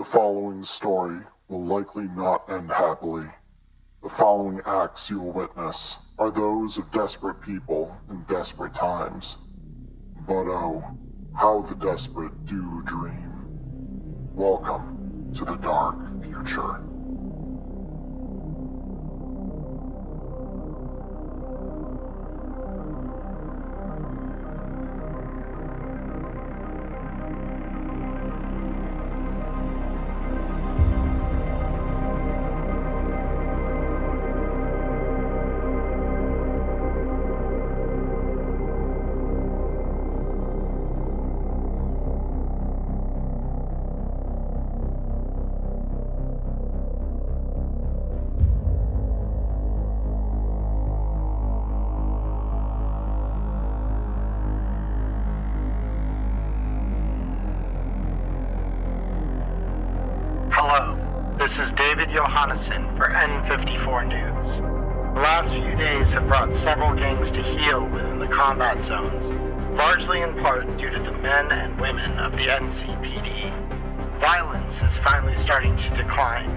following story will likely not end happily. The following acts you will witness are those of desperate people in desperate times. But oh, how the desperate do dream. Welcome to the dark future. This is David Johannesson for N54 News. The last few days have brought several gangs to heel within the combat zones, largely in part due to the men and women of the NCPD. Violence is finally starting to decline.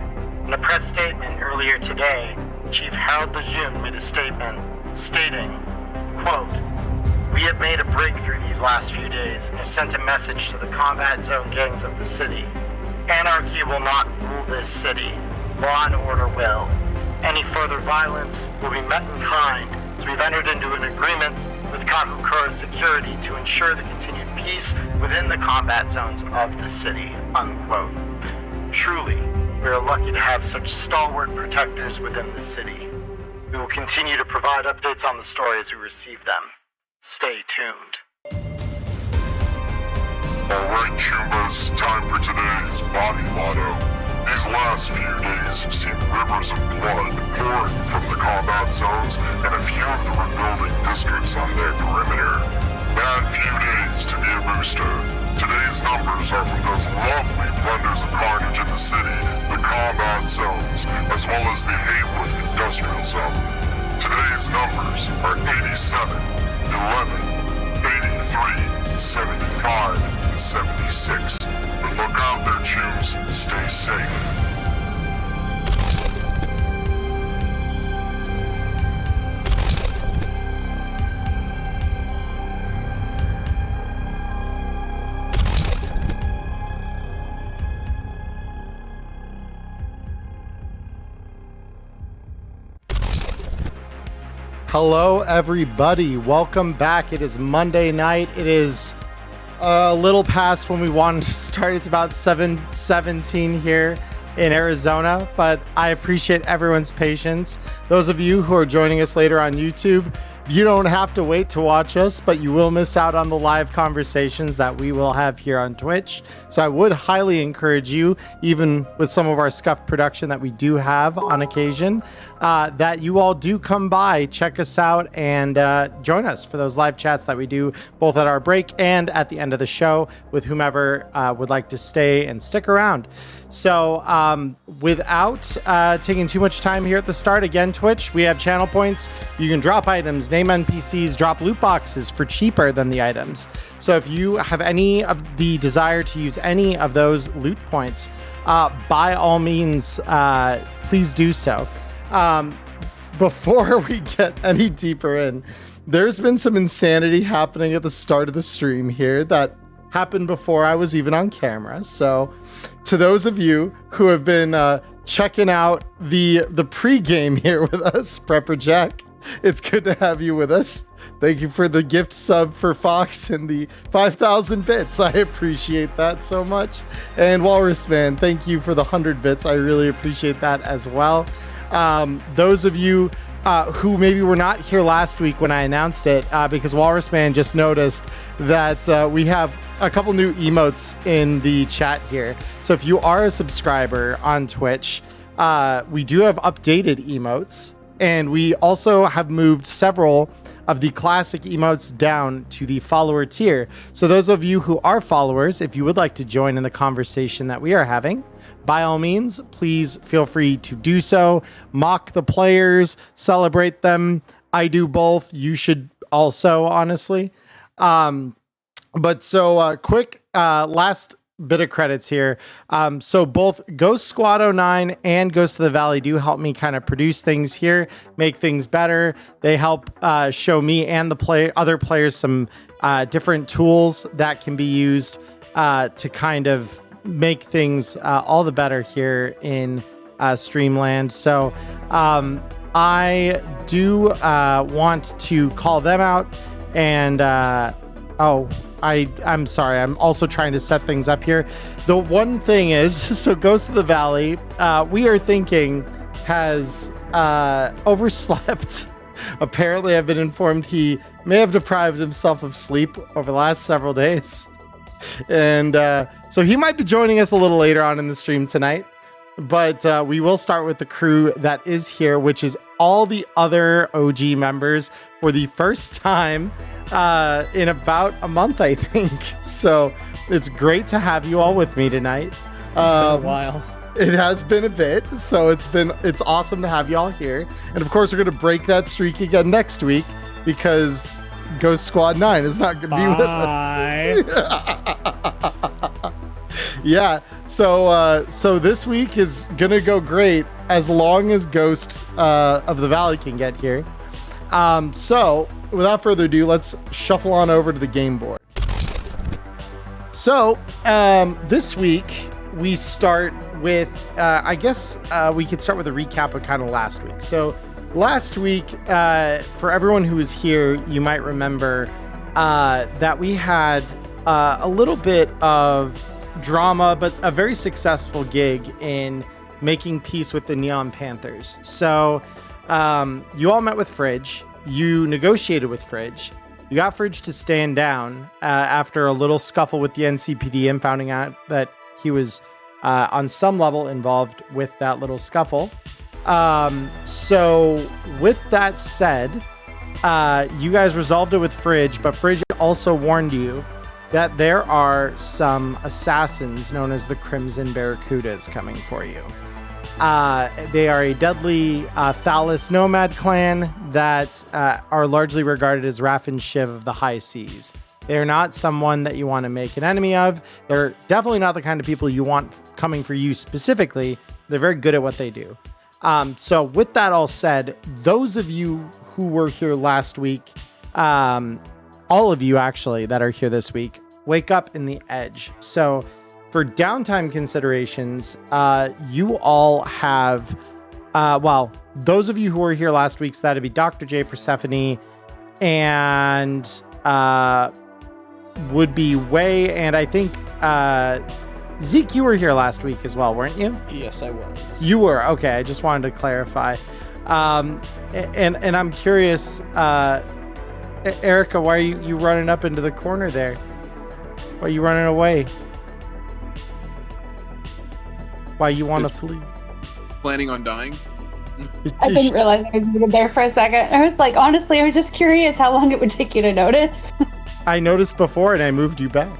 In a press statement earlier today, Chief Harold Lejeune made a statement stating, quote, "We have made a breakthrough these last few days and have sent a message to the combat zone gangs of the city. Anarchy will not rule this city. Law and order will. Any further violence will be met in kind, as we've entered into an agreement with Kakukura Security to ensure the continued peace within the combat zones of the city," unquote. Truly, we are lucky to have such stalwart protectors within the city. We will continue to provide updates on the story as we receive them. Stay tuned. Alright, Chumbas, time for today's Body Lotto. These last few days have seen rivers of blood pouring from the combat zones and a few of the rebuilding districts on their perimeter. Bad few days to be a booster. Today's numbers are from those lovely blenders of carnage in the city, the combat zones, as well as the Haywood Industrial Zone. Today's numbers are 87, 11, 83, 75, 76. But look out there, Chews. Stay safe. Hello, everybody. Welcome back. It is Monday night. It is a little past when we wanted to start. It's about 7:17 here in Arizona, but I appreciate everyone's patience. Those of you who are joining us later on YouTube, you don't have to wait to watch us, but you will miss out on the live conversations that we will have here on Twitch. So I would highly encourage you, even with some of our scuffed production that we do have on occasion, that you all do come by, check us out, and join us for those live chats that we do both at our break and at the end of the show with whomever would like to stay and stick around. So without taking too much time here at the start, again, Twitch, we have channel points. You can drop items, name NPCs, drop loot boxes for cheaper than the items. So if you have any of the desire to use any of those loot points, by all means, please do so. Before we get any deeper in, there's been some insanity happening at the start of the stream here that happened before I was even on camera. So to those of you who have been checking out the pre-game here with us, Prepper Jack, it's good to have you with us. Thank you for the gift sub for Fox and the 5,000 bits. I appreciate that so much. And Walrus Man, thank you for the 100 bits. I really appreciate that as well. Those of you who maybe were not here last week when I announced it, because Walrus Man just noticed that we have a couple new emotes in the chat here. So if you are a subscriber on Twitch, we do have updated emotes, and we also have moved several of the classic emotes down to the follower tier. So those of you who are followers, if you would like to join in the conversation that we are having, by all means, please feel free to do so. Mock the players, celebrate them. I do both. You should also, honestly. Quick last bit of credits here. So both Ghost Squad 09 and Ghost of the Valley do help me kind of produce things here, make things better. They help show me and the other players some different tools that can be used to kind of make things all the better here in Streamland. So I do want to call them out, and I'm sorry, I'm also trying to set things up here. The one thing is, so Ghost of the Valley, we are thinking has overslept. Apparently, I've been informed he may have deprived himself of sleep over the last several days. And so he might be joining us a little later on in the stream tonight. But we will start with the crew that is here, which is all the other OG members for the first time in about a month, I think. So it's great to have you all with me tonight. It's been a while. It has been a bit, so it's awesome to have you all here. And of course, we're going to break that streak again next week because Ghost Squad 9 is not going to be with us. Yeah, so this week is gonna go great as long as Ghost of the Valley can get here. So without further ado, let's shuffle on over to the game board. So this week we start with I guess we could start with a recap of kind of last week. So last week, for everyone who was here, you might remember that we had a little bit of drama, but a very successful gig in making peace with the Neon Panthers. So you all met with Fridge. You negotiated with Fridge. You got Fridge to stand down after a little scuffle with the NCPD and finding out that he was on some level involved with that little scuffle. So with that said, you guys resolved it with Fridge, but Fridge also warned you that there are some assassins known as the Crimson Barracudas coming for you. They are a deadly Thalas nomad clan that are largely regarded as Raf and Shiv of the high seas. They're not someone that you want to make an enemy of. They're definitely not the kind of people you want coming for you specifically. They're very good at what they do. So with that all said, those of you who were here last week, all of you actually that are here this week, wake up in the edge. So for downtime considerations, you all have, those of you who were here last week, so that'd be Dr. J, Persephone, and would be Way, and I think Zeke, you were here last week as well, weren't you? Yes, I was. You were, okay. I just wanted to clarify. And I'm curious, Erica, why are you running up into the corner there? Why are you running away? Why you want to flee? Planning on dying? I didn't realize I was muted there for a second. I was like, honestly, I was just curious how long it would take you to notice. I noticed before and I moved you back.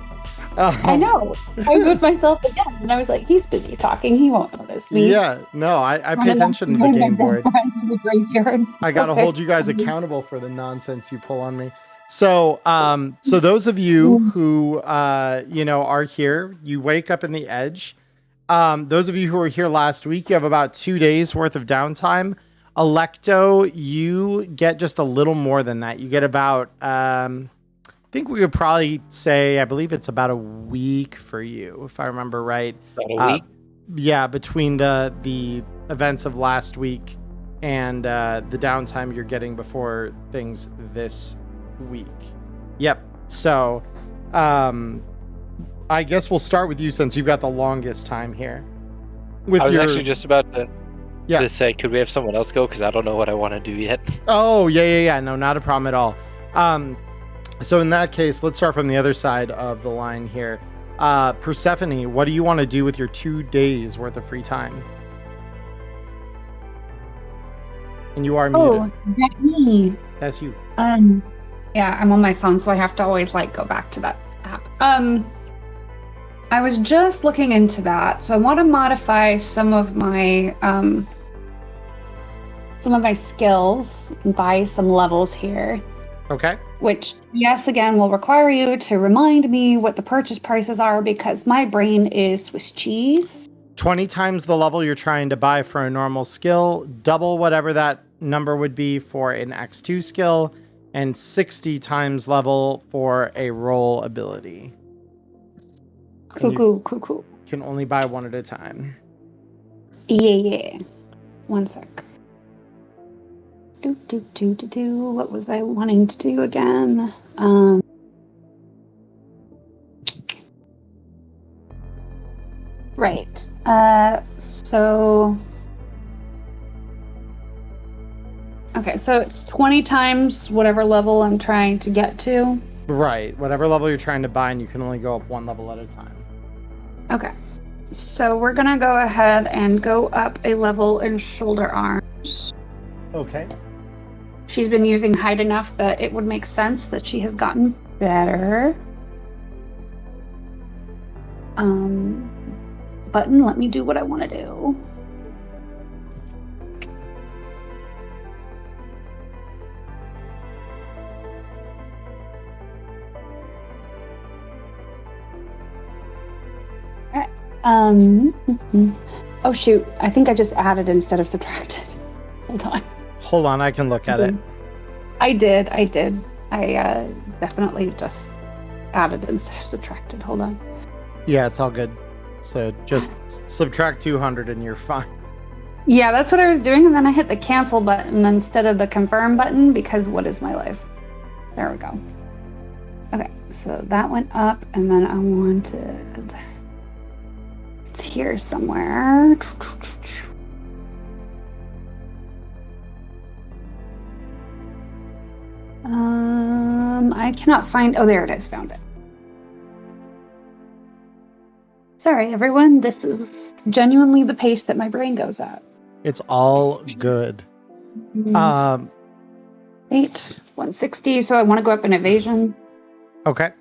I know. I moved myself again and I was like, he's busy talking. He won't notice me. Yeah, no, I pay attention to the game board. The I got to hold you guys accountable for the nonsense you pull on me. So, so those of you who, are here, you wake up in the edge. Those of you who were here last week, you have about 2 days worth of downtime. Electo, you get just a little more than that. You get about, I think we could probably say, I believe it's about a week for you, if I remember right. About a week? Yeah, between the events of last week and the downtime you're getting before things this week. Yep. So, I guess we'll start with you since you've got the longest time here. I was actually just about to say, could we have someone else go? Because I don't know what I want to do yet. Oh, yeah. No, not a problem at all. So in that case, let's start from the other side of the line here. Persephone, what do you want to do with your 2 days worth of free time? And you are muted. Oh, that's me. That's you. Yeah, I'm on my phone, so I have to always go back to that app. I was just looking into that, so I want to modify some of my skills and buy some levels here. Okay. Which, yes, again, will require you to remind me what the purchase prices are because my brain is Swiss cheese. 20 times the level you're trying to buy for a normal skill, double whatever that number would be for an X2 skill, and 60 times level for a roll ability. Cool. Can only buy one at a time. Yeah. 1 sec. What was I wanting to do again? Right. Okay, so it's 20 times whatever level I'm trying to get to. Right. Whatever level you're trying to buy, and you can only go up one level at a time. Okay. So we're gonna go ahead and go up a level in shoulder arms. Okay. She's been using height enough that it would make sense that she has gotten better. Button, let me do what I want to do. Oh shoot, I think I just added instead of subtracted. Hold on, I can look at it. I did. I definitely just added instead of subtracted. Hold on. Yeah, it's all good. So just subtract 200 and you're fine. Yeah, that's what I was doing, and then I hit the cancel button instead of the confirm button because what is my life? There we go. Okay, so that went up, and then I wanted... It's here somewhere. I cannot find... Oh, there it is. Found it. Sorry, everyone. This is genuinely the pace that my brain goes at. It's all good. 8, 160. So I want to go up in evasion. Okay.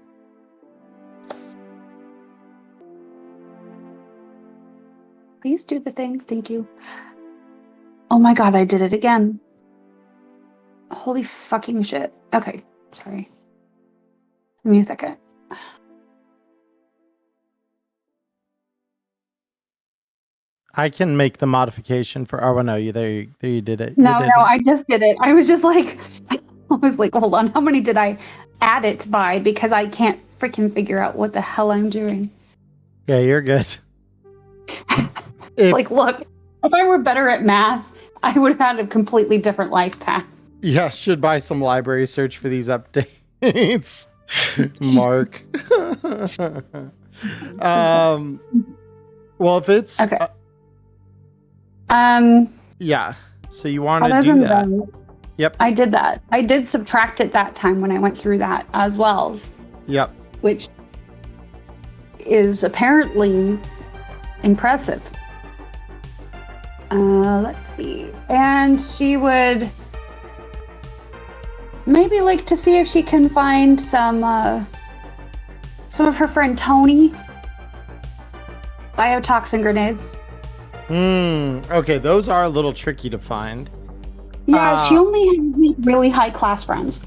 Please do the thing. Thank you. Oh my god, I did it again. Holy fucking shit. Okay, sorry. Give me a second. I can make the modification for... Oh, no, you did it. No, I just did it. I was just like, hold on. How many did I add it by? Because I can't freaking figure out what the hell I'm doing. Yeah, you're good. Look, if I were better at math, I would have had a completely different life path. Yeah, should buy some library search for these updates. Mark. Well, if it's... Okay. Yeah. So you want to do that. Yep. I did that. I did subtract it that time when I went through that as well. Yep. Which is apparently impressive. Let's see. And she would maybe like to see if she can find some of her friend Tony biotoxin grenades. Okay, those are a little tricky to find. Yeah, she only has really high class friends.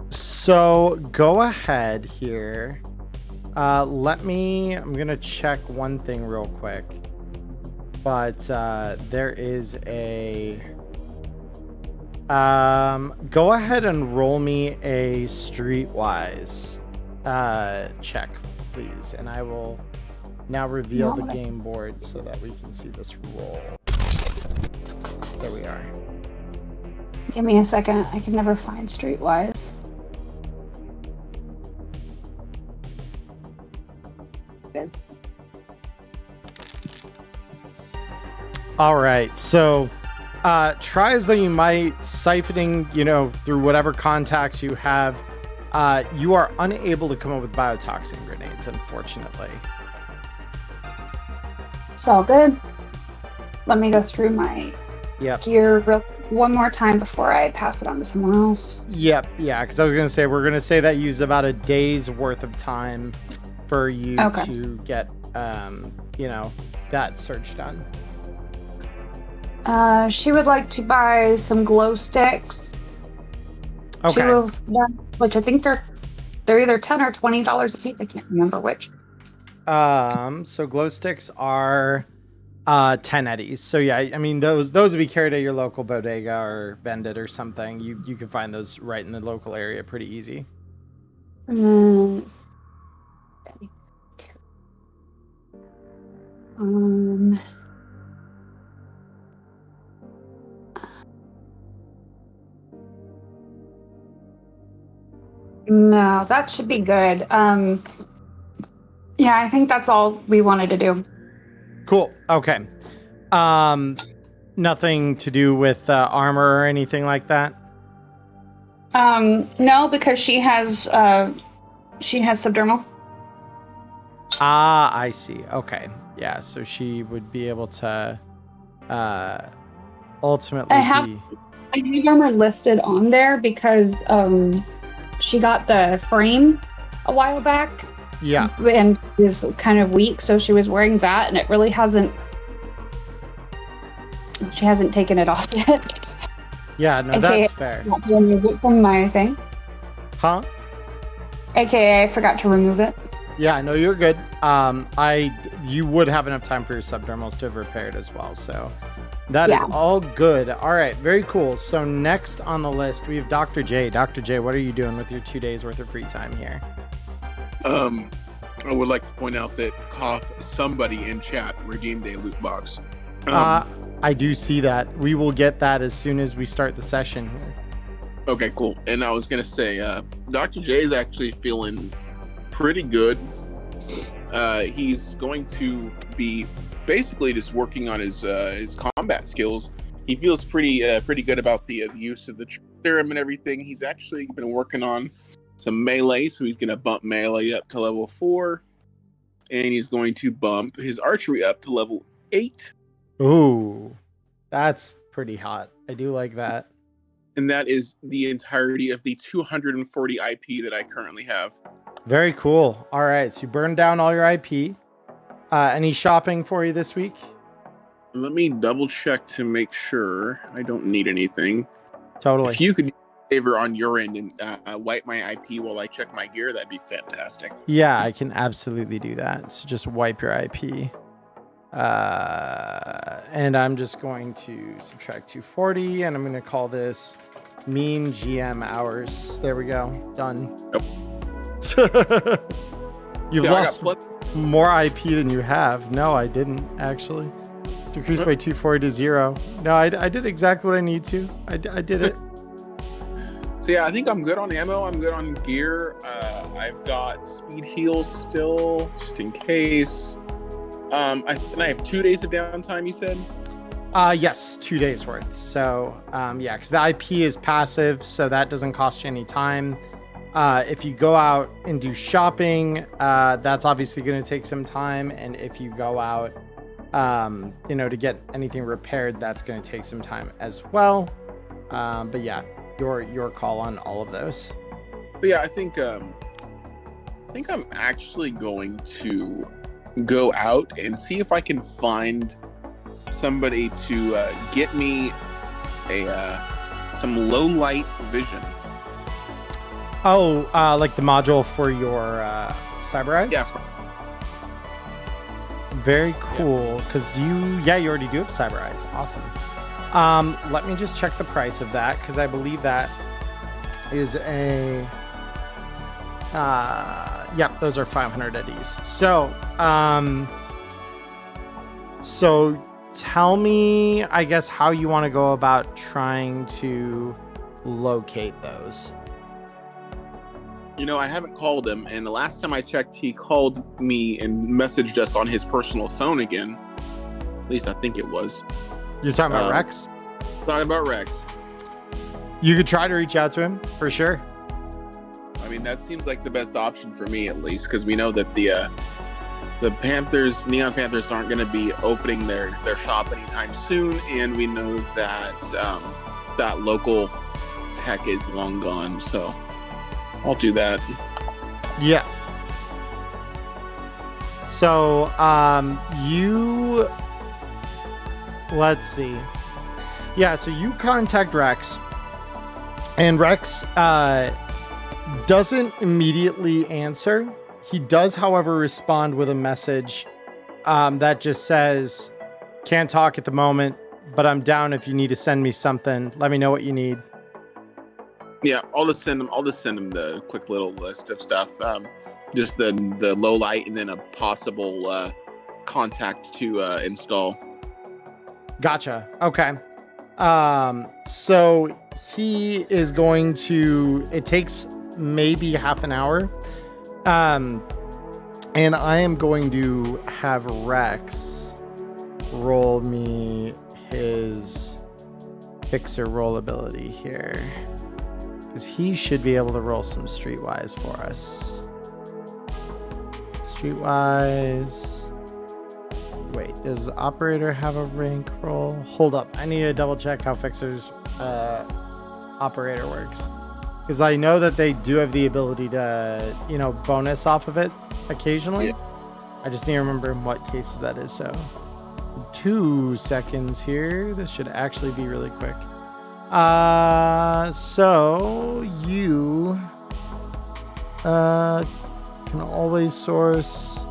So go ahead here. I'm gonna check one thing real quick. But there is a... go ahead and roll me a streetwise check, please. And I will now reveal the game board so that we can see this roll. There we are. Give me a second. I can never find streetwise. All right, so try as though you might, siphoning, through whatever contacts you have, you are unable to come up with biotoxin grenades, unfortunately. It's all good. Let me go through my gear one more time before I pass it on to someone else. Yep, yeah, because I was going to say, we're going to say that used about a day's worth of time for you to get, that search done. She would like to buy some glow sticks. Okay. 2 of them, which I think they're either $10 or $20 a piece. I can't remember which. So glow sticks are 10 eddies. So yeah, I mean those would be carried at your local bodega or vended or something. You can find those right in the local area pretty easy. Um, no, that should be good. Yeah, I think that's all we wanted to do. Cool. Okay. Nothing to do with armor or anything like that. No, because she has subdermal. Ah, I see. Okay. Yeah, so she would be able to ultimately I have armor listed on there because she got the frame a while back. Yeah. And is kind of weak, so she was wearing that, and it really hasn't. She hasn't taken it off yet. Yeah, no, that's fair. I forgot to remove it from my thing. Huh? AKA, I forgot to remove it. Yeah, no, you're good. You would have enough time for your subdermals to have repaired as well, so that is all good. All right, very cool. So next on the list, we have Dr. J. Dr. J, what are you doing with your 2 days worth of free time here? I would like to point out that somebody in chat redeemed a loot box. I do see that. We will get that as soon as we start the session here. Okay, cool. And I was gonna say, Dr. J is actually feeling pretty good. He's going to be basically just working on his combat skills. He feels pretty good about the use of the serum and everything. He's actually been working on some melee, so he's going to bump melee up to level 4, and he's going to bump his archery up to level 8. Ooh, that's pretty hot. I do like that. And that is the entirety of the 240 IP that I currently have. Very cool. All right, so you burned down all your IP. Any shopping for you this week? Let me double check to make sure I don't need anything. Totally. If you could favor on your end and wipe my IP while I check my gear, that'd be fantastic. Yeah, I can absolutely do that. So just wipe your IP. And I'm just going to subtract 240, and I'm going to call this mean GM hours. There we go. Done. Yep. You've lost more IP than you have. No, I didn't, actually. Decreased by 240 to 0. No, I did exactly what I need to. I did it. So yeah, I think I'm good on ammo. I'm good on gear. I've got speed heals still, just in case. I have 2 days of downtime, you said? Yes, 2 days worth. So, yeah, because the IP is passive, so that doesn't cost you any time. If you go out and do shopping, that's obviously going to take some time. And if you go out, to get anything repaired, that's going to take some time as well. But yeah, your call on all of those. But yeah, I think I'm actually going to go out and see if I can find somebody to get me some low light vision. Oh, like the module for your cyber eyes? Yeah. Very cool. Because you already do have cyber eyes. Awesome. Let me just check the price of that, because I believe that is a those are 500 eddies. So tell me, I guess, how you want to go about trying to locate those. I haven't called him, and the last time I checked, he called me and messaged us on his personal phone again. At least I think it was. You're talking about Rex? Talking about Rex. You could try to reach out to him, for sure. I mean, that seems like the best option for me, at least, because we know that the Neon Panthers aren't going to be opening their shop anytime soon, and we know that that local tech is long gone, so I'll do that. Yeah. So, let's see. Yeah, so you contact Rex, And Rex doesn't immediately answer. He does, however, respond with a message that just says, "Can't talk at the moment, but I'm down if you need to send me something. Let me know what you need." Yeah, I'll just send him the quick little list of stuff. Just the low light and then a possible contact to install. Gotcha. Okay. So he is going to, it takes maybe half an hour. And I am going to have Rex roll me his fixer roll ability here, because he should be able to roll some streetwise for us. Streetwise. Wait, does operator have a rank roll? Hold up. I need to double check how fixer's operator works, because I know that they do have the ability to, bonus off of it occasionally. Yeah. I just need to remember in what cases that is. So 2 seconds here. This should actually be really quick. So you can always source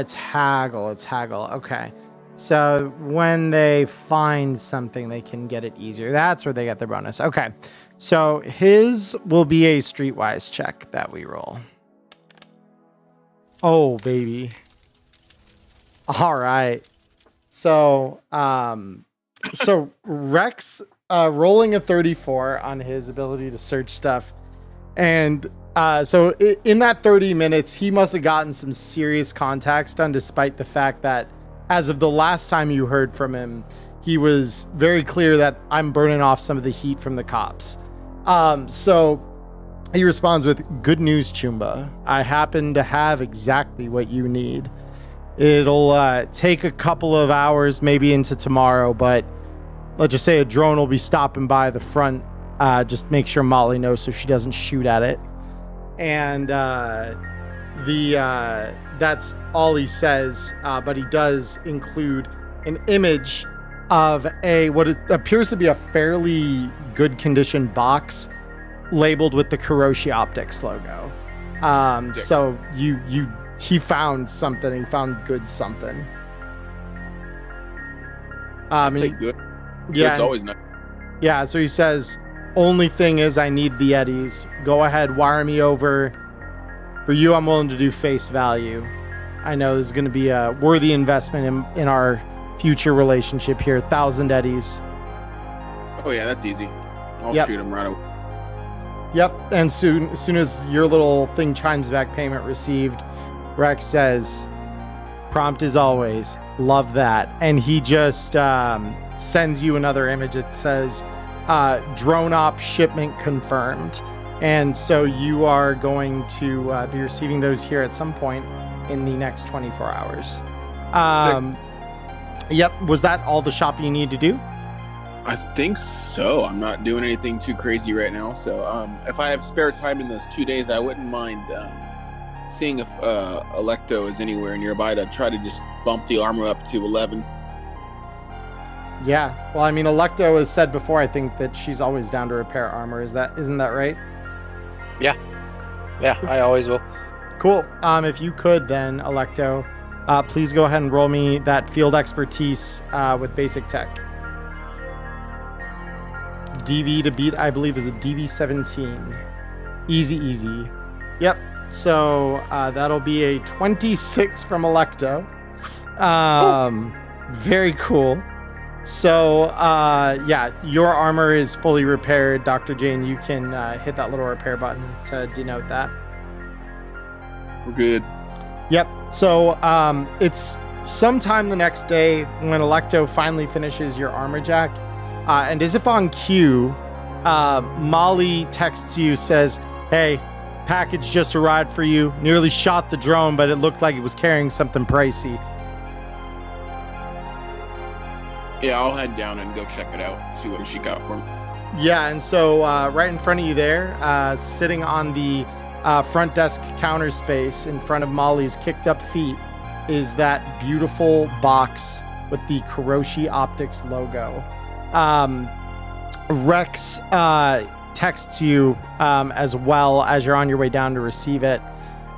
it's haggle. Okay. So when they find something, they can get it easier. That's where they get their bonus. Okay. So his will be a streetwise check that we roll. Oh, baby. All right. So, Rex rolling a 34 on his ability to search stuff. And so in that 30 minutes, he must have gotten some serious contacts done, despite the fact that as of the last time you heard from him, he was very clear that I'm burning off some of the heat from the cops. So he responds with, "Good news, Chumba. I happen to have exactly what you need. It'll take a couple of hours, maybe into tomorrow, but let's just say a drone will be stopping by the front. Just make sure Molly knows so she doesn't shoot at it." And that's all he says, but he does include an image of what appears to be a fairly good condition box labeled with the Kuroshi Optics logo. So he found something. He found good something. Good. Yeah, it's always nice. Yeah, so he says, "Only thing is I need the eddies. Go ahead, wire me over. For you, I'm willing to do face value. I know this is going to be a worthy investment in our future relationship here. 1,000 eddies." Oh yeah, that's easy. I'll Yep. shoot him right away. Yep, and as soon as your little thing chimes back, payment received, Rex says, "Prompt as always. Love that." And he just sends you another image. It says, "Drone op shipment confirmed." And so you are going to be receiving those here at some point in the next 24 hours. Yep. Was that all the shopping you need to do? I think so. I'm not doing anything too crazy right now. So if I have spare time in those 2 days, I wouldn't mind seeing if Electo is anywhere nearby to try to just bump the armor up to 11. Yeah. Well, I mean, Electo has said before, I think, that she's always down to repair armor. Isn't that right? Yeah, I always will. Cool. If you could then, Electo, please go ahead and roll me that field expertise with basic tech. DV to beat, I believe, is a DV17. Easy. Yep. So that'll be a 26 from Electo. Very cool. So, yeah, your armor is fully repaired. Dr. Jane, you can hit that little repair button to denote that. We're good. Yep. So, it's sometime the next day when Electo finally finishes your armor jack. And as if on cue, Molly texts you, says, "Hey, package just arrived for you. Nearly shot the drone, but it looked like it was carrying something pricey." Yeah, I'll head down and go check it out, see what she got for me. Yeah, and so right in front of you there, sitting on the front desk counter space in front of Molly's kicked up feet is that beautiful box with the Kuroshi Optics logo. Rex texts you as well as you're on your way down to receive it.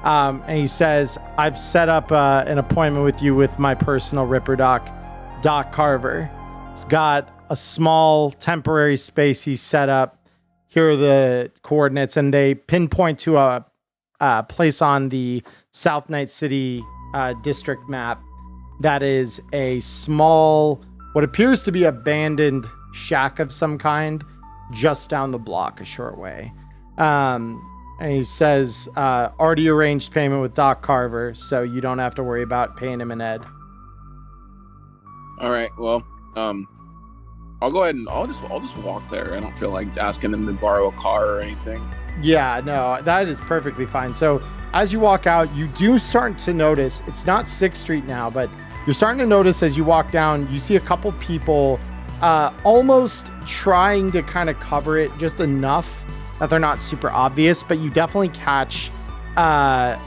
And he says, I've set up an appointment with you with my personal Ripper Doc Carver. He's got a small temporary space he's set up. Here are the coordinates, and they pinpoint to a place on the South Night City district map that is a small, what appears to be abandoned shack of some kind just down the block a short way. And he says, already arranged payment with Doc Carver, so you don't have to worry about paying him an ed. All right, well, I'll go ahead and I'll just walk there. I don't feel like asking them to borrow a car or anything. Yeah, no, that is perfectly fine. So as you walk out, you do start to notice, it's not 6th Street now, but you're starting to notice as you walk down, you see a couple people almost trying to kind of cover it just enough that they're not super obvious, but you definitely catch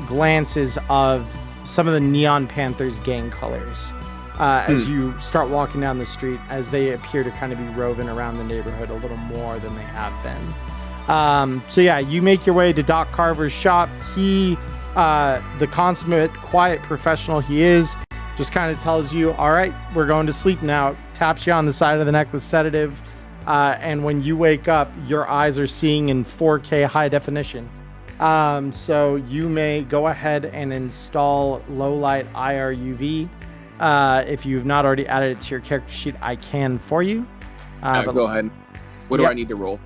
glances of some of the Neon Panthers gang colors as you start walking down the street, as they appear to kind of be roving around the neighborhood a little more than they have been. So yeah, you make your way to Doc Carver's shop. He, the consummate quiet professional he is, just kind of tells you, all right, we're going to sleep now, taps you on the side of the neck with sedative. And when you wake up, your eyes are seeing in 4K high definition. So you may go ahead and install low light IRUV. If you've not already added it to your character sheet, I can for you. But go ahead. What do I need to roll?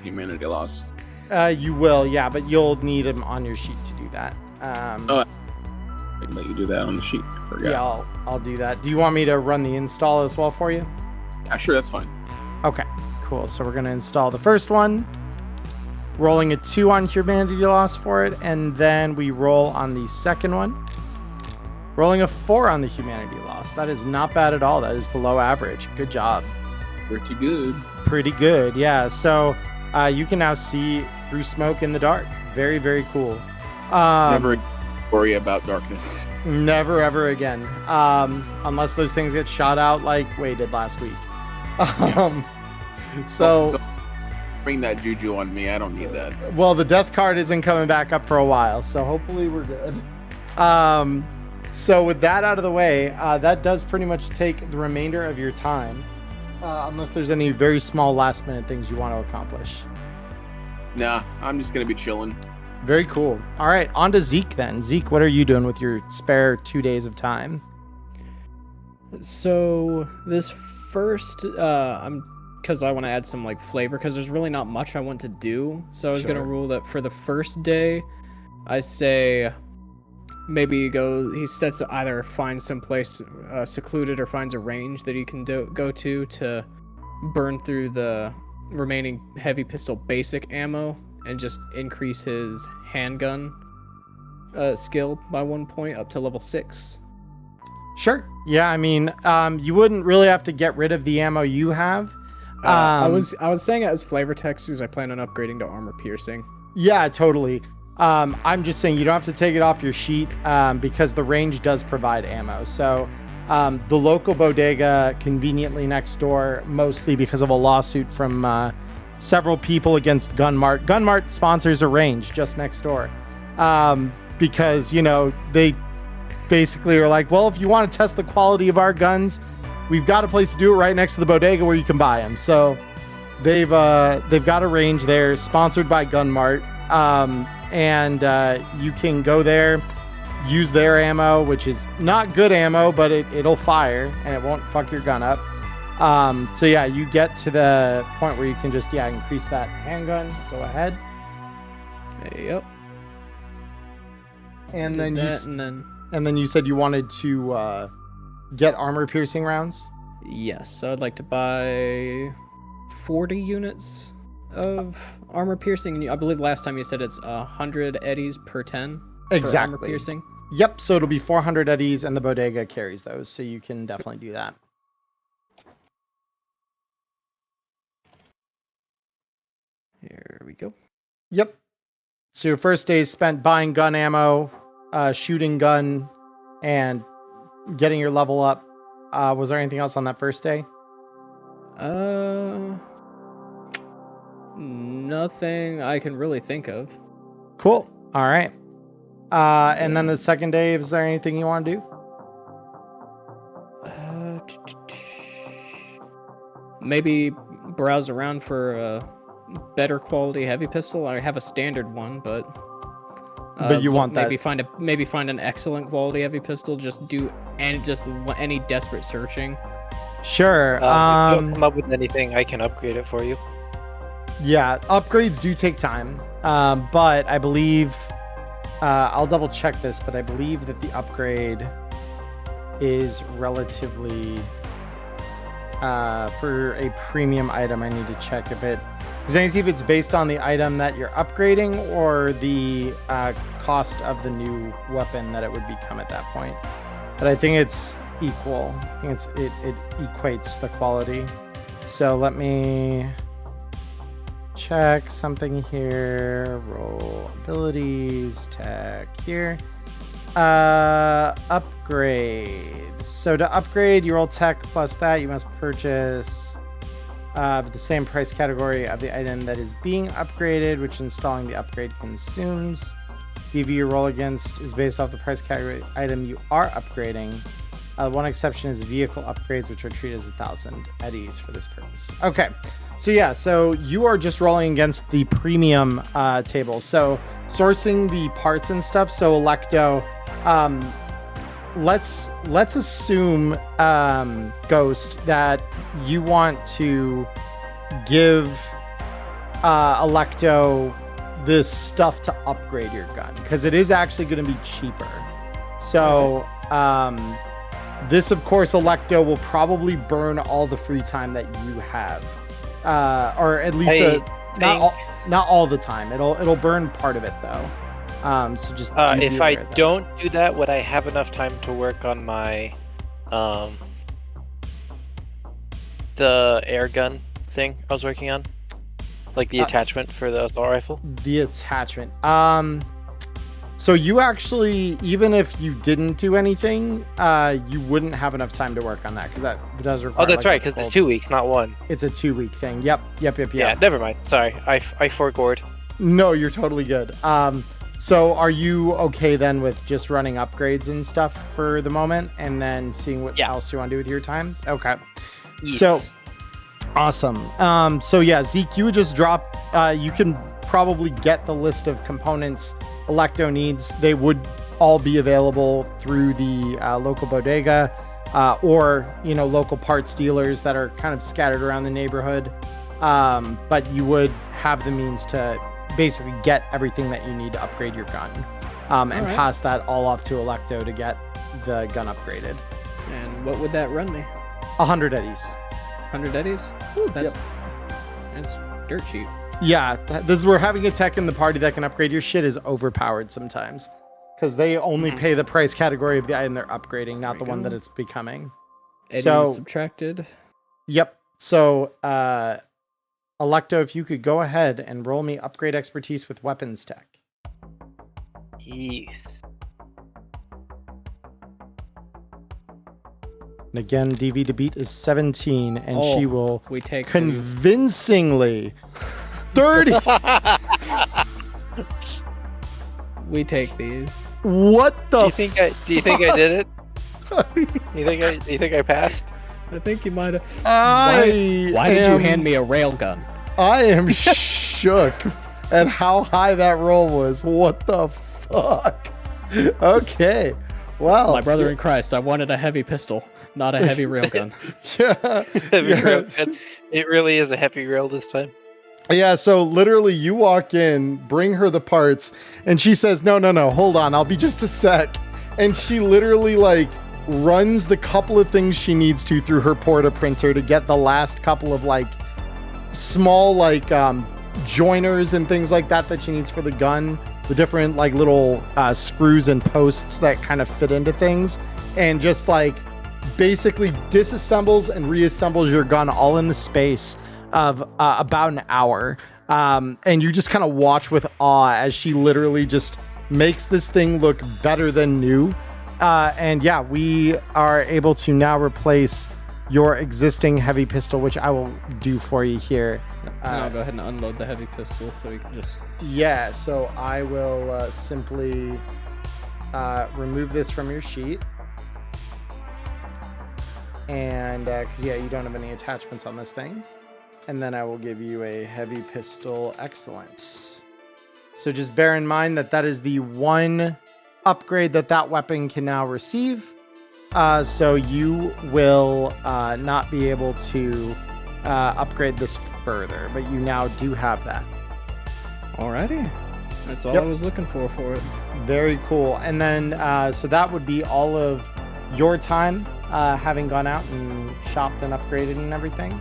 Humanity loss. You will, yeah, but you'll need him on your sheet to do that. I can let you do that on the sheet. I forgot. Yeah, I'll do that. Do you want me to run the install as well for you? Yeah, sure, that's fine. Okay, cool. So we're going to install the first one, rolling a 2 on humanity loss for it, and then we roll on the second one, rolling a 4 on the humanity loss. That is not bad at all. That is below average. Good job. Pretty good. Pretty good, yeah. So you can now see through smoke in the dark. Very, very cool. Never worry about darkness. Never, ever again. Unless those things get shot out like Wade did last week. So don't bring that juju on me. I don't need that. Well, the death card isn't coming back up for a while, so hopefully we're good. So with that out of the way, that does pretty much take the remainder of your time, unless there's any very small last minute things you want to accomplish. Nah, I'm just gonna be chilling. Very cool. All right, on to Zeke then. Zeke, what are you doing with your spare 2 days of time? So this first, because I want to add some like flavor, because there's really not much I want to do. So I was gonna rule that for the first day, I say maybe he sets either finds some place secluded or finds a range that he can go to burn through the remaining heavy pistol basic ammo and just increase his handgun skill by 1 point up to level 6. Sure. Yeah, I mean, you wouldn't really have to get rid of the ammo you have. I was saying it as flavor text because I plan on upgrading to armor piercing. Yeah, totally. I'm just saying you don't have to take it off your sheet because the range does provide ammo. So the local bodega conveniently next door, mostly because of a lawsuit from several people against Gunmart. Gunmart sponsors a range just next door because, you know, they basically are like, well, if you want to test the quality of our guns, we've got a place to do it right next to the bodega where you can buy them. So they've got a range there sponsored by Gunmart. And you can go there, use their ammo, which is not good ammo, but it'll fire and it won't fuck your gun up. So yeah, you get to the point where you can just, increase that handgun. Go ahead. Yep. And then you said you wanted to get armor piercing rounds? Yes, so I'd like to buy 40 units of armor piercing. I believe last time you said it's 100 eddies per 10. Exactly. For armor piercing. Yep, so it'll be 400 eddies and the bodega carries those, so you can definitely do that. Here we go. Yep. So your first day is spent buying gun ammo, shooting gun, and getting your level up. Was there anything else on that first day? Nothing I can really think of. Cool. All right. And then the second day, is there anything you want to do? Maybe browse around for a better quality heavy pistol. I have a standard one, but you want that? Maybe find an excellent quality heavy pistol. Just do any desperate searching. Sure. If you don't come up with anything, I can upgrade it for you. Yeah, upgrades do take time, but I believe I'll double check this, but I believe that the upgrade is relatively for a premium item. I need to check if it's based on the item that you're upgrading or the cost of the new weapon that it would become at that point. But I think it's equal. I think it equates the quality. So let me check something here. Roll abilities, tech here. Upgrade. So to upgrade, you roll tech plus that. You must purchase the same price category of the item that is being upgraded, which installing the upgrade consumes. DV you roll against is based off the price category item you are upgrading. One exception is vehicle upgrades, which are treated as 1,000 eddies for this purpose. Okay. So you are just rolling against the premium table. So sourcing the parts and stuff. So Electo, let's assume, Ghost, that you want to give Electo this stuff to upgrade your gun, because it is actually going to be cheaper. So this, of course, Electo will probably burn all the free time that you have. Or at least not all the time. It'll burn part of it though. So just if I don't do that, would I have enough time to work on my the air gun thing I was working on, like the attachment for the assault rifle? The attachment. So you actually, even if you didn't do anything, you wouldn't have enough time to work on that, because that does require. Oh, that's right, because it's 2 weeks, not one. It's a 2 week thing. Yep. Yeah, never mind. Sorry, I forgored. No, you're totally good. So are you okay then with just running upgrades and stuff for the moment, and then seeing what else you want to do with your time? Okay. Yes. So awesome. So yeah, Zeke, you would just drop. You can probably get the list of components Electo needs. They would all be available through the local bodega or local parts dealers that are kind of scattered around the neighborhood, but you would have the means to basically get everything that you need to upgrade your gun, and pass that all off to Electo to get the gun upgraded. And what would that run me? 100 eddies. 100 eddies? Ooh, that's dirt cheap. Yeah, we're having a tech in the party that can upgrade. Your shit is overpowered sometimes, because they only pay the price category of the item they're upgrading, not the one that it's becoming. Eddies subtracted. Yep. So, Electo, if you could go ahead and roll me upgrade expertise with weapons tech. Yes. And again, DV to beat is 17, and she will take convincingly 30. We take these. What the? Do you think I did it? You think I passed? I think you might have. Why did you hand me a railgun? I am shook at how high that roll was. What the fuck? Okay. Well, my brother in Christ, I wanted a heavy pistol, not a heavy railgun. Railgun. It really is a heavy rail this time. Yeah, so literally you walk in, bring her the parts, and she says, no, hold on, I'll be just a sec. And she literally runs the couple of things she needs to through her porta printer to get the last couple of small joiners and things like that she needs for the gun, the different little screws and posts that kind of fit into things, and just basically disassembles and reassembles your gun all in the space of about an hour. And you just kind of watch with awe as she literally just makes this thing look better than new. And yeah, we are able to now replace your existing heavy pistol, which I will do for you here. I'll go ahead and unload the heavy pistol so we can just... Yeah, so I will simply remove this from your sheet. And because, yeah, you don't have any attachments on this thing. And then I will give you a heavy pistol excellence. So just bear in mind that that is the one upgrade that weapon can now receive. So you will not be able to upgrade this further, but you now do have that. Alrighty. That's all I was looking for it. Very cool. And then, so that would be all of your time having gone out and shopped and upgraded and everything.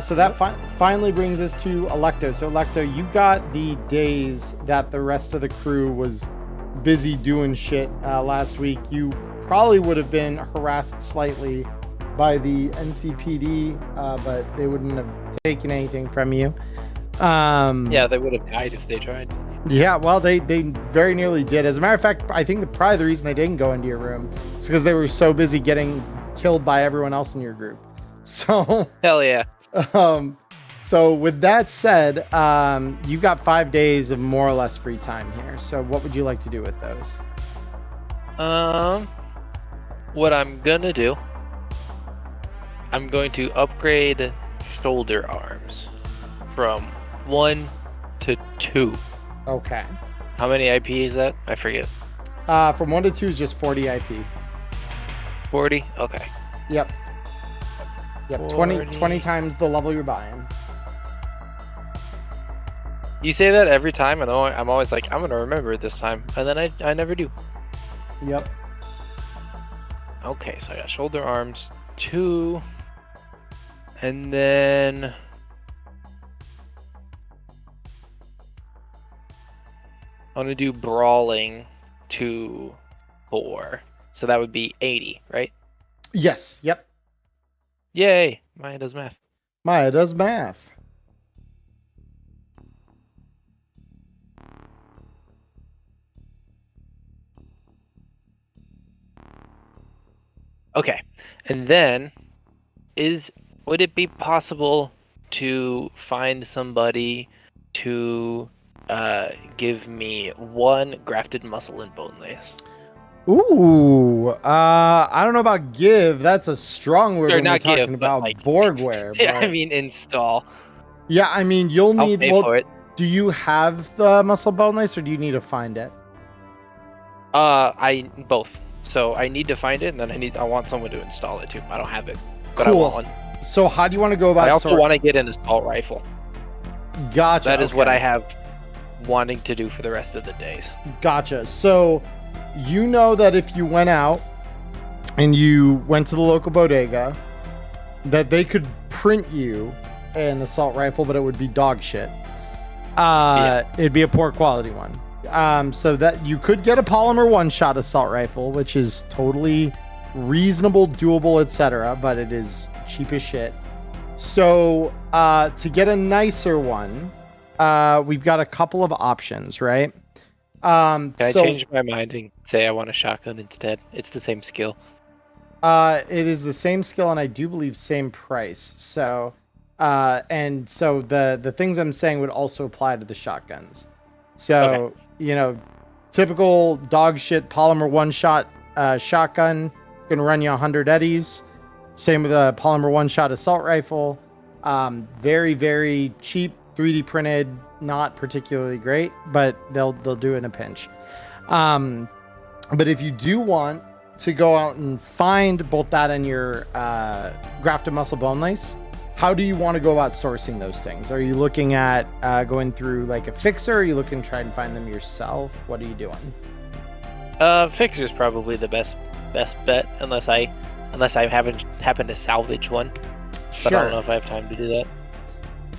So that finally brings us to Electo. So Electo, you've got the days that the rest of the crew was busy doing shit last week. You probably would have been harassed slightly by the NCPD, but they wouldn't have taken anything from you. Yeah, they would have died if they tried. Yeah, well, they very nearly did. As a matter of fact, I think probably the reason they didn't go into your room is because they were so busy getting killed by everyone else in your group. So hell yeah. So with that said, you've got 5 days of more or less free time here. So what would you like to do with those? What I'm gonna do, I'm going to upgrade shoulder arms from 1 to 2. Okay. How many IP is that? I forget. From 1 to 2 is just 40 IP. 40? Okay. Yep. 20 times the level you're buying. You say that every time, and I'm always like, I'm gonna remember it this time, and then I never do. Yep. Okay, so I got shoulder arms 2, and then I'm gonna do brawling 2, 4. So that would be 80, right? Yes. Yep. Yay! Maya does math. Maya does math. Okay, and then would it be possible to find somebody to give me 1 grafted muscle and bone lace? Ooh, I don't know about give. That's a strong word when we're talking about like, Borgware. Yeah, but... I mean install. Yeah, I mean you'll I'll need. pay for it. Do you have the muscle bone lace, or do you need to find it? I both. So I need to find it, and then I want someone to install it too. I don't have it, but cool. I want one. So how do you want to go about? I also want to get an assault rifle. Gotcha. That is okay. what I have wanting to do for the rest of the days. Gotcha. So you know that if you went out and you went to the local bodega, that they could print you an assault rifle, but it would be dog shit. It'd be a poor quality one. So that you could get a polymer one-shot assault rifle, which is totally reasonable, doable, etc., but it is cheap as shit. So to get a nicer one, we've got a couple of options, right? Can I change my mind and say I want a shotgun instead? It's the same skill. It is the same skill, and I do believe same price. So, and so the things I'm saying would also apply to the shotguns. So, you know, typical dog shit polymer one-shot shotgun, gonna run you 100 eddies. Same with a polymer one-shot assault rifle. Very, very cheap, 3D printed, not particularly great, but they'll do it in a pinch. But if you do want to go out and find both that and your grafted muscle bone lace, how do you want to go about sourcing those things? Are you looking at going through like a fixer? Are you looking to try and find them yourself? What are you doing? Fixer is probably the best bet, unless I happen to salvage one. Sure. But I don't know if I have time to do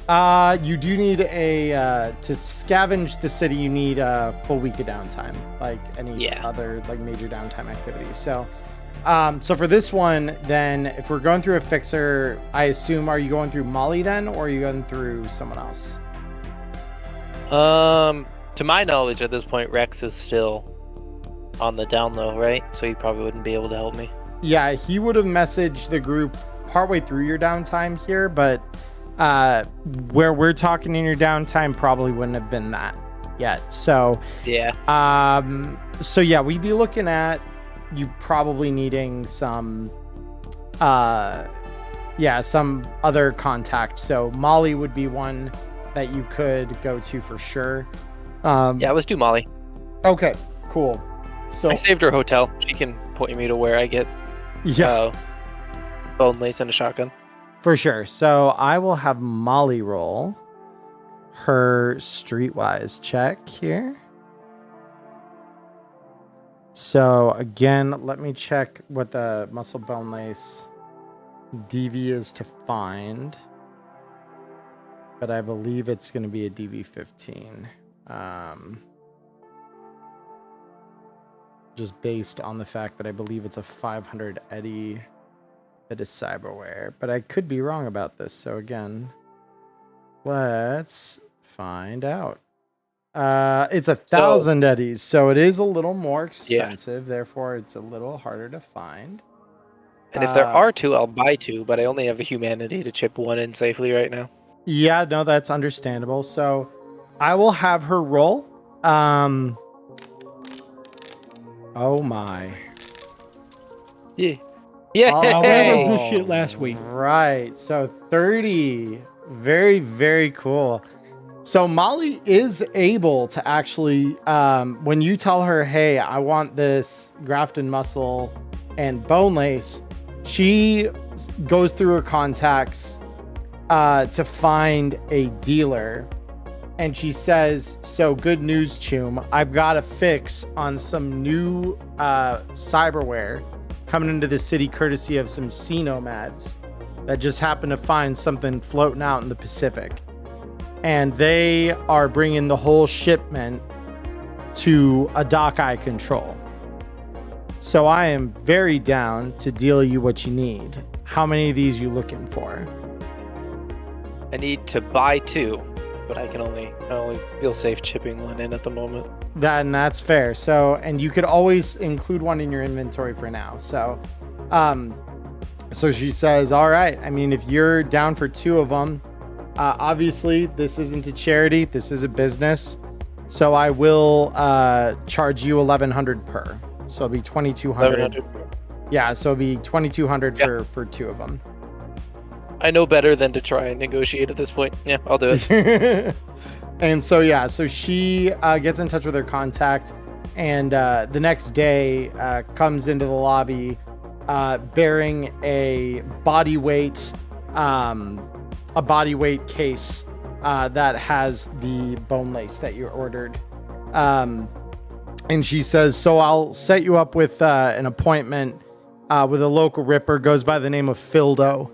that. You do need to scavenge the city. You need a full week of downtime, like any other like major downtime activities. So, so for this one, then if we're going through a fixer, I assume, are you going through Molly then, or are you going through someone else? To my knowledge, at this point, Rex is still on the down low, right? So he probably wouldn't be able to help me. Yeah, he would have messaged the group partway through your downtime here, but where we're talking in your downtime probably wouldn't have been that yet. So yeah. So yeah, we'd be looking at you probably needing some some other contact. So Molly would be one that you could go to for sure. Yeah, let's do Molly. Okay, cool. So I saved her hotel. She can point me to where I get bone lace and a shotgun. For sure. So I will have Molly roll her streetwise check here. So again, let me check what the muscle bone lace DV is to find. But I believe it's going to be a DV 15. Just based on the fact that I believe it's a 500 eddy that is cyberware, but I could be wrong about this. So again, let's find out. It's 1,000 eddies, so it is a little more expensive. Therefore, it's a little harder to find. And if there are two, I'll buy two, but I only have the humanity to chip one in safely right now. Yeah, no, that's understandable. So I will have her roll. Oh my. Yeah. Yeah. Where was this shit last week? Right. So 30. Very, very cool. So Molly is able to actually, when you tell her, hey, I want this grafted muscle and bone lace, she goes through her contacts to find a dealer. And she says, so good news, Choom. I've got a fix on some new cyberware coming into the city courtesy of some sea nomads that just happened to find something floating out in the Pacific. And they are bringing the whole shipment to a dock I control. So I am very down to deal you what you need. How many of these you looking for? I need to buy two, but I only feel safe chipping one in at the moment. That's fair. So, and you could always include one in your inventory for now. So, so she says, all right. I mean, if you're down for two of them, obviously this isn't a charity. This is a business. So I will charge you 1,100 per. So it'll be 2,200. Yeah. So it'll be 2,200 for two of them. I know better than to try and negotiate at this point. Yeah, I'll do it. And so, yeah, so she gets in touch with her contact, and the next day comes into the lobby bearing a body weight case that has the bone lace that you ordered. And she says, so I'll set you up with an appointment with a local ripper, goes by the name of Fildo.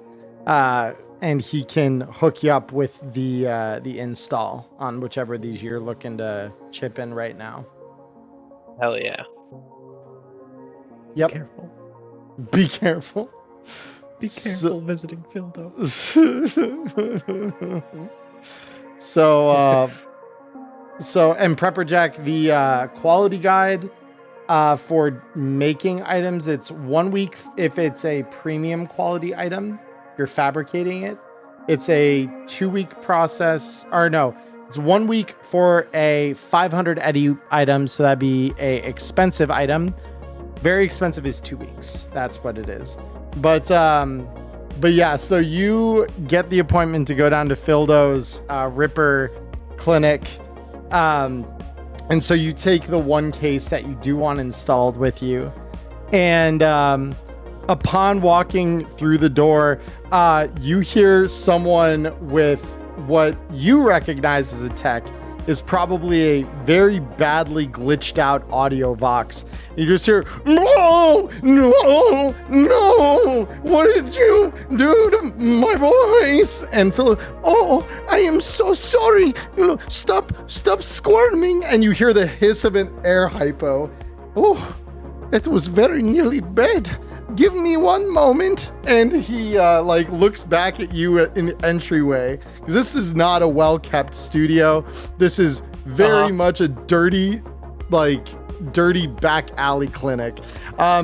And he can hook you up with the install on whichever of these you're looking to chip in right now. Hell yeah. Yep. Be careful. Be careful visiting Fildo. So, and Prepper Jack, the quality guide for making items, it's 1 week if it's a premium quality item. You're fabricating it. It's a 2-week process, or no, it's 1 week for a 500 eddy item. So that'd be a expensive item. Very expensive is 2 weeks. That's what it is. But yeah, so you get the appointment to go down to Fildo's Ripper clinic. And so you take the one case that you do want installed with you. And, upon walking through the door, you hear someone with what you recognize as a tech is probably a very badly glitched out audio vox. You just hear, no, what did you do to my voice? And Philip, oh, I am so sorry. Stop squirming. And you hear the hiss of an air hypo. Oh, it was very nearly bad. give me one moment. And he like looks back at you in the entryway, because this is not a well-kept studio. This is very much a dirty back alley clinic.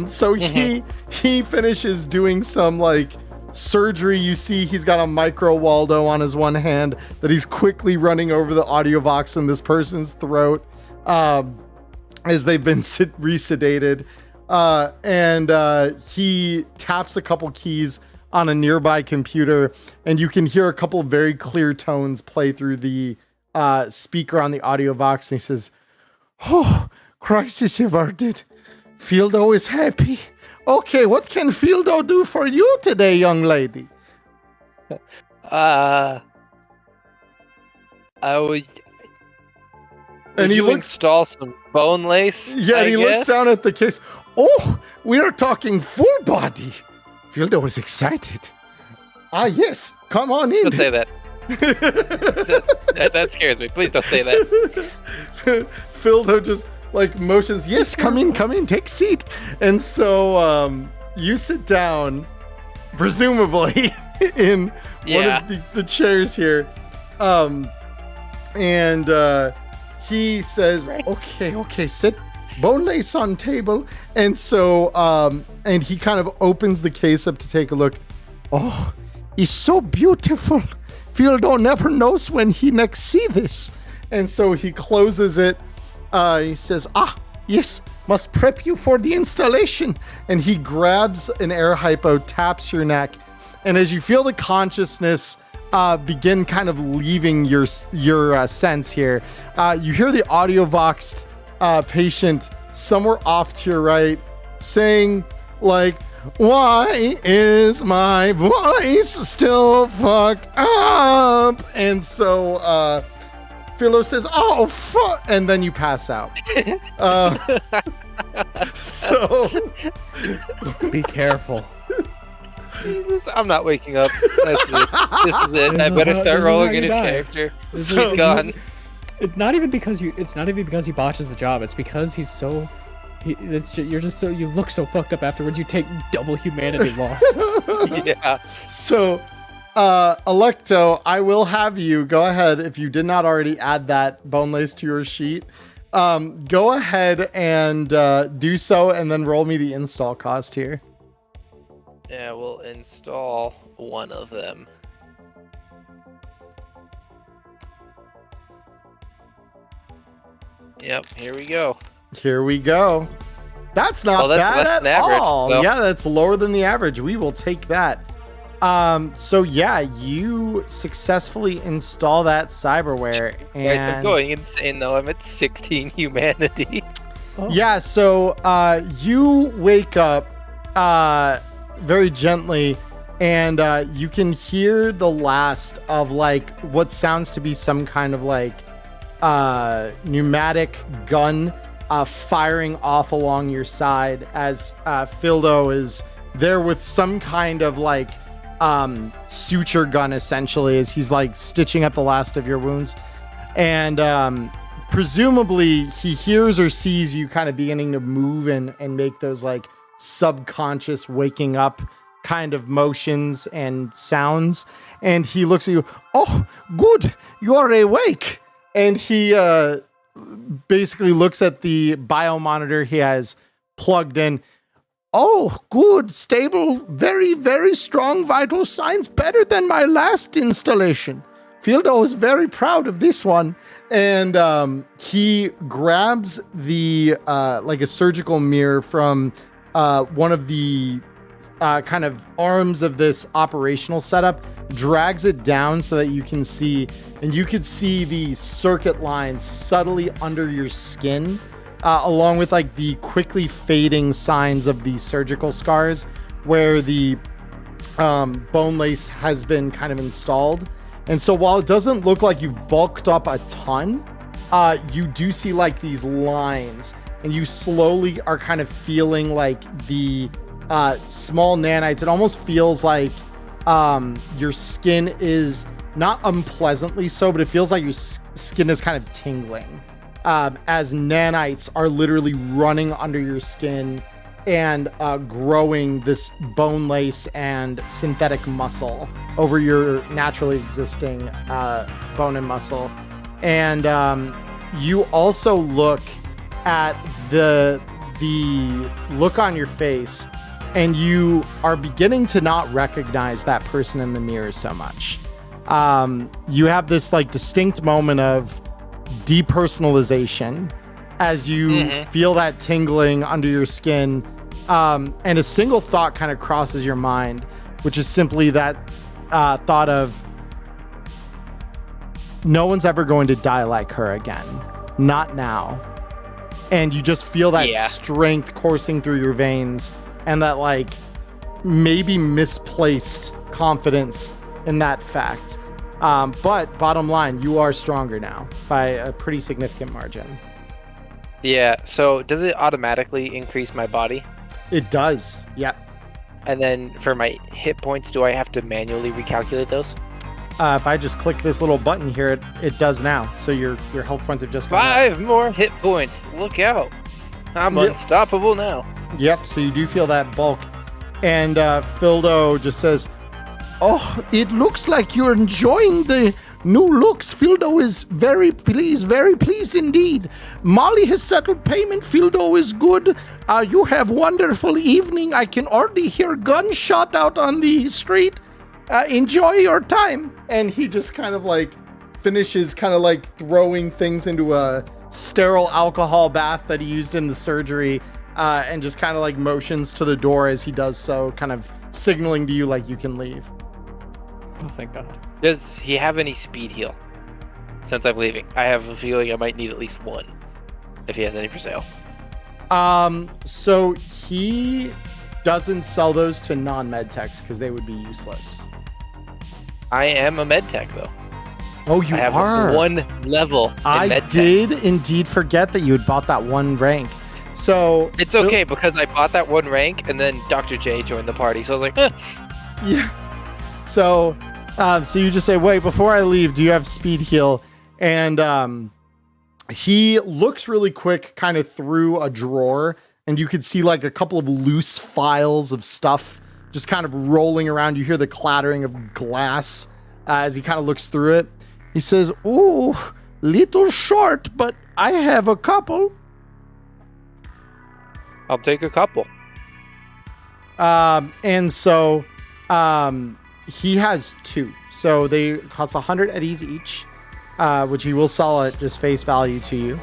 So he finishes doing some like surgery. You see he's got a micro Waldo on his one hand that he's quickly running over the audio box in this person's throat as they've been resedated. And he taps a couple keys on a nearby computer, and you can hear a couple of very clear tones play through the speaker on the audio box. And he says, "Oh, crisis averted. Fieldo is happy. Okay, what can Fieldo do for you today, young lady?" I would. And he looks. Install some bone lace. Yeah, and he looks down at the case. "Oh, we are talking full body." Fieldo is excited. "Ah, yes, come on in." Don't say that. that scares me. Please don't say that. Fieldo just like motions, "Yes, come in, take a seat." And so you sit down, presumably in one of the chairs here. And he says, okay, sit. Bone lace on table. And so and he kind of opens the case up to take a look. "Oh, it's so beautiful. Fieldo never knows when he next see this." And so he closes it. He says, "Ah, yes, must prep you for the installation." And he grabs an air hypo, taps your neck. And as you feel the consciousness begin kind of leaving your sense here, you hear the audio voxed patient somewhere off to your right saying like, "Why is my voice still fucked up?" And so Philo says, "Oh, fuck," and then you pass out. So Be careful. Jesus, I'm not waking up. This is it. I better start rolling in his character. He's gone. It's not even because he botches the job. It's because he's so. You look so fucked up afterwards. You take double humanity loss. Yeah. So, Electo, I will have you go ahead if you did not already add that bone lace to your sheet. Go ahead and do so, and then roll me the install cost here. Yeah, we'll install one of them. Yep, here we go. Here we go. That's not that's bad less at than average, all. though. Yeah, that's lower than the average. We will take that. So yeah, you successfully install that cyberware, and Right, I'm going insane though. I'm at 16 humanity. yeah. So you wake up very gently, and you can hear the last of like what sounds to be some kind of like pneumatic gun firing off along your side as Fildo is there with some kind of like suture gun, essentially, as he's like stitching up the last of your wounds. And presumably he hears or sees you kind of beginning to move and make those like subconscious waking up kind of motions and sounds. And he looks at you. "Oh, good, you are awake." And he basically looks at the biomonitor he has plugged in. "Oh, good, stable, very, very strong vital signs, better than my last installation. Fieldo is very proud of this one." And he grabs the like a surgical mirror from one of the kind of arms of this operational setup, drags it down so that you can see, and you could see the circuit lines subtly under your skin, along with like the quickly fading signs of the surgical scars where the bone lace has been kind of installed. And so while it doesn't look like you've bulked up a ton, you do see like these lines, and you slowly are kind of feeling like the small nanites. It almost feels like your skin is not unpleasantly so, but it feels like your skin is kind of tingling as nanites are literally running under your skin and growing this bone lace and synthetic muscle over your naturally existing bone and muscle. And you also look at the look on your face, and you are beginning to not recognize that person in the mirror so much. You have this like distinct moment of depersonalization as you feel that tingling under your skin. And a single thought kind of crosses your mind, which is simply that thought of no one's ever going to die like her again. Not now. And you just feel that strength coursing through your veins and that like maybe misplaced confidence in that fact. But bottom line, you are stronger now by a pretty significant margin. Yeah, so does it automatically increase my body? It does, yep. And then for my hit points, do I have to manually recalculate those? If I just click this little button here, it does now. So your health points have just gone up. 5 more hit points. Look out. I'm unstoppable now. Yep, so you do feel that bulk. And Fildo just says, "Oh, it looks like you're enjoying the new looks. Fildo is very pleased indeed. Molly has settled payment. Fildo is good. You have wonderful evening. I can already hear gunshot out on the street. Enjoy your time." And he just kind of like finishes kind of like throwing things into a sterile alcohol bath that he used in the surgery, and just kind of like motions to the door as he does so, kind of signaling to you like you can leave. Oh, thank God. Does he have any speed heal? Since I'm leaving, I have a feeling I might need at least one, if he has any for sale. So he doesn't sell those to non-med techs because they would be useless. I am a med tech though. Oh, you I have are. one level. I med did indeed forget that you had bought that one rank. So it's okay because I bought that one rank and then Dr. J joined the party. So I was like, eh. Yeah. So you just say, "Wait, before I leave, do you have speed heal?" And he looks really quick kind of through a drawer, and you could see like a couple of loose files of stuff just kind of rolling around. You hear the clattering of glass as he kind of looks through it. He says, "Ooh, little short, but I have a couple." I'll take a couple. And so he has 2. So they cost 100 eddies each, which he will sell at just face value to you.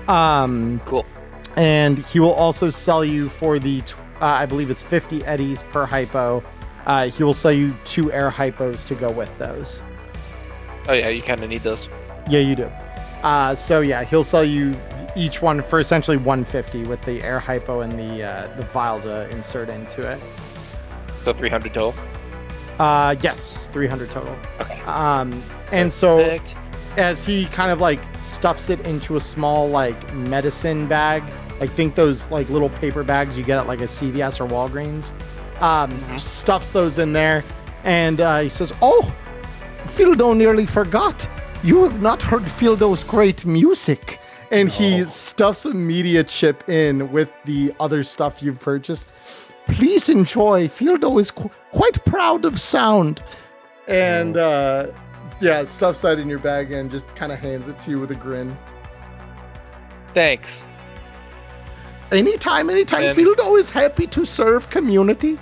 Cool. And he will also sell you for the, I believe it's 50 eddies per hypo. He will sell you 2 air hypos to go with those. Oh yeah, you kind of need those. Yeah, you do. So yeah, he'll sell you each one for essentially 150 with the air hypo and the vial to insert into it. So 300 total? Yes, 300 total. Okay. And so Perfect. as he kind of like stuffs it into a small like medicine bag, like think those like little paper bags you get at like a CVS or Walgreens, stuffs those in there, and he says, "Oh, Fildo nearly forgot. You have not heard Fildo's great music." And he stuffs a media chip in with the other stuff you've purchased. "Please enjoy. Fildo is quite proud of sound." And stuffs that in your bag and just kind of hands it to you with a grin. Thanks. Anytime. Fildo is happy to serve community.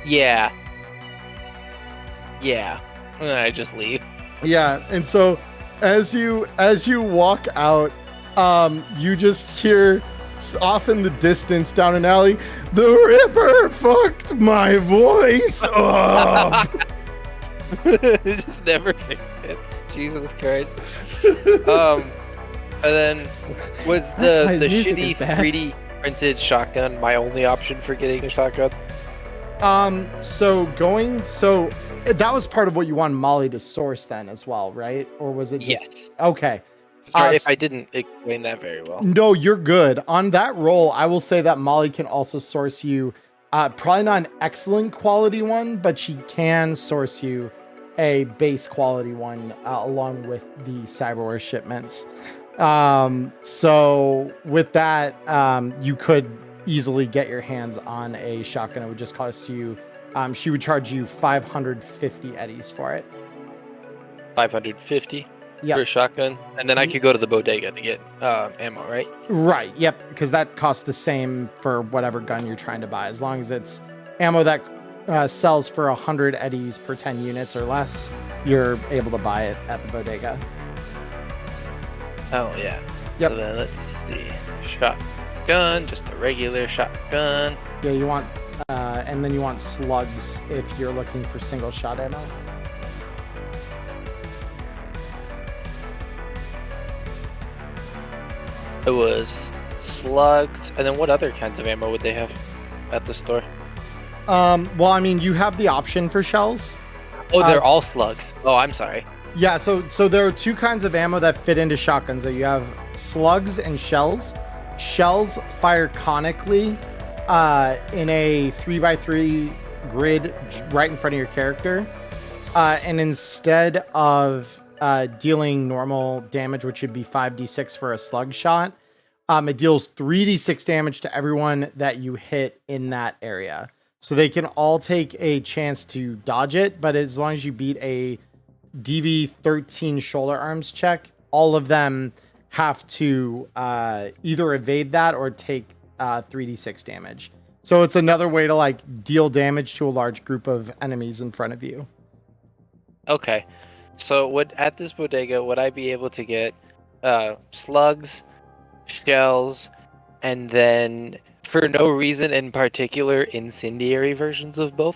Yeah. I just leave. Yeah, and so as you walk out, you just hear off in the distance down an alley, "The Ripper fucked my voice up." Just never fixed it. Jesus Christ. And then was the shitty 3D printed shotgun my only option for getting a shotgun? So that was part of what you wanted Molly to source then as well, right? Or was it just... Yes. Okay. Sorry if I didn't explain that very well. No, you're good. On that roll, I will say that Molly can also source you, probably not an excellent quality one, but she can source you a base quality one along with the cyberware shipments. So with that, you could easily get your hands on a shotgun. It would just cost you, she would charge you 550 eddies for it. 550 Yep. for a shotgun, and then I could go to the bodega to get ammo, right? Right. Yep. Because that costs the same for whatever gun you're trying to buy, as long as it's ammo that sells for 100 eddies per 10 units or less. You're able to buy it at the bodega. Oh yeah. Yep. So then let's see. Shotgun, just a regular shotgun. Yeah, you want, and then you want slugs if you're looking for single shot ammo. It was slugs, and then what other kinds of ammo would they have at the store? Well, I mean, you have the option for shells. Oh, they're all slugs. Oh, I'm sorry. Yeah, so there are two kinds of ammo that fit into shotguns. So you have slugs and shells. Shells fire conically in a 3x3 grid right in front of your character. And instead of dealing normal damage, which would be 5d6 for a slug shot, it deals 3d6 damage to everyone that you hit in that area. So they can all take a chance to dodge it, but as long as you beat a DV13 shoulder arms check, all of them have to either evade that or take 3d6 damage. So it's another way to like deal damage to a large group of enemies in front of you. Okay. So at this bodega, would I be able to get slugs, shells, and then for no reason in particular, incendiary versions of both?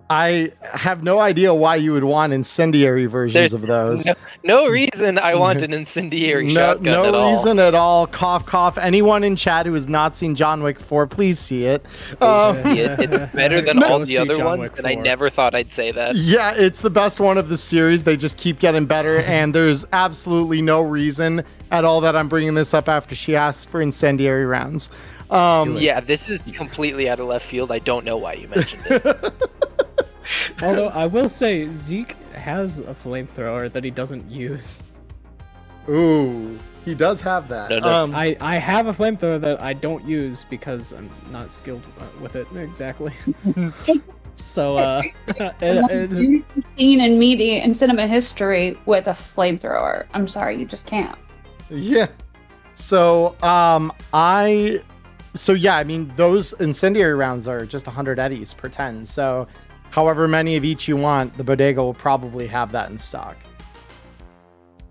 I have no idea why you would want incendiary versions of those. No reason I want an incendiary shotgun at all. No reason at all. Cough, cough. Anyone in chat who has not seen John Wick 4, please see it. It's better than all the other John ones, Wick and I 4. never thought I'd say that. Yeah, it's the best one of the series. They just keep getting better, and there's absolutely no reason at all that I'm bringing this up after she asked for incendiary rounds. Yeah, this is completely out of left field. I don't know why you mentioned it. Although I will say Zeke has a flamethrower that he doesn't use. Ooh, he does have that. No. I have a flamethrower that I don't use because I'm not skilled with it exactly. So Scene and media and cinema history with a flamethrower. I'm sorry, you just can't. Yeah. So, I mean, those incendiary rounds are just 100 eddies per 10. So, however many of each you want, the bodega will probably have that in stock.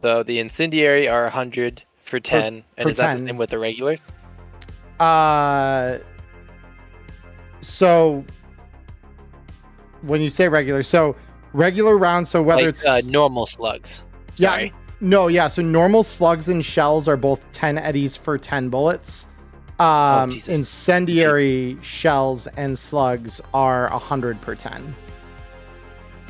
So the incendiary are 100 for 10, and for is that 10. the same with the regular? So when you say regular, so regular rounds, so whether like, it's normal slugs. Sorry. So normal slugs and shells are both 10 eddies for 10 bullets. Jesus. Incendiary shells and slugs are 100 per 10.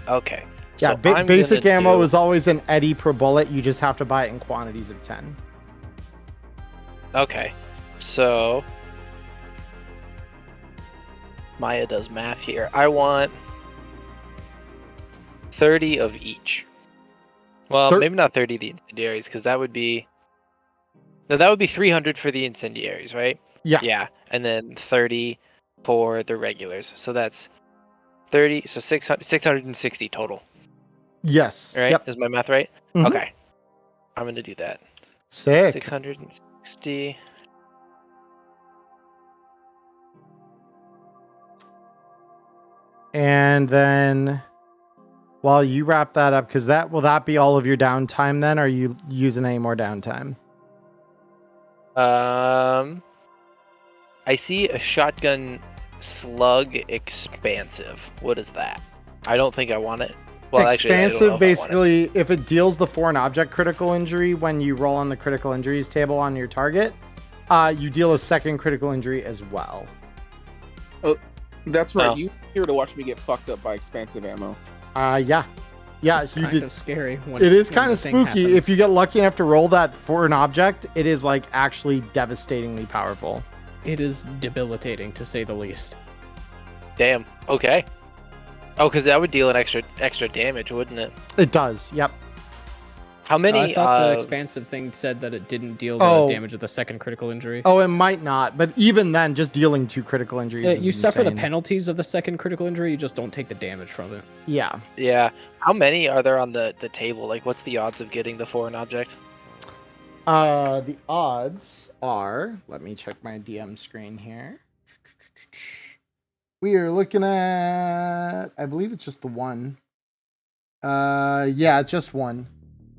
Okay. Yeah, So I'm basic gonna ammo do- is always an eddy per bullet. You just have to buy it in quantities of 10. Okay. So Maya does math here. I want 30 of each. Well, maybe not 30 of the incendiaries, because that would be... No, that would be 300 for the incendiaries, right? Yeah. Yeah, and then 30 for the regulars. So that's 30, so 660 total. Yes. Right? Yep. Is my math right? Mhm. Okay. I'm going to do that. Sick. 660. And then while you wrap that up, because will that be all of your downtime then? Or are you using any more downtime? I see a shotgun slug expansive. What is that? I don't think I want it. Well, actually, I don't know Expansive, if I want it. basically, if it deals the foreign object critical injury when you roll on the critical injuries table on your target, you deal a second critical injury as well. That's right. Oh. You here to watch me get fucked up by expansive ammo. Yeah. It's You kind did. of scary. It is when kind the of thing spooky. happens. If you get lucky enough to roll that for an object, it is like actually devastatingly powerful. It is debilitating to say the least. Damn. Okay. Oh, because that would deal an extra damage, wouldn't it? It does. Yep. How many? I thought the expansive thing said that it didn't deal the Oh. damage of the second critical injury. Oh, it might not, but even then, just dealing 2 critical injuries is You suffer the insane. penalties of the second critical injury, you just don't take the damage from it. Yeah. Yeah. How many are there on the table? Like, what's the odds of getting the foreign object? The odds are, let me check my DM screen here. We are looking at, I believe it's just the one. Yeah, it's just one.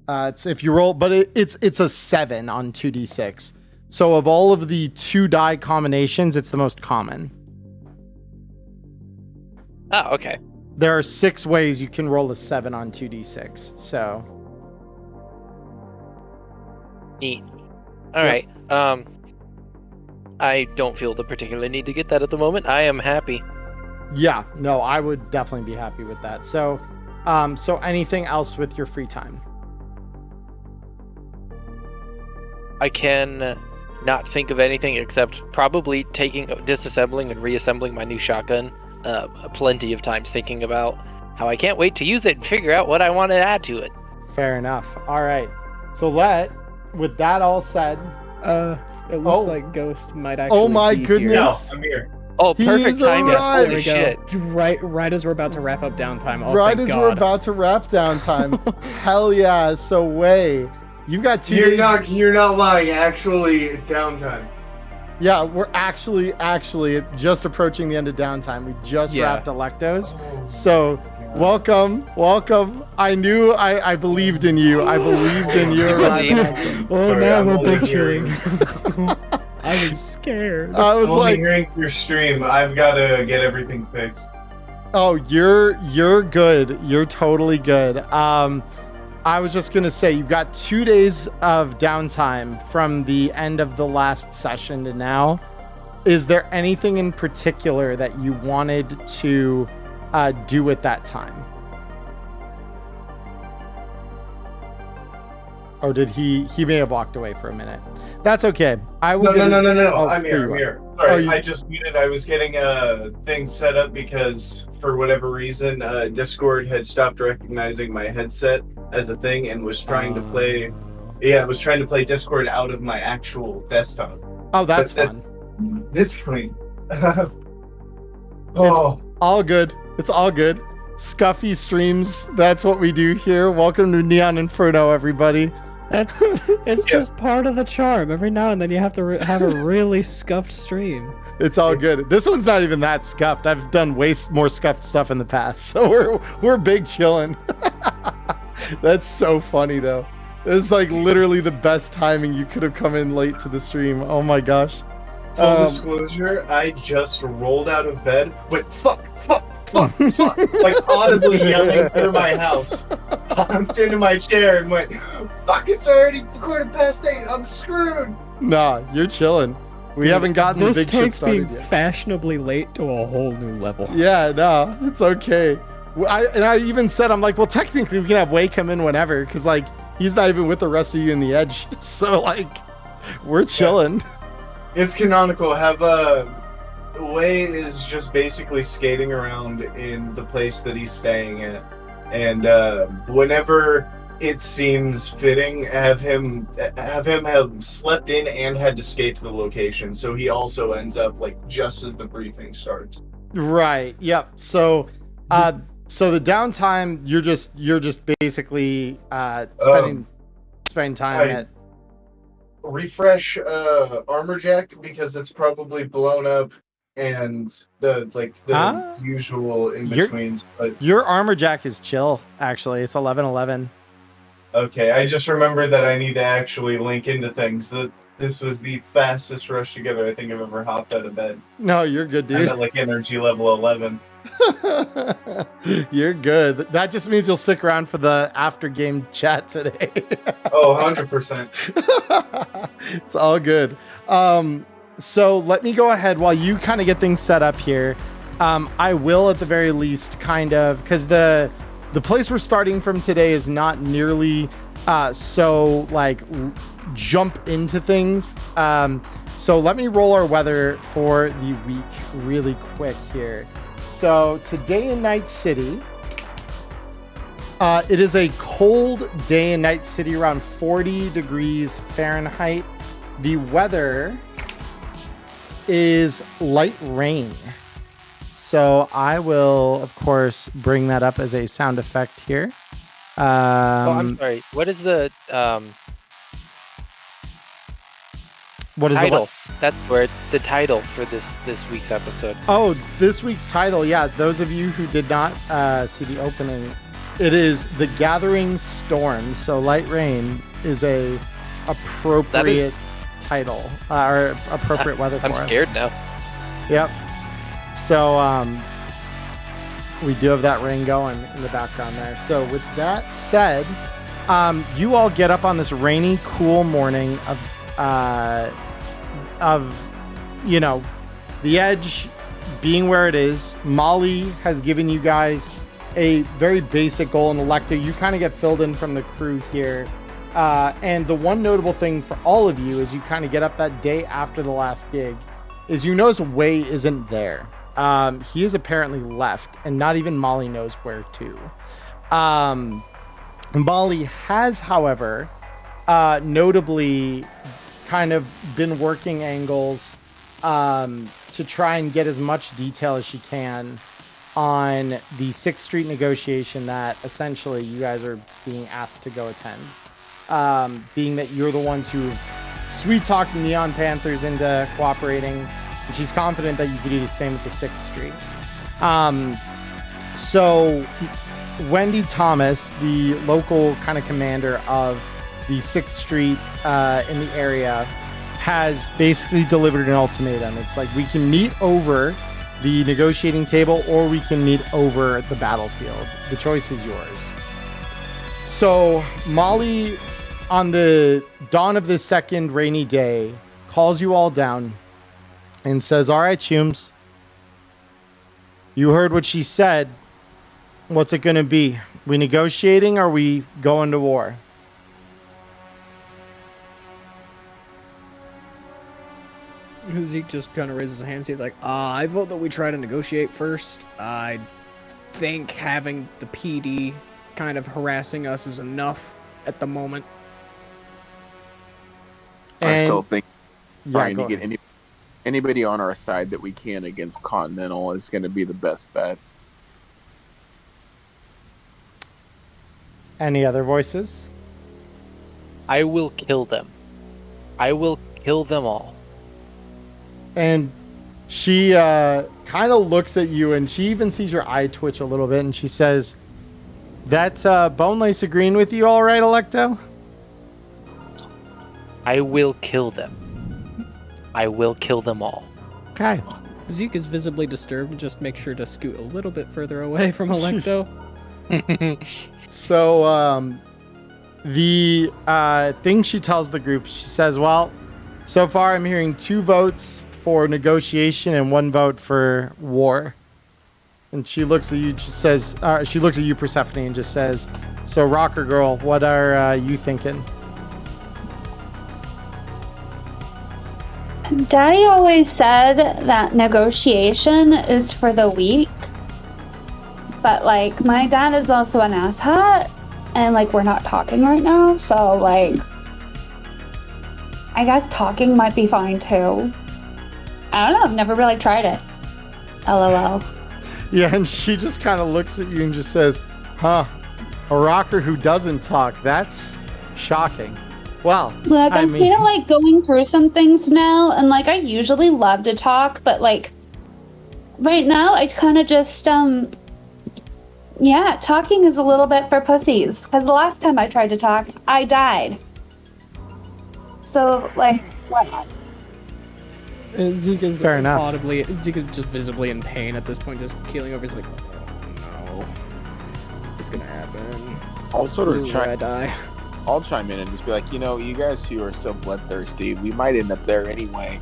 It's if you roll, but it's a 7 on 2d6. So of all of the 2 die combinations, it's the most common. Oh, okay. There are 6 ways you can roll a 7 on 2d6. So Neat. All right. I don't feel the particular need to get that at the moment. I am happy. yeah, no, I would definitely be happy with that. So, so anything else with your free time? I can not think of anything except probably disassembling and reassembling my new shotgun. Plenty of times thinking about how I can't wait to use it and figure out what I want to add to it. Fair enough. All right. So with that all said, It looks like Ghost might actually. oh my be here. goodness. I'm here. Oh, He perfect is timing. arrived. Holy There we shit. go. Right as we're about to wrap up downtime. Oh, Right thank as we're God. about to wrap downtime. Hell yeah. So way. You've got 2 You're days. you're not lying. Actually, downtime. Yeah, we're actually just approaching the end of downtime. We just wrapped Electos. So welcome. I believed in you. I believed in you. Believe. Oh, Sorry, now I'm we're only picturing. I was scared. I was Only like, hearing your stream. I've got to get everything fixed. oh, you're good. You're totally good. I was just gonna say you've got 2 days of downtime from the end of the last session to now. Is there anything in particular that you wanted to do at that time? Or did he may have walked away for a minute? That's okay. I will. No. Oh, I'm there here. you I'm are. here. Sorry, Oh, you- I just muted. I was getting things set up because for whatever reason, Discord had stopped recognizing my headset as a thing and was trying to play. Yeah, I was trying to play Discord out of my actual desktop. Oh, that's But fun. This clean. Oh, All good. It's all good. Scuffy streams. That's what we do here. Welcome to Neon Inferno, everybody. It's just part of the charm. Every now and then you have to have a really scuffed stream. It's all good. This one's not even that scuffed. I've done way more scuffed stuff in the past, so we're big chilling. That's so funny though. It's like literally the best timing. You could have come in late to the stream. Oh my gosh. full disclosure, I just rolled out of bed, went fuck, like audibly yelling through my house. Bumped into my chair and went, fuck, it's already 8:15. I'm screwed. Nah, you're chilling. We haven't gotten the This big shit takes started being yet. fashionably late to a whole new level. Yeah, no, it's okay. I even said, I'm like, well, technically we can have Way come in whenever, because like he's not even with the rest of you in the edge. So like, we're chilling. It's canonical. Way is just basically skating around in the place that he's staying at, and whenever it seems fitting, have him have slept in and had to skate to the location, so he also ends up like just as the briefing starts. Right. Yep. So, so the downtime, you're just basically spending time at. Refresh armor jack because it's probably blown up, and the Huh? usual in You're- betweens. But Your armor jack is chill. Actually, it's 11:11. okay, I just remembered that I need to actually link into things. That this was the fastest rush together I think I've ever hopped out of bed. No, you're good, I'm dude. at like energy level 11. You're good. That just means you'll stick around for the after game chat today. Oh, 100%. It's all good. So let me go ahead while you kind of get things set up here. I will at the very least kind of, because the place we're starting from today is not nearly so like jump into things. So let me roll our weather for the week really quick here. So today in Night City, It is a cold day and night city, around 40 degrees Fahrenheit. The weather is light rain. So I will, of course, bring that up as a sound effect here. I'm sorry. What is the what is title? the what? That's where the title for this week's episode. Oh, this week's title. Yeah, those of you who did not see the opening, it is The Gathering Storm. So light rain is a appropriate title or appropriate weather for us. I'm scared now. Yep. So we do have that rain going in the background there. So with that said, you all get up on this rainy, cool morning of the edge being where it is. Molly has given you guys a very basic goal in Electo. You kind of get filled in from the crew here. And the one notable thing for all of you as you kind of get up that day after the last gig is you notice Wei isn't there. He is apparently left, and not even Molly knows where to. Molly has, however, notably kind of been working angles to try and get as much detail as she can on the 6th Street negotiation that essentially you guys are being asked to go attend. Being that you're the ones who've sweet-talked the Neon Panthers into cooperating, and she's confident that you could do the same with the 6th Street. So Wendy Thomas, the local kind of commander of the 6th Street in the area, has basically delivered an ultimatum. It's like, we can meet over the negotiating table or we can meet over the battlefield. The choice is yours. So Molly, on the dawn of this second rainy day, calls you all down and says, all right, Chooms, you heard what she said. What's it going to be? We negotiating or we going to war? Zeke just kind of raises his hands. He's like, I vote that we try to negotiate first. I think having the PD kind of harassing us is enough at the moment. I still think trying to go get ahead. anybody on our side that we can against Continental is going to be the best bet. Any other voices? I will kill them. I will kill them all. And she kind of looks at you, and she even sees your eye twitch a little bit, and she says, that Bone Lace agreeing with you all right, Electo? I will kill them. I will kill them all. Okay. Zeke is visibly disturbed. Just make sure to scoot a little bit further away from Electo. So the thing she tells the group, she says, well, so far I'm hearing 2 votes for negotiation and 1 vote for war. And she looks at you, she says, she looks at you, Persephone, and just says, so Rocker Girl, what are you thinking? Daddy always said that negotiation is for the weak. But, like, my dad is also an asshat, and, like, we're not talking right now, so, like, I guess talking might be fine, too. I don't know, I've never really tried it. LOL. Yeah, and she just kind of looks at you and just says, huh, a rocker who doesn't talk, that's shocking. Well, Look, I'm kind of, like, going through some things now, and, like, I usually love to talk, but, like, right now, I kind of just, yeah, talking is a little bit for pussies, because the last time I tried to talk, I died. So, like, what? Zeke is Fair enough. audibly, Zeke is just visibly in pain at this point, just keeling over. He's like, oh no, it's gonna happen. I'll sort of I die. I'll chime in and just be like, you guys who are so bloodthirsty, we might end up there anyway.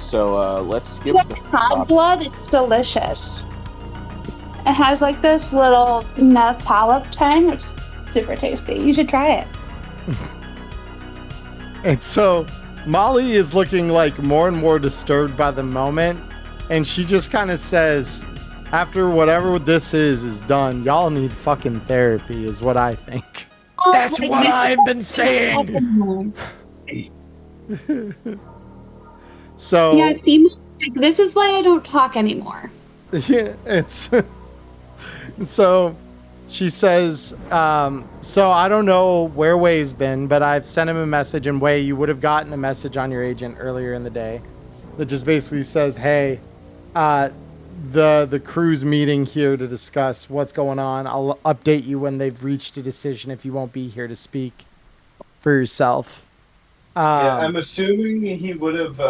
So let's skip With the cod blood, it's delicious. It has like this little metallic tang. It's super tasty. You should try it. And so Molly is looking like more and more disturbed by the moment, and she just kind of says, after whatever this is done, y'all need fucking therapy, is what I think. That's what I've been saying. So Yeah, see, this is why I don't talk anymore. yeah, it's so she says, so I don't know where Way's been, but I've sent him a message, and Way, you would have gotten a message on your agent earlier in the day that just basically says, hey, the crew's meeting here to discuss what's going on. I'll update you when they've reached a decision if you won't be here to speak for yourself. Yeah, I'm assuming he would have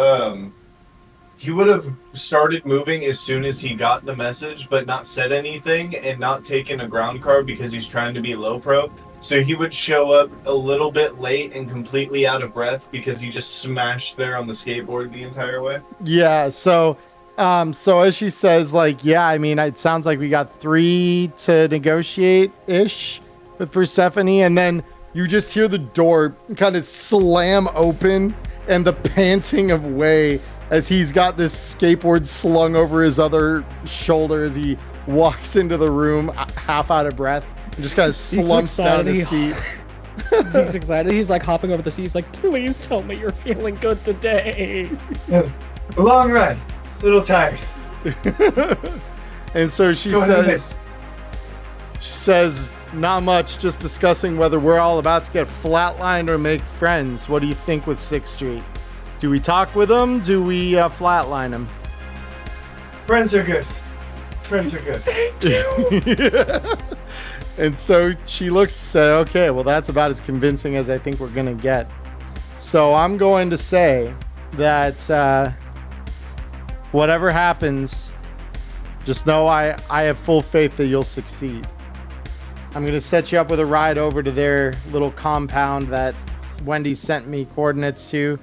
started moving as soon as he got the message, but not said anything and not taken a ground card because he's trying to be low pro. So he would show up a little bit late and completely out of breath because he just smashed there on the skateboard the entire way. Yeah, so as she says, like, yeah, I mean, it sounds like we got 3 to negotiate-ish with Persephone, and then you just hear the door kind of slam open and the panting of Way as he's got this skateboard slung over his other shoulder as he walks into the room half out of breath and just kind of slumps down his seat. He's excited. He's like hopping over the seat. He's like, please tell me you're feeling good today. A long ride. A little tired. And so she says, not much, just discussing whether we're all about to get flatlined or make friends. What do you think with 6th Street? Do we talk with them? Do we flatline them? Friends are good. Friends are good. Thank you. And so she looks and said, okay, well, that's about as convincing as I think we're going to get. So I'm going to say that whatever happens, just know I have full faith that you'll succeed. I'm going to set you up with a ride over to their little compound that Wendy sent me coordinates to.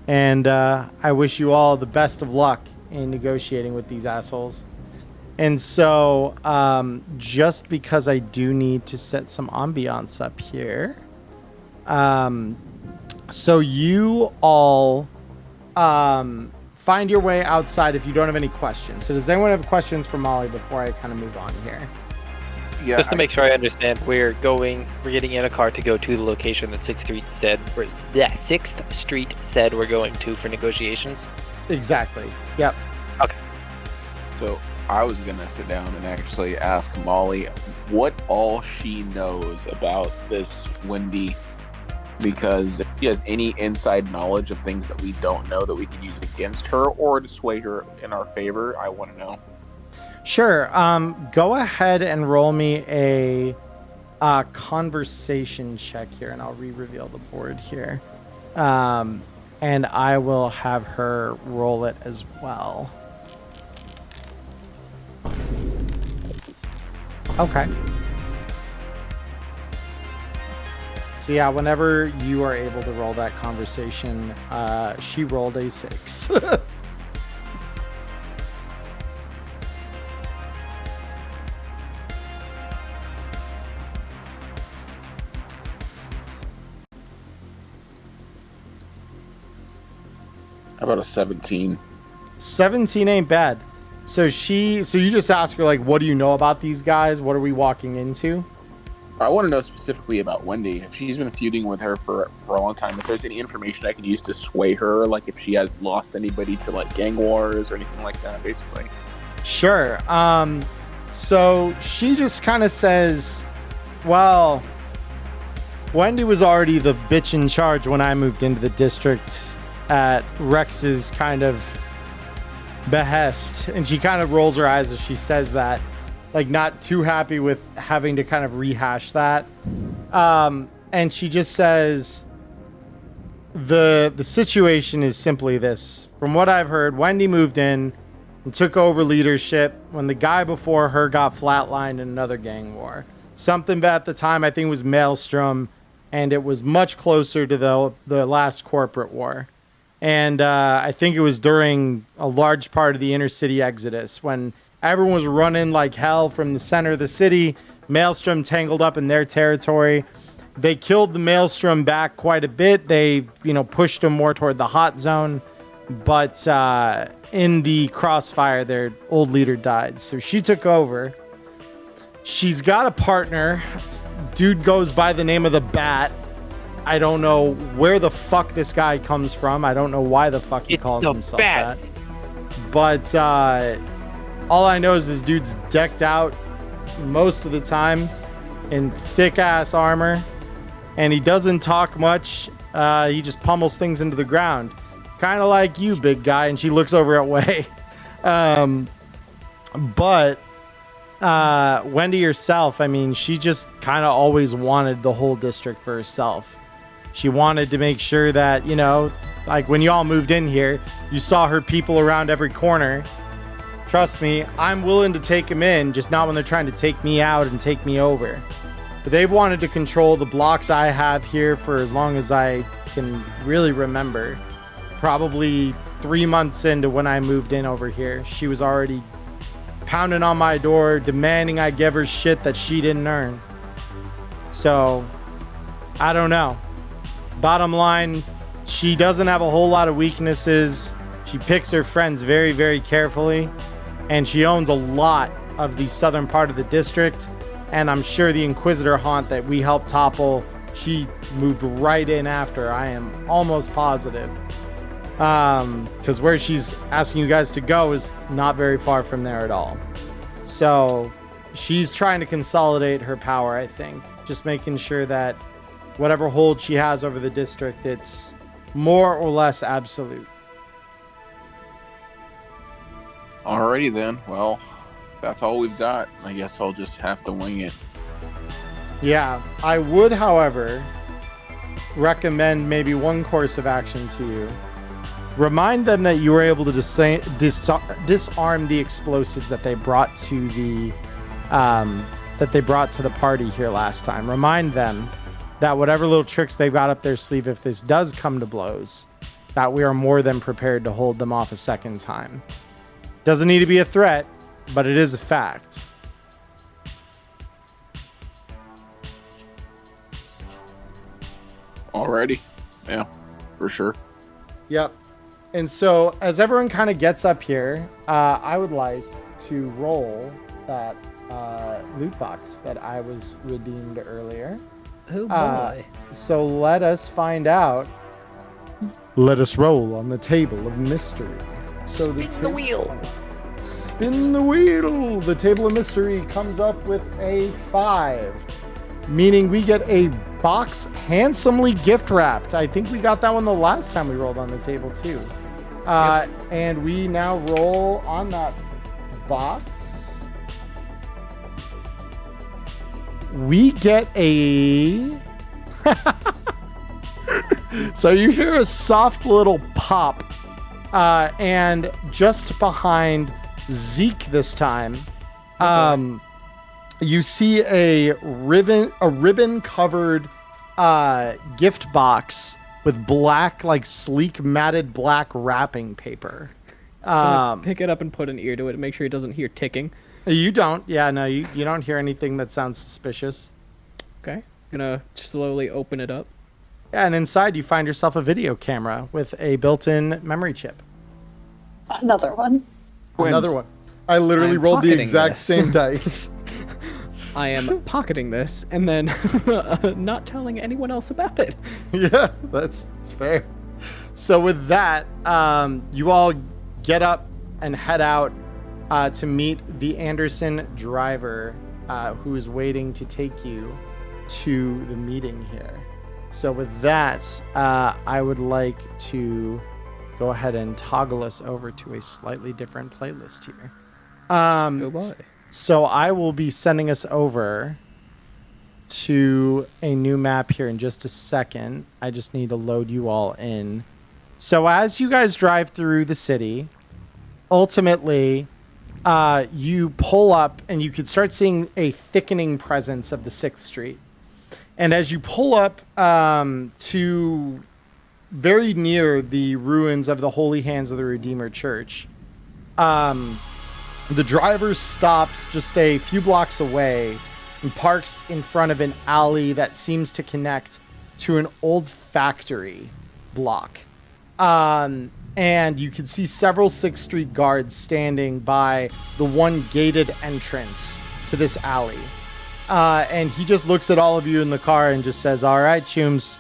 And I wish you all the best of luck in negotiating with these assholes. And so just because I do need to set some ambiance up here. So you all find your way outside if you don't have any questions. So does anyone have questions for Molly before I kind of move on here? Yeah, Just to make sure I understand, we're getting in a car to go to the location that 6th Street said. 6th Street said we're going to for negotiations. Exactly. Yep. Okay. So I was gonna sit down and actually ask Molly what all she knows about this Wendy, because if she has any inside knowledge of things that we don't know that we can use against her or to sway her in our favor. I want to know. Sure. Go ahead and roll me a conversation check here, and I'll re-reveal the board here. And I will have her roll it as well. Okay. So yeah, whenever you are able to roll that conversation, she rolled a 6. How about a 17? 17 ain't bad. So you just ask her, like, what do you know about these guys? What are we walking into? I want to know specifically about Wendy. If she's been feuding with her for a long time, if there's any information I can use to sway her, like if she has lost anybody to like gang wars or anything like that, basically. Sure. So she just kind of says, well, Wendy was already the bitch in charge when I moved into the district at Rex's kind of behest. And she kind of rolls her eyes as she says that, like not too happy with having to kind of rehash that. And she just says, the situation is simply this. From what I've heard, Wendy moved in and took over leadership when the guy before her got flatlined in another gang war. Something at the time, I think, was Maelstrom, and it was much closer to the last corporate war. And I think it was during a large part of the inner city exodus when everyone was running like hell from the center of the city. Maelstrom tangled up in their territory. They killed the Maelstrom back quite a bit. They, pushed them more toward the hot zone. But in the crossfire, their old leader died. So she took over. She's got a partner. Dude goes by the name of the Bat. I don't know where the fuck this guy comes from. I don't know why the fuck he calls himself Bat. that. But all I know is this dude's decked out most of the time in thick ass armor, and he doesn't talk much. He just pummels things into the ground, kind of like you, big guy. And she looks over at Wei. But Wendy herself, I mean, she just kind of always wanted the whole district for herself. She wanted to make sure that, you know, like when you all moved in here, you saw her people around every corner. Trust me, I'm willing to take them in, just not when they're trying to take me out and take me over. But they've wanted to control the blocks I have here for as long as I can really remember. Probably 3 months into when I moved in over here, she was already pounding on my door, demanding I give her shit that she didn't earn. So, I don't know. Bottom line, she doesn't have a whole lot of weaknesses. She picks her friends very, very carefully. And she owns a lot of the southern part of the district. And I'm sure the Inquisitor haunt that we helped topple, she moved right in after. I am almost positive. Because where she's asking you guys to go is not very far from there at all. So she's trying to consolidate her power, I think. Just making sure that whatever hold she has over the district, it's more or less absolute. Alrighty then. Well, that's all we've got. I guess I'll just have to wing it. Yeah, I would, however, recommend maybe one course of action to you. Remind them that you were able to disarm the explosives that they brought to the party here last time. Remind them that whatever little tricks they've got up their sleeve, if this does come to blows, that we are more than prepared to hold them off a second time. Doesn't need to be a threat, but it is a fact. Alrighty. Yeah, for sure. Yep. And so as everyone kind of gets up here, I would like to roll that loot box that I was redeemed earlier. Oh boy. So let us find out. Let us roll on the table of mystery. So Spin the wheel. Spin the wheel. The table of mystery comes up with a 5, meaning we get a box handsomely gift wrapped. I think we got that one the last time we rolled on the table too. Yep. And we now roll on that box. We get a... So you hear a soft little pop. And just behind Zeke this time, you see a ribbon covered gift box with black, like sleek matted black wrapping paper. Pick it up and put an ear to it and make sure he doesn't hear ticking. You don't. Yeah, no, you don't hear anything that sounds suspicious. Okay. Gonna slowly open it up. Yeah, and inside you find yourself a video camera with a built-in memory chip. Another one. Another one. I literally I'm rolled the pocketing exact this. same dice. I am pocketing this and then not telling anyone else about it. Yeah, that's fair. So with that, you all get up and head out to meet the Anderson driver who is waiting to take you to the meeting here. So with that, I would like to go ahead and toggle us over to a slightly different playlist here. Oh boy. So I will be sending us over to a new map here in just a second. I just need to load you all in. So as you guys drive through the city, ultimately, you pull up and you could start seeing a thickening presence of the 6th Street. And as you pull up to very near the ruins of the Holy Hands of the Redeemer Church, the driver stops just a few blocks away and parks in front of an alley that seems to connect to an old factory block. and you can see several 6th Street guards standing by the one gated entrance to this alley. And he just looks at all of you in the car and just says, all right, chooms,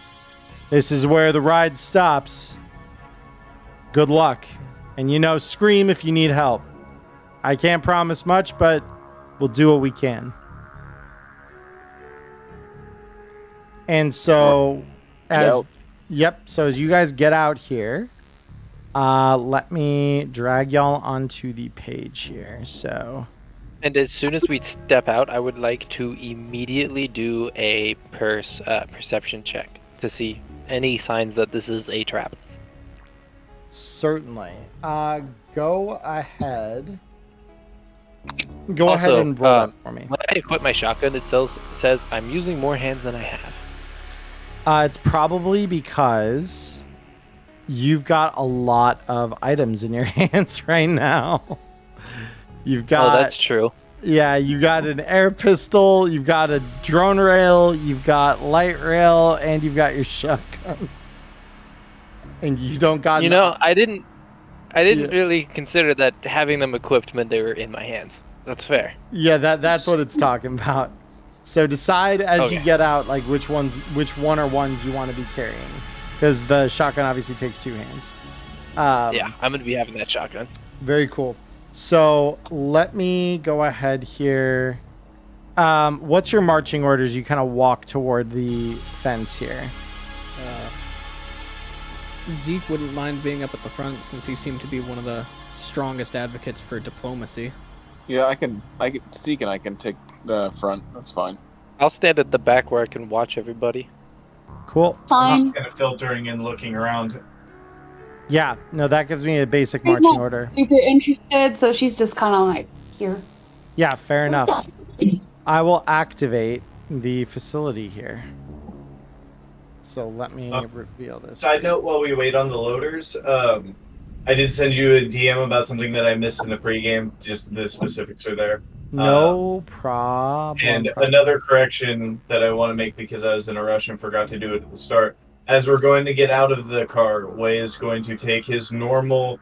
this is where the ride stops. Good luck. And scream if you need help. I can't promise much, but we'll do what we can. And so, so as you guys get out here, let me drag y'all onto the page here. So, and as soon as we step out, I would like to immediately do a perception check to see any signs that this is a trap. Certainly. Go ahead. Go ahead and roll that for me. When I equip my shotgun, it says I'm using more hands than I have. It's probably because you've got a lot of items in your hands right now. You've got... Oh, that's true. Yeah, you got an air pistol, you've got a drone rail, you've got light rail, and you've got your shotgun. And you don't got... I didn't really consider that having them equipped meant they were in my hands. That's fair. Yeah, that's what it's talking about. So decide as you get out, like which one or ones you want to be carrying, because the shotgun obviously takes 2 hands. Yeah, I'm gonna be having that shotgun. Very cool. So let me go ahead here. What's your marching orders? You kind of walk toward the fence here. Zeke wouldn't mind being up at the front since he seemed to be one of the strongest advocates for diplomacy. Yeah, I can. Zeke and I can take the front. That's fine. I'll stand at the back where I can watch everybody. Cool. I'm Fine. just kind of filtering and looking around. Yeah, no, that gives me a basic marching order. Super interested, so she's just kind of like here. Yeah, fair enough. I will activate the facility here. So let me reveal this. Side note, while we wait on the loaders, I did send you a DM about something that I missed in the pregame. Just the specifics are there. No problem. And another correction that I want to make because I was in a rush and forgot to do it at the start. As we're going to get out of the car, Way is going to take his normal,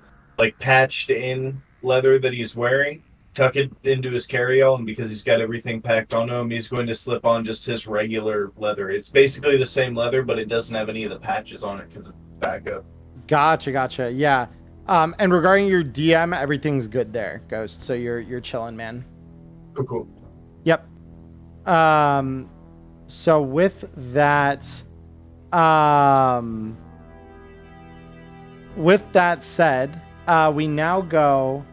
patched in leather that he's wearing, tuck it into his carry-all, and because he's got everything packed on him, he's going to slip on just his regular leather. It's basically the same leather, but it doesn't have any of the patches on it because it's backup. Gotcha. Yeah. And regarding your DM, everything's good there, Ghost. So you're chilling, man. Cool. Yep. So with that, said, we now go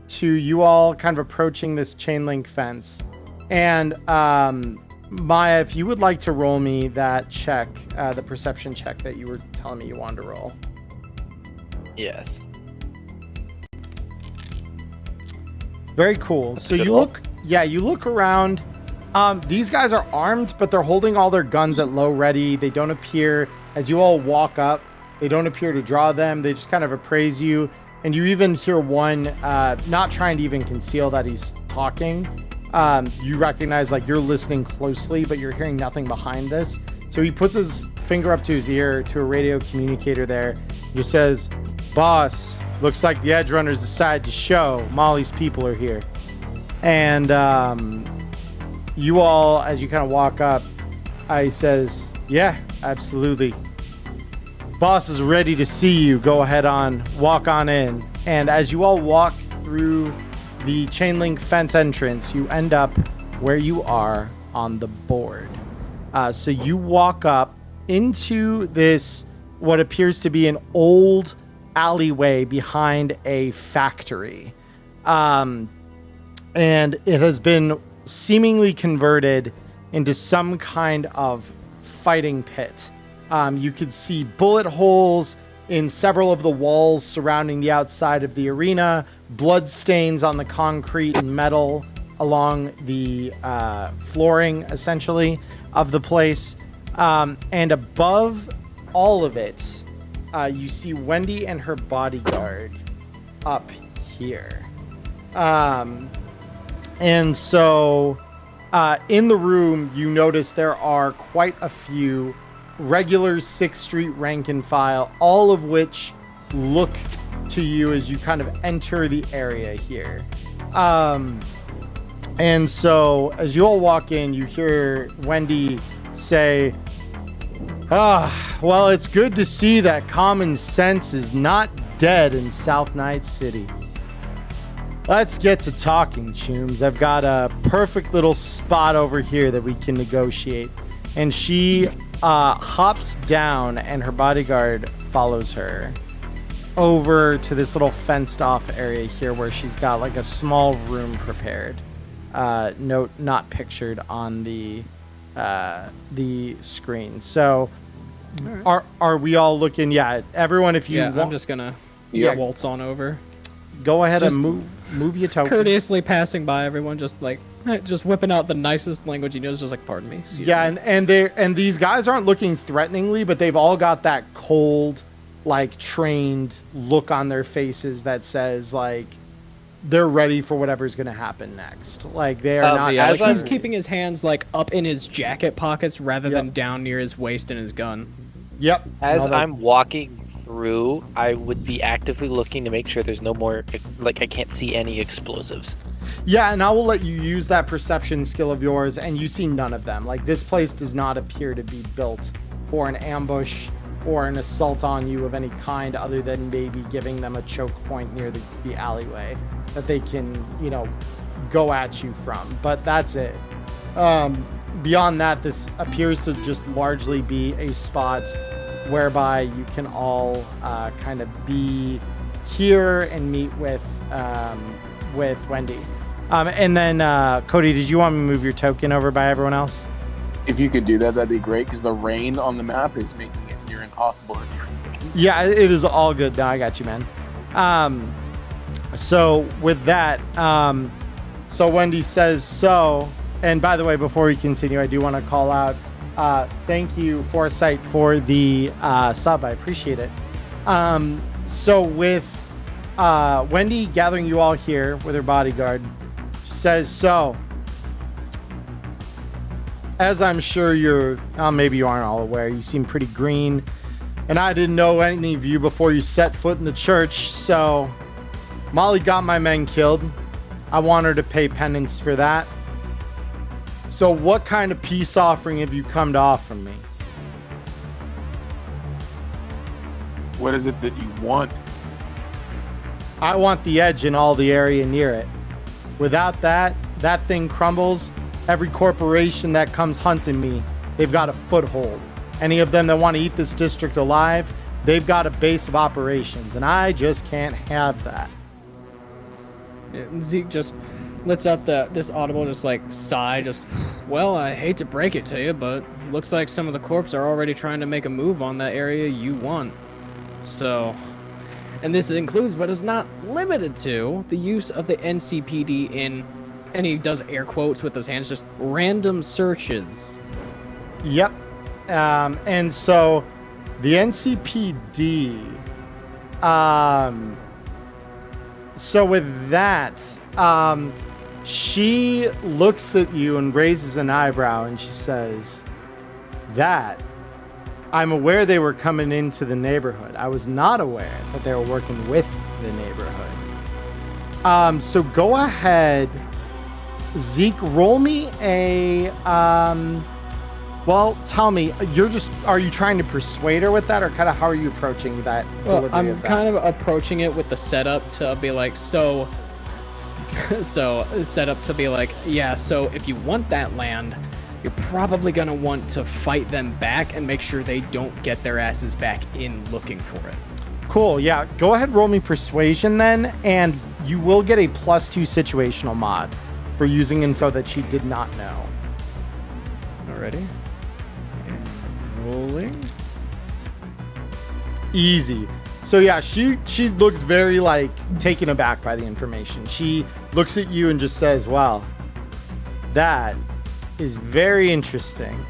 to you all kind of approaching this chain link fence. And Maya, if you would like to roll me that check, the perception check that you were telling me you wanted to roll. Yes. Very cool. So you look around. These guys are armed, but they're holding all their guns at low ready. They don't appear, as you all walk up, they don't appear to draw them. They just kind of appraise you. And you even hear one, not trying to even conceal that he's talking. You recognize, you're listening closely, but you're hearing nothing behind this. So he puts his finger up to his ear to a radio communicator there. Just says, "Boss, looks like the Edge Runners decided to show. Molly's people are here." And you all, as you kind of walk up, he says, "Yeah, absolutely. Boss is ready to see you. Go ahead walk on in." And as you all walk through the chain link fence entrance, you end up where you are on the board. So you walk up into this, what appears to be an old alleyway behind a factory. And it has been seemingly converted into some kind of fighting pit. You could see bullet holes in several of the walls surrounding the outside of the arena, blood stains on the concrete and metal along the flooring, essentially, of the place. And above all of it, you see Wendy and her bodyguard up here. And so in the room, you notice there are quite a few regular 6th Street rank and file, all of which look to you as you kind of enter the area here. And so as you all walk in, you hear Wendy say, well, it's good to see that common sense is not dead in South Night City. Let's get to talking, Chooms. I've got a perfect little spot over here that we can negotiate. And she hops down, and her bodyguard follows her over to this little fenced off area here where she's got like a small room prepared. Note not pictured on the screen. So are we all looking? Yeah, everyone, if you want, I'm just gonna waltz on over. Go ahead and move your token. Courteously passing by everyone, just whipping out the nicest language he knows, just like, pardon me. And these guys aren't looking threateningly, but they've all got that cold, like, trained look on their faces that says, like, they're ready for whatever's going to happen next. Like, they are not... Yeah, he's keeping his hands, like, up in his jacket pockets rather than down near his waist in his gun. Yep. As I'm walking through, I would be actively looking to make sure there's no more... Like, I can't see any explosives. Yeah, and I will let you use that perception skill of yours, and you see none of them. Like, this place does not appear to be built for an ambush or an assault on you of any kind, other than maybe giving them a choke point near the alleyway that they can, go at you from. But that's it. Beyond that, this appears to just largely be a spot whereby you can all kind of be here and meet with Wendy. And then, Cody, did you want me to move your token over by everyone else? If you could do that, that'd be great, because the rain on the map is making it near impossible to do. Yeah, it is all good. No, I got you, man. So with that, so Wendy says, and by the way, before we continue, I do want to call out, thank you, Foresight, for the sub. I appreciate it. So with Wendy gathering you all here with her bodyguard, says, as I'm sure maybe you aren't all aware, you seem pretty green, and I didn't know any of you before you set foot in the church, so Molly got my men killed. I want her to pay penance for that. So what kind of peace offering have you come to offer me? What is it that you want? I want the edge in all the area near it. Without that thing crumbles. Every corporation that comes hunting me, they've got a foothold. Any of them that want to eat this district alive, they've got a base of operations, and I just can't have that. Zeke just lets out this audible, just like sigh, well, I hate to break it to you, but looks like some of the corps are already trying to make a move on that area you want. So, and this includes, but is not limited to, the use of the NCPD in, and he does air quotes with his hands, just random searches. Yep. And so the NCPD, so with that, she looks at you and raises an eyebrow, and she says, I'm aware they were coming into the neighborhood. I was not aware that they were working with the neighborhood. So go ahead, Zeke, roll me a, well, tell me, are you trying to persuade her with that, or kind of how are you approaching that delivery I'm of that? kind of approaching it with the setup to be like, so set up to be like, yeah, so if you want that land, you're probably going to want to fight them back and make sure they don't get their asses back in looking for it. Cool, yeah. Go ahead, roll me persuasion then, and you will get a +2 situational mod for using info that she did not know. Alrighty. Rolling. Easy. So yeah, she looks very like taken aback by the information. She looks at you and just says, wow, that is very interesting.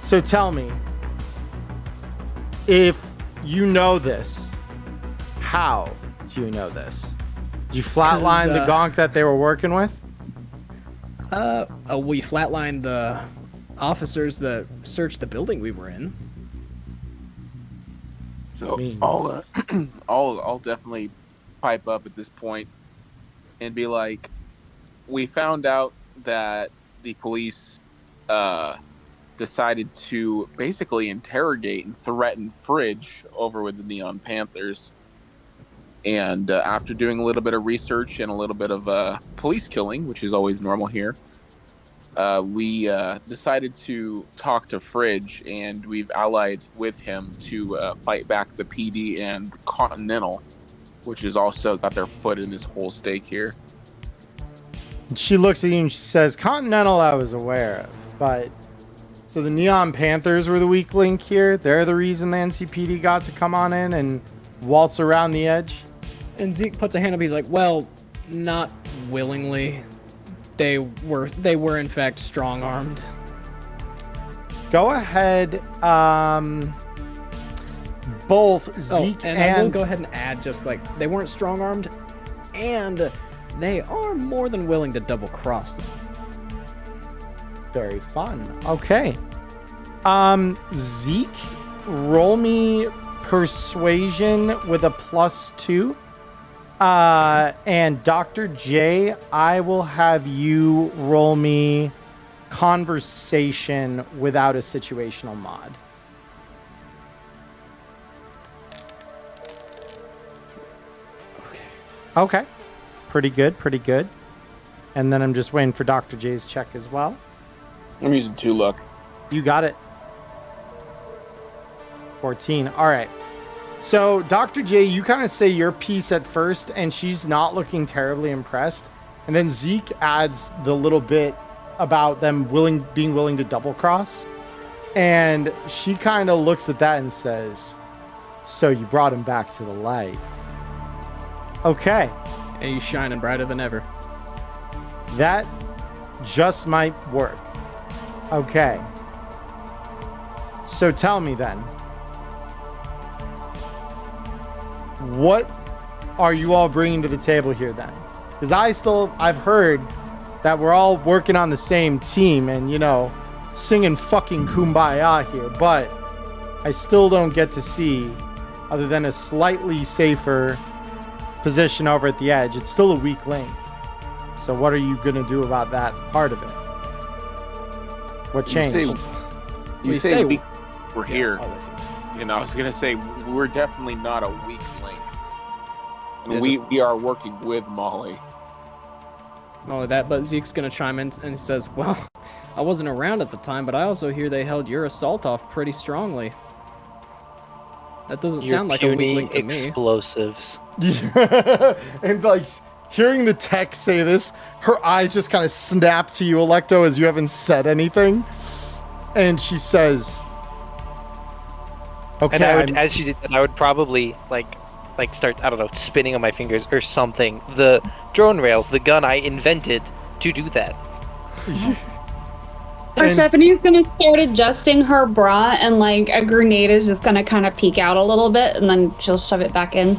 So tell me, if you know this, how do you know this? Did you flatline the gonk that they were working with? We flatlined the officers that searched the building we were in. So Me. I'll definitely pipe up at this point and be like, we found out that the police decided to basically interrogate and threaten Fridge over with the Neon Panthers. And after doing a little bit of research and a little bit of police killing, which is always normal here, we decided to talk to Fridge, and we've allied with him to fight back the PD and Continental, which has also got their foot in this whole stake here. She looks at you and she says, Continental I was aware of, but... So the Neon Panthers were the weak link here? They're the reason the NCPD got to come on in and waltz around the edge? And Zeke puts a hand up. He's like, well, not willingly. They were in fact strong-armed. Go ahead. Both Zeke and I will go ahead and add, just like, they weren't strong-armed, and they are more than willing to double-cross them. Very fun. Okay. Zeke, roll me persuasion with a +2. And Dr. J, I will have you roll me conversation without a situational mod. Okay. Pretty good. And then I'm just waiting for Dr. J's check as well. I'm using 2 luck. You got it. 14. All right. So, Dr. J, you kind of say your piece at first, and she's not looking terribly impressed. And then Zeke adds the little bit about them being willing to double cross. And she kind of looks at that and says, so you brought him back to the light. Okay. And he's shining brighter than ever. That just might work. Okay. So tell me then. What are you all bringing to the table here then? Because I've heard that we're all working on the same team and, you know, singing fucking kumbaya here, but I still don't get to see, other than a slightly safer position over at the edge, it's still a weak link. So what are you going to do about that part of it? What changed? You say we're here. You know, I was going to say, we're definitely not a weak link. And we are working with Molly. Not only that, but Zeke's going to chime in and he says, well, I wasn't around at the time, but I also hear they held your assault off pretty strongly. That doesn't sound like a weak link to me. Explosives. Yeah. And like hearing the tech say this, her eyes just kind of snap to you, Electo, as you haven't said anything. And she says, okay. And as she did that, I would probably like start, I don't know, spinning on my fingers or something. The drone rail, the gun I invented to do that. Persephone's gonna start adjusting her bra, and like a grenade is just gonna kind of peek out a little bit, and then she'll shove it back in.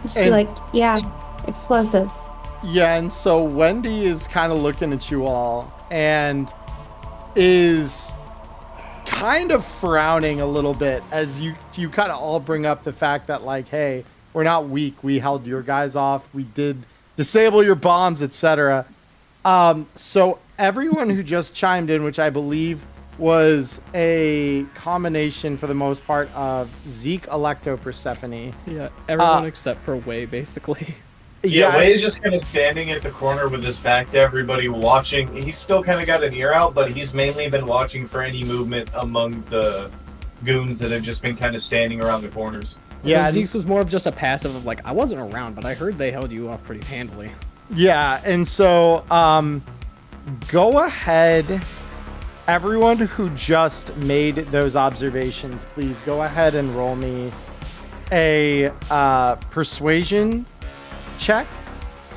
Just be like, yeah, explosives. Yeah, and so Wendy is kind of looking at you all and is kind of frowning a little bit as you kind of all bring up the fact that, like, hey, we're not weak. We held your guys off. We did disable your bombs, etc. So everyone who just chimed in, which I believe was a combination for the most part of Zeke, Electo, Persephone. Yeah, everyone except for Way, basically. Yeah, Way is just kind of standing at the corner with his back to everybody watching. He's still kind of got an ear out, but he's mainly been watching for any movement among the goons that have just been kind of standing around the corners. Yeah, Zeke's was more of just a passive of like, I wasn't around, but I heard they held you off pretty handily. Yeah, and so go ahead. Everyone who just made those observations, please go ahead and roll me a persuasion check.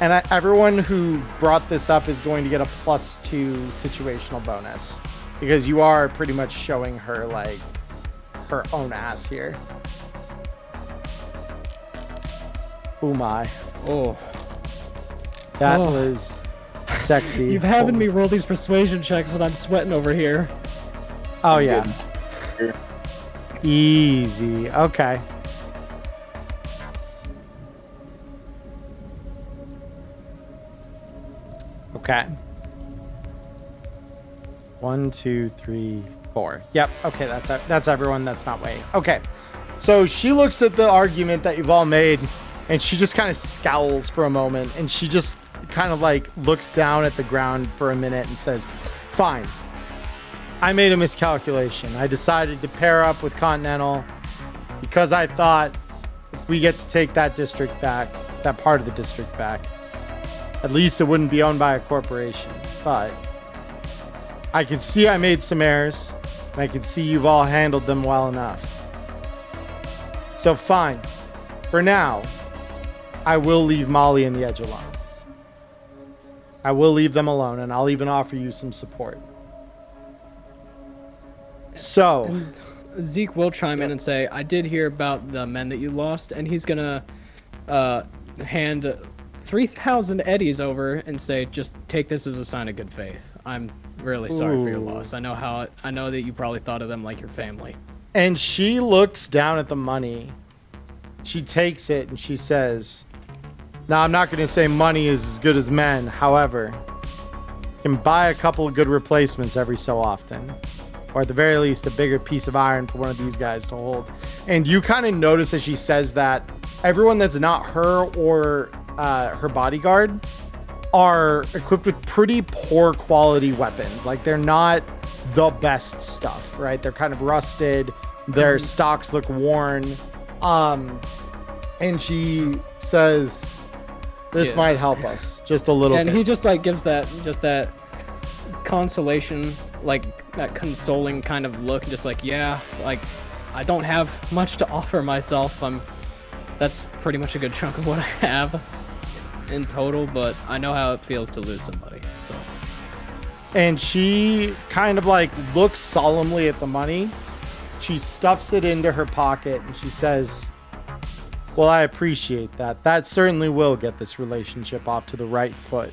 And everyone who brought this up is going to get a +2 situational bonus because you are pretty much showing her like her own ass here. Oh my. Oh. That was sexy. You've having me roll these persuasion checks and I'm sweating over here. Oh, yeah. Easy. Okay. Okay. 1, 2, 3, 4. Yep. Okay, that's everyone. That's not Wei. Okay. So she looks at the argument that you've all made, and she just kind of scowls for a moment, and she just kind of like looks down at the ground for a minute and says, "Fine. I made a miscalculation. I decided to pair up with Continental because I thought if we get to take that district back, that part of the district back, at least it wouldn't be owned by a corporation. But I can see I made some errors, and I can see you've all handled them well enough. So fine. For now, I will leave Molly and the Edge alone. I will leave them alone, and I'll even offer you some support." So, Zeke will chime in and say, "I did hear about the men that you lost," and he's gonna hand 3,000 eddies over and say, "Just take this as a sign of good faith. I'm really sorry for your loss. I know that you probably thought of them like your family." and she looks down at the money. She takes it and she says, "Now, I'm not going to say money is as good as men. However, you can buy a couple of good replacements every so often. Or at the very least, a bigger piece of iron for one of these guys to hold." And you kind of notice as she says that everyone that's not her or her bodyguard are equipped with pretty poor quality weapons. Like, they're not the best stuff, right? They're kind of rusted. Their stocks look worn. And she says, "This might help us just a little bit." And he just like gives that consolation, like that consoling kind of look, just like, yeah, like I don't have much to offer myself. That's pretty much a good chunk of what I have in total, but I know how it feels to lose somebody. So, and she kind of like looks solemnly at the money. She stuffs it into her pocket and she says, "Well, I appreciate that. That certainly will get this relationship off to the right foot.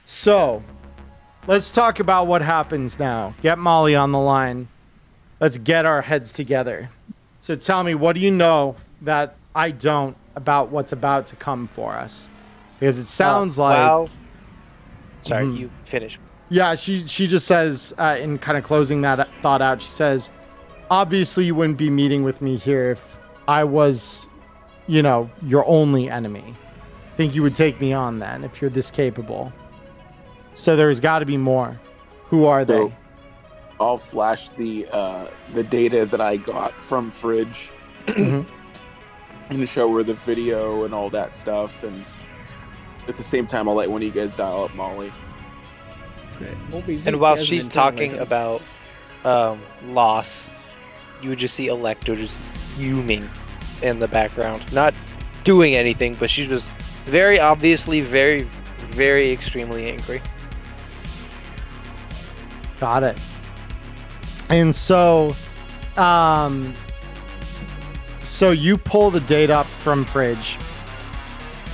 So, let's talk about what happens now. Get Molly on the line. Let's get our heads together. So tell me, what do you know that I don't about what's about to come for us?" Because it sounds like... Well, sorry, you finish. Yeah, she just says, in kind of closing that thought out, she says, "Obviously you wouldn't be meeting with me here if I was, your only enemy. I think you would take me on then if you're this capable. So there's got to be more. Who are they?" I'll flash the data that I got from Fridge and to show her the video and all that stuff. And at the same time, I'll let one of you guys dial up Molly. And while she's talking about loss, you would just see Electo just fuming in the background. Not doing anything, but she's just very obviously very, very extremely angry. Got it. And so, so you pull the data up from Fridge,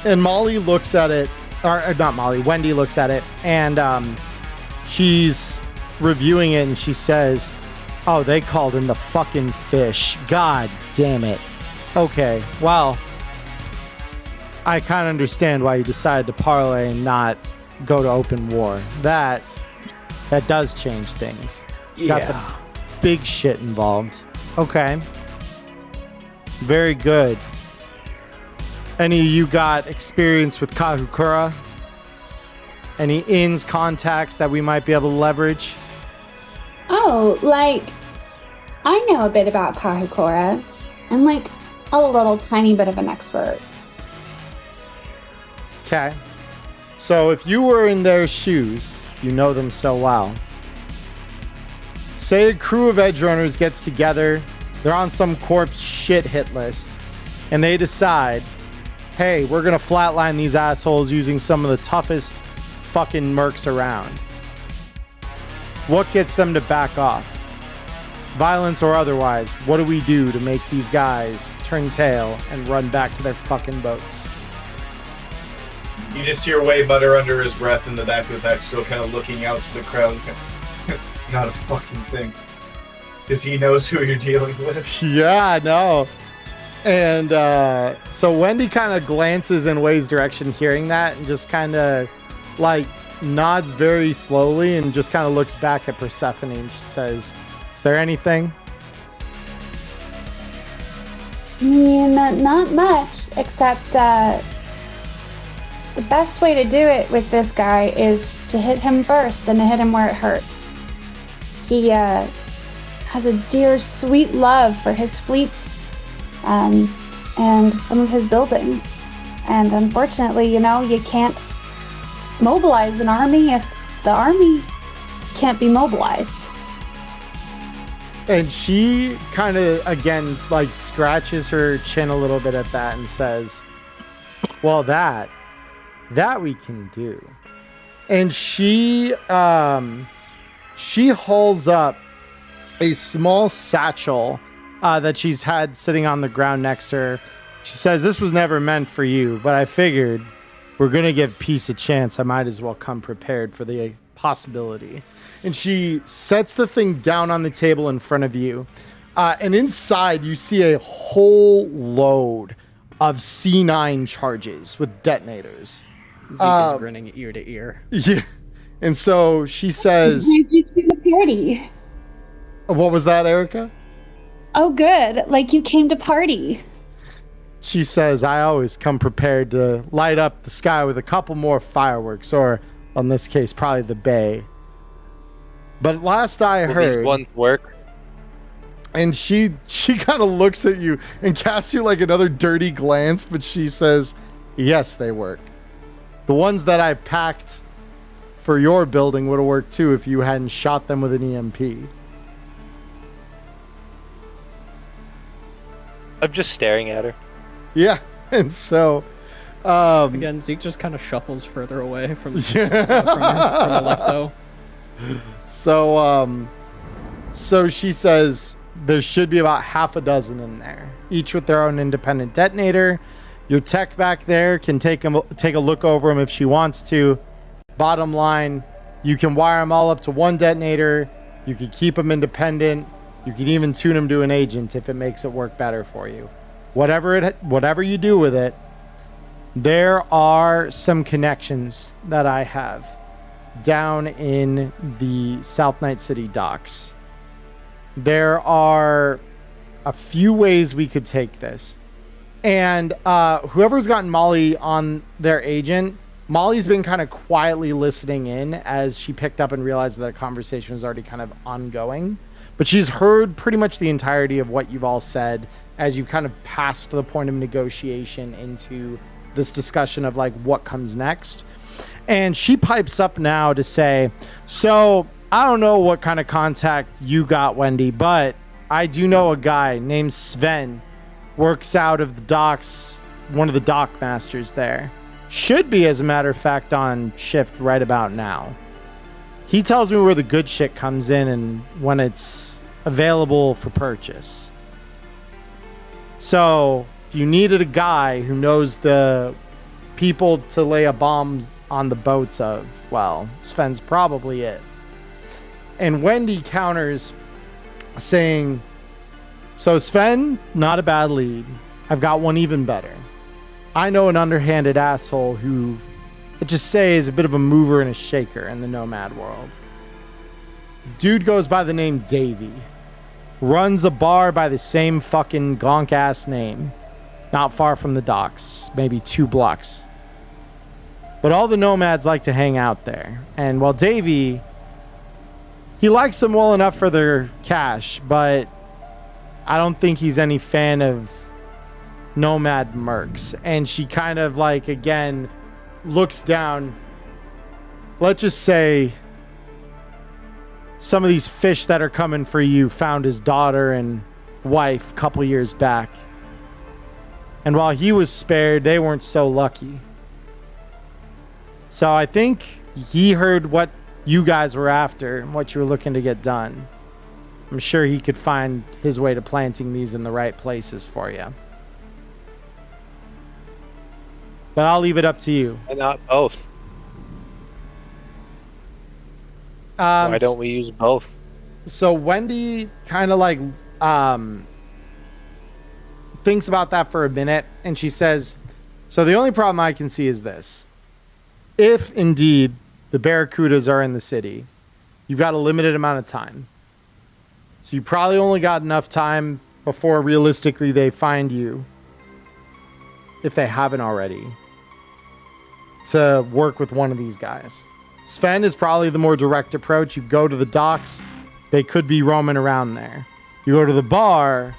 and Molly looks at it, or not Molly, Wendy looks at it, and she's reviewing it, and she says, "Oh, they called in the fucking fish. God damn it. Okay, well, I kind of understand why you decided to parlay and not go to open war. That does change things. Got the big shit involved. Okay. Very good. Any of you got experience with Kahukura? Any INS contacts that we might be able to leverage?" Oh, I know a bit about Kahukura. I'm a little tiny bit of an expert. Okay. So if you were in their shoes, you know them so well. Say a crew of edge runners gets together, they're on some corpse shit hit list, and they decide, "Hey, we're gonna flatline these assholes using some of the toughest fucking mercs around." What gets them to back off? Violence or otherwise, what do we do to make these guys turn tail and run back to their fucking boats? You just hear Way Butter under his breath in the back of the back, still kind of looking out to the crowd. Not a fucking thing. Because he knows who you're dealing with. Yeah, I know. And so Wendy kind of glances in Way's direction hearing that and just kind of nods very slowly and just kind of looks back at Persephone and she says, "Is there anything?" I mean, not much, except the best way to do it with this guy is to hit him first and to hit him where it hurts. He has a dear, sweet love for his fleets and some of his buildings. And unfortunately, you can't mobilize an army if the army can't be mobilized. And she kind of, again, like scratches her chin a little bit at that and says, "Well, that we can do." And she hauls up a small satchel that she's had sitting on the ground next to her. She says, "This was never meant for you, but I figured if we're going to give peace a chance, I might as well come prepared for the possibility." And she sets the thing down on the table in front of you. And inside, you see a whole load of C9 charges with detonators. Zeke is grinning ear to ear. Yeah. And so she says... Party. What was that, Erica? Oh, good. Like you came to party. She says, "I always come prepared to light up the sky with a couple more fireworks, or in this case, probably the bay. But last I heard..." These ones work. And she kind of looks at you and casts you like another dirty glance, but she says, "Yes, they work. The ones that I packed for your building would have worked too if you hadn't shot them with an EMP." I'm just staring at her. Yeah, and so... Again, Zeke just kind of shuffles further away from the lecto. So she says there should be about half a dozen in there, each with their own independent detonator. Your tech back there can take a look over them if she wants to. Bottom line, you can wire them all up to one detonator. You can keep them independent. You can even tune them to an agent if it makes it work better for you. Whatever you do with it, there are some connections that I have down in the South Night City docks. There are a few ways we could take this. And whoever's gotten Molly on their agent, Molly's been kind of quietly listening in as she picked up and realized that the conversation was already kind of ongoing. But she's heard pretty much the entirety of what you've all said as you kind of passed the point of negotiation into this discussion of like what comes next. And she pipes up now to say, "So I don't know what kind of contact you got, Wendy, but I do know a guy named Sven, works out of the docks, one of the dock masters there. Should be, as a matter of fact, on shift right about now. He tells me where the good shit comes in and when it's available for purchase. So if you needed a guy who knows the people to lay a bomb on the boats of, well, Sven's probably it." And Wendy counters saying, "So Sven, not a bad lead. I've got one even better. I know an underhanded asshole who, let's just say, is a bit of a mover and a shaker in the nomad world. Dude goes by the name Davey. Runs a bar by the same fucking gonk-ass name. Not far from the docks, maybe 2 blocks. But all the nomads like to hang out there. And while Davey, he likes them well enough for their cash, but I don't think he's any fan of nomad mercs." And she kind of like, again, looks down. "Let's just say some of these fish that are coming for you found his daughter and wife a couple years back. And while he was spared, they weren't so lucky. So I think he heard what you guys were after and what you were looking to get done. I'm sure he could find his way to planting these in the right places for you. But I'll leave it up to you." Why not both? Why don't we use both? So Wendy kind of like thinks about that for a minute, and she says, "So the only problem I can see is this. If indeed The Barracudas are in the city. You've got a limited amount of time. So you probably only got enough time before realistically they find you, if they haven't already, to work with one of these guys. Sven is probably the more direct approach. You go to the docks, they could be roaming around there. You go to the bar,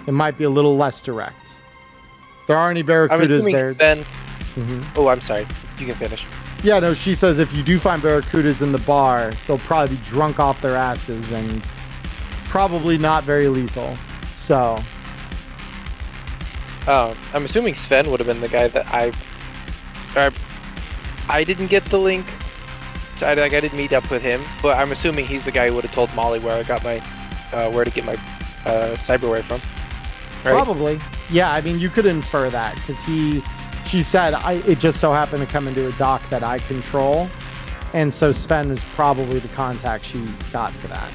it might be a little less direct. There aren't any Barracudas there. Sven... Oh, I'm sorry. You can finish. Yeah, no, she says if you do find Barracudas in the bar, they'll probably be drunk off their asses and probably not very lethal. So... I'm assuming Sven would have been the guy that I didn't get the link. I didn't meet up with him, but I'm assuming he's the guy who would have told Molly where I got my, where to get my cyberware from. Right? Probably. Yeah, I mean, you could infer that because she said it just so happened to come into a dock that I control, and so Sven was probably the contact she got for that.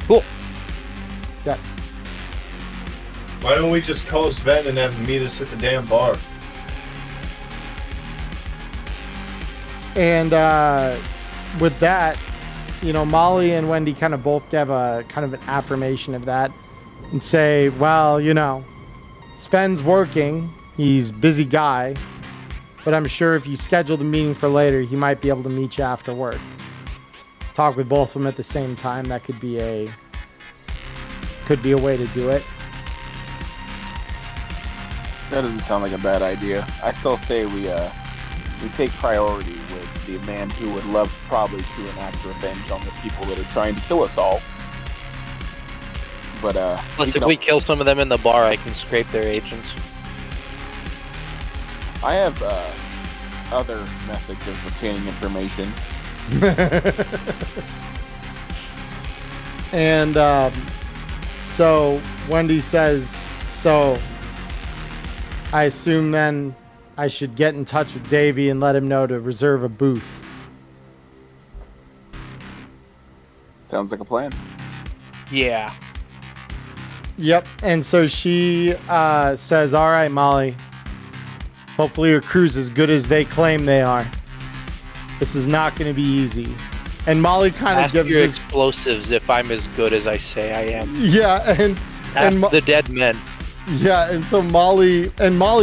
Cool. Yeah. Why don't we just call Sven and have him meet us at the damn bar? And with that, you know, Molly and Wendy kind of both give a kind of an affirmation of that and say, well, you know, Sven's working. He's a busy guy. But I'm sure if you schedule the meeting for later, he might be able to meet you after work. Talk with both of them at the same time. That could be a way to do it. That doesn't sound like a bad idea. I still say we take priority with the man who would love probably to enact revenge on the people that are trying to kill us all. But plus, if we kill some of them in the bar, I can scrape their agents. I have other methods of obtaining information. And so Wendy says, so I assume then I should get in touch with Davey and let him know to reserve a booth. Sounds like a plan. Yeah. Yep. And so she says, all right, Molly, hopefully your crew's as good as they claim they are. This is not going to be easy. And Molly kind of gives your this explosives if I'm as good as I say I am. Yeah, and the dead men. Yeah, and so Molly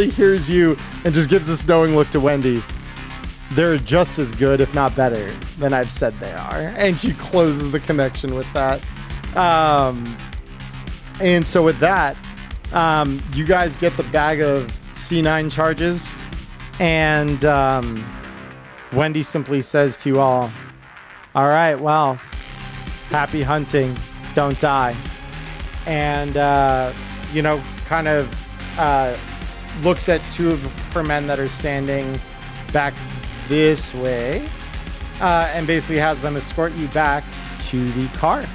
hears you and just gives this knowing look to Wendy. They're just as good, if not better, than I've said they are. And she closes the connection with that. And so with that, you guys get the bag of C9 charges, and Wendy simply says to you all right, well, happy hunting, don't die. And, you know, kind of looks at two of her men that are standing back this way, and basically has them escort you back to the car.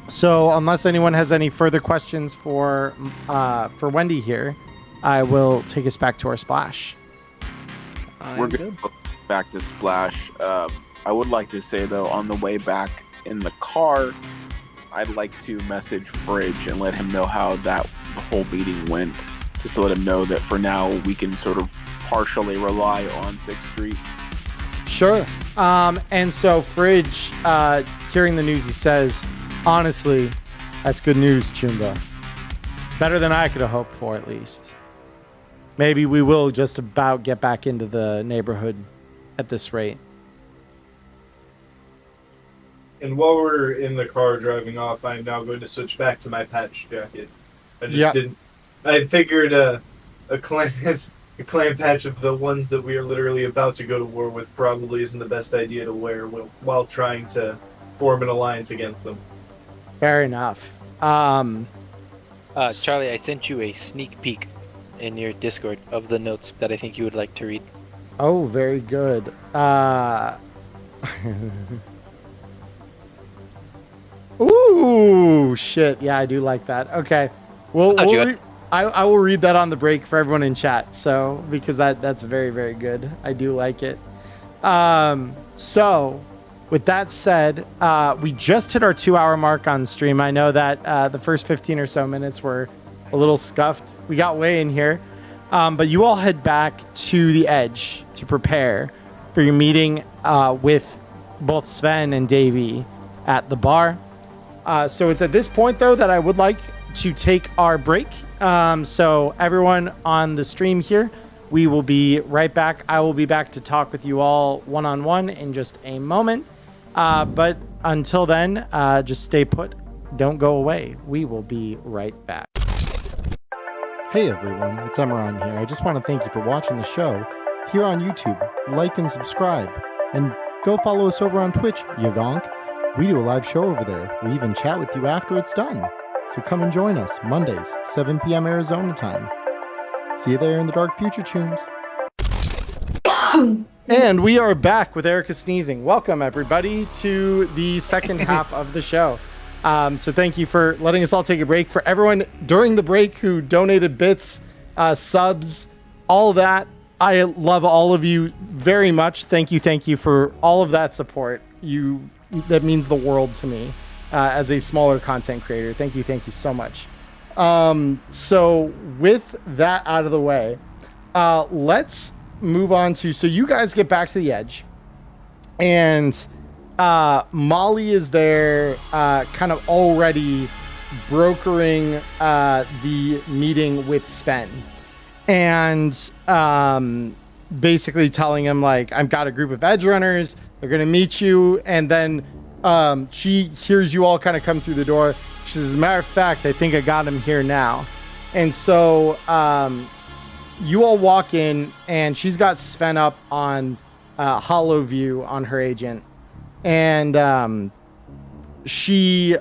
So unless anyone has any further questions for Wendy here, I will take us back to our splash. We're going to go back to Splash. I would like to say, though, on the way back in the car, I'd like to message Fridge and let him know how the whole meeting went. Just to let him know that for now we can sort of partially rely on 6th Street. Sure. And so Fridge, hearing the news, he says, honestly, that's good news, Chumba. Better than I could have hoped for, at least. Maybe we will just about get back into the neighborhood at this rate. And while we're in the car driving off, I'm now going to switch back to my patch jacket. I just didn't. I figured a clan patch of the ones that we are literally about to go to war with probably isn't the best idea to wear while trying to form an alliance against them. Fair enough. Charlie, I sent you a sneak peek in your Discord of the notes that I think you would like to read. Oh, very good. Ooh, shit. Yeah, I do like that. Okay. I will read that on the break for everyone in chat. So, because that's very, very good. I do like it. So, with that said, we just hit our 2-hour mark on stream. I know that the first 15 or so minutes were a little scuffed. We got way in here. But you all head back to the edge to prepare for your meeting with both Sven and Davey at the bar. So it's at this point, though, that I would like to take our break. So everyone on the stream here, we will be right back. I will be back to talk with you all one-on-one in just a moment. But until then, just stay put. Don't go away. We will be right back. Hey everyone, it's Emmerron here. I just want to thank you for watching the show here on YouTube. Like and subscribe. And go follow us over on Twitch, you gonk. We do a live show over there. We even chat with you after it's done. So come and join us Mondays, 7 p.m. Arizona time. See you there in the dark future, tunes. And we are back with Erica sneezing. Welcome everybody to the second half of the show. So thank you for letting us all take a break. For everyone during the break who donated bits, subs, all of that, I love all of you very much. Thank you for all of that support. That means the world to me as a smaller content creator. Thank you so much. So with that out of the way, let's move on to, so you guys get back to the edge, and Molly is there kind of already brokering the meeting with Sven, and basically telling him, like, I've got a group of edge runners, they're going to meet you. And then she hears you all kind of come through the door. She says, as a matter of fact, I think I got him here now. And so you all walk in, and she's got Sven up on hollow view on her agent. And she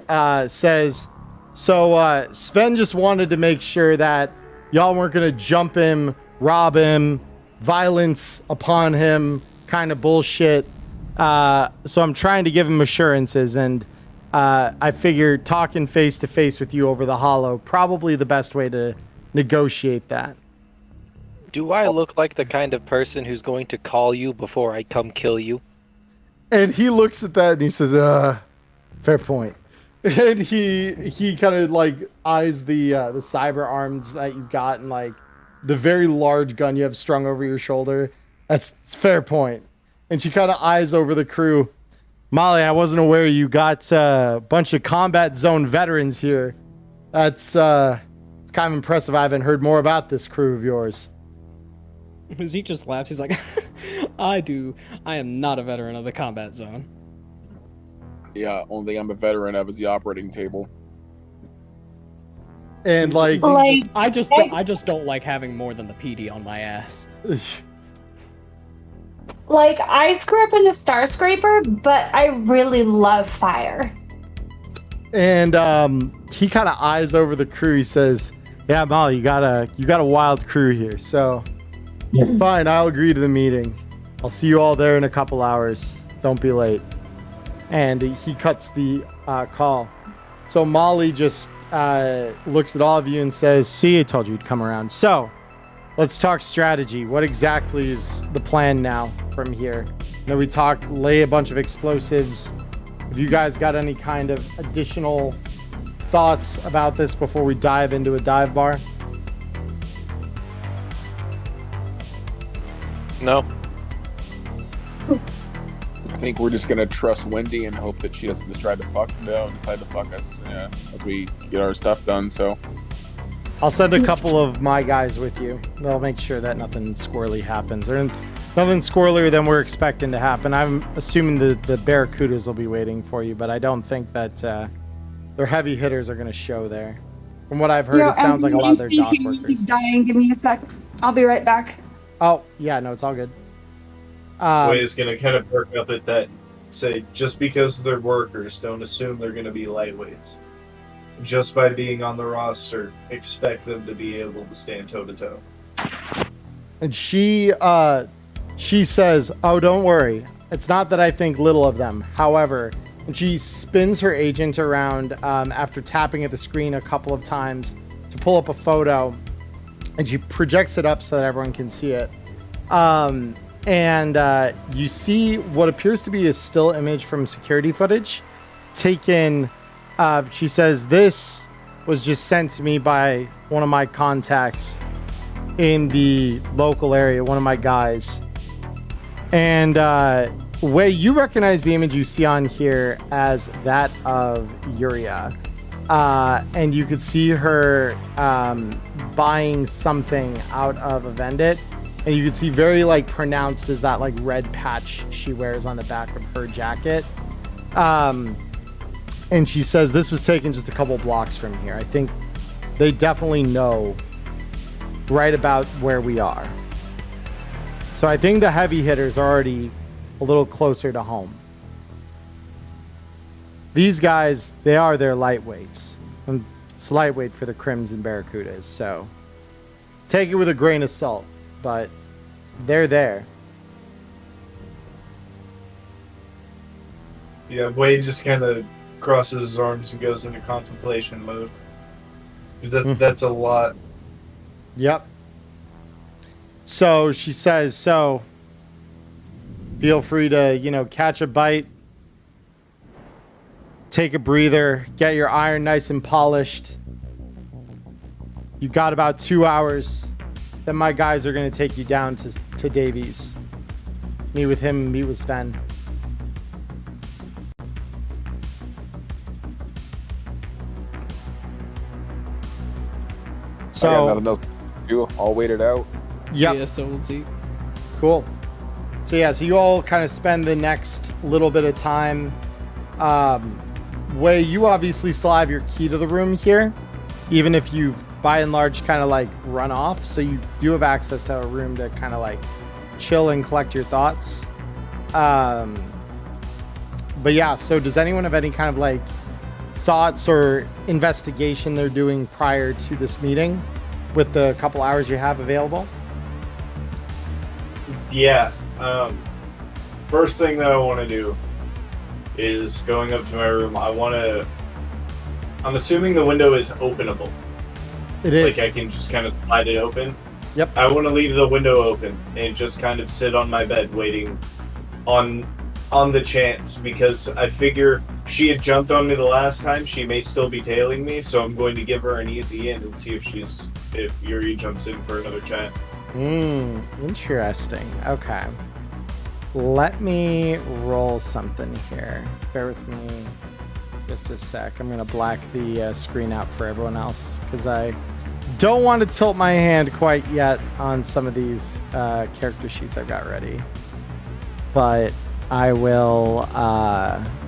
says, so Sven just wanted to make sure that y'all weren't going to jump him, rob him, violence upon him, kind of bullshit. So I'm trying to give him assurances, and I figure talking face to face with you over the hollow, probably the best way to negotiate that. Do I look like the kind of person who's going to call you before I come kill you? And he looks at that and he says, fair point. And he kind of like eyes the cyber arms that you've got, and like the very large gun you have strung over your shoulder. It's fair point. And she kind of eyes over the crew. Molly, I wasn't aware you got a bunch of combat zone veterans here. It's kind of impressive. I haven't heard more about this crew of yours. He just laughs. He's like, I am not a veteran of the combat zone. Yeah, only thing I'm a veteran of is the operating table. And like I just don't like having more than the PD on my ass. Like, I screw up in a star scraper, but I really love fire. And he kind of eyes over the crew. He says, yeah, Molly, you got a wild crew here. So fine, I'll agree to the meeting. I'll see you all there in a couple hours. Don't be late. And he cuts the call. So Molly just looks at all of you and says, see, I told you you'd come around. So let's talk strategy. What exactly is the plan now from here? Now we talked, lay a bunch of explosives. Have you guys got any kind of additional thoughts about this before we dive into a dive bar? No. I think we're just gonna trust Wendy and hope that she doesn't decide to fuck us as we get our stuff done. So I'll send a couple of my guys with you. They'll make sure that nothing squirrely happens, or nothing squirrelier than we're expecting to happen. I'm assuming the Barracudas will be waiting for you, but I don't think that their heavy hitters are going to show there. From what I've heard, it sounds like a lot of their dock workers. Keep dying. Give me a sec. I'll be right back. Oh, yeah, no, it's all good. Way's gonna kind of perk up at that. Say, just because they're workers, don't assume they're gonna be lightweights. Just by being on the roster, expect them to be able to stand toe to toe. And she says, oh, don't worry. It's not that I think little of them. However, and she spins her agent around after tapping at the screen a couple of times to pull up a photo, and she projects it up so that everyone can see it. And you see what appears to be a still image from security footage taken. She says, this was just sent to me by one of my contacts in the local area, one of my guys. And Wei, you recognize the image you see on here as that of Yuria. And you could see her buying something out of a vendit. And you could see very like pronounced is that like red patch she wears on the back of her jacket. And she says this was taken just a couple blocks from here. I think they definitely know right about where we are. So I think the heavy hitters are already a little closer to home. These guys, they are their lightweights. And it's lightweight for the Crims and Barracudas, so take it with a grain of salt, but they're there. Yeah, Wade just kind of crosses his arms and goes into contemplation mode. Because that's a lot. Yep. So she says, so feel free to, catch a bite, take a breather, get your iron nice and polished. You got about 2 hours. Then my guys are going to take you down to Davies. Meet with him, meet with Sven. I got nothing else to do. I'll wait it out. Yep. Yeah, so we'll see. Cool. So you all kind of spend the next little bit of time. Wei, you obviously still have your key to the room here, even if you've by and large kind of like run off. So you do have access to a room to kind of like chill and collect your thoughts. But yeah, so does anyone have any kind of like thoughts or investigation they're doing prior to this meeting with the couple hours you have available? Yeah. First thing that I want to do is going up to my room. I'm assuming the window is openable. It is. Like I can just kind of slide it open. Yep. I want to leave the window open and just kind of sit on my bed waiting on the chance, because I figure she had jumped on me the last time. She may still be tailing me, so I'm going to give her an easy in and see if Yuri jumps in for another chat. Interesting. Okay. Let me roll something here. Bear with me just a sec. I'm going to black the screen out for everyone else because I don't want to tilt my hand quite yet on some of these character sheets I've got ready. But I will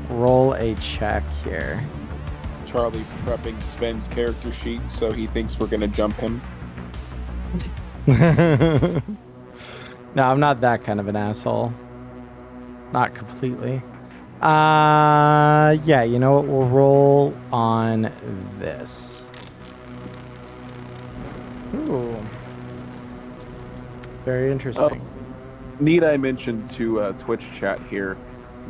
roll a check here. Charlie prepping Sven's character sheet, so he thinks we're going to jump him. No, I'm not that kind of an asshole. Not completely. Yeah, you know what? We'll roll on this. Ooh. Very interesting. Need I mention to Twitch chat here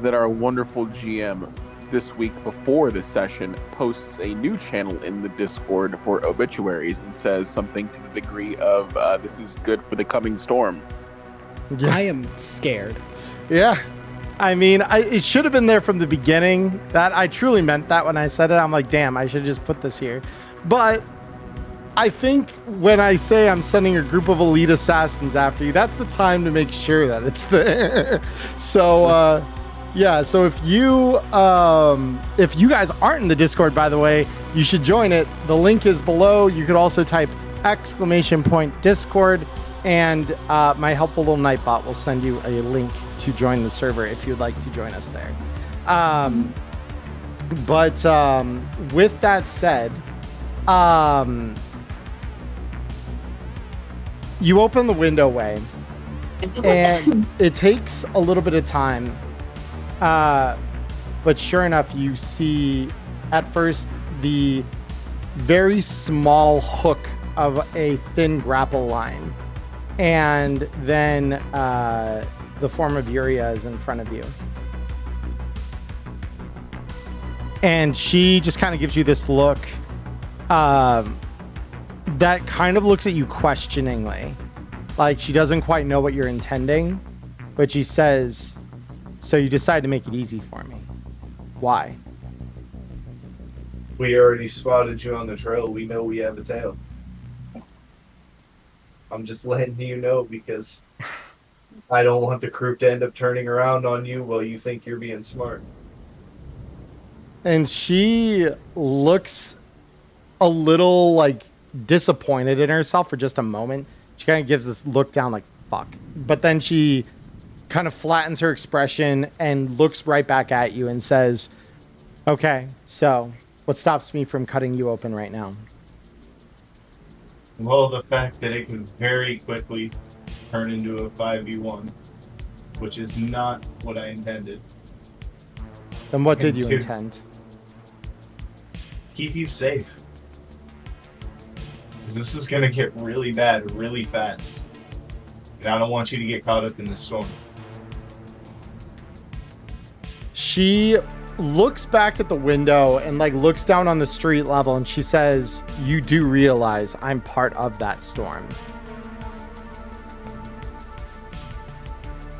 that our wonderful GM this week before the session posts a new channel in the Discord for obituaries and says something to the degree of this is good for the coming storm. Yeah. I am scared. Yeah. I mean, it should have been there from the beginning. That I truly meant that when I said it. I'm like, damn, I should just put this here. But I think when I say I'm sending a group of elite assassins after you, that's the time to make sure that it's there. So, yeah. So if you guys aren't in the Discord, by the way, you should join it. The link is below. You could also type !Discord, and my helpful little Nightbot will send you a link to join the server if you'd like to join us there. But with that said, you open the window way, and it takes a little bit of time. But sure enough, you see at first the very small hook of a thin grapple line, and then the form of Yuria is in front of you. And she just kind of gives you this look that kind of looks at you questioningly. Like she doesn't quite know what you're intending, but she says, so you decide to make it easy for me. Why? We already spotted you on the trail. We know we have a tail. I'm just letting you know because I don't want the crew to end up turning around on you while you think you're being smart. And she looks a little like disappointed in herself for just a moment. She kind of gives this look down like fuck. But then she kind of flattens her expression and looks right back at you and says, okay, so what stops me from cutting you open right now? Well, the fact that it could very quickly turn into a 5v1, which is not what I intended. Then what did you And to intend? keep you safe. 'Cause this is going to get really bad really fast. And I don't want you to get caught up in this storm. She looks back at the window and like looks down on the street level and she says, you do realize I'm part of that storm.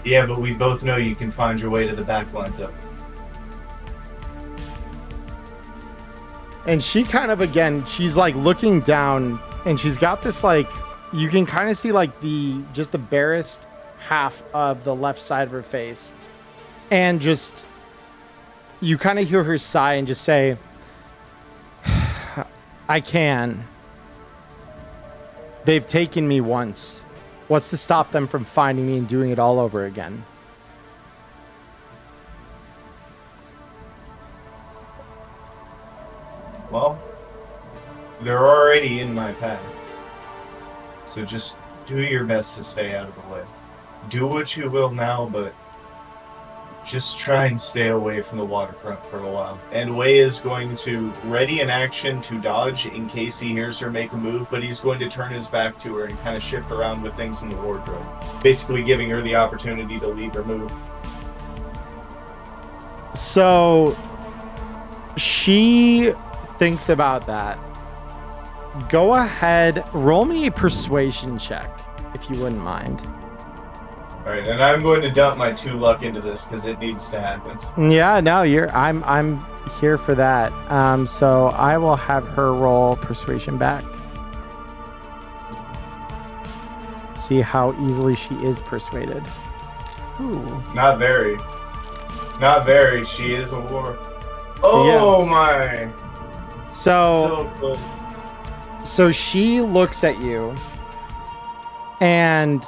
Yeah, but we both know you can find your way to the back lines up. And she kind of, again, she's like looking down and she's got this like, you can kind of see like just the barest half of the left side of her face. And just, you kind of hear her sigh and just say, I can. They've taken me once. What's to stop them from finding me and doing it all over again? Well, they're already in my path. So just do your best to stay out of the way. Do what you will now, but just try and stay away from the waterfront for a while. And Wei is going to ready an action to dodge in case he hears her make a move, but he's going to turn his back to her and kind of shift around with things in the wardrobe, basically giving her the opportunity to leave her move. So she thinks about that. Go ahead, roll me a persuasion check, if you wouldn't mind. Alright, and I'm going to dump my 2 luck into this because it needs to happen. Yeah, no, I'm here for that. So I will have her roll persuasion back. See how easily she is persuaded. Ooh. Not very. Not very. She is a war. Oh my! So good. So she looks at you, and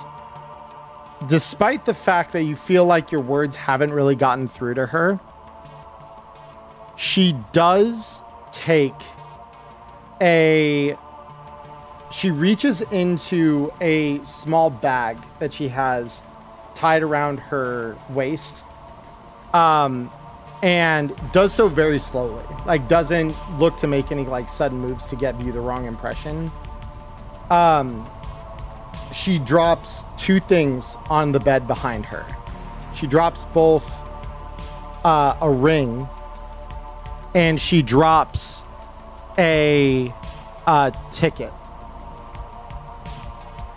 despite the fact that you feel like your words haven't really gotten through to her, she does take she reaches into a small bag that she has tied around her waist, and does so very slowly, like doesn't look to make any like sudden moves to get you the wrong impression. She drops 2 things on the bed behind her. She drops both a ring, and she drops a ticket.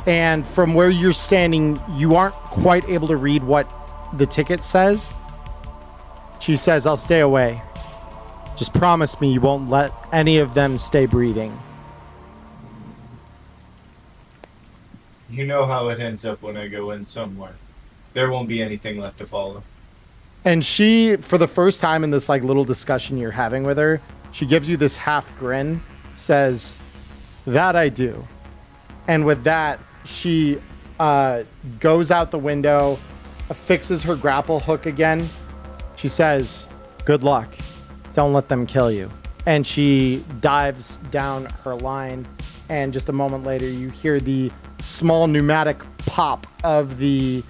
And from where you're standing, you aren't quite able to read what the ticket says. She says, I'll stay away. Just promise me you won't let any of them stay breathing. You know how it ends up when I go in somewhere. There won't be anything left to follow. And she, for the first time in this like little discussion you're having with her, she gives you this half grin, says, that I do. And with that, she goes out the window, fixes her grapple hook again. She says, good luck. Don't let them kill you. And she dives down her line. And just a moment later, you hear the small pneumatic pop of the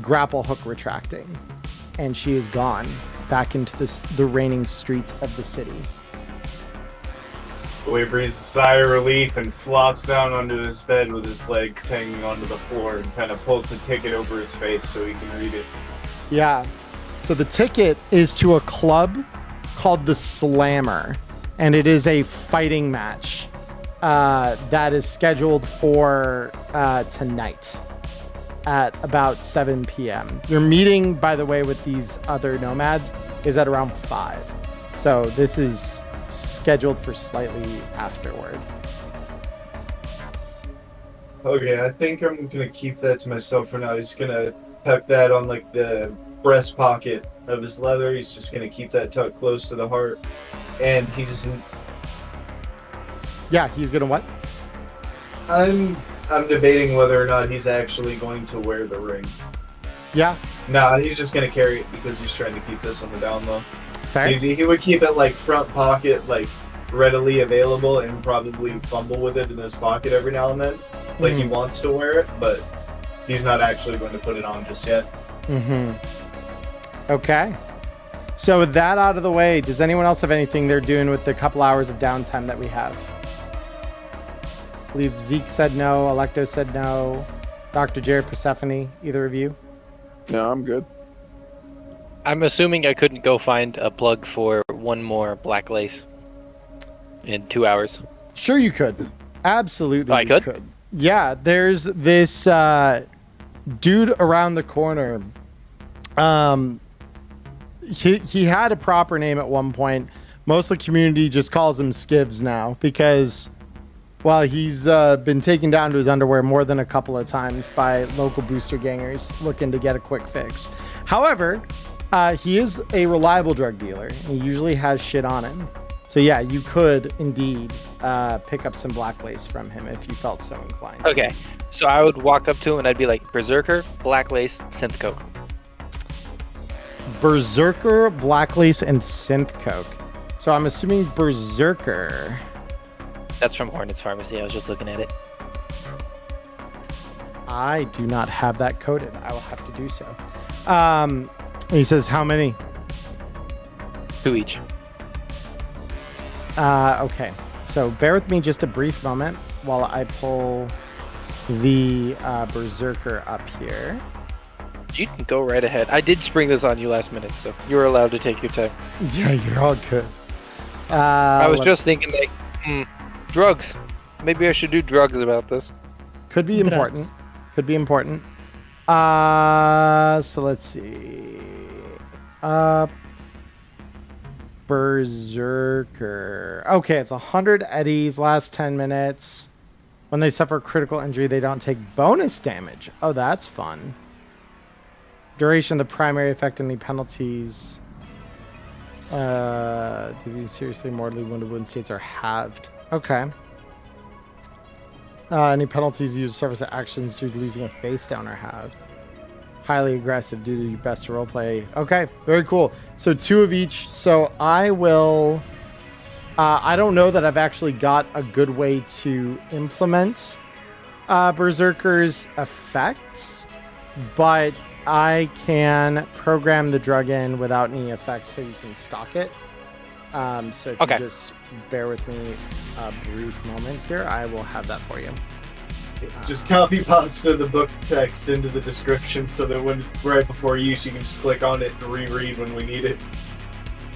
grapple hook retracting. And she is gone back into the raining streets of the city. Wei breathes a sigh of relief and flops down onto his bed with his legs hanging onto the floor and kind of pulls the ticket over his face so he can read it. Yeah. So the ticket is to a club called the Slammer, and it is a fighting match that is scheduled for tonight at about 7 p.m. Your meeting, by the way, with these other nomads is at around 5. So this is scheduled for slightly afterward. Okay, I think I'm gonna keep that to myself for now. He's gonna pep that on like the breast pocket of his leather. He's just gonna keep that tucked close to the heart, and Yeah, he's gonna what? I'm debating whether or not he's actually going to wear the ring. Yeah, Nah, he's just gonna carry it because he's trying to keep this on the down low. fair. He would keep it like front pocket, like readily available, and probably fumble with it in his pocket every now and then, like he wants to wear it, but he's not actually going to put it on just yet. Mm-hmm. Okay. So with that out of the way, does anyone else have anything they're doing with the couple hours of downtime that we have? I believe Zeke said no, Electo said no, Dr. Jared, Persephone, either of you? No, I'm good. I'm assuming I couldn't go find a plug for one more black lace in 2 hours. Sure you could. Absolutely I you could? Yeah, there's this dude around the corner. He had a proper name at one point. Most of the community just calls him Skivs now because, well, he's been taken down to his underwear more than a couple of times by local booster gangers looking to get a quick fix. However, he is a reliable drug dealer. He usually has shit on him. So yeah, you could indeed pick up some black lace from him if you felt so inclined. Okay, so I would walk up to him and I'd be like, Berserker, black lace, synth coke. Berserker, black lace, and synth coke. So I'm assuming Berserker. That's from Hornets Pharmacy. I was just looking at it. I do not have that coded. I will have to do so. He says, how many? 2 each. Okay. So bear with me just a brief moment while I pull the Berserker up here. You can go right ahead. I did spring this on you last minute, so you're allowed to take your time. Yeah, you're all good. I was just thinking, like, drugs. Maybe I should do drugs about this. Could be important. Drugs. Could be important. So let's see. Berserker. Okay, it's 100 eddies, last 10 minutes. When they suffer critical injury, they don't take bonus damage. Oh, that's fun. Duration of the primary effect, any penalties. To be seriously mortally wounded when states are halved. Okay. Any penalties used to service actions due to losing a face down are halved. Highly aggressive due to your best roleplay. Okay, very cool. So 2 of each. So I will. I don't know that I've actually got a good way to implement Berserker's effects, but I can program the drug in without any effects so you can stock it. So if you just bear with me a brief moment here, I will have that for you. Just copy pasta the book text into the description so that when right before use you can just click on it to reread when we need it.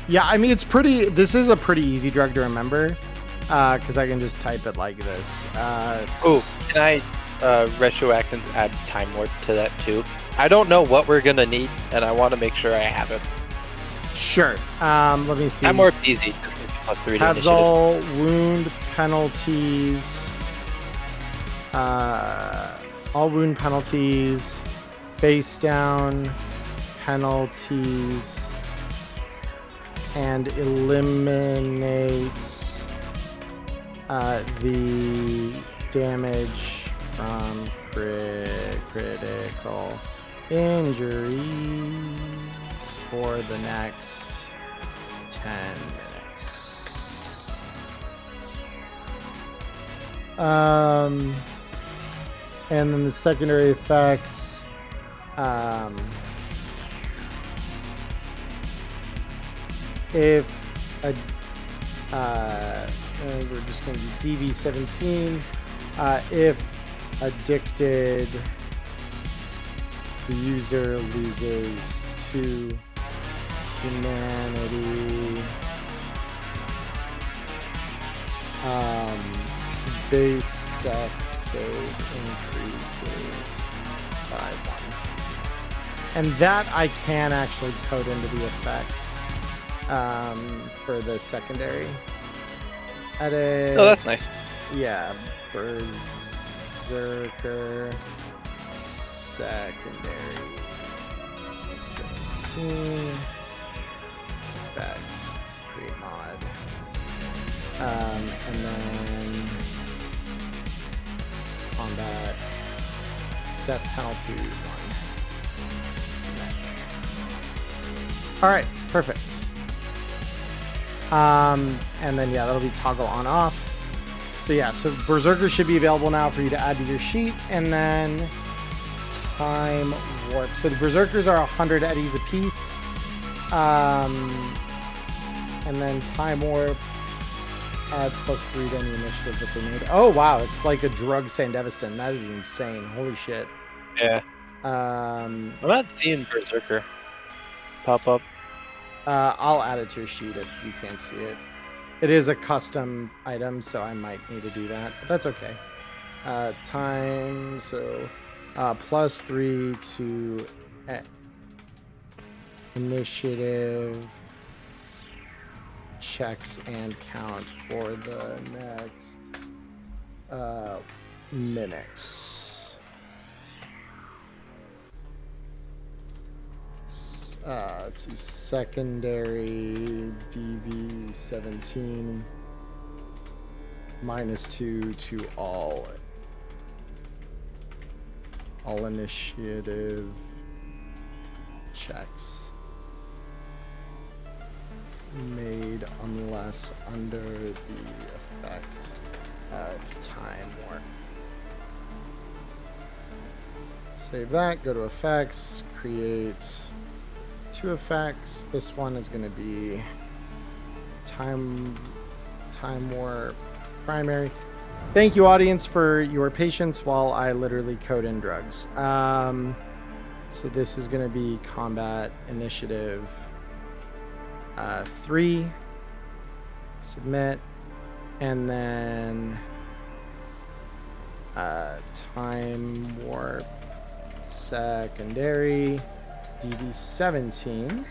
Yeah, I mean this is a pretty easy drug to remember because I can just type it like this. Oh, can I retroactive add time warp to that too? I don't know what we're gonna need, and I want to make sure I have it. Sure. Let me see. Time warp easy. +3 to Has initiative. all wound penalties. All wound penalties, face down penalties, and eliminates the damage from critical injuries for the next 10 minutes. And then the secondary effects, if we're just going to do DV17, if addicted, the user loses 2 humanity. Base death save increases by 1. And that I can actually code into the effects for the secondary. Edit. Oh, that's nice. Yeah, Berserker. Berserker. Secondary. 17. Effects. Create mod. And then combat. Death penalty 1. All right, perfect. And then yeah, that'll be toggle on off. So yeah, so Berserker should be available now for you to add to your sheet, and then time warp. So the Berserkers are 100 eddies apiece, and then time warp adds +3 to any initiative that they made. Oh wow, it's like a drug Sandevistan. That is insane. Holy shit. Yeah. I'm not seeing Berserker pop up. I'll add it to your sheet if you can't see it. It is a custom item, so I might need to do that, but that's okay. Time, so +3 to initiative checks and count for the next minutes. Let's see, secondary DV 17 -2 to all initiative checks made unless under the effect of time warp. Save that, go to effects, create 2 effects. This one is going to be time warp primary. Thank you, audience, for your patience while I literally code in drugs. So this is going to be combat initiative 3. Submit, and then time warp secondary DV 17.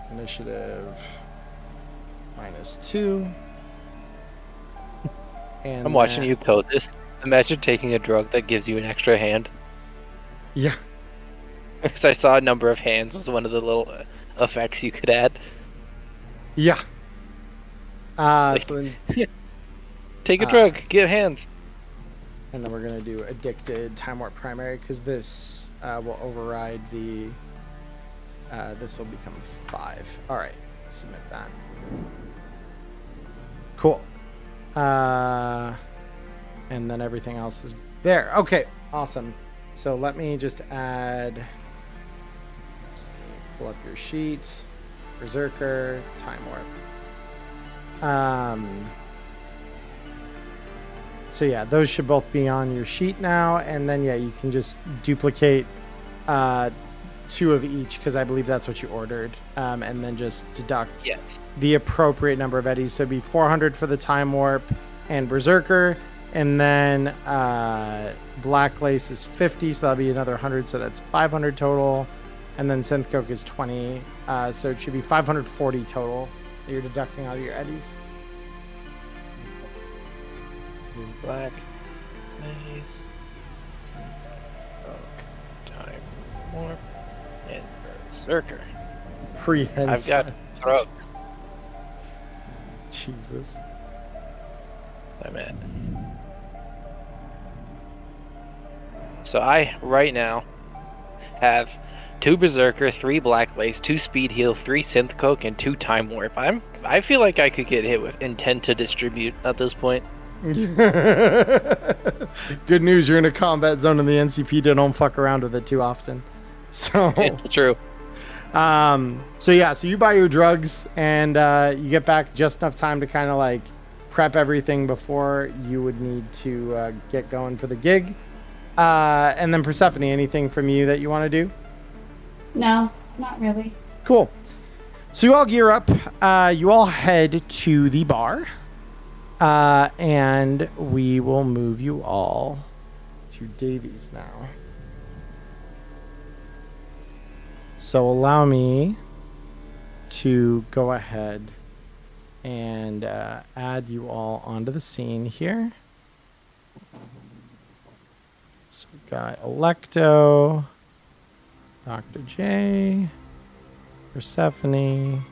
Initiative -2. And I'm watching you code this. Imagine taking a drug that gives you an extra hand. Yeah. Because I saw a number of hands was one of the little effects you could add. Yeah. Like, So then, take a drug, get hands. and then we're gonna do addicted time warp primary because this will override the. This will become 5. All right, submit that. Cool. And then everything else is there. Okay, awesome. So let me just add. Pull up your sheet. Berserker time warp. So yeah, those should both be on your sheet now, and then yeah, you can just duplicate 2 of each because I believe that's what you ordered, and then just deduct the appropriate number of eddies. So it'd be 400 for the time warp and Berserker, and then Black Lace is 50, so that'll be another 100, so that's 500 total, and then Synth Coke is 20, so it should be 540 total that you're deducting out of your eddies. Black Lace, time warp, and Berserker. Prehensile. I've got throat. Jesus. I'm at. So I right now have 2 Berserker, 3 Black Lace, 2 Speed Heal, 3 Synth Coke, and 2 Time Warp. I feel like I could get hit with intent to distribute at this point. Good news, you're in a combat zone in the NCP. Don't fuck around with it too often. So It's true. So yeah, so you buy your drugs and you get back just enough time to kind of like prep everything before you would need to get going for the gig. And then Persephone, anything from you that you want to do? No, not really. Cool. So you all gear up. You all head to the bar. And we will move you all to Davies now. So allow me to go ahead and add you all onto the scene here. So we've got Electo, Dr. J, Persephone,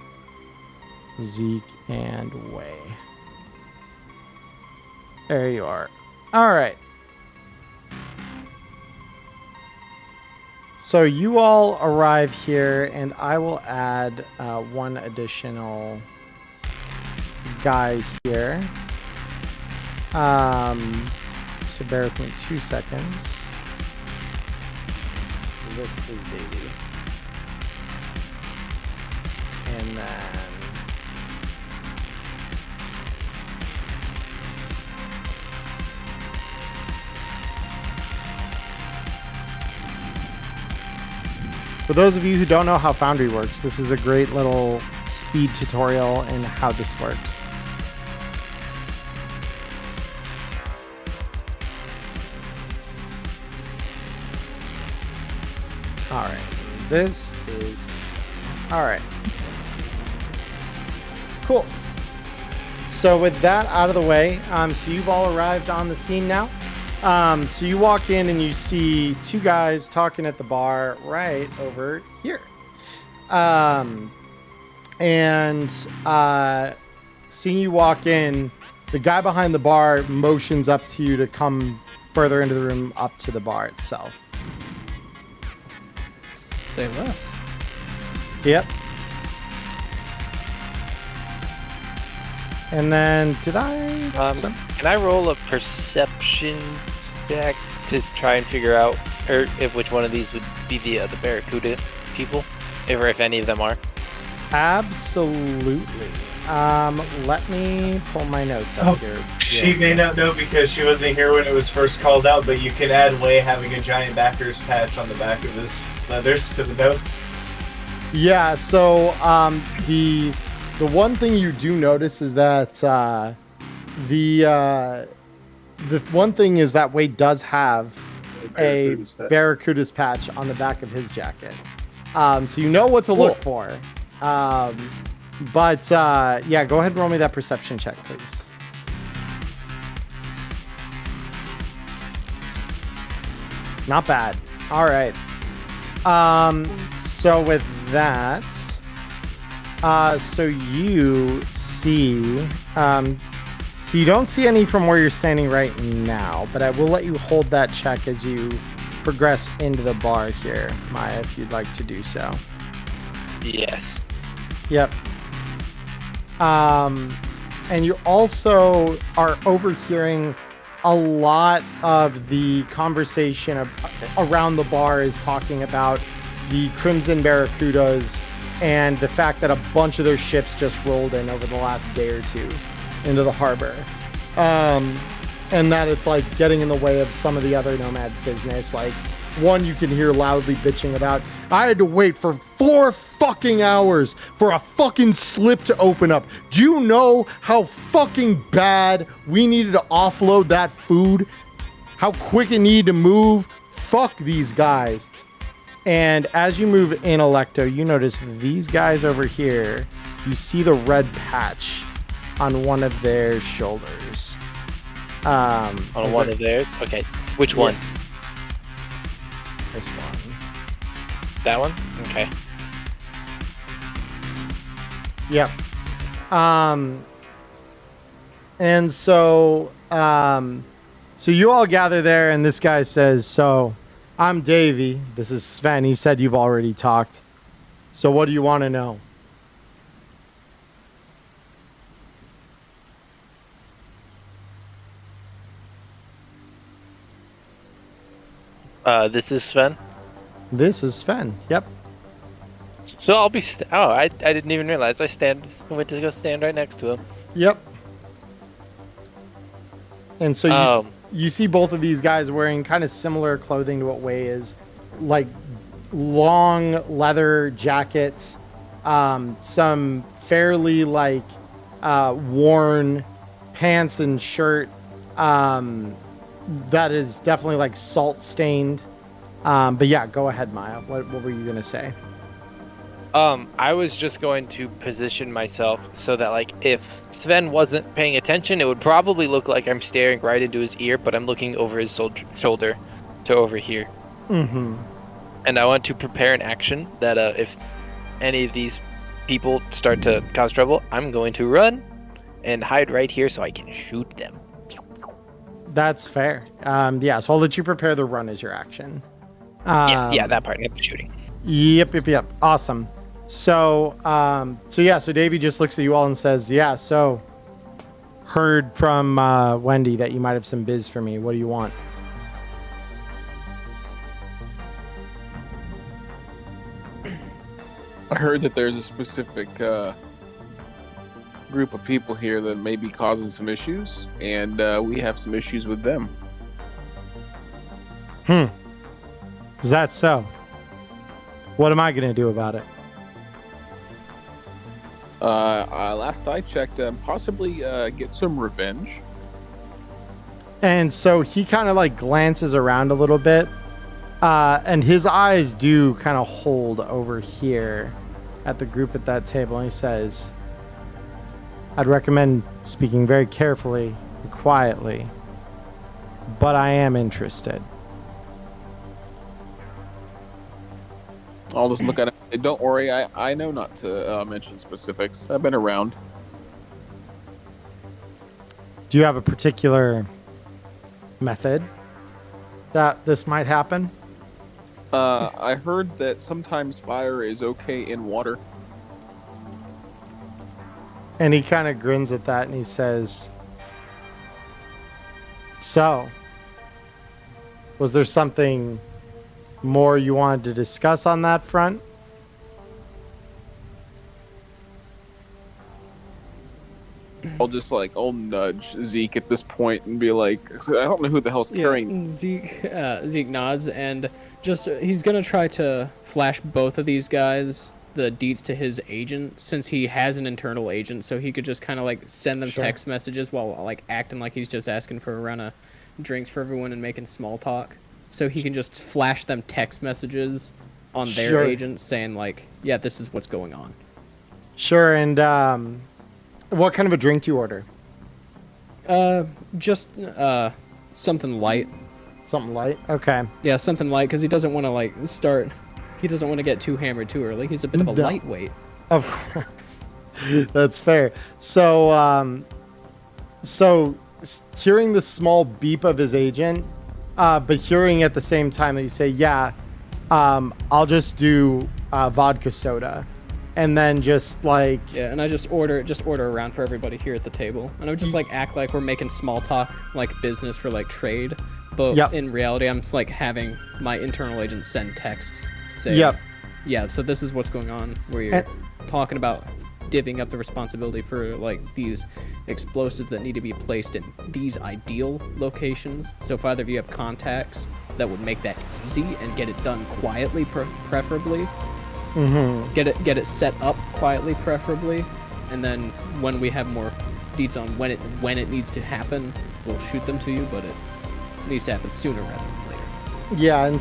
Zeke, and Way. There you are. All right. So you all arrive here, and I will add one additional guy here. So bear with me 2 seconds. This is Davey. And then for those of you who don't know how Foundry works, this is a great little speed tutorial in how this works. All right, this is all right. Cool. So with that out of the way, so you've all arrived on the scene now. So you walk in and you see two guys talking at the bar right over here. Seeing you walk in, the guy behind the bar motions up to you to come further into the room up to the bar itself. Say less. Yep. And then did I? Can I roll a perception check to try and figure out, or if which one of these would be the Barracuda people, if any of them are? Absolutely. Let me pull my notes up here. She may not know because she wasn't here when it was first called out, but you can add Way having a giant backers patch on the back of his leathers to the notes. Yeah, so the one thing you do notice is that the one thing is that Wade does have a Barracuda's patch on the back of his jacket. So you know what to look for. But yeah, go ahead and roll me that perception check, please. Not bad. All right. So with that, so you see, so you don't see any from where you're standing right now, but I will let you hold that check as you progress into the bar here, Maya, if you'd like to do so. Yes. Yep. And you also are overhearing a lot of the conversation around the bar is talking about the Crimson Barracudas and the fact that a bunch of their ships just rolled in over the last day or two into the harbor. And that it's like getting in the way of some of the other nomads' business. Like one you can hear loudly bitching about, I had to wait for 4 fucking hours for a fucking slip to open up. Do you know how fucking bad we needed to offload that food? How quick it needed to move? Fuck these guys. And as you move in Electo, you notice these guys over here, you see the red patch on one of their shoulders. On one of theirs? Okay. Which one? This one. That one? Okay. Yep. And so you all gather there, and this guy says, so I'm Davey. This is Sven. He said you've already talked. So what do you want to know? This is Sven. This is Sven. Yep. So I'll be. I didn't even realize I went to go stand right next to him. Yep. And so you see both of these guys wearing kind of similar clothing to what Way is, like long leather jackets, some fairly like worn pants and shirt that is definitely like salt stained. But yeah, go ahead, Maya. What were you gonna say? I was just going to position myself so that, like, if Sven wasn't paying attention, it would probably look like I'm staring right into his ear, but I'm looking over his shoulder to over here. Mm-hmm. And I want to prepare an action that if any of these people start to cause trouble, I'm going to run and hide right here so I can shoot them. That's fair. Yeah, so I'll let you prepare the run as your action. Yeah, that part, not the shooting. Yep. Awesome. So Davey just looks at you all and says, yeah, so heard from Wendy that you might have some biz for me. What do you want? I heard that there's a specific group of people here that may be causing some issues, and we have some issues with them. Is that so? What am I going to do about it? Last I checked, possibly get some revenge. And so he kind of like glances around a little bit, and his eyes do kind of hold over here at the group at that table, and he says, I'd recommend speaking very carefully and quietly, but I am interested. I'll just look at it. Hey, don't worry, I know not to mention specifics. I've been around. Do you have a particular method that this might happen? I heard that sometimes fire is okay in water. And he kind of grins at that and he says, so, was there something more you wanted to discuss on that front? I'll nudge Zeke at this point and be like, I don't know who the hell's carrying. Zeke nods and he's gonna try to flash both of these guys the deets to his agent, since he has an internal agent, so he could just kind of like send them text messages while like acting like he's just asking for a round of drinks for everyone and making small talk. So he can just flash them text messages on their agents saying like, yeah, this is what's going on. Sure. And what kind of a drink do you order? Just something light. Something light? Okay. Yeah, something light, because he doesn't want to like start. He doesn't want to get too hammered too early. He's a bit of a lightweight. Of course. That's fair. So, hearing the small beep of his agent, but hearing at the same time that you say, yeah, I'll just do vodka soda. And then just like... Yeah, and I just order around for everybody here at the table. And I would just like act like we're making small talk, like business for like trade. But in reality, I'm just like having my internal agent send texts. Say, yeah, so this is what's going on, where you're talking about divvying up the responsibility for like these explosives that need to be placed in these ideal locations. So if either of you have contacts that would make that easy and get it done quietly, preferably, get it set up quietly, preferably, and then when we have more deets on when it needs to happen, we'll shoot them to you, but it needs to happen sooner rather than later. Yeah, and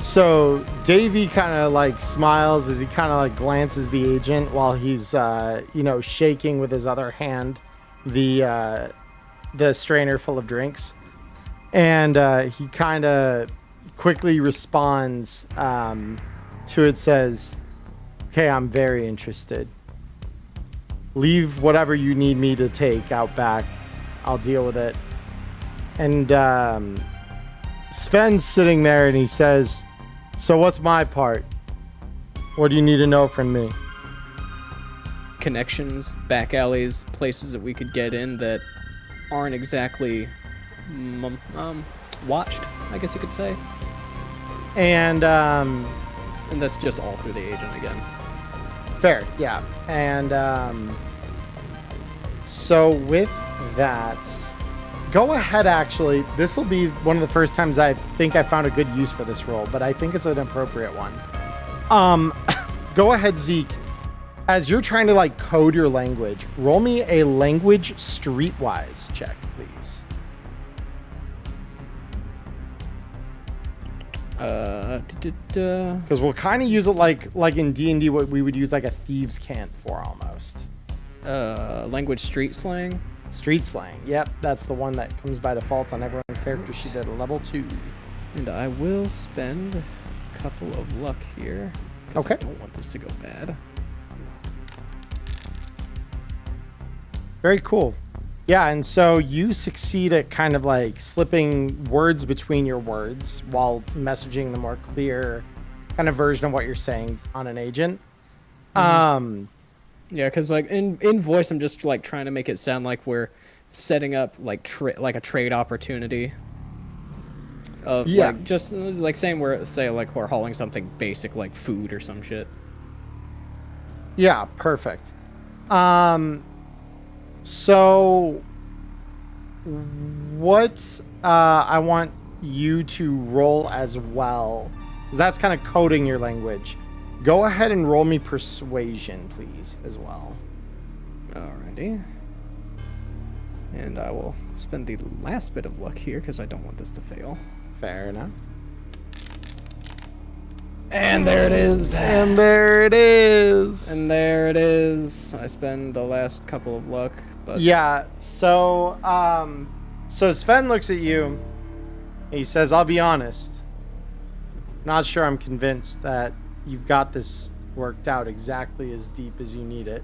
so Davey kind of like smiles as he kind of like glances the agent while he's shaking with his other hand the strainer full of drinks, and he kind of quickly responds to it, says, okay, I'm very interested. Leave whatever you need me to take out back. I'll deal with it. And Sven's sitting there and he says, so what's my part? What do you need to know from me? Connections, back alleys, places that we could get in that aren't exactly watched, I guess you could say. And that's just all through the agent again. Fair, yeah. And so with that, go ahead, actually. This will be one of the first times I think I found a good use for this role, but I think it's an appropriate one. Go ahead, Zeke. As you're trying to like code your language, roll me a language streetwise check, please. Because we'll kind of use it like in D&D, what we would use like a thieves' cant for almost. Language street slang. Street slang. Yep, that's the one that comes by default on everyone's character sheet at a level 2. And I will spend a couple of luck here. 'Cause Okay. I don't want this to go bad. Very cool. Yeah, and so you succeed at kind of like slipping words between your words while messaging the more clear kind of version of what you're saying on an agent. Yeah, because like in voice, I'm just like trying to make it sound like we're setting up like a trade opportunity. Of like just like saying we're hauling something basic like food or some shit. Yeah, perfect. So what I want you to roll as well, 'cause that's kind of coding your language. Go ahead and roll me persuasion, please, as well. Alrighty. And I will spend the last bit of luck here because I don't want this to fail. Fair enough. And there it is. And there it is. And there it is. I spend the last couple of luck, but yeah. So Sven looks at you. And he says, "I'll be honest. Not sure I'm convinced that you've got this worked out exactly as deep as you need it."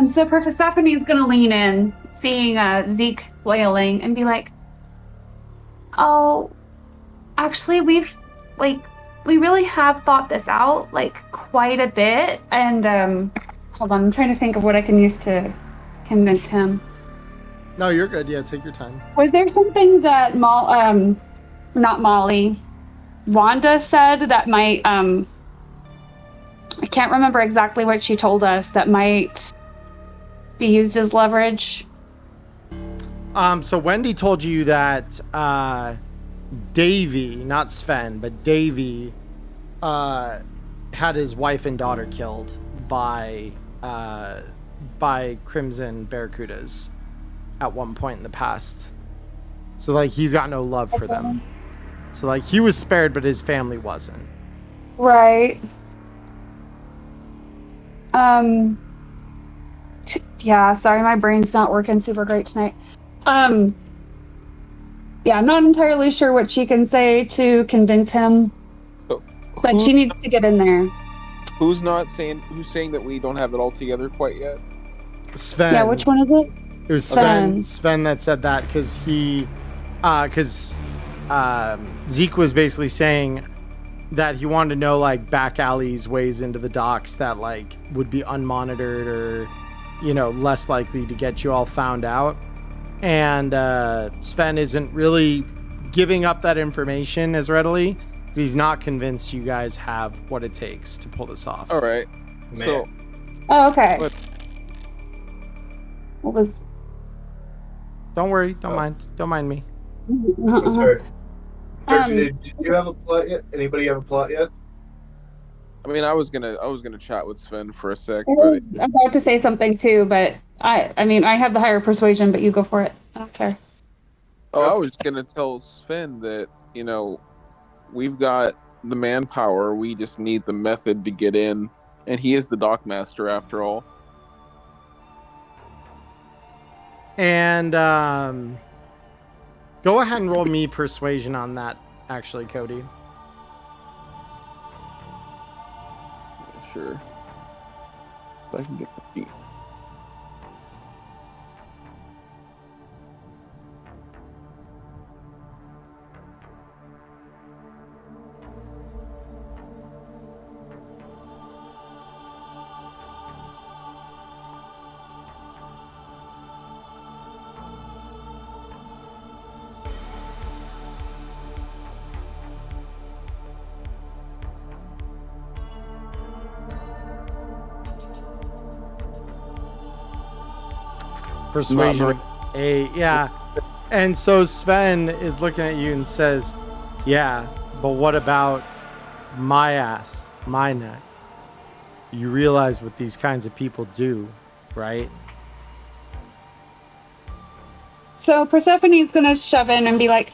So Persephone's gonna lean in, seeing Zeke wailing, and be like, "Oh, actually, we really have thought this out, like, quite a bit, and, hold on, I'm trying to think of what I can use to convince him." No, you're good. Yeah, take your time. Was there something that not Molly, Wanda said that might, I can't remember exactly what she told us, that might be used as leverage? So Wendy told you that Davy, not Sven, but Davy had his wife and daughter killed by Crimson Barracudas at one point in the past. So like he's got no love for them. So like he was spared, but his family wasn't. Right. Yeah, sorry, my brain's not working super great tonight. Yeah, I'm not entirely sure what she can say to convince him, but she needs to get in there. Who's saying that we don't have it all together quite yet? Sven. Yeah, which one is it? It was Sven that said that because Zeke was basically saying that he wanted to know like back alleys, ways into the docks that like would be unmonitored or, you know, less likely to get you all found out. And Sven isn't really giving up that information as readily. He's not convinced you guys have what it takes to pull this off. All right. Man. So. Oh, okay. What? What was? Don't worry. Don't mind me. I'm sorry. Did you have a plot yet? Anybody have a plot yet? I mean, I was gonna chat with Sven for a sec, I but was about to say something too, but I mean, I have the higher persuasion, but you go for it. I don't care. I was gonna tell Sven that, you know, we've got the manpower, we just need the method to get in, and he is the dockmaster after all. And go ahead and roll me persuasion on that, actually, Cody. Sure. If I can get the feet. Persuasion. Yeah. And so Sven is looking at you and says, "Yeah, but what about my ass, my neck? You realize what these kinds of people do, right?" So Persephone's gonna shove in and be like,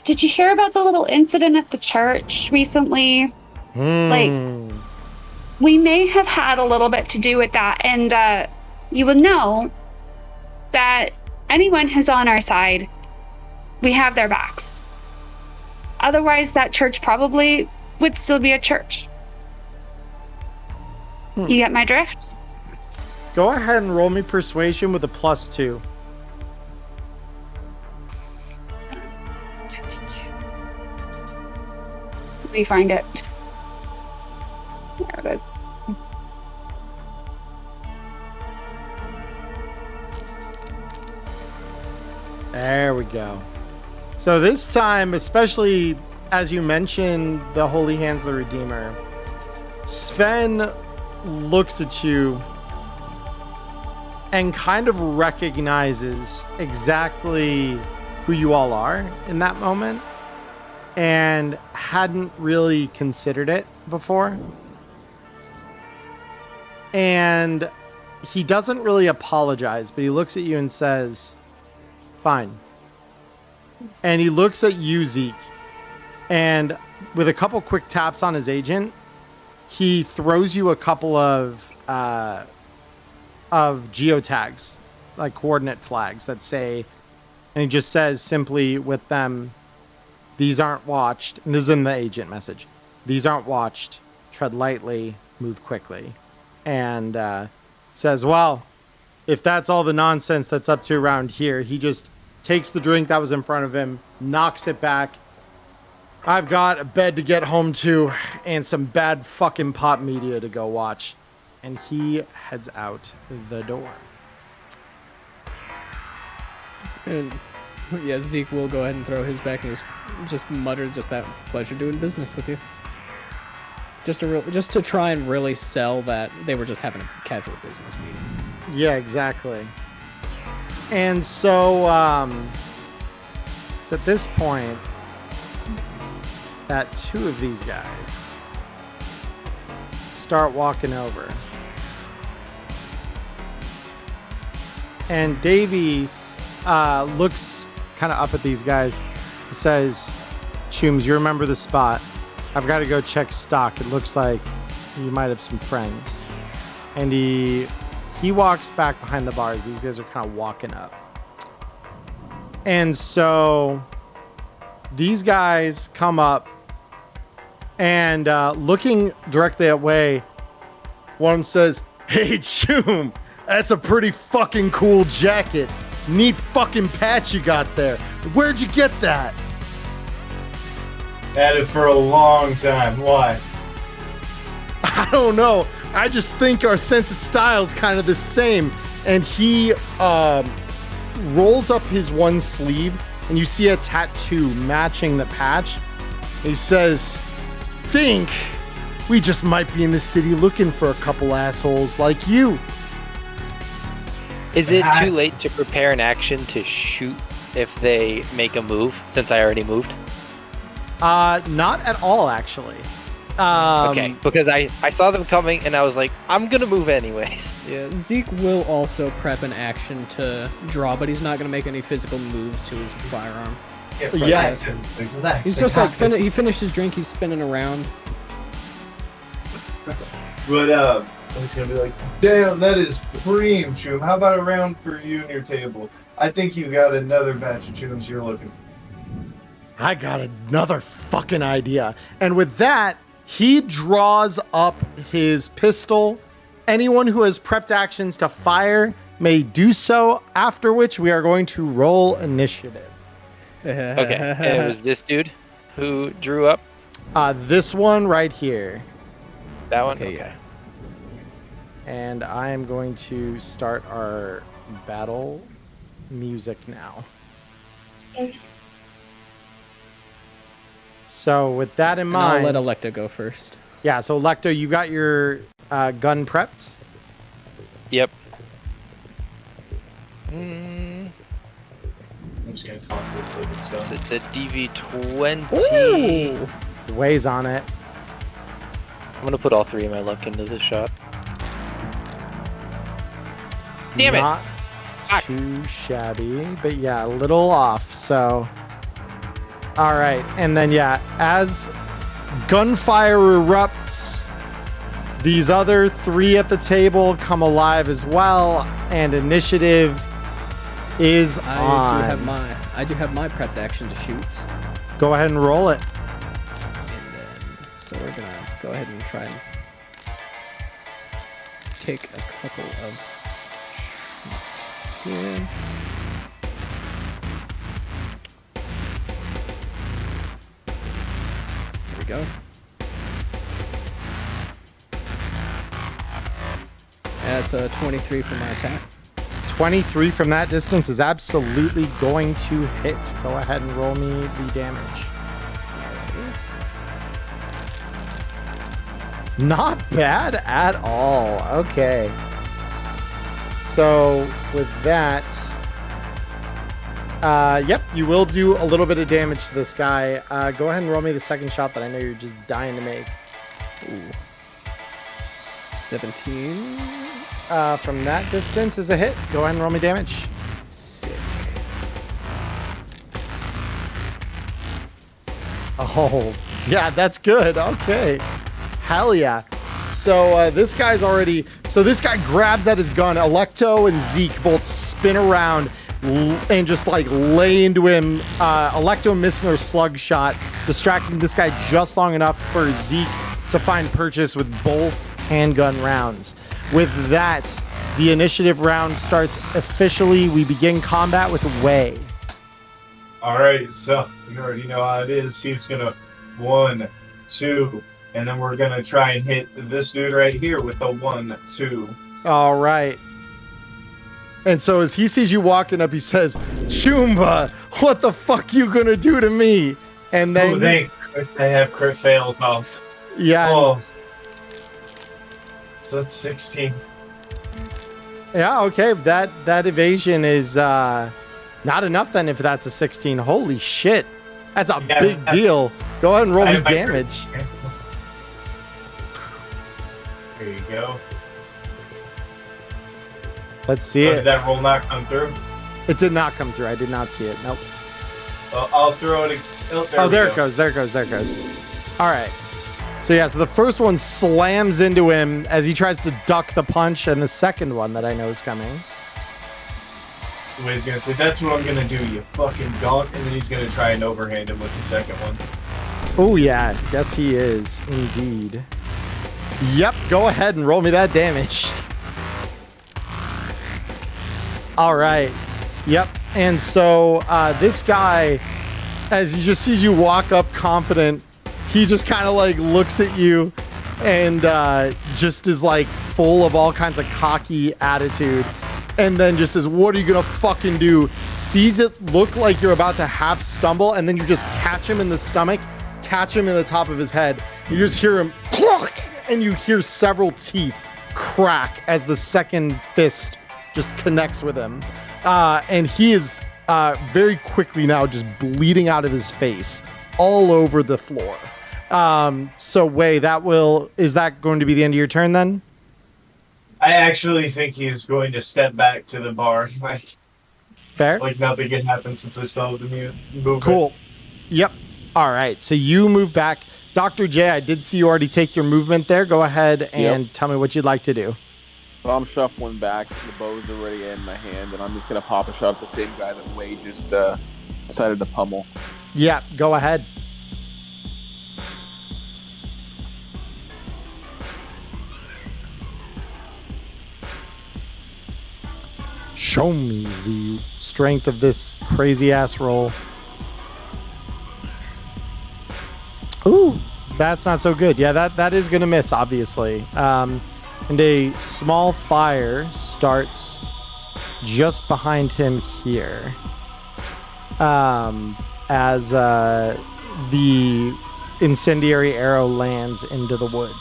did you hear about the little incident at the church recently? Like, we may have had a little bit to do with that, and you will know that anyone who's on our side, we have their backs. Otherwise, that church probably would still be a church. You get my drift? Go ahead and roll me persuasion with a +2. Let me find it. There it is. There we go. So this time, especially as you mentioned the Holy Hands of the Redeemer, Sven looks at you and kind of recognizes exactly who you all are in that moment and hadn't really considered it before. And he doesn't really apologize, but he looks at you and says, "Fine." And he looks at you, Zeke, and with a couple quick taps on his agent, he throws you a couple of geotags, like coordinate flags that say, and he just says simply with them, "These aren't watched," and this is in the agent message, "These aren't watched, tread lightly, move quickly." And says, well, if that's all the nonsense that's up to around here, he just takes the drink that was in front of him, knocks it back. "I've got a bed to get home to and some bad fucking pop media to go watch." And he heads out the door. And yeah, Zeke will go ahead and throw his back and just mutter just that pleasure doing business with you. Just to try and really sell that they were just having a casual business meeting. Yeah, exactly. And so it's at this point that two of these guys start walking over. And Davey looks kind of up at these guys. He says, "Chooms, you remember the spot. I've got to go check stock. It looks like you might have some friends." And he walks back behind the bars. These guys are kind of walking up. And so these guys come up and looking directly at Way, one of them says, "Hey, Choom, that's a pretty fucking cool jacket. Neat fucking patch you got there. Where'd you get that?" Had it for a long time. Why? "I don't know. I just think our sense of style is kind of the same." And he rolls up his one sleeve, and you see a tattoo matching the patch. He says, "Think we just might be in the city looking for a couple assholes like you." Is it too late to prepare an action to shoot if they make a move, since I already moved? Not at all, actually. Okay, because I saw them coming and I was like, I'm gonna move anyways. Yeah, Zeke will also prep an action to draw, but he's not gonna make any physical moves to his firearm. Yeah. Relax. He's just like he finished his drink. He's spinning around. But I was gonna be like, "Damn, that is preem, Choom. How about a round for you and your table? I think you got another batch of Chooms you're looking for." I got another fucking idea. And with that, he draws up his pistol. Anyone who has prepped actions to fire may do so, after which we are going to roll initiative. Okay, and it was this dude who drew up? This one right here. That one? Okay, Okay. And I am going to start our battle music now. Okay. So with that in And mind, I'll let Electa go first. yeah. So Electo, you've got your gun prepped. Yep. I'm just gonna toss this liquid stuff. It's a DV20. Ooh. Weighs on it. I'm gonna put all three of my luck into this shot. Damn it! Not too shabby, but yeah, a little off. So, all right. And then, yeah, as gunfire erupts, these other 3 at the table come alive as well, and initiative is on. I do have my prepped action to shoot. Go ahead and roll it. And then, so we're gonna go ahead and try and take a couple of shots here. There we go. That's a 23 for my attack. 23 from that distance is absolutely going to hit. Go ahead and roll me the damage. Not bad at all. Okay. So with that, yep, you will do a little bit of damage to this guy. Go ahead and roll me the second shot that I know you're just dying to make. Ooh. 17. From that distance is a hit. Go ahead and roll me damage. Sick. Oh, yeah, that's good. Okay. Hell yeah. So this guy's already... So this guy grabs at his gun. Electo and Zeke both spin around and just like lay into him. Electo missing her slug shot, distracting this guy just long enough for Zeke to find purchase with both handgun rounds. With that, the initiative round starts officially. We begin combat with Wei. All right, so you already know how it is. He's gonna 1, 2, and then we're gonna try and hit this dude right here with the 1, 2. All right. And so as he sees you walking up, he says, "Chumba, what the fuck you gonna do to me?" And then, thank goodness I have crit fails off. Yeah. Oh. So that's 16. Yeah, okay. That evasion is not enough then if that's a 16. Holy shit. That's a big deal. Go ahead and roll me damage. There you go. Let's see it. Did that roll not come through? It did not come through. I did not see it. Nope. Well, I'll throw it. There it goes. There it goes. There it goes. All right. So yeah, so the first one slams into him as he tries to duck the punch, and the second one that I know is coming. He's gonna say, "That's what I'm gonna do, you fucking donk," and then he's gonna try and overhand him with the second one. Oh yeah, yes he is indeed. Yep, go ahead and roll me that damage. All right. Yep. And so this guy, as he just sees you walk up confident, he just kind of like looks at you and just is like full of all kinds of cocky attitude. And then just says, "What are you gonna fucking do?" Sees it look like you're about to half stumble, and then you just catch him in the stomach, catch him in the top of his head. You just hear him clock, and you hear several teeth crack as the second fist just connects with him. And he is very quickly now just bleeding out of his face all over the floor. So Wei, is that going to be the end of your turn then? I actually think he's going to step back to the bar. Fair. Like nothing can happen since I still have the movement. Cool. Yep. All right. So you move back. Dr. J, I did see you already take your movement there. Go ahead and tell me what you'd like to do. Well, I'm shuffling back. The bow's already in my hand, and I'm just going to pop a shot at the same guy that Wei just decided to pummel. Yeah, go ahead. Show me the strength of this crazy ass roll. Ooh, that's not so good. Yeah, that is going to miss, obviously. And a small fire starts just behind him here. As the incendiary arrow lands into the wood.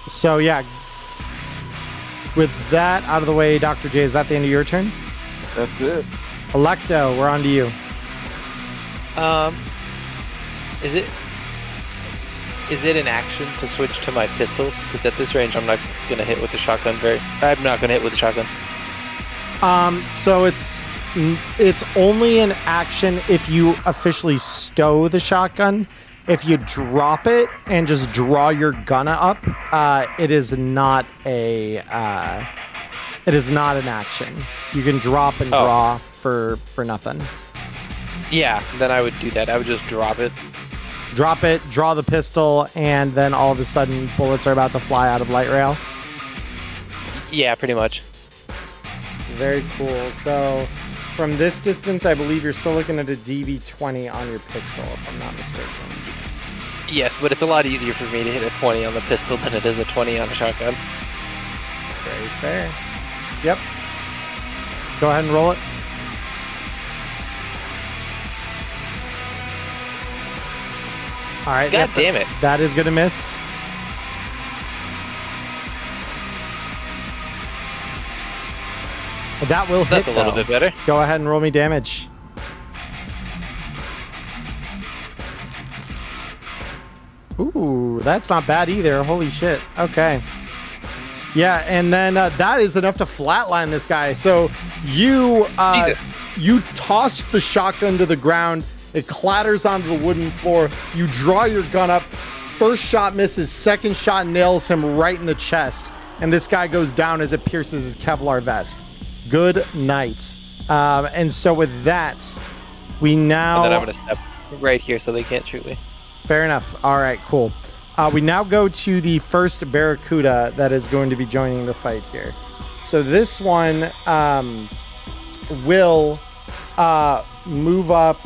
So yeah, with that out of the way, Dr. J, is that the end of your turn? That's it. Electo, we're on to you. Is it an action to switch to my pistols? Because at this range, I'm not gonna hit with the shotgun. I'm not gonna hit with the shotgun. So it's only an action if you officially stow the shotgun. If you drop it and just draw your gun up, it is not an action. You can drop and draw for nothing. Yeah, then I would do that. I would just drop it. Drop it, draw the pistol, and then all of a sudden bullets are about to fly out of light rail. Yeah, pretty much. Very cool. So from this distance, I believe you're still looking at a DV20 on your pistol, if I'm not mistaken. Yes, but it's a lot easier for me to hit a 20 on the pistol than it is a 20 on a shotgun. It's very fair. Yep. Go ahead and roll it. All right. God damn it. That is going to miss. That will hit, That's a little bit better. Go ahead and roll me damage. Ooh, that's not bad either. Holy shit. Okay. Yeah, and then that is enough to flatline this guy. So you toss the shotgun to the ground. It clatters onto the wooden floor. You draw your gun up. First shot misses. Second shot nails him right in the chest. And this guy goes down as it pierces his Kevlar vest. Good night. And so with that, we now... And then I'm going to step right here so they can't shoot me. Fair enough. All right, cool. We now go to the first Barracuda that is going to be joining the fight here. So this one will move up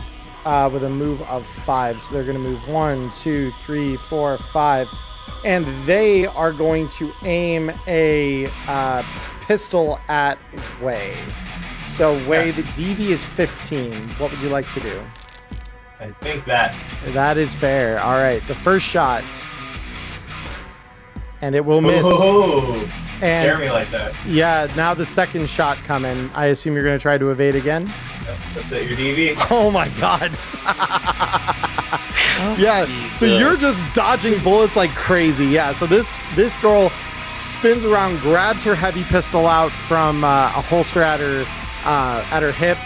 with a move of 5. So they're going to move 1, 2, 3, 4, 5. And they are going to aim a pistol at Wei. So Wei, the DV is 15. What would you like to do? I think that. That is fair. All right, the first shot. And it will miss. Oh, scare me like that. Yeah, now the second shot coming. I assume you're going to try to evade again? That's it, your DV? Oh my god. Yeah, so you're just dodging bullets like crazy. Yeah, so this girl spins around, grabs her heavy pistol out from a holster at her hip,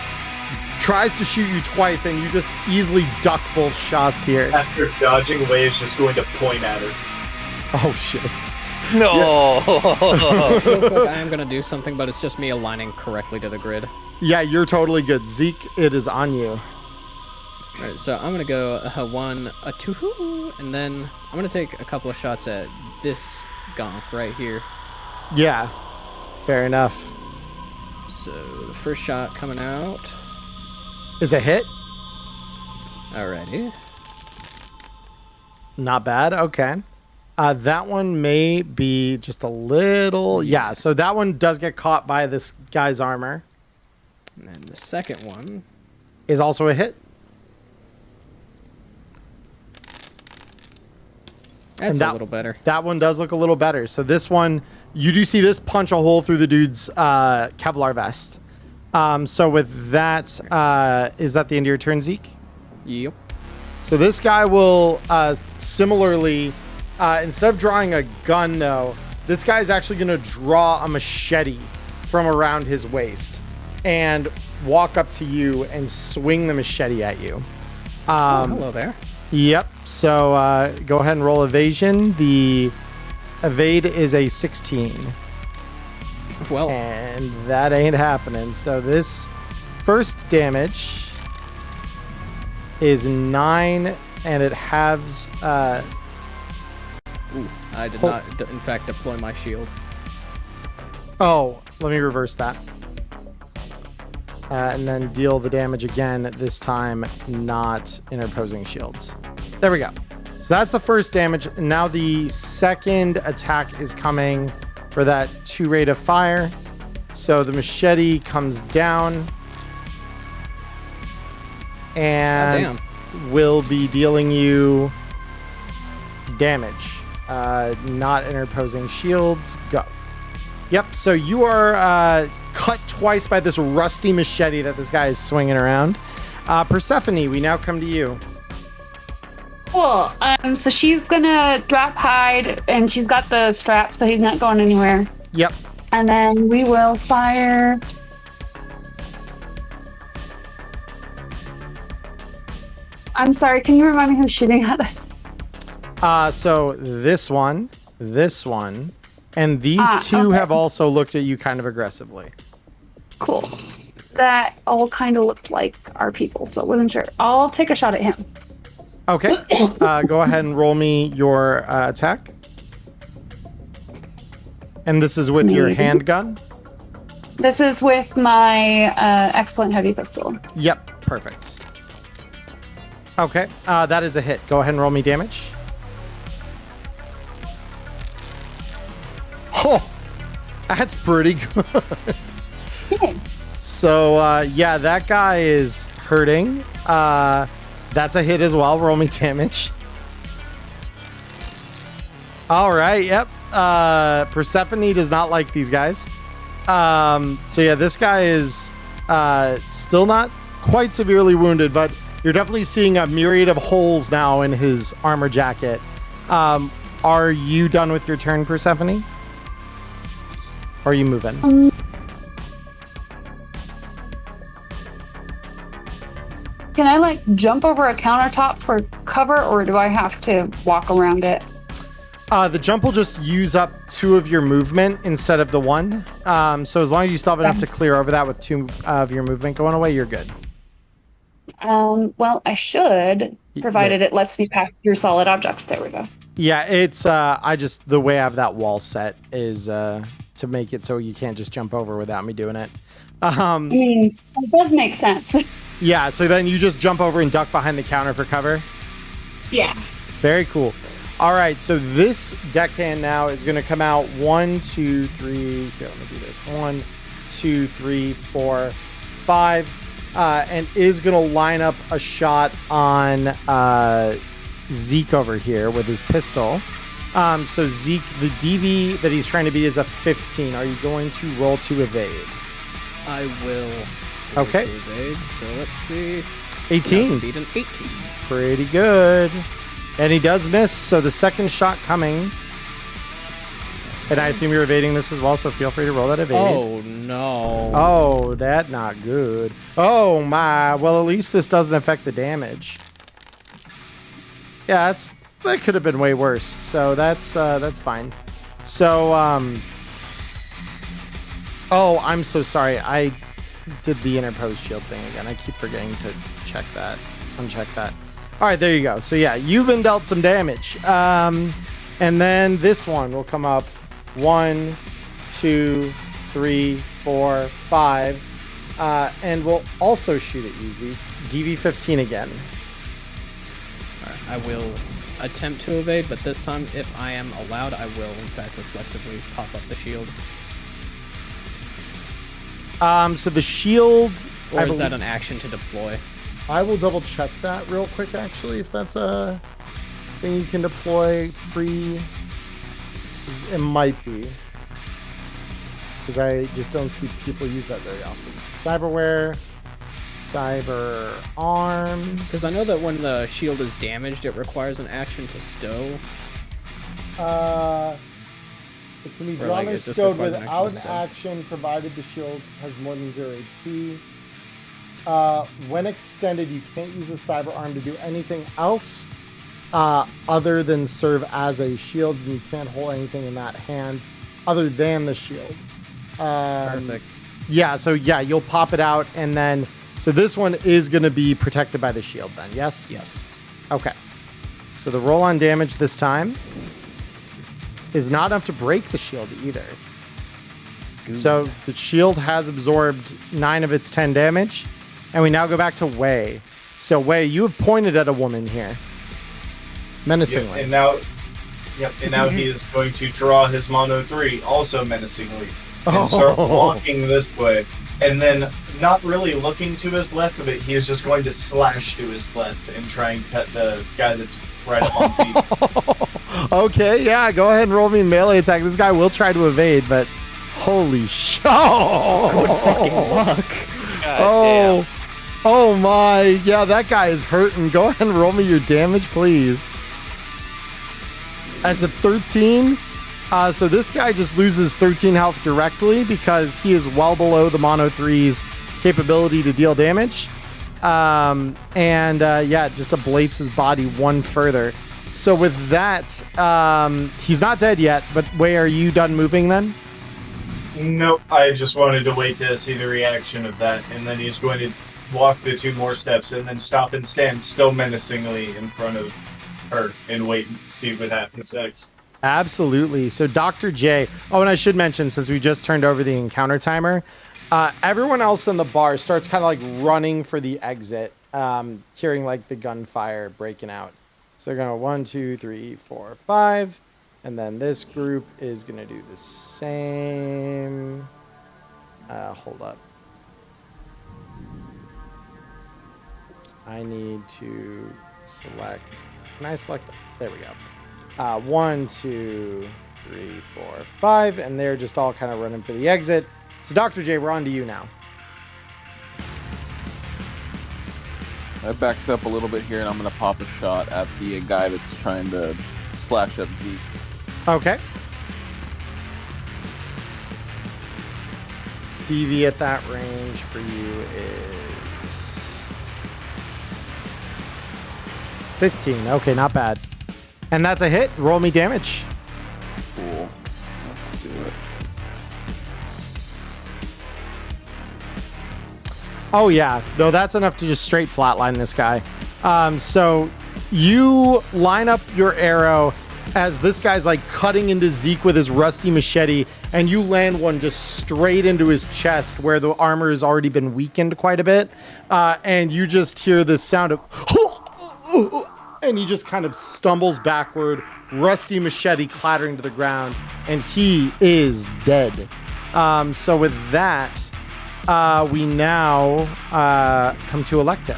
tries to shoot you twice, and you just easily duck both shots here. After dodging, Wei is just going to point at her. Oh shit. No. Real quick, I am going to do something, but it's just me aligning correctly to the grid. Yeah, you're totally good. Zeke, it is on you. All right, so I'm going to go a 1, a 2, and then I'm going to take a couple of shots at this gonk right here. Yeah, fair enough. So the first shot coming out. Is a hit? Alrighty. Not bad. Okay. That one may be just a little... Yeah, so that one does get caught by this guy's armor. And then the second one is also a hit. That's a little better. That one does look a little better. So this one, you do see this punch a hole through the dude's Kevlar vest. So with that, is that the end of your turn, Zeke? Yep. So this guy will similarly, instead of drawing a gun though, this guy's actually going to draw a machete from around his waist and walk up to you and swing the machete at you. Hello there. Yep. So go ahead and roll evasion. The evade is a 16. Well, and that ain't happening. So this first damage is 9, and it halves. Ooh, I did not, in fact, deploy my shield. Oh, let me reverse that. And then deal the damage again, this time not interposing shields. There we go. So that's the first damage. Now the second attack is coming for that 2 rate of fire. So the machete comes down and will be dealing you damage. Not interposing shields. Go. Yep, so you are cut twice by this rusty machete that this guy is swinging around. Persephone, we now come to you. Cool. So she's gonna drop hide, and she's got the strap, so he's not going anywhere. Yep. And then we will fire I'm sorry, can you remind me who's shooting at us? So this one, and these two okay. have also looked at you kind of aggressively. Cool. That all kind of looked like our people, so I wasn't sure. I'll take a shot at him. Okay. Go ahead and roll me your attack. And this is with your handgun? This is with my excellent heavy pistol. Yep, perfect. Okay, that is a hit. Go ahead and roll me damage. Oh, that's pretty good. So, yeah, that guy is hurting. That's a hit as well. Roll me damage. All right, yep. Persephone does not like these guys. So, yeah, this guy is still not quite severely wounded, but you're definitely seeing a myriad of holes now in his armor jacket. Are you done with your turn, Persephone? Or are you moving? Can I like jump over a countertop for cover, or do I have to walk around it? The jump will just use up 2 of your movement instead of the 1. So as long as you still have enough to clear over that with 2 of your movement going away, you're good. Well, I should, provided it lets me pass through solid objects. There we go. Yeah, it's the way I have that wall set is to make it so you can't just jump over without me doing it. I mean, it does make sense. Yeah, so then you just jump over and duck behind the counter for cover? Yeah. Very cool. All right, so this deckhand now is going to come out 1, 2, 3. Here, let me do this. 1, 2, 3, 4, 5. And is going to line up a shot on Zeke over here with his pistol. So Zeke, the DV that he's trying to beat is a 15. Are you going to roll to evade? I will. Okay. To evade, so let's see. 18. Beat an 18. Pretty good. And he does miss, so the second shot coming. And I assume you're evading this as well, so feel free to roll that evade. Oh, no. Oh, that not good. Oh, my. Well, at least this doesn't affect the damage. Yeah, that could have been way worse. So that's fine. So, oh, I'm so sorry. I did the interposed shield thing again. I keep forgetting to uncheck that. All right, there you go. So yeah, you've been dealt some damage. And then this one will come up 1, 2, 3, 4, 5. And we'll also shoot at you, Zeke. DV15 again. All right, I will attempt to evade, but this time, if I am allowed, I will, in fact, reflexively pop up the shield. So the shield... Or is that an action to deploy? I will double check that real quick, actually, if that's a thing you can deploy free. It might be. Because I just don't see people use that very often. So cyberware, cyber arms. Because I know that when the shield is damaged, it requires an action to stow. It can be Or, drawn like, or it just stowed requires an without an action to stow. action, provided the shield has more than 0 HP. When extended, you can't use the cyber arm to do anything else other than serve as a shield, and you can't hold anything in that hand other than the shield. Perfect. Yeah, so yeah, you'll pop it out, and then so this one is going to be protected by the shield then, yes? Yes. Okay. So the roll on damage this time is not enough to break the shield either. Good. So the shield has absorbed 9 of its 10 damage. And we now go back to Wei. So Wei, you have pointed at a woman here. Menacingly. Yep, and now he is going to draw his Mono 3, also menacingly, and start walking this way. And then, not really looking to his left of it, he is just going to slash to his left and try and cut the guy that's right up on feet. Okay, yeah, go ahead and roll me a melee attack. This guy will try to evade, but holy shit. Good fucking luck. God damn. Oh my. Yeah, that guy is hurting. Go ahead and roll me your damage, please. As a 13, so this guy just loses 13 health directly because he is well below the Mono 3's capability to deal damage. Just ablates his body one further. So with that, he's not dead yet, but Wei, are you done moving then? Nope, I just wanted to wait to see the reaction of that, and then he's going to walk the 2 more steps and then stop and stand still menacingly in front of her and wait and see what happens next. Absolutely. So Dr. J. Oh, and I should mention, since we just turned over the encounter timer, everyone else in the bar starts kind of like running for the exit, hearing like the gunfire breaking out. So they're going 1, 2, 3, 4, 5. And then this group is going to do the same. Hold up. I need to select. Can I select? There we go. 1, 2, 3, 4, 5. And they're just all kind of running for the exit. So Dr. J, we're on to you now. I backed up a little bit here, and I'm going to pop a shot at the guy that's trying to slash up Zeke. Okay. DV at that range for you is 15. Okay, not bad. And that's a hit. Roll me damage. Cool. Let's do it. Oh, yeah. No, that's enough to just straight flatline this guy. So you line up your arrow as this guy's like cutting into Zeke with his rusty machete, and you land one just straight into his chest where the armor has already been weakened quite a bit. And you just hear this sound of, and he just kind of stumbles backward, rusty machete clattering to the ground, and he is dead. So with that, we now come to Electo.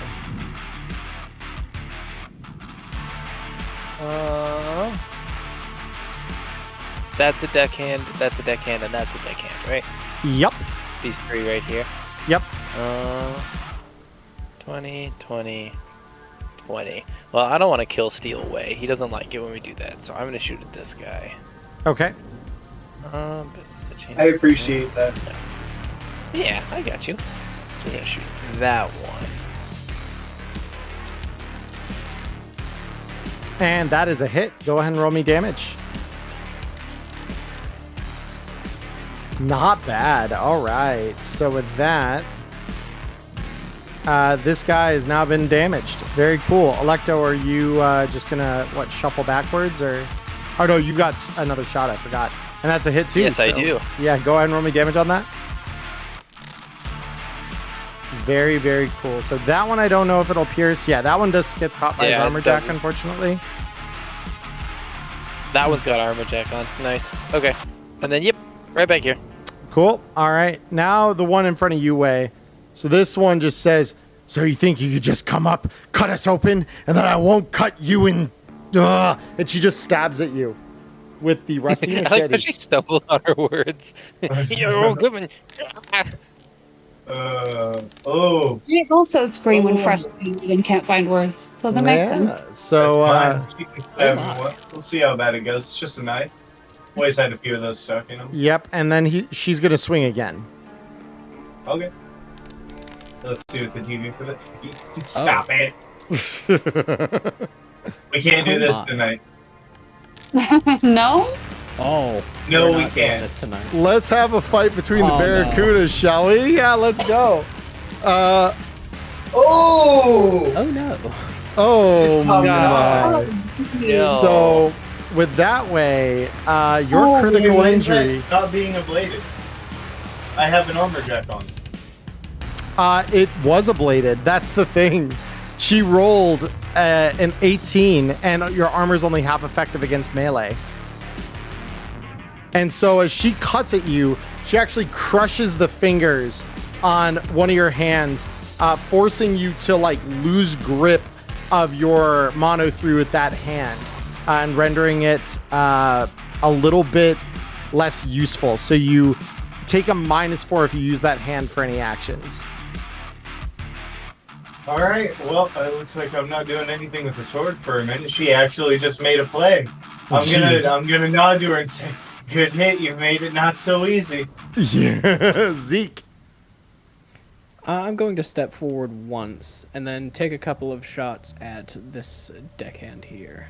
That's a deckhand, that's a deckhand, and that's a deckhand, right? Yep. These 3 right here. Yep. 20, 20, 20. Well, I don't want to kill Steel away. He doesn't like it when we do that, so I'm going to shoot at this guy. Okay. But I appreciate that. Yeah, I got you. So we're going to shoot that one. And that is a hit. Go ahead and roll me damage. Not bad. All right. So with that, this guy has now been damaged. Very cool. Electo, are you just going to, shuffle backwards? Or oh, no, you got another shot. I forgot. And that's a hit too. Yes, I do. Yeah, go ahead and roll me damage on that. Very, very cool. So that one, I don't know if it'll pierce. Yeah, that one just gets caught by his armor jack, unfortunately. That one's got armor jack on. Nice. Okay. And then, yep, right back here. Cool. All right. Now the one in front of you, Wei. So this one just says, so you think you could just come up, cut us open, and then I won't cut you in? And she just stabs at you with the rusty I machete. like how she stumbled on her words. You're good one. You also scream when frustrated and can't find words, so that makes sense. So She can stab me. We'll see how bad it goes. It's just a knife. Always had a few of those stuck in them. Yep, and then she's gonna swing again. Okay. Let's see what the TV for that. Stop it. We can't do this tonight. No? Oh. No, we're we not doing can't. this tonight. Let's have a fight between the Barracudas, shall we? Yeah, let's go. Oh! Oh no. Oh my. No. So with that way, your critical Why is that injury. not being ablated. I have an armor jack on. It was ablated. That's the thing. She rolled an 18, and your armor's only half effective against melee. And so as she cuts at you, she actually crushes the fingers on one of your hands, forcing you to lose grip of your mono 3 with that hand, and rendering it a little bit less useful. So you take a -4 if you use that hand for any actions. All right. Well, it looks like I'm not doing anything with the sword for a minute. She actually just made a play. I'm gonna nod to her and say, "Good hit. You made it not so easy." Yeah, Zeke. I'm going to step forward once and then take a couple of shots at this deckhand here.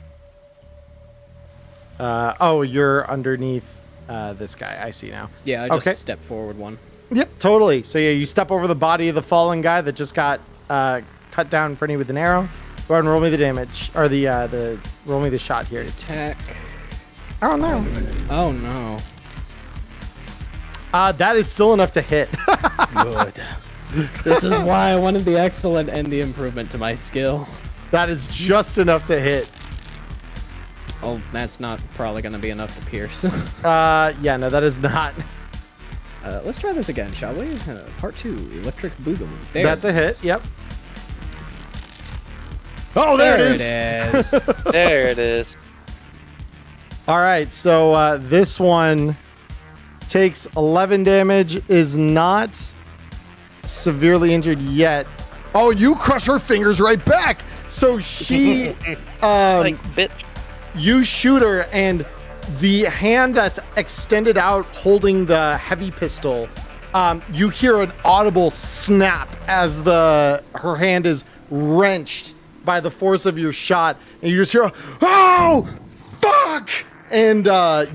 Oh, you're underneath this guy. I see now. Yeah, I just stepped forward one. Yep, totally. So yeah, you step over the body of the fallen guy that just got cut down in front of you with an arrow. Go ahead and roll me the damage, or the roll me the shot here. Attack. Oh no. Oh no. That is still enough to hit. Good. This is why I wanted the excellent and the improvement to my skill. That is just enough to hit. Oh, that's not probably going to be enough to pierce. Yeah, no, that is not. Let's try this again, shall we? Part 2, Electric Boogaloo. There That's it a hit, is. yep. Oh, there it is. There it is. All right, so this one takes 11 damage, is not severely injured yet. Oh, you crush her fingers right back. So she, Like, bitch. you shoot her, and the hand that's extended out holding the heavy pistol, you hear an audible snap as her hand is wrenched by the force of your shot, and you just hear, "Oh, fuck!" And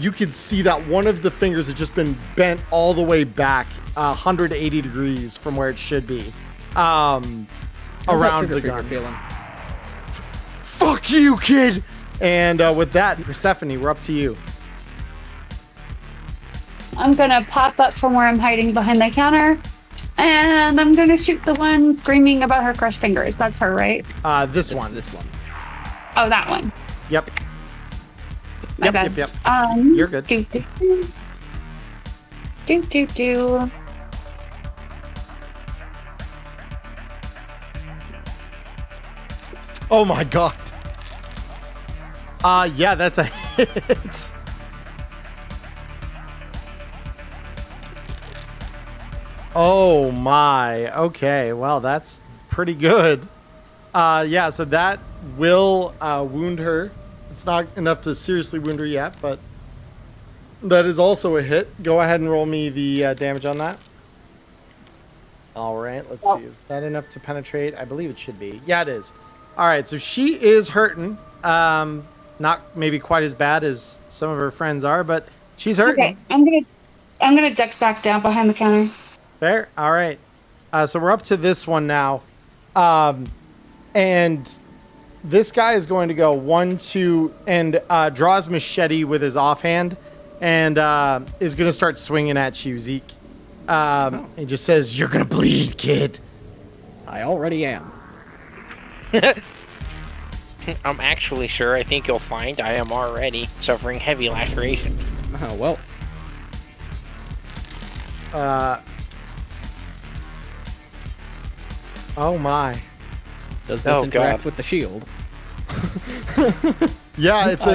you can see that one of the fingers has just been bent all the way back 180 degrees from where it should be. Around the gun. Feeling? Fuck you, kid! And with that, Persephone, we're up to you. I'm gonna pop up from where I'm hiding behind the counter, and I'm gonna shoot the one screaming about her crushed fingers. That's her, right? This one. This one. Oh, that one. Yep. My bad. Yep. You're good. Do. Oh my god. Yeah, that's a hit. Oh my. Okay, well, that's pretty good. Yeah, so that will wound her. It's not enough to seriously wound her yet, but that is also a hit. Go ahead and roll me the damage on that. All right, let's see. Is that enough to penetrate? I believe it should be. Yeah, it is. All right, so she is hurting. Not maybe quite as bad as some of her friends are, but she's hurting. Okay, I'm gonna duck back down behind the counter. Fair. All right. So we're up to this one now. And this guy is going to go 1, 2, and draw his machete with his offhand and is going to start swinging at you, Zeke. He just says, "You're going to bleed, kid." I already am. I'm actually sure. I think you'll find I am already suffering heavy lacerations. Well. Oh my. Does this interact with the shield? Yeah, it's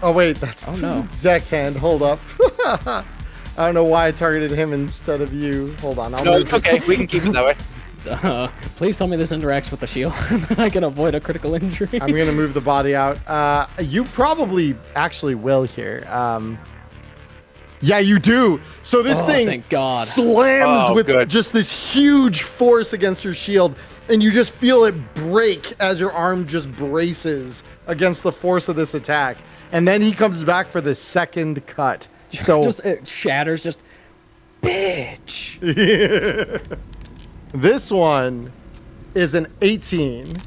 Oh wait, that's Zek's hand. Hold up. I don't know why I targeted him instead of you. Hold on. No, it's okay. We can keep it that way. Please tell me this interacts with the shield. I can avoid a critical injury. I'm gonna move the body out. You probably actually will here. Yeah, you do. So this thing thank God. slams with just this huge force against your shield, and you just feel it break as your arm just braces against the force of this attack. And then he comes back for the second cut. So it shatters. Just bitch. This one is an 18.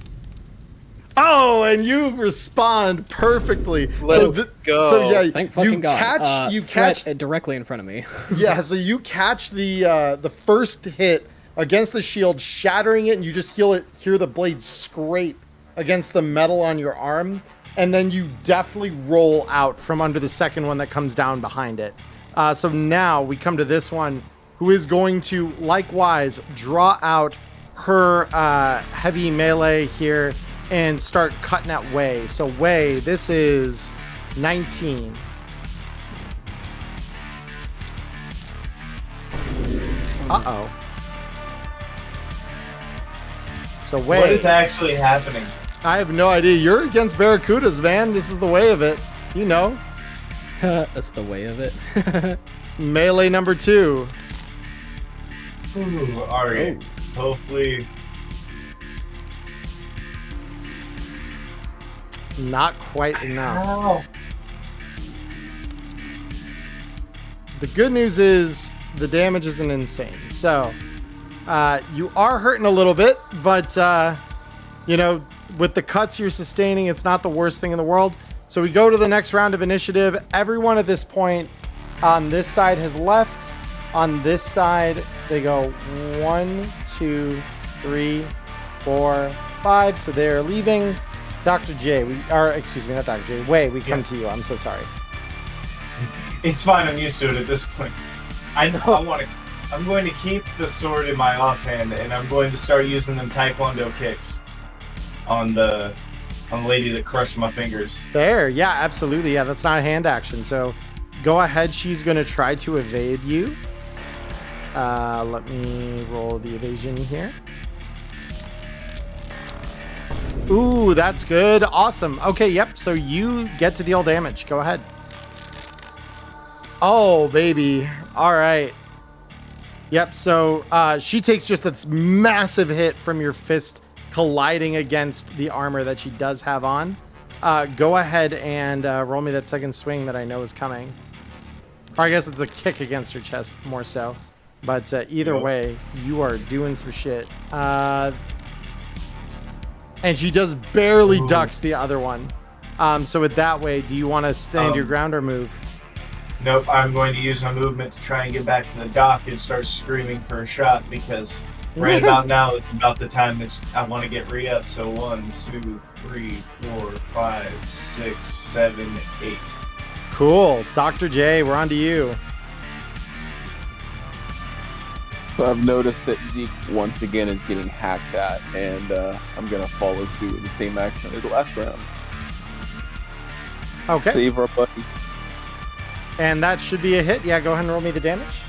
Oh, and you respond perfectly. Let's go. So yeah, Thank fucking God. You catch it directly in front of me. Yeah, so you catch the first hit against the shield, shattering it, and you just hear the blade scrape against the metal on your arm, and then you deftly roll out from under the second one that comes down behind it. So now we come to this one, who is going to likewise draw out her heavy melee here and start cutting at Wei. So Wei, this is 19. Uh-oh. So Wei. What is actually happening? I have no idea. You're against Barracudas, man. This is the way of it. You know. That's the way of it. Melee number 2. Ooh, alright. Hopefully. Not quite enough. Ow. The good news is the damage isn't insane. So, you are hurting a little bit, but, with the cuts you're sustaining, it's not the worst thing in the world. So we go to the next round of initiative. Everyone at this point on this side has left. On this side, they go 1, 2, 3, 4, 5. So they're leaving. Dr. J, not Dr. J. Wei, we come to you. I'm so sorry. It's fine. I'm used to it at this point. I know. I'm going to keep the sword in my offhand, and I'm going to start using them Taekwondo kicks on the lady that crushed my fingers. There, yeah, absolutely. Yeah, that's not a hand action. So go ahead. She's going to try to evade you. Let me roll the evasion here. Ooh, that's good. Awesome. Okay, yep. So you get to deal damage. Go ahead. Oh, baby. All right. Yep. So she takes just this massive hit from your fist colliding against the armor that she does have on. Go ahead and roll me that second swing that I know is coming. Or I guess it's a kick against her chest more so. But either way, you are doing some shit. And she just barely ducks the other one. So with that way, do you want to stand your ground or move? Nope, I'm going to use my movement to try and get back to the dock and start screaming for a shot because right about now is about the time that I want to get re-up. So 1, 2, 3, 4, 5, 6, 7, 8. Cool. Dr. J, we're on to you. So I've noticed that Zeke once again is getting hacked at, and I'm going to follow suit with the same action as the last round. Okay. Save our buddy. And that should be a hit. Yeah, go ahead and roll me the damage.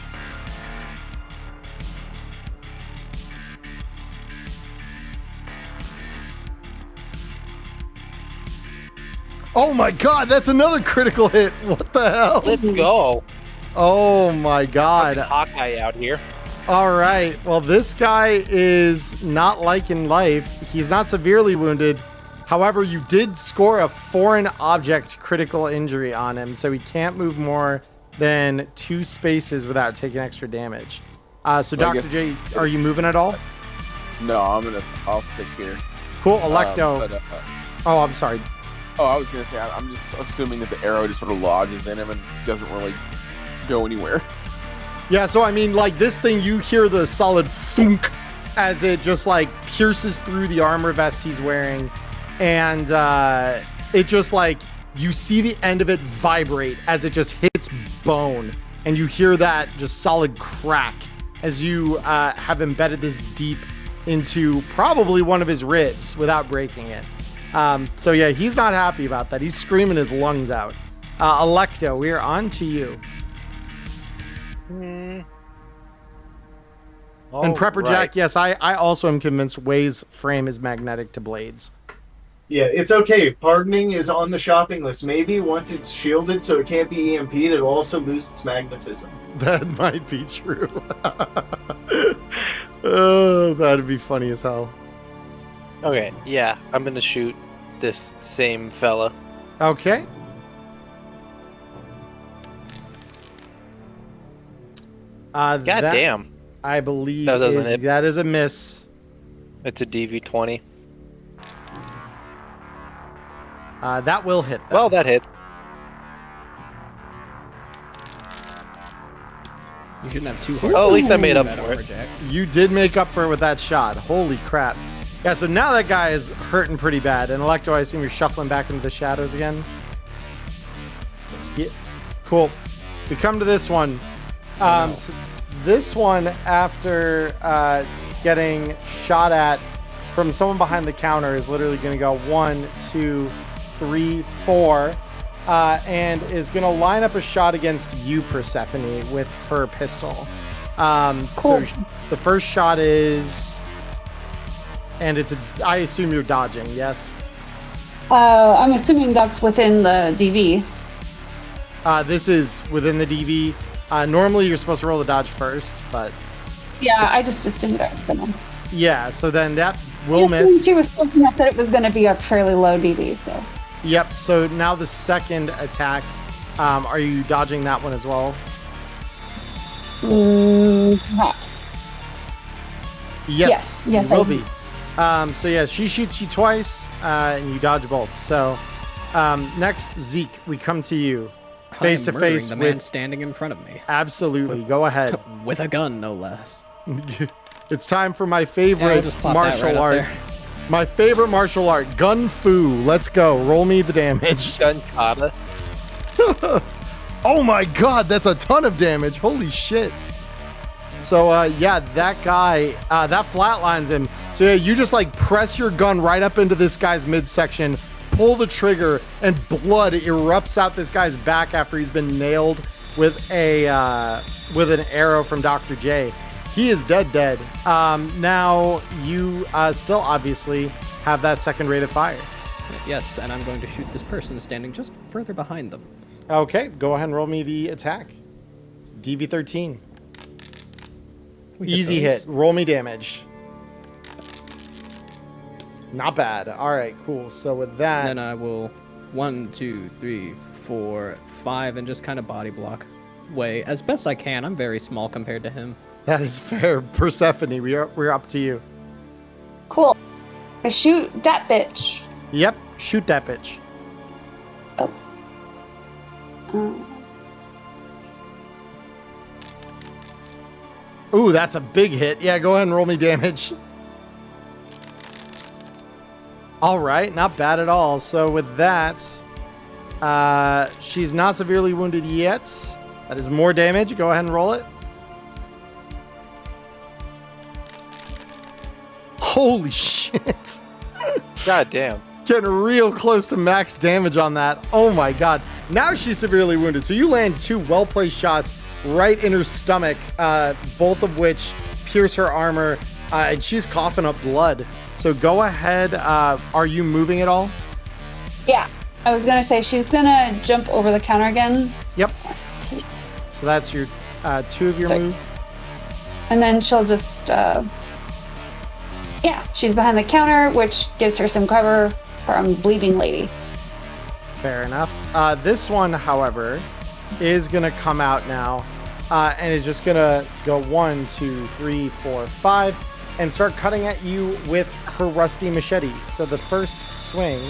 Oh my god, that's another critical hit. What the hell? Let's go. Oh my god. Hawkeye out here. All right. Well, this guy is not liking life. He's not severely wounded. However, you did score a foreign object critical injury on him, so he can't move more than 2 spaces without taking extra damage. So Dr. J, are you moving at all? No, I'll stick here. Cool. Electo. Oh, I'm sorry. Oh, I was going to say, I'm just assuming that the arrow just sort of lodges in him and doesn't really go anywhere. Yeah, so I mean, like this thing, you hear the solid thunk as it just like pierces through the armor vest he's wearing. And it just like, you see the end of it vibrate as it just hits bone. And you hear that just solid crack as you have embedded this deep into probably one of his ribs without breaking it. So yeah, he's not happy about that. He's screaming his lungs out. Electo, we are on to you. And Prepper Jack, yes, I also am convinced Wei's frame is magnetic to blades. Yeah, it's okay. Hardening is on the shopping list. Maybe once it's shielded so it can't be EMP'd, it'll also lose its magnetism. That might be true. Oh, that'd be funny as hell. Okay, yeah, I'm gonna shoot this same fella. Okay. God damn. I believe That that is a miss. It's a DV20. That will hit, though. Well, that hits. You shouldn't have 2 Oh, at least I made up for it. Jack. You did make up for it with that shot. Holy crap. Yeah, so now that guy is hurting pretty bad. And Electo, I assume you're shuffling back into the shadows again. Yeah. Cool. We come to this one. So this one, after getting shot at from someone behind the counter, is literally going to go 1, 2, 3, 4, and is going to line up a shot against you, Persephone, with her pistol. Cool. So the first shot is, and I assume you're dodging, yes? I'm assuming that's within the DV. This is within the DV. Normally you're supposed to roll the dodge first, but Yeah, I just assumed I was gonna. Yeah, so then that I will assumed miss. She was looking up that it was gonna be a fairly low DD, so. Yep, so now the second attack, are you dodging that one as well? Perhaps. Yes, Yes, you will I be. So yeah, she shoots you twice, and you dodge both. So next, Zeke, we come to you, face to face the man with. standing in front of me Absolutely, go ahead. with a gun, no less. It's time for my Yeah, I'll favorite just plop that martial right up art. there. My favorite martial art, gun fu. Let's go. Roll me the damage. Gun kata. Oh my god, that's a ton of damage. Holy shit. So yeah, that guy, that flatlines him. So yeah, you just like press your gun right up into this guy's midsection, pull the trigger, and blood erupts out this guy's back after he's been nailed with an arrow from Dr. J. He is dead. Now you still obviously have that second rate of fire. Yes, and I'm going to shoot this person standing just further behind them. Okay, go ahead and roll me the attack. It's DV13. Easy hit. Roll me damage. Not bad. All right, cool. So with that, Then I will 1, 2, 3, 4, 5, and just kind of body block way as best I can. I'm very small compared to him. that is fair. Persephone, we're up to you. Cool. I shoot that bitch. Yep, shoot that bitch. Ooh, that's a big hit. Yeah, go ahead and roll me damage. All right, not bad at all. So with that, she's not severely wounded yet. That is more damage. Go ahead and roll it. Holy shit. God damn. Getting real close to max damage on that. Oh my god. Now she's severely wounded. So you land 2 well-placed shots right in her stomach, both of which pierce her armor, and she's coughing up blood. So go ahead. Are you moving at all? Yeah. I was gonna say she's gonna jump over the counter again. Yep. So that's your 2 of your move. And then she'll just, she's behind the counter, which gives her some cover from Bleeding Lady. Fair enough. This one, however, is going to come out now and is just going to go 1, 2, 3, 4, 5 and start cutting at you with her rusty machete. So the first swing.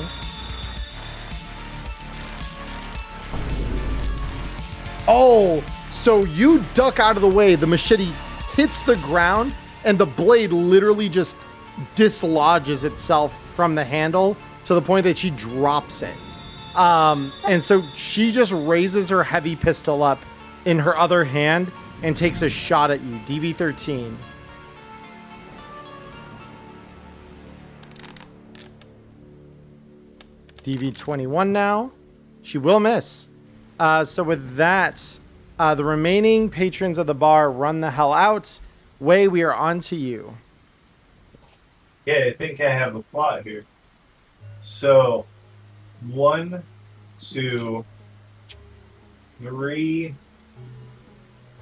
Oh, so you duck out of the way. The machete hits the ground and the blade literally just dislodges itself from the handle to the point that she drops it. And so she just raises her heavy pistol up in her other hand and takes a shot at you. DV13. DV21 now. She will miss. So with that, the remaining patrons of the bar run the hell out. Way, we are on to you. Yeah, I think I have a plot here. So, 1, 2, 3.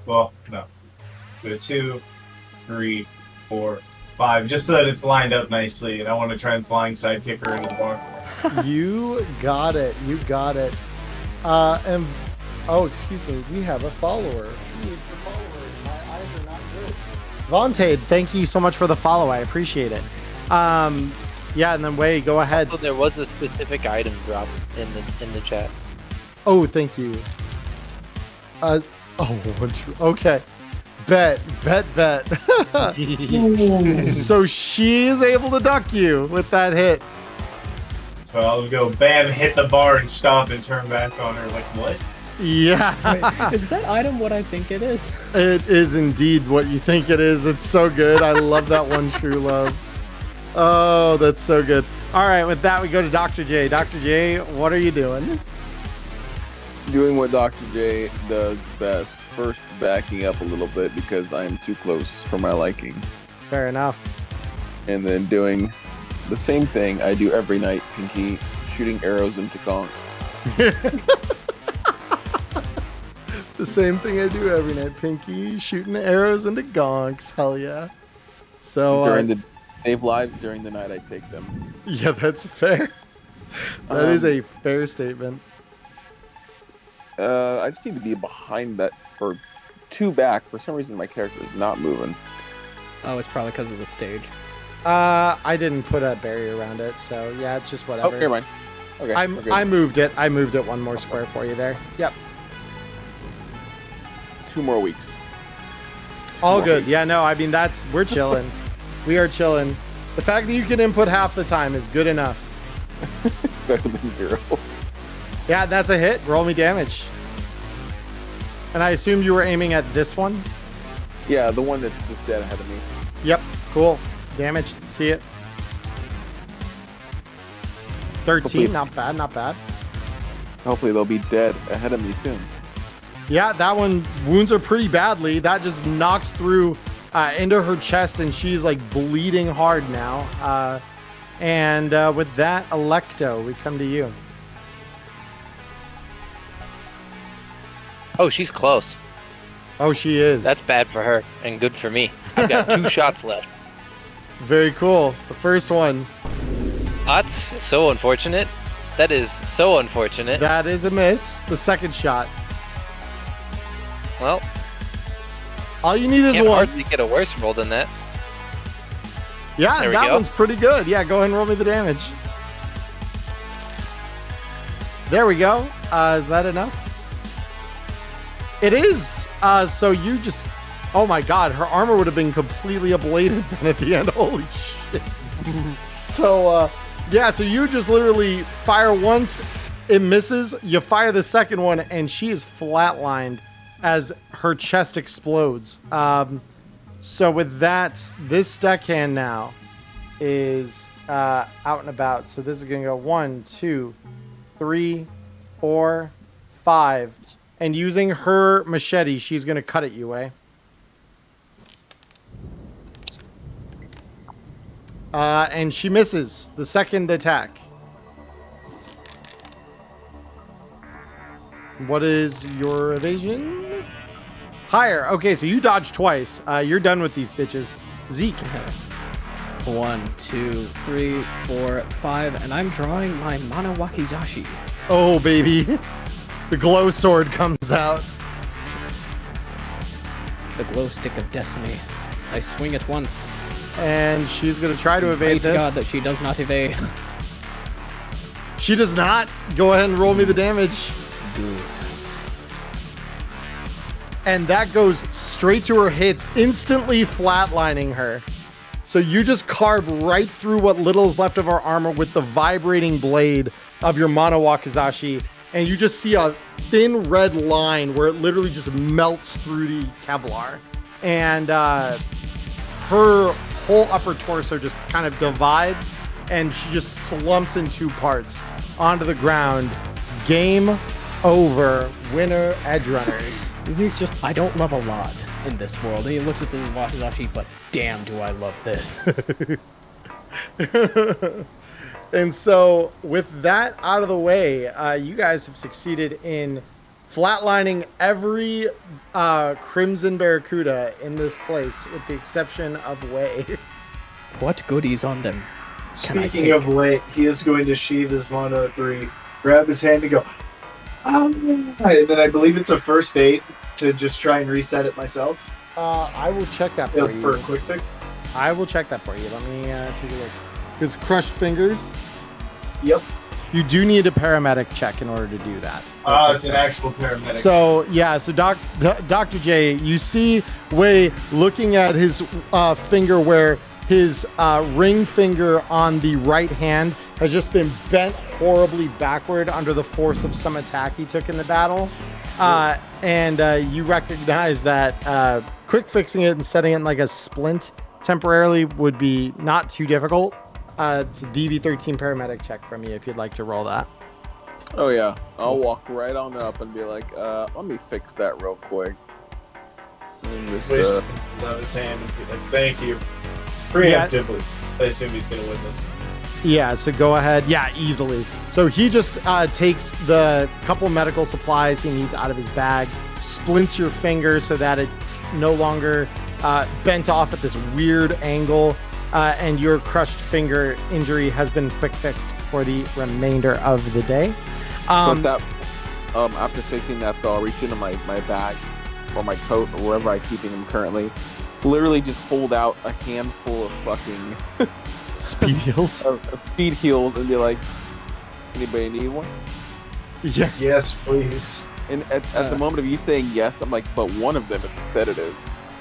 Well, no. 2, 3, 4, 5. Just so that it's lined up nicely, and I want to try and flying sidekick her into the bar. You got it. You got it. Excuse me. We have a follower. Who is the follower? My eyes are not good. Vontae, thank you so much for the follow. I appreciate it. Yeah, and then Way, go ahead. So there was a specific item drop in the chat. Oh, thank you. Okay. Bet. So she is able to duck you with that hit. So I'll go bam, hit the bar, and stop and turn back on her. Like, what? Yeah. Wait, is that item what I think it is? It is indeed what you think it is. It's so good. I love that one, True Love. Oh, that's so good. All right, with that, we go to Dr. J. Dr. J, what are you doing? Doing what Dr. J does best. First, backing up a little bit because I am too close for my liking. Fair enough. And then doing the same thing I do every night, Pinky, shooting arrows into conks. The same thing I do every night, Pinky. Shooting arrows into gonks. Hell yeah. So save lives during the night. I take them. Yeah, that's fair. That is a fair statement. I just need to be behind that or 2 back. For some reason, my character is not moving. Oh, it's probably because of the stage. I didn't put a barrier around it, so yeah, it's just whatever. Oh, never mind. Okay, I moved it. I moved it 1 more square for you there. Yep. 2 more weeks. All good. Yeah, no, I mean, we're chilling. We are chilling. The fact that you can input half the time is good enough. Better than 0. Yeah, that's a hit. Roll me damage. And I assume you were aiming at this one? Yeah, the one that's just dead ahead of me. Yep, cool. Damage, let's see it. 13, not bad, not bad. Hopefully they'll be dead ahead of me soon. Yeah, that one wounds her pretty badly. That just knocks through into her chest, and she's like bleeding hard now. And with that, Electo, we come to you. Oh, she's close. Oh, she is. That's bad for her and good for me. I've got 2 shots left. Very cool. The first one. That's so unfortunate. That is so unfortunate. That is a miss. The second shot. Well, all you need is can't one. hardly get a worse roll than that. Yeah, There we that go. one's pretty good. Yeah, go ahead and roll me the damage. There we go. Is that enough? It is. So you just... Oh my god, her armor would have been completely ablated then at the end. Holy shit. So, yeah, so you just literally fire once, it misses, you fire the second one, and she is flatlined as her chest explodes. So with that, this deckhand now is out and about. So this is going to go 1, 2, 3, 4, 5. And using her machete, she's going to cut at you, eh? And she misses the second attack. What is your evasion? Higher. Okay, so you dodged twice. You're done with these bitches. Zeke. 1, 2, 3, 4, 5, and I'm drawing my Mana Wakizashi. Oh, baby. The glow sword comes out. The glow stick of destiny. I swing it once. And she's going to try to evade Pray to this. God that she does not evade. She does not. Go ahead and roll me the damage. Good. And that goes straight to her hits, instantly flatlining her. So you just carve right through what little is left of her armor with the vibrating blade of your Mana Wakizashi. And you just see a thin red line where it literally just melts through the Kevlar. And her whole upper torso just kind of divides, and she just slumps in 2 parts onto the ground. Game over. Winner, Edge Runners. Zeke's just, I don't love a lot in this world. And he looks at the Wakizashi, but damn do I love this. And so, with that out of the way, you guys have succeeded in flatlining every Crimson Barracuda in this place, with the exception of Wei. What goodies on them? Speaking of Wei, he is going to sheathe his Mono 3, grab his hand and go, and then I believe it's a first aid to just try and reset it myself. I will check that for you. For a quick fix? I will check that for you. Let me take a look. Because crushed fingers. Yep. You do need a paramedic check in order to do that. It's an actual paramedic. So, yeah, so Dr. J, you see Wei looking at his finger where his ring finger on the right hand has just been bent horribly backward under the force of some attack he took in the battle. And you recognize that quick fixing it and setting it in like a splint temporarily would be not too difficult. It's a DV13 paramedic check from you if you'd like to roll that. Oh yeah, I'll walk right on up and be like, let me fix that real quick. And just, love his hand and be like, thank you. Preemptively. I assume he's going to win this. Yeah, so go ahead. Yeah, easily. So he just takes the couple medical supplies he needs out of his bag, splints your finger so that it's no longer bent off at this weird angle, and your crushed finger injury has been quick fixed for the remainder of the day. But after fixing that, though, I'll reach into my bag or my coat or wherever I'm keeping them currently. Literally just hold out a handful of fucking speed heals. of speed heals and be like, anybody need one? Yeah. Yes, please. And at the moment of you saying yes, I'm like, but one of them is a sedative.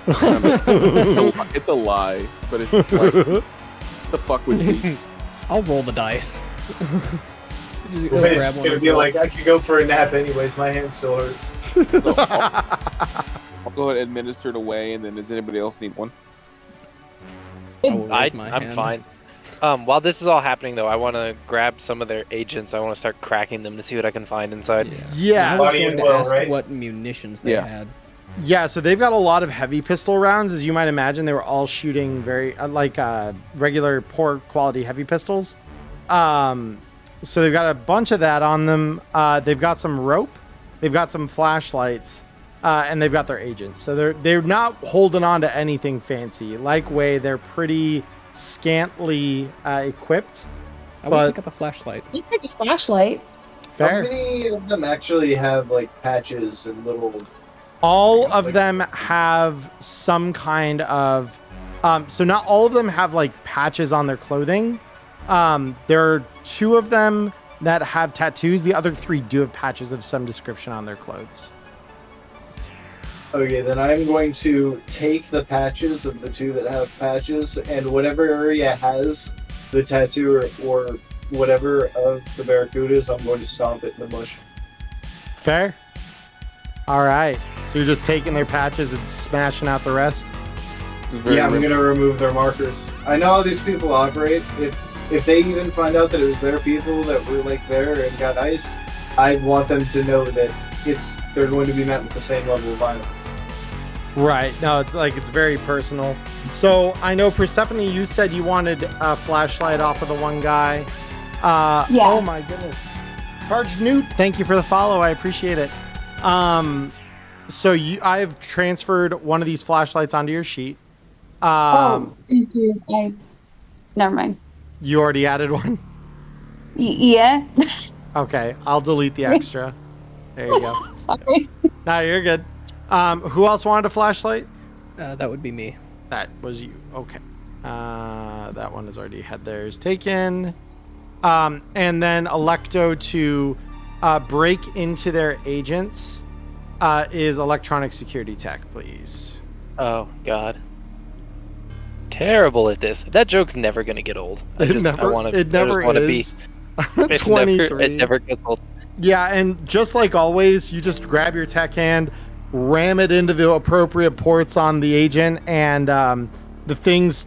It's a lie, but it's just like, the fuck would you? I'll roll the dice. Just Well, it's grab one gonna as be well. like, I could go for a nap anyways. My hand still hurts. I'll go ahead and administer it away, and then does anybody else need one? I will raise my I'm hand. fine. While this is all happening, though, I want to grab some of their agents. I want to start cracking them to see what I can find inside. Yeah. I was Bonnie going and to Will, ask right? what munitions they Yeah. had. Yeah, so they've got a lot of heavy pistol rounds, as you might imagine. They were all shooting very regular poor quality heavy pistols. So they've got a bunch of that on them. They've got some rope, they've got some flashlights, and they've got their agents. So they're not holding on to anything fancy. Like Way, they're pretty scantily equipped. I will But- pick up a flashlight. You take a flashlight. How Fair. many of them actually have like patches and little? All of them have some kind of so not all of them have like patches on their clothing. There are 2 of them that have tattoos. The other 3 do have patches of some description on their clothes. Okay, then I'm going to take the patches of the 2 that have patches, and whatever area has the tattoo or whatever of the barracudas, I'm going to stomp it in the bush. Fair. All right. So you're just taking their patches and smashing out the rest. Yeah, I'm gonna remove their markers. I know how these people operate. If they even find out that it was their people that were like there and got ice, I want them to know that they're going to be met with the same level of violence. Right. No, it's very personal. So I know Persephone, you said you wanted a flashlight off of the one guy. Yeah. Oh my goodness. Charged Newt, thank you for the follow. I appreciate it. So I've transferred one of these flashlights onto your sheet. Thank you. Never mind. You already added one? Yeah. Okay, I'll delete the extra. There you go. Sorry. No, you're good. Who else wanted a flashlight? That would be me. That was you. Okay. That one has already had theirs taken. And then Electo to break into their agents is electronic security tech, please. Oh, God. Terrible at this. That joke's never going to get old. It never is. It's 23. It never gets old. Yeah, and just like always, you just grab your tech hand, ram it into the appropriate ports on the agent, and the thing's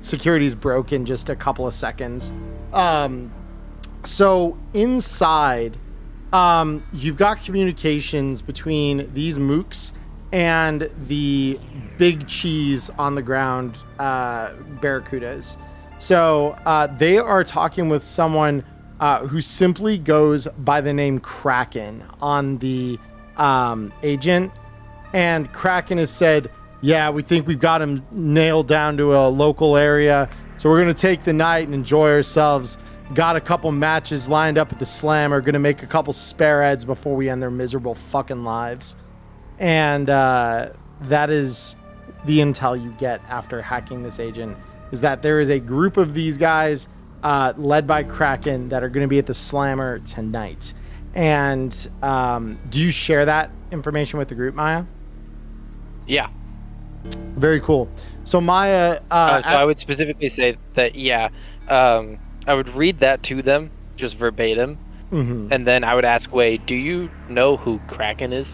security's broke in just a couple of seconds. So inside, you've got communications between these mooks and the big cheese on the ground barracudas. So they are talking with someone who simply goes by the name Kraken on the agent. And Kraken has said, yeah, we think we've got him nailed down to a local area. So we're going to take the night and enjoy ourselves. Got a couple matches lined up at the Slammer. Going to make a couple spare heads before we end their miserable fucking lives. And that is the intel you get after hacking this agent, is that there is a group of these guys led by Kraken that are going to be at the Slammer tonight. And do you share that information with the group, Maya? Yeah. Very cool. So Maya... So I would specifically say that, yeah, I would read that to them, just verbatim. Mhm. And then I would ask Wei, do you know who Kraken is?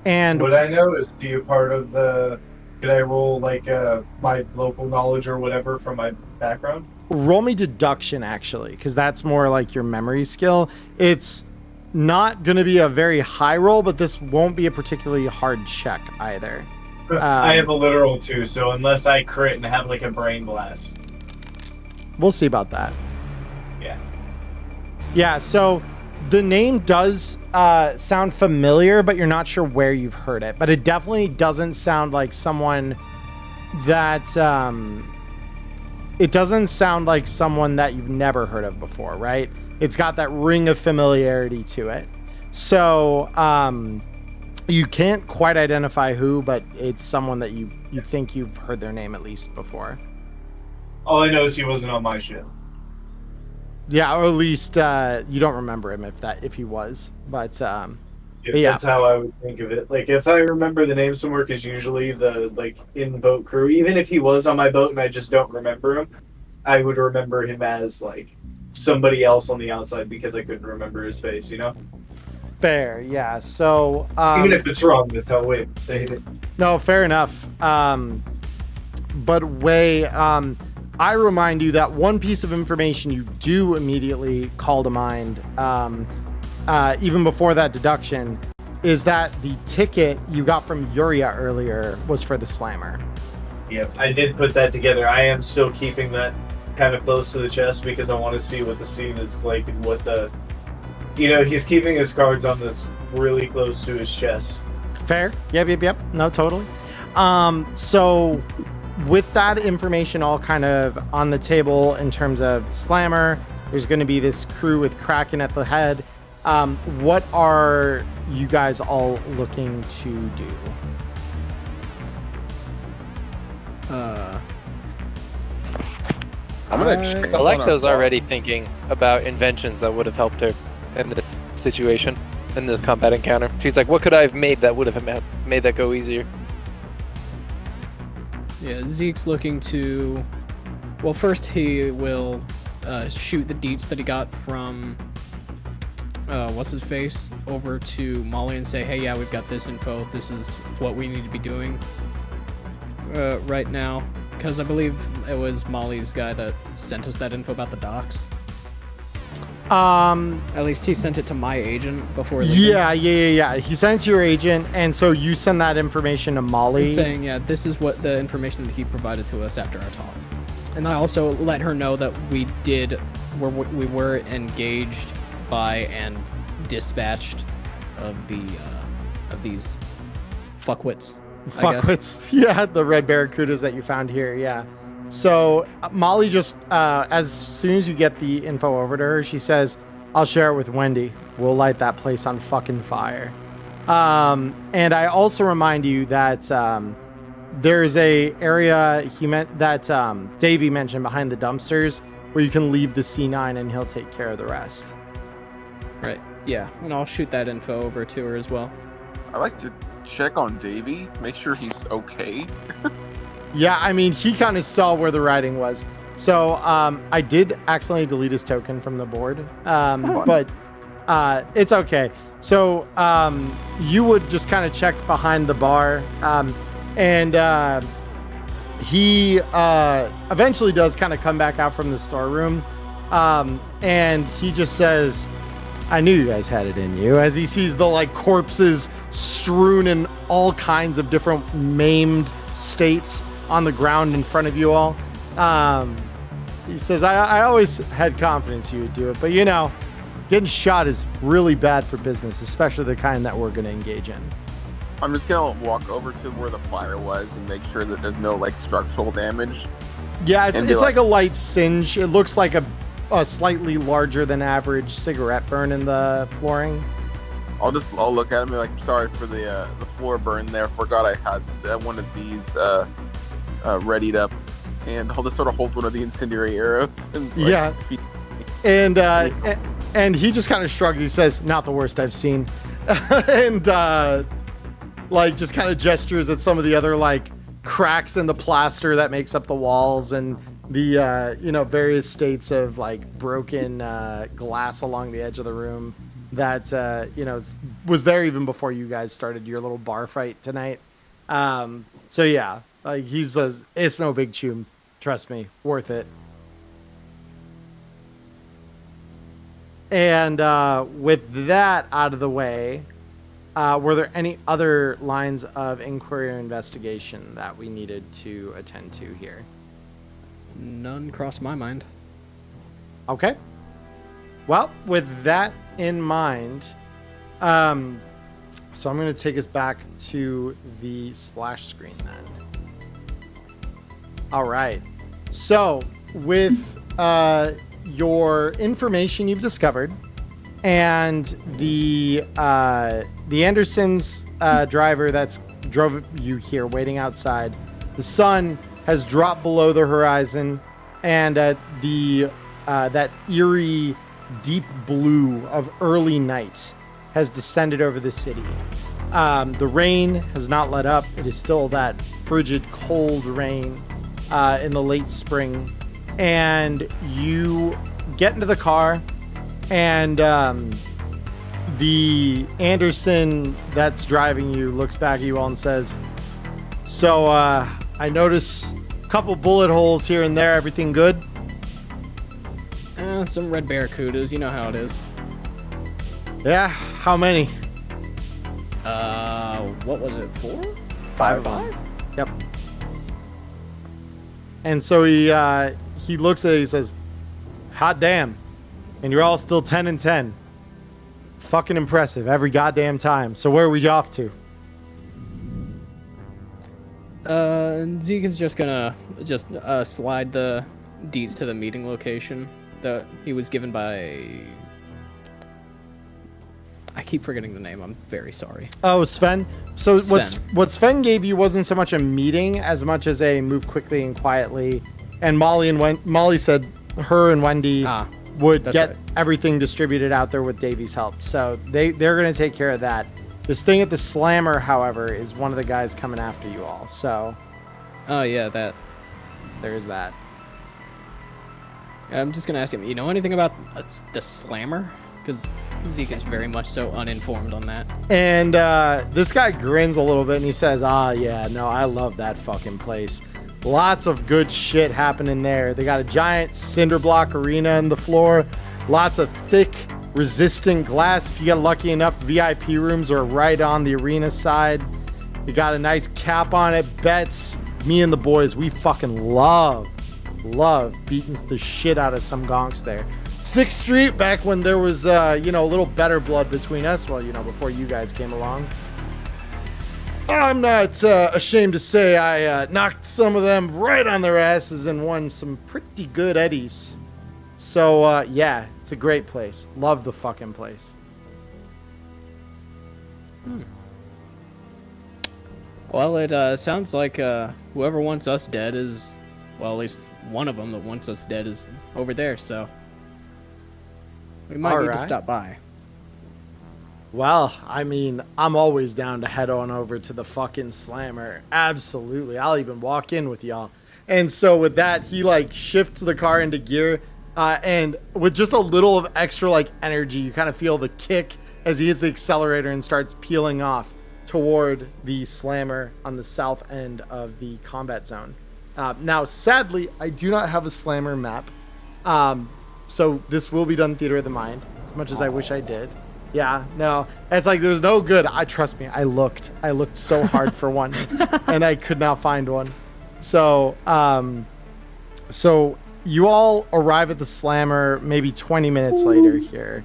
And What I know is, do you part of the? Could I roll like my local knowledge or whatever from my background? roll me deduction, actually, because that's more like your memory skill. It's not going to be a very high roll, but this won't be a particularly hard check either. I have a literal 2, so unless I crit and have like a brain blast. We'll see about that. Yeah. Yeah, so The name does sound familiar, but you're not sure where you've heard it. But it definitely doesn't sound like someone that it doesn't sound like someone that you've never heard of before, right? It's got that ring of familiarity to it. So you can't quite identify who, but it's someone that you think you've heard their name at least before. All I know is he wasn't on my ship. Yeah, or at least you don't remember him if he was. But yeah, That's how I would think of it. Like, if I remember the name somewhere, because usually the in-boat crew, even if he was on my boat and I just don't remember him, I would remember him as like somebody else on the outside because I couldn't remember his face. You know. Fair, yeah. So Even if it's wrong, that's how we would say it. no, fair enough. But Wei, I remind you that one piece of information you do immediately call to mind, even before that deduction, is that the ticket you got from Yuria earlier was for the slammer. Yeah, I did put that together. I am still keeping that kind of close to the chest because I want to see what the scene is like and what the... You know, he's keeping his cards on this really close to his chest. Fair. Yep. No, totally. So with that information all kind of on the table in terms of Slammer, there's going to be this crew with Kraken at the head. What are you guys all looking to do? I'm gonna check up on our Electo's bar. already thinking about inventions that would have helped her in this situation, in this combat encounter. She's like, what could I have made that would have made that go easier? Yeah, Zeke's looking to... Well, first he will shoot the deets that he got from... what's-his-face? Over to Molly and say, hey, yeah, we've got this info. This is what we need to be doing right now. Because I believe it was Molly's guy that sent us that info about the docks. At least he sent it to my agent before leaving. Yeah. He sent it to your agent, and so you send that information to Molly. Saying, yeah, this is what the information that he provided to us after our talk. And I also let her know that we were engaged by and dispatched of these fuckwits. Fuckwits. Yeah, the red barracudas that you found here. Yeah. So Molly just, as soon as you get the info over to her, she says, I'll share it with Wendy. We'll light that place on fucking fire. And I also remind you that there's a area that Davey mentioned behind the dumpsters where you can leave the C9 and he'll take care of the rest. Right. Yeah. And I'll shoot that info over to her as well. I like to check on Davey, make sure he's okay. Yeah, I mean, he kind of saw where the writing was. So I did accidentally delete his token from the board, but it's okay. So you would just kind of check behind the bar, and he eventually does kind of come back out from the storeroom, and he just says, I knew you guys had it in you, as he sees the corpses strewn in all kinds of different maimed states on the ground in front of you all. He says, I always had confidence you would do it, but getting shot is really bad for business, especially the kind that we're going to engage in. I'm just gonna walk over to where the fire was and make sure that there's no structural damage. Yeah, it's like a light singe. It looks like a slightly larger than average cigarette burn in the flooring. I'll look at him and be like, sorry for the floor burn there. Forgot I had one of these readied up, and I'll just sort of hold one of the incendiary arrows. And, and he just kind of shrugs. He says, "Not the worst I've seen," and just kind of gestures at some of the other cracks in the plaster that makes up the walls and the various states of broken glass along the edge of the room that was there even before you guys started your little bar fight tonight. So yeah, he says it's no big chew, trust me, worth it. And with that out of the way, were there any other lines of inquiry or investigation that we needed to attend to here? None crossed my mind. Okay. Well, with that in mind, so I'm going to take us back to the splash screen then. All right. So with your information you've discovered and the Anderson's driver that's drove you here waiting outside, the sun has dropped below the horizon, and that eerie deep blue of early night has descended over the city. The rain has not let up. It is still that frigid, cold rain in the late spring. And you get into the car, and the Anderson that's driving you looks back at you all and says, "So, I notice a couple bullet holes here and there. Everything good?" Some red barracudas, you know how it is. Yeah, how many? What was it, 4? 5 of them. Yep. And so he looks at it, he says, "Hot damn. And you're all still 10 and 10. Fucking impressive every goddamn time. So where are we off to?" Zeke is just gonna slide the deeds to the meeting location that he was given by... I keep forgetting the name. I'm very sorry. Oh, Sven. So Sven. what Sven gave you wasn't so much a meeting as much as a move quickly and quietly. And Molly said her and Wendy would get everything distributed out there with Davy's help. So they're going to take care of that. This thing at the Slammer, however, is one of the guys coming after you all. So. Oh yeah, that. There's that. I'm just gonna ask him. You know anything about the Slammer? Because Zeke is very much so uninformed on that. And this guy grins a little bit and he says, yeah, no, I love that fucking place. Lots of good shit happening there. They got a giant cinder block arena in the floor. Lots of thick, resistant glass. If you get lucky enough, VIP rooms are right on the arena side. You got a nice cap on it. Bets, me and the boys, we fucking love beating the shit out of some gonks there. 6th Street, back when there was, a little better blood between us. Well, before you guys came along. I'm not ashamed to say I knocked some of them right on their asses and won some pretty good eddies. So, yeah, it's a great place. Love the fucking place. Well, it sounds like whoever wants us dead is, well, at least one of them that wants us dead is over there, so we might need to stop by. Well, I mean, I'm always down to head on over to the fucking Slammer. Absolutely. I'll even walk in with y'all. And so with that, he shifts the car into gear, and with just a little of extra energy, you kind of feel the kick as he hits the accelerator and starts peeling off toward the Slammer on the south end of the combat zone. Now, sadly, I do not have a Slammer map. So this will be done Theater of the Mind, as much as I wish I did. Yeah, no, it's there's no good. Trust me, I looked so hard for one, and I could not find one. So you all arrive at the Slammer maybe 20 minutes later here.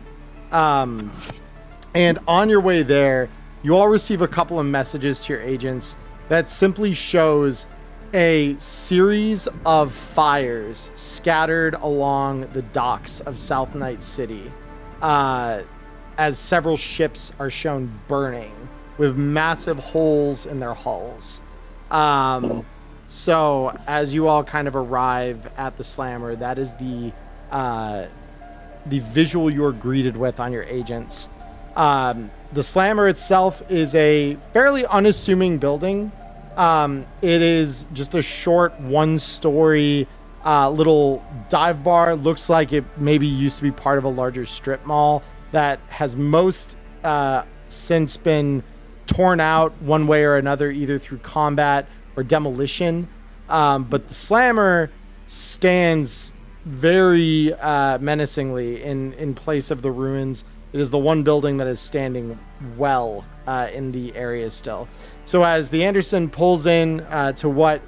And on your way there, you all receive a couple of messages to your agents that simply shows a series of fires scattered along the docks of South Night City, as several ships are shown burning with massive holes in their hulls. So as you all kind of arrive at the Slammer, that is the visual you're greeted with on your agents. The Slammer itself is a fairly unassuming building. It is just a short 1-story little dive bar. Looks like it maybe used to be part of a larger strip mall that has most since been torn out one way or another, either through combat or demolition. But the Slammer stands very menacingly in place of the ruins. It is the one building that is standing well in the area still. So as the Anderson pulls in to what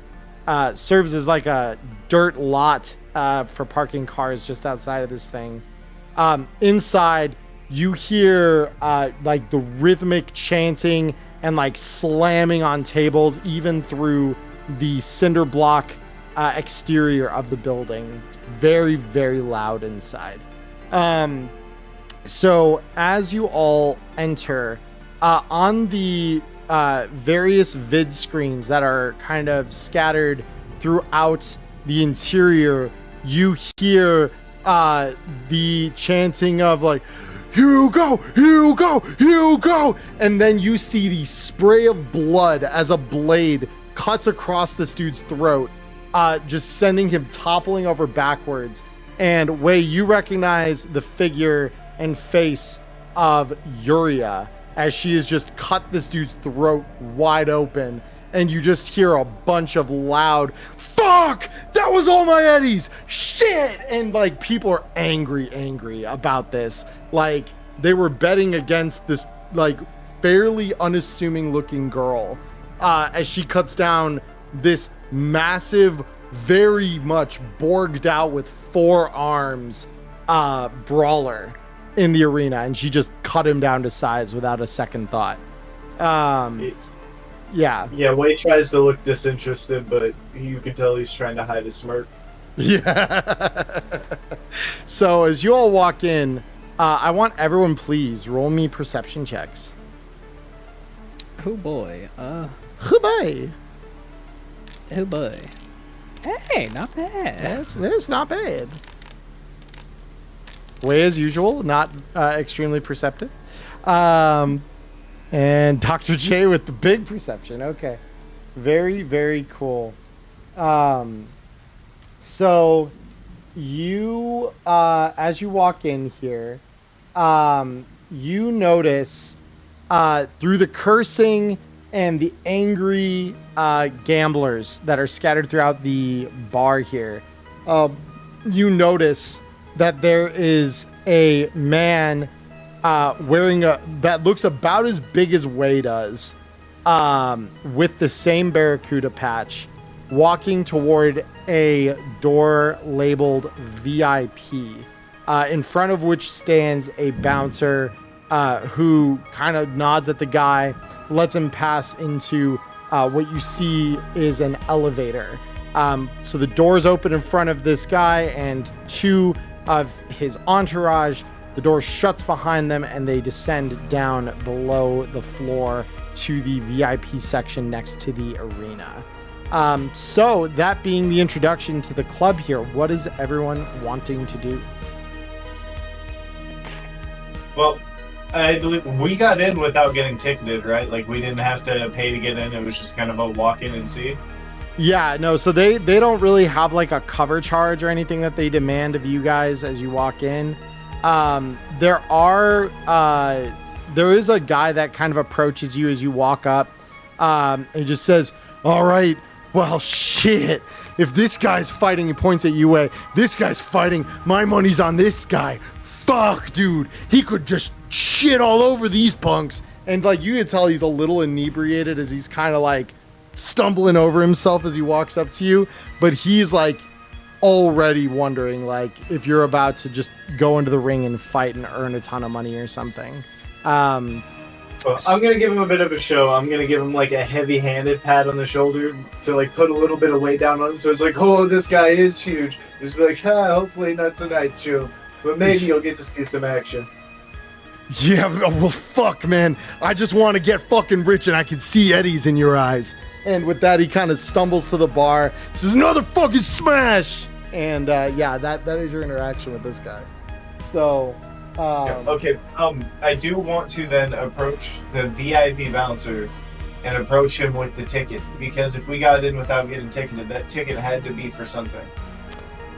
serves as a dirt lot for parking cars just outside of this thing, inside you hear like the rhythmic chanting and like slamming on tables, even through the cinder block exterior of the building. It's very, very loud inside. So as you all enter, on the various vid screens that are kind of scattered throughout the interior, you hear the chanting of like, Hugo, Hugo, Hugo, and then you see the spray of blood as a blade cuts across this dude's throat, just sending him toppling over backwards. And Wei, you recognize the figure and face of Yuria as she has just cut this dude's throat wide open, and you just hear a bunch of loud, fuck, that was all my eddies, shit, and like people are angry about this. Like they were betting against this like fairly unassuming looking girl as she cuts down this massive, very much borged out with 4 arms brawler in the arena, and she just cut him down to size without a second thought. Yeah, Wade tries to look disinterested, but you can tell he's trying to hide his smirk. Yeah. So as you all walk in, I want everyone please roll me perception checks. Oh boy. Oh boy. Oh boy. Hey, not bad. That's not bad. Way as usual, not extremely perceptive. And Dr. J with the big perception. Okay. Very, very cool. So you, as you walk in here, you notice through the cursing and the angry gamblers that are scattered throughout the bar here, you notice that there is a man wearing that looks about as big as Wei does, with the same Barracuda patch, walking toward a door labeled VIP, in front of which stands a bouncer who kind of nods at the guy, lets him pass into what you see is an elevator. So the doors open in front of this guy and 2 of his entourage. The door shuts behind them and they descend down below the floor to the VIP section next to the arena. So that being the introduction to the club here, what is everyone wanting to do? Well, I believe we got in without getting ticketed, right? Like we didn't have to pay to get in. It was just kind of a walk in and see. Yeah, no, so they don't really have like a cover charge or anything that they demand of you guys as you walk in. There is a guy that kind of approaches you as you walk up. He just says, all right, well, shit, if this guy's fighting, he points at you, this guy's fighting, my money's on this guy. Fuck, dude, he could just shit all over these punks. And like, you can tell he's a little inebriated as he's kind of like stumbling over himself as he walks up to you, but he's like already wondering like if you're about to just go into the ring and fight and earn a ton of money or something. Well, I'm gonna give him a bit of a show. I'm gonna give him like a heavy-handed pat on the shoulder to like put a little bit of weight down on him. So it's like, oh, this guy is huge. Just be like, hopefully not tonight, Joe, but maybe you'll get to see some action. Yeah, well, fuck, man. I just want to get fucking rich and I can see eddies in your eyes. And with that, he kind of stumbles to the bar, says, another fucking smash! And yeah, that is your interaction with this guy. So, okay, I do want to then approach the VIP bouncer and approach him with the ticket, because if we got in without getting ticketed, that ticket had to be for something.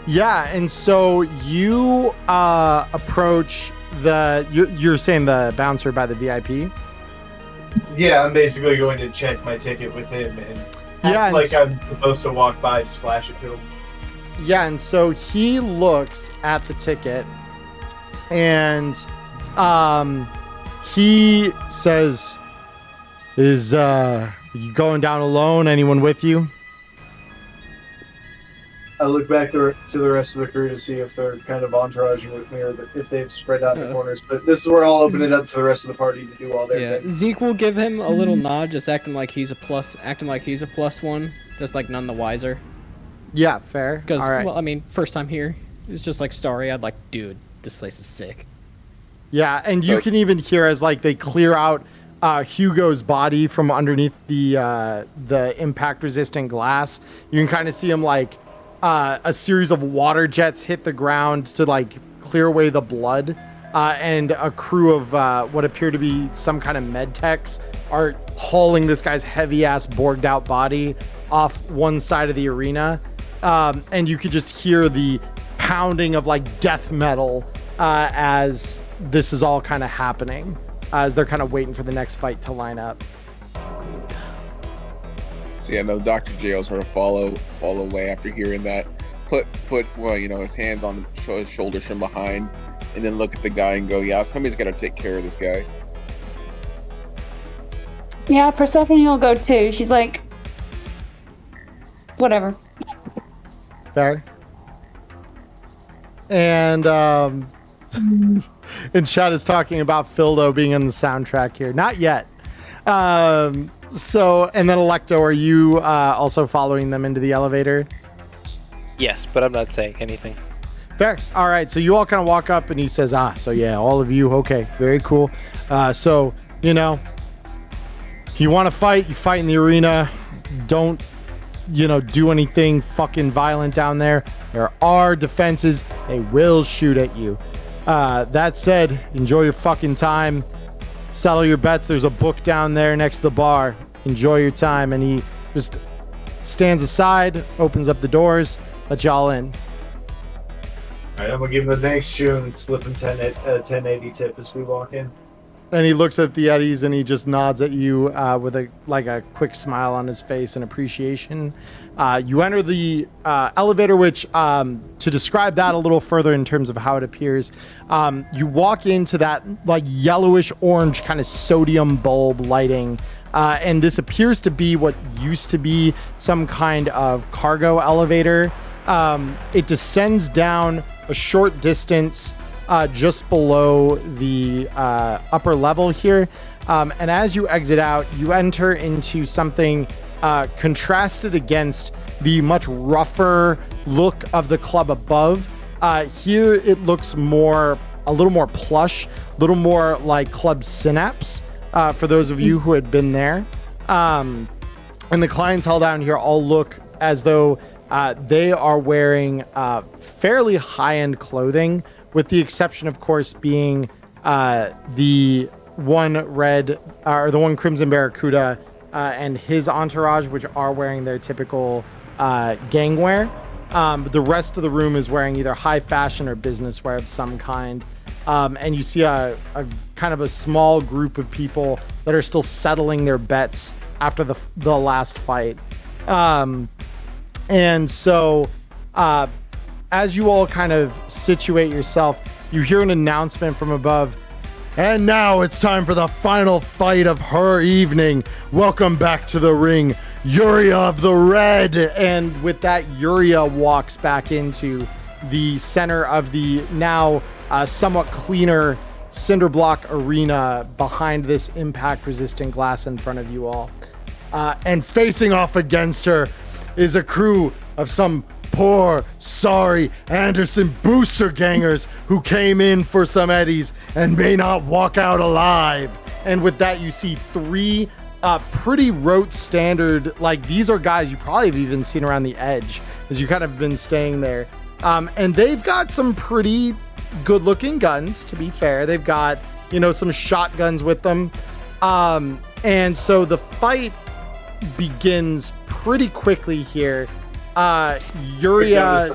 Yeah, and so you approach you're saying the bouncer by the VIP? Yeah, I'm basically going to check my ticket with him and act like I'm supposed to walk by, just flash it to him. Yeah, and so he looks at the ticket and he says, is you going down alone? Anyone with you? I look back to the rest of the crew to see if they're kind of entouraging with me or if they've spread out in the corners. But this is where I'll open it up to the rest of the party to do all their things. Zeke will give him a little nod, just acting like he's a plus one, just like none the wiser. Yeah, fair. Because, all right. well, I mean, first time here, it's just like Starry. I'd like, dude, this place is sick. Yeah, and you can even hear as like they clear out Hugo's body from underneath the impact-resistant glass. You can kind of see him like a series of water jets hit the ground to like clear away the blood, and a crew of what appear to be some kind of med techs are hauling this guy's heavy-ass borged-out body off one side of the arena, and you could just hear the pounding of like death metal as this is all kind of happening, as they're kind of waiting for the next fight to line up. So yeah, no, Dr. J will sort of fall away after hearing that. Put well, you know, his hands on his shoulders from behind, and then look at the guy and go, yeah, somebody's got to take care of this guy. Yeah, Persephone will go too. She's like, whatever. Fair. And and Chad is talking about Fildo being on the soundtrack here. Not yet. So, and then Electo, are you also following them into the elevator? Yes, but I'm not saying anything. Fair. All right. So you all kind of walk up and he says, so yeah, all of you. Okay. Very cool. So, you know, you want to fight, you fight in the arena. Don't, you know, do anything fucking violent down there. There are defenses. They will shoot at you. That said, enjoy your fucking time. Settle your bets. There's a book down there next to the bar. Enjoy your time. And he just stands aside, opens up the doors, let y'all in. All right, I'm gonna give him the thanks, June, and slip him 1080 tip as we walk in. And he looks at the Eddies and he just nods at you with a quick smile on his face and appreciation. You enter the elevator, which to describe that a little further in terms of how it appears, you walk into that like yellowish orange kind of sodium bulb lighting. And this appears to be what used to be some kind of cargo elevator. It descends down a short distance just below the upper level here. And as you exit out, you enter into something contrasted against the much rougher look of the club above. Here it looks a little more plush, a little more like Club Synapse, for those of you who had been there. And the clientele down here all look as though they are wearing fairly high-end clothing, with the exception, of course, being the one Crimson Barracuda and his entourage, which are wearing their typical gang wear. But the rest of the room is wearing either high fashion or business wear of some kind. And you see a kind of a small group of people that are still settling their bets after the last fight. And so as you all kind of situate yourself, you hear an announcement from above. And now it's time for the final fight of her evening. Welcome back to the ring, Yuria of the Red. And with that, Yuria walks back into the center of the now somewhat cleaner cinder block arena behind this impact-resistant glass in front of you all. And facing off against her is a crew of some poor, sorry Anderson booster gangers who came in for some eddies and may not walk out alive. And with that, you see three pretty rote standard, like these are guys you probably have even seen around the edge as you kind of been staying there. And they've got some pretty good looking guns, to be fair. They've got, you know, some shotguns with them. And so the fight begins pretty quickly here. Yuria.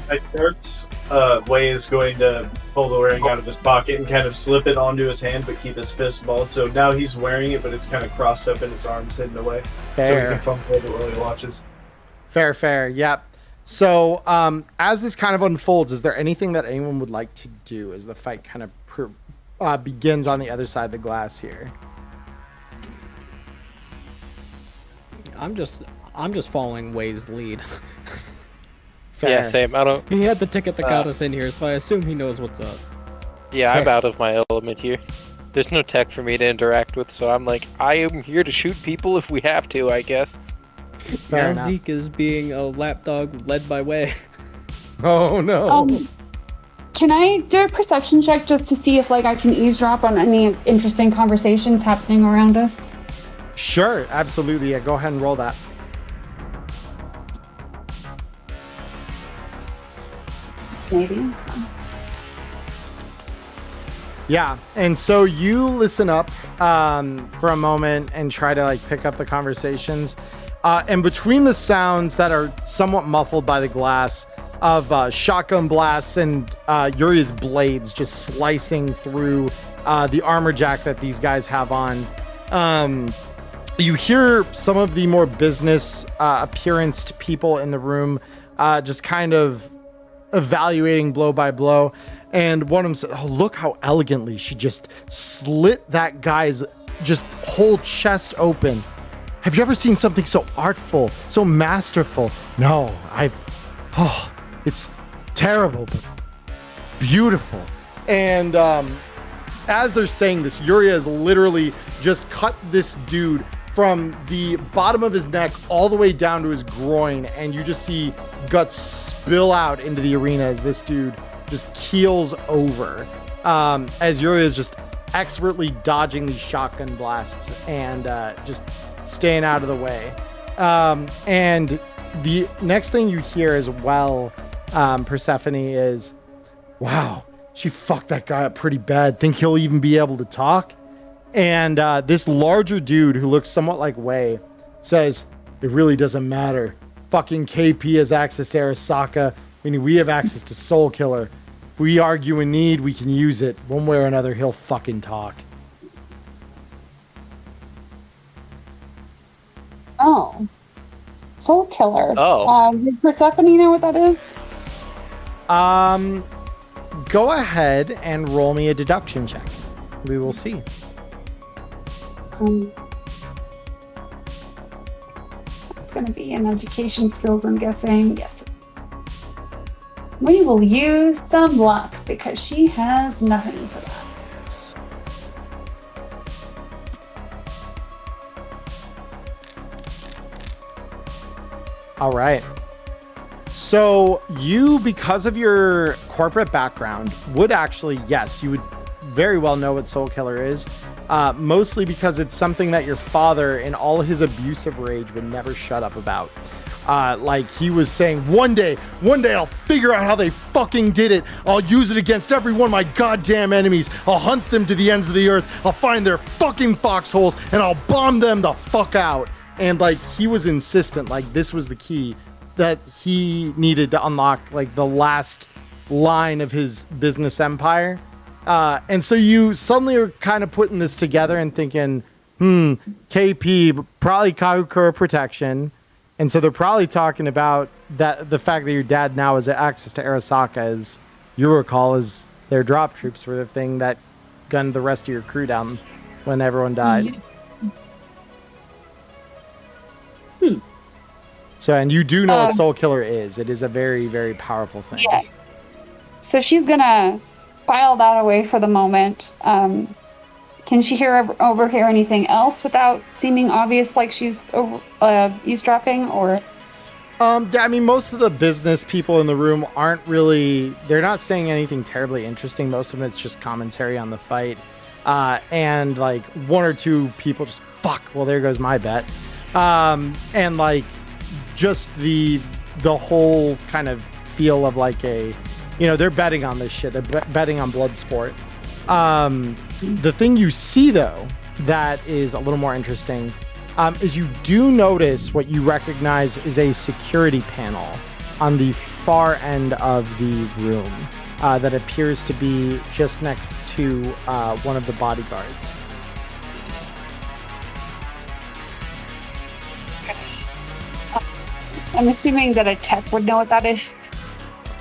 Wei is going to pull the ring out of his pocket and kind of slip it onto his hand, but keep his fist balled. So now he's wearing it, but it's kind of crossed up in his arms, hidden away. Fair. So he can fumble it while he watches. Fair. Yep. So as this kind of unfolds, is there anything that anyone would like to do as the fight kind of begins on the other side of the glass here? I'm just following Wei's lead. Fair. Yeah, same. I don't. He had the ticket that got us in here, so I assume he knows what's up. Yeah, I'm Fair. out of my element here. There's no tech for me to interact with, so I'm like, I am here to shoot people if we have to, I guess. Fair Now enough. Zeke is being a lapdog led by Way. Oh no. Can I do a perception check just to see if like I can eavesdrop on any interesting conversations happening around us? Sure, absolutely. Yeah, go ahead and roll that. Maybe. Yeah, and so you listen up for a moment and try to like pick up the conversations. And between the sounds that are somewhat muffled by the glass of shotgun blasts and Yuri's blades just slicing through the armor jack that these guys have on, you hear some of the more business appearanced people in the room just kind of evaluating blow by blow. And one of them said, "Oh, look how elegantly she just slit that guy's just whole chest open. Have you ever seen something so artful, so masterful?" "No, it's terrible, but beautiful." And as they're saying this, Yuri has literally just cut this dude from the bottom of his neck all the way down to his groin, and you just see guts spill out into the arena as this dude just keels over, as Yuri is just expertly dodging these shotgun blasts and just staying out of the way. And the next thing you hear as well, Persephone, is, "Wow, she fucked that guy up pretty bad. Think he'll even be able to talk?" And this larger dude who looks somewhat like Wei says, "It really doesn't matter. Fucking KP has access to Arasaka, meaning we have access to Soul Killer. If we argue a need, we can use it. One way or another, he'll fucking talk." Oh. Soul Killer. Oh. Does Persephone know what that is? Go ahead and roll me a deduction check. We will see. It's going to be in education skills, I'm guessing. Yes. We will use some luck because she has nothing for that. All right. So you, because of your corporate background, would actually, yes, you would very well know what Soul Killer is. Mostly because it's something that your father, in all his abusive rage, would never shut up about. Like he was saying, one day I'll figure out how they fucking did it. I'll use it against every one of my goddamn enemies. I'll hunt them to the ends of the earth. I'll find their fucking foxholes and I'll bomb them the fuck out. And like he was insistent, like this was the key that he needed to unlock, like the last line of his business empire. And so you suddenly are kind of putting this together and thinking, KP, probably Kagura protection. And so they're probably talking about that the fact that your dad now has access to Arasaka, as you recall, is their drop troops were the thing that gunned the rest of your crew down when everyone died. So, and you do know what Soul Killer is. It is a very, very powerful thing. Yeah. So she's gonna file that away for the moment. Can she overhear anything else without seeming obvious, like she's eavesdropping, or? Yeah, I mean, most of the business people in the room aren't really, they're not saying anything terribly interesting. Most of it's just commentary on the fight. And like one or two people just, fuck, well, there goes my bet. And like just the whole kind of feel of like a, you know, they're betting on this shit. They're betting on blood sport. The thing you see, though, that is a little more interesting, is you do notice what you recognize is a security panel on the far end of the room that appears to be just next to one of the bodyguards. I'm assuming that a tech would know what that is.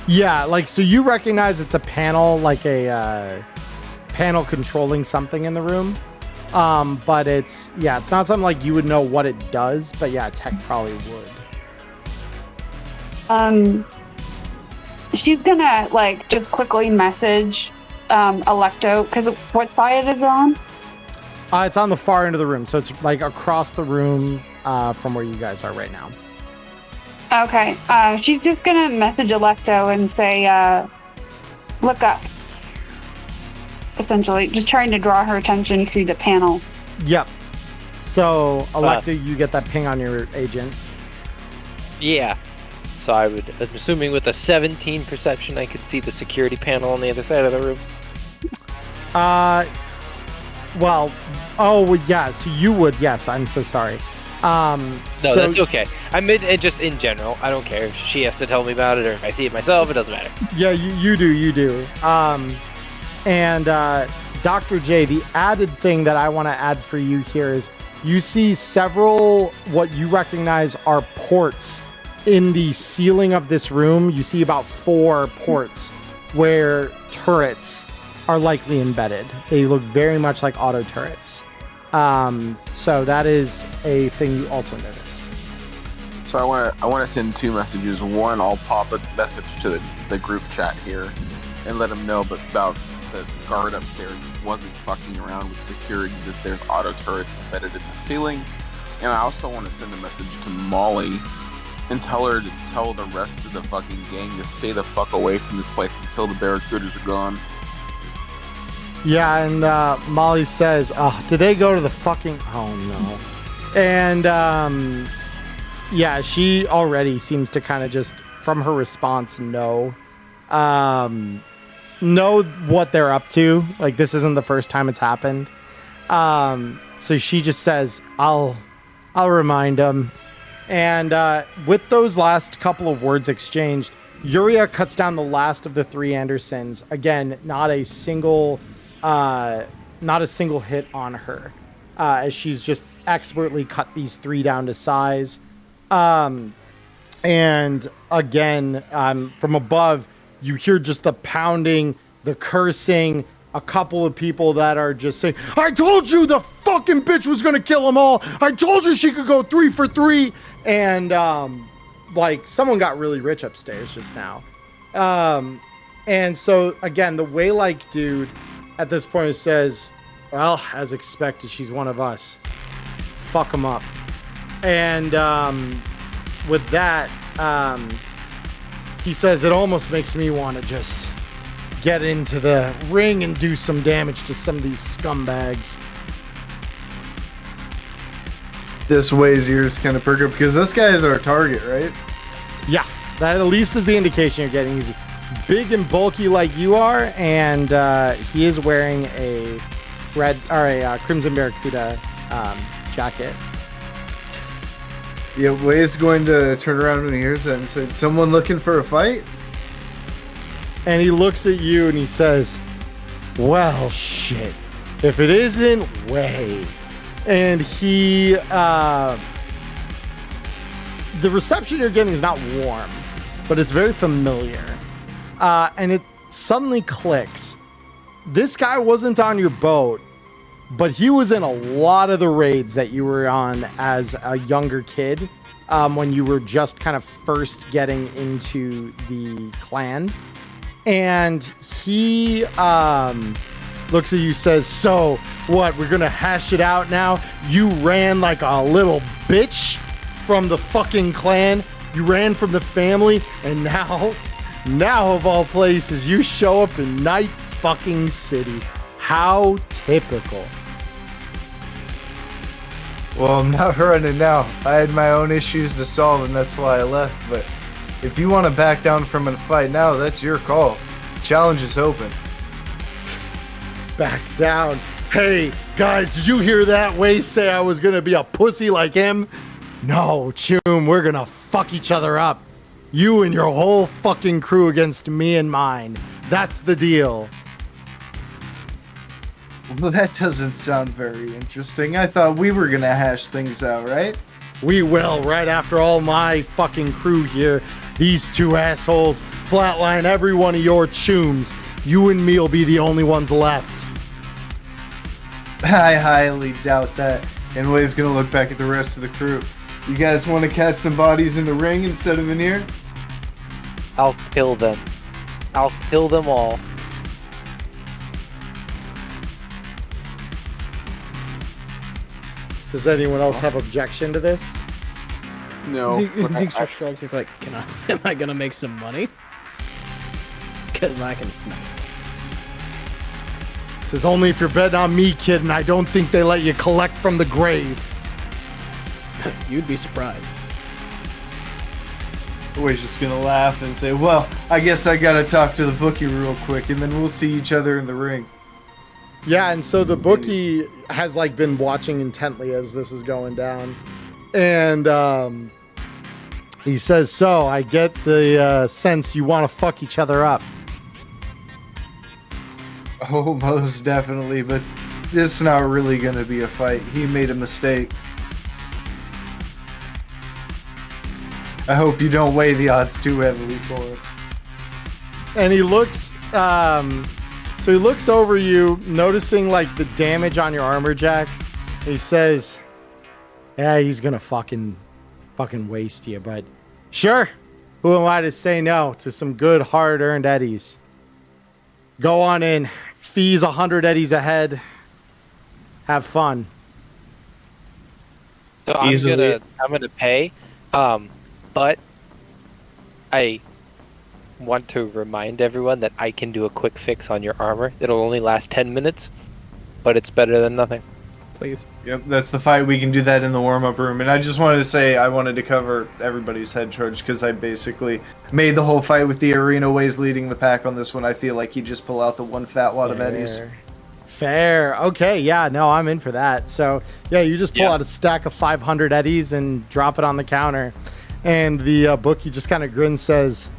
Yeah, like, so you recognize it's a panel, like a panel controlling something in the room. But it's not something like you would know what it does, but yeah, tech probably would. she's gonna like just quickly message Electo, because what side is it on? It's on the far end of the room, so it's like across the room from where you guys are right now. Okay, she's just gonna message Electo and say, look up. Essentially, just trying to draw her attention to the panel. Yep. So, Electo, you get that ping on your agent. Yeah. So I'm assuming with a 17 perception, I could see the security panel on the other side of the room. Yes, you would. Yes, I'm so sorry. No, that's okay. I mean, just in general, I don't care if she has to tell me about it or if I see it myself. It doesn't matter. Yeah, you do. And Dr. J, the added thing that I want to add for you here is you see several what you recognize are ports in the ceiling of this room. You see about 4 ports where turrets are likely embedded. They look very much like auto turrets. So that is a thing you also notice. So I want to send 2 messages. One, I'll pop a message to the group chat here and let them know about the guard upstairs wasn't fucking around with security, that there's auto turrets embedded in the ceiling. And I also want to send a message to Molly and tell her to tell the rest of the fucking gang to stay the fuck away from this place until the barracudas are gone. Yeah, and Molly says, did they go to the fucking... Oh, no. And, yeah, she already seems to kind of just, from her response, know what they're up to. Like, this isn't the first time it's happened. So she just says, I'll remind them. And with those last couple of words exchanged, Yuria cuts down the last of the 3 Andersons. Again, not a single hit on her, as she's just expertly cut these 3 down to size. And again, from above, you hear just the pounding, the cursing, a couple of people that are just saying, I told you the fucking bitch was going to kill them all. I told you she could go 3 for 3. And, like, someone got really rich upstairs just now. And so, again, the Waylike dude at this point says, well, as expected, she's one of us. Fuck them up. And with that, he says, it almost makes me want to just get into the ring and do some damage to some of these scumbags. This Way's ears kind of perk up because this guy is our target, right? Yeah, that at least is the indication you're getting. He's big and bulky like you are, and he is wearing a Crimson Barracuda jacket. Yeah, Way's going to turn around when he hears that and say, someone looking for a fight? And he looks at you and he says, well, shit. If it isn't Way. And he, the reception you're getting is not warm, but it's very familiar. And it suddenly clicks. This guy wasn't on your boat, but he was in a lot of the raids that you were on as a younger kid, when you were just kind of first getting into the clan. And he looks at you, says, so what, we're gonna hash it out now? You ran like a little bitch from the fucking clan. You ran from the family, and now of all places, you show up in Night fucking City. How typical. Well, I'm not running now. I had my own issues to solve, and that's why I left. But if you want to back down from a fight now, that's your call. Challenge is open. Back down. Hey, guys, did you hear that? Way say I was going to be a pussy like him? No, Choom, we're going to fuck each other up. You and your whole fucking crew against me and mine. That's the deal. Well, that doesn't sound very interesting. I thought we were going to hash things out, right? We will, right after all my fucking crew here. These 2 assholes flatline every one of your chooms. You and me will be the only ones left. I highly doubt that. And Way's going to look back at the rest of the crew. You guys want to catch some bodies in the ring instead of in here? I'll kill them. I'll kill them all. Does anyone else have objection to this? No. Zeke just shrugs. He's like, am I gonna make some money? Because I can smell it. Says only if you're betting on me, kid, and I don't think they let you collect from the grave. You'd be surprised. We're just gonna laugh and say, well, I guess I gotta talk to the bookie real quick, and then we'll see each other in the ring. Yeah, and so the bookie has like been watching intently as this is going down, and he says, "So I get the sense you want to fuck each other up." Oh, most definitely, but it's not really gonna be a fight. He made a mistake. I hope you don't weigh the odds too heavily for it. And he looks, so he looks over you, noticing like the damage on your armor, Jack. He says, "Yeah, he's gonna fucking waste you, but sure. Who am I to say no to some good hard-earned eddies? Go on in. Fees 100 eddies ahead. Have fun." So I'm gonna pay, but I want to remind everyone that I can do a quick fix on your armor. It'll only last 10 minutes, but it's better than nothing. Please. Yep, that's the fight. We can do that in the warm-up room. And I just wanted to say I wanted to cover everybody's head charge because I basically made the whole fight with the arena ways leading the pack on this one. I feel like you just pull out the one fat wad of eddies. Fair. Okay, yeah, no, I'm in for that. So, yeah, you just pull out a stack of 500 eddies and drop it on the counter. And the bookie just kind of grins, says,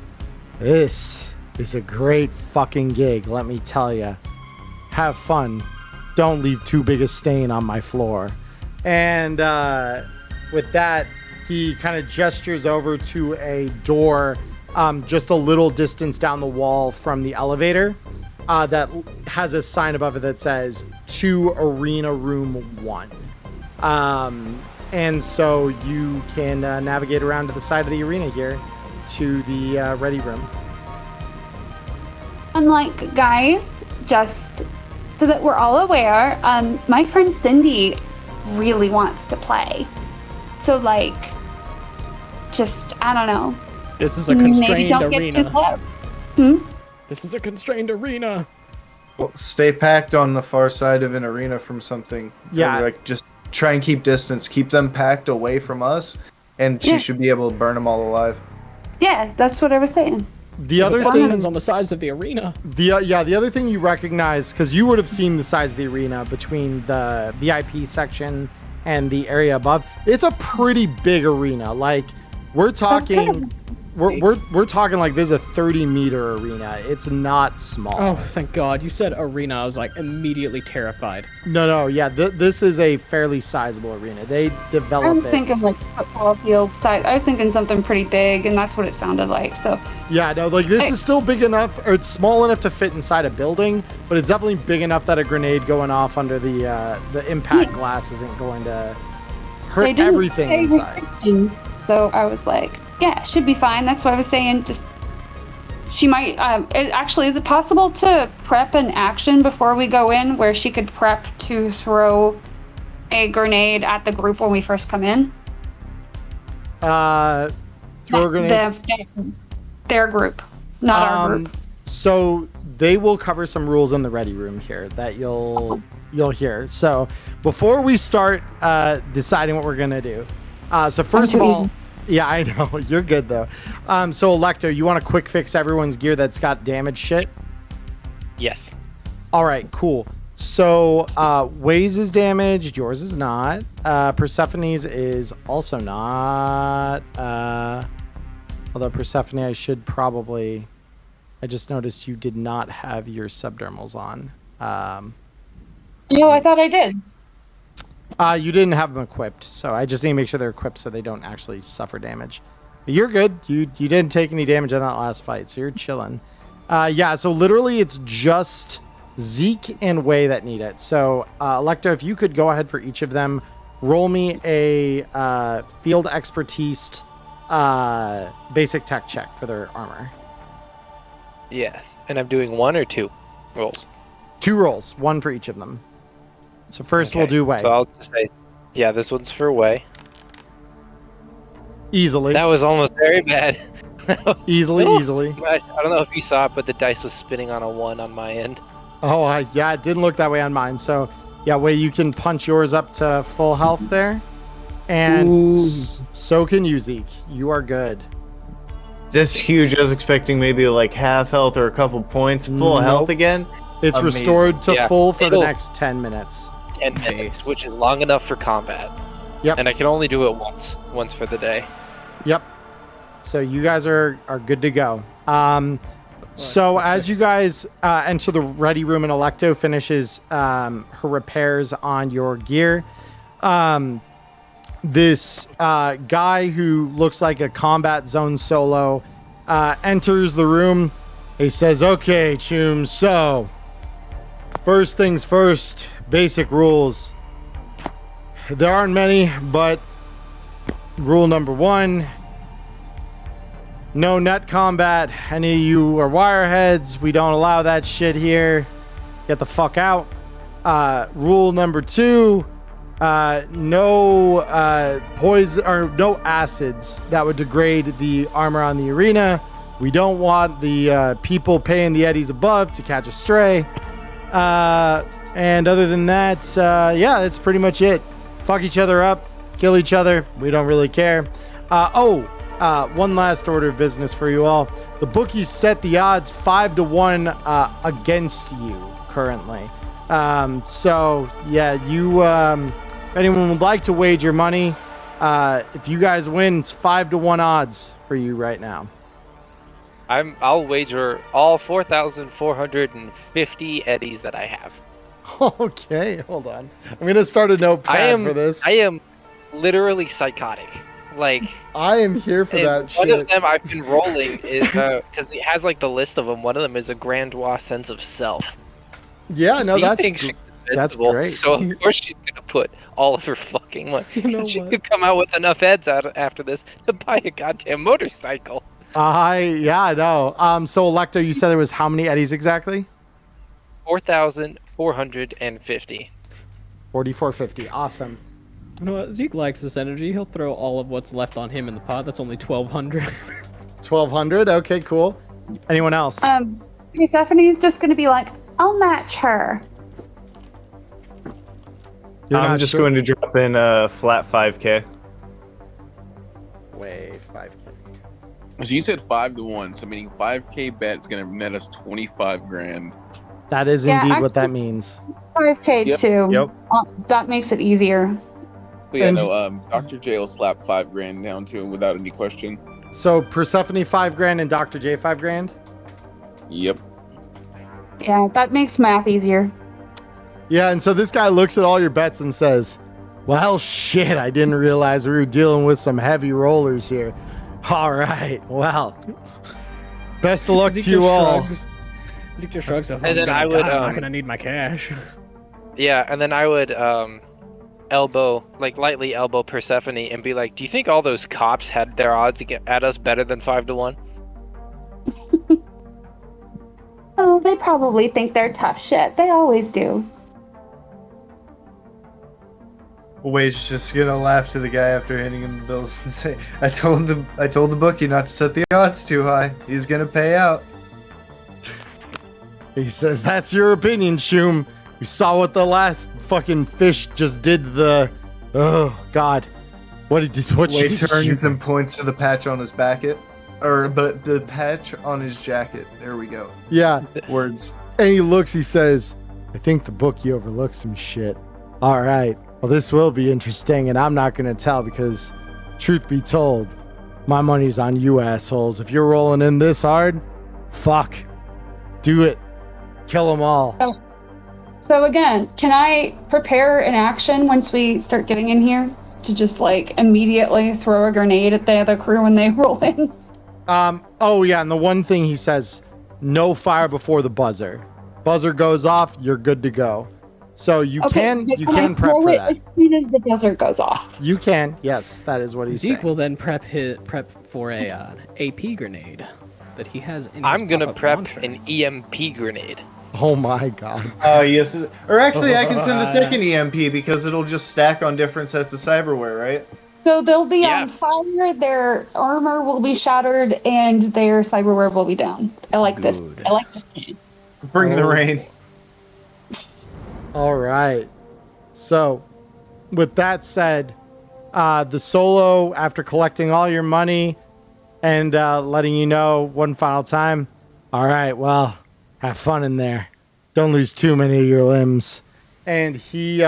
"This is a great fucking gig, let me tell you. Have fun. Don't leave too big a stain on my floor." And with that, he kind of gestures over to a door just a little distance down the wall from the elevator that has a sign above it that says "To Arena Room 1." And so you can navigate around to the side of the arena here to the ready room. And like, guys, just so that we're all aware, my friend Cindy really wants to play. So like, just, I don't know. This is a Maybe constrained don't arena. get too close. This is a constrained arena. Well, stay packed on the far side of an arena from something. Yeah. Like, just try and keep distance. Keep them packed away from us, and she should be able to burn them all alive. Yeah, that's what I was saying. The other It thing depends on the size of the arena. The other thing you recognize, because you would have seen the size of the arena between the VIP section and the area above. It's a pretty big arena. Like we're talking, we're talking like this is a 30-meter arena. It's not small. Oh, thank God! You said arena. I was like immediately terrified. No, yeah. This is a fairly sizable arena. They develop I was it. thinking like football field size. I was thinking something pretty big, and that's what it sounded like. So Yeah, no, like this is still big enough, or it's small enough to fit inside a building, but it's definitely big enough that a grenade going off under the impact glass isn't going to hurt they didn't everything say inside. restrictions, so I was like, yeah, it should be fine. That's why I was saying just she might. Is it possible to prep an action before we go in, where she could prep to throw a grenade at the group when we first come in? Throw a grenade. Their group, not our group. So they will cover some rules in the ready room here that you'll hear. So before we start deciding what we're gonna do, so first of all, yeah, I know you're good though. So Electo, you want to quick fix everyone's gear that's got damage shit? Yes. All right, cool. So Waze is damaged, yours is not. Persephone's is also not. Although Persephone, I should probably. I just noticed you did not have your subdermals on. No, I thought I did. You didn't have them equipped, so I just need to make sure they're equipped so they don't actually suffer damage. But you're good. You didn't take any damage in that last fight, so you're chilling. Yeah, so literally it's just Zeke and Wei that need it. So Electo, if you could go ahead for each of them, roll me a field expertise basic tech check for their armor. Yes. And I'm doing 1 or 2 rolls. 2 rolls, 1 for each of them. So first we'll Okay, do Way. So I'll just say, yeah, this one's for Way. Easily. That was almost very bad. Easily. I don't know if you saw it, but the dice was spinning on a 1 on my end. Oh, yeah, it didn't look that way on mine. So, yeah, Way, you can punch yours up to full health there. And so can you, Zeke. You are good. This huge. I was expecting maybe like half health or a couple points. Full Nope. health again. It's Amazing. restored to Yeah, full for the it'll- next 10 minutes. 10 minutes, which is long enough for combat. Yep. And I can only do it once for the day. Yep. So you guys are good to go. So as you guys enter the ready room and Electo finishes her repairs on your gear, this guy who looks like a combat zone solo enters the room. He says, "Okay, Choom, so first things first, basic rules. There aren't many, but rule number 1, no net combat. Any of you are wireheads. We don't allow that shit here. Get the fuck out. Rule number 2, no poison or no acids that would degrade the armor on the arena. We don't want the people paying the eddies above to catch a stray. And other than that, yeah, that's pretty much it. Fuck each other up, kill each other. We don't really care. One last order of business for you all. The bookies set the odds 5-1 against you currently. So yeah, you. If anyone would like to wager money, if you guys win, it's 5-1 odds for you right now. I'll wager all 4,450 eddies that I have. Okay, hold on. I'm gonna start a notepad for this. I am literally psychotic. Like, I am here for that one shit. of them I've been rolling is because it has like the list of them. One of them is a grandois sense of self. Yeah, no, She that's thinks she's that's invincible, great. So of course she's gonna put all of her fucking money. You know She what? could come out with enough heads out after this to buy a goddamn motorcycle. Yeah, I know. So Electo, you said there was how many eddies exactly? 4,450. 4450. Awesome. You know what? Zeke likes this energy. He'll throw all of what's left on him in the pot. That's only 1,200. 1200. Okay, cool. Anyone else? Persephone's just gonna be like, I'll match her. You're I'm not just sure? going to drop in a flat 5K. Way 5K. So you said 5-1, so meaning 5K bet is gonna net us 25 grand. That is Yeah, indeed what actually- that means. 5K Yep. too. Yep. That makes it easier. But yeah, And- no, Dr. J will slap 5 grand down to him without any question. So Persephone 5 grand and Dr. J 5 grand. Yep. Yeah, that makes math easier. Yeah, and so this guy looks at all your bets and says, "Well, shit, I didn't realize we were dealing with some heavy rollers here. All right, well, best of luck Zeke to you just all." shrugs. Zeke just shrugs. "If And I'm then gonna I would, die, I'm not gonna need my cash." Yeah, and then I would lightly elbow Persephone and be like, "Do you think all those cops had their odds at us better than 5-1?" Oh, they probably think they're tough shit. They always do. Wade's just gonna laugh to the guy after hitting him the bills and say, I told the bookie not to set the odds too high. He's gonna pay out." He says, "That's your opinion, Shoom. You saw what the last fucking fish just did to the... Oh, God. What Wade you turns and points to the patch on his jacket. But the patch on his jacket. There we go. Yeah, Words. and he looks, he says, I think the bookie overlooked some shit. All right, well, this will be interesting, and I'm not going to tell because, truth be told, my money's on you assholes. If you're rolling in this hard, fuck. Do it. Kill them all." So again, can I prepare an action once we start getting in here to just like immediately throw a grenade at the other crew when they roll in? Oh, yeah, and the one thing he says, no fire before the buzzer. Buzzer goes off, you're good to go. So you but can I prep throw for it that. as soon as the buzzer goes off? You can, yes, that is what he's Zeke saying. will then prep for a AP grenade. that he has in his I'm gonna pop-up prep launcher. an EMP grenade. Oh my god. Yes. Or actually, I can send a second EMP because it'll just stack on different sets of cyberware, right? So they'll be Yeah. on fire, their armor will be shattered, and their cyberware will be down. I like this. Good. I like this game. Bring the Oh. rain. All right. So, with that said, the solo, after collecting all your money and letting you know one final time, all right, well, have fun in there. Don't lose too many of your limbs. And he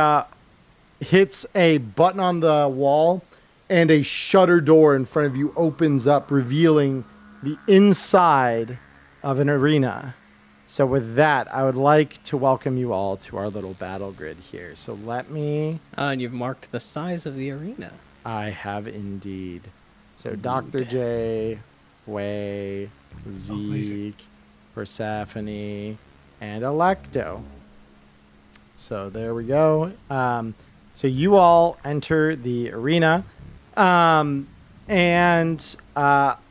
hits a button on the wall, and a shutter door in front of you opens up, revealing the inside of an arena. So with that, I would like to welcome you all to our little battle grid here. So let me... And you've marked the size of the arena. I have indeed. So Dr. J, Way, Zeke, Persephone, and Electo. So there we go. So you all enter the arena. And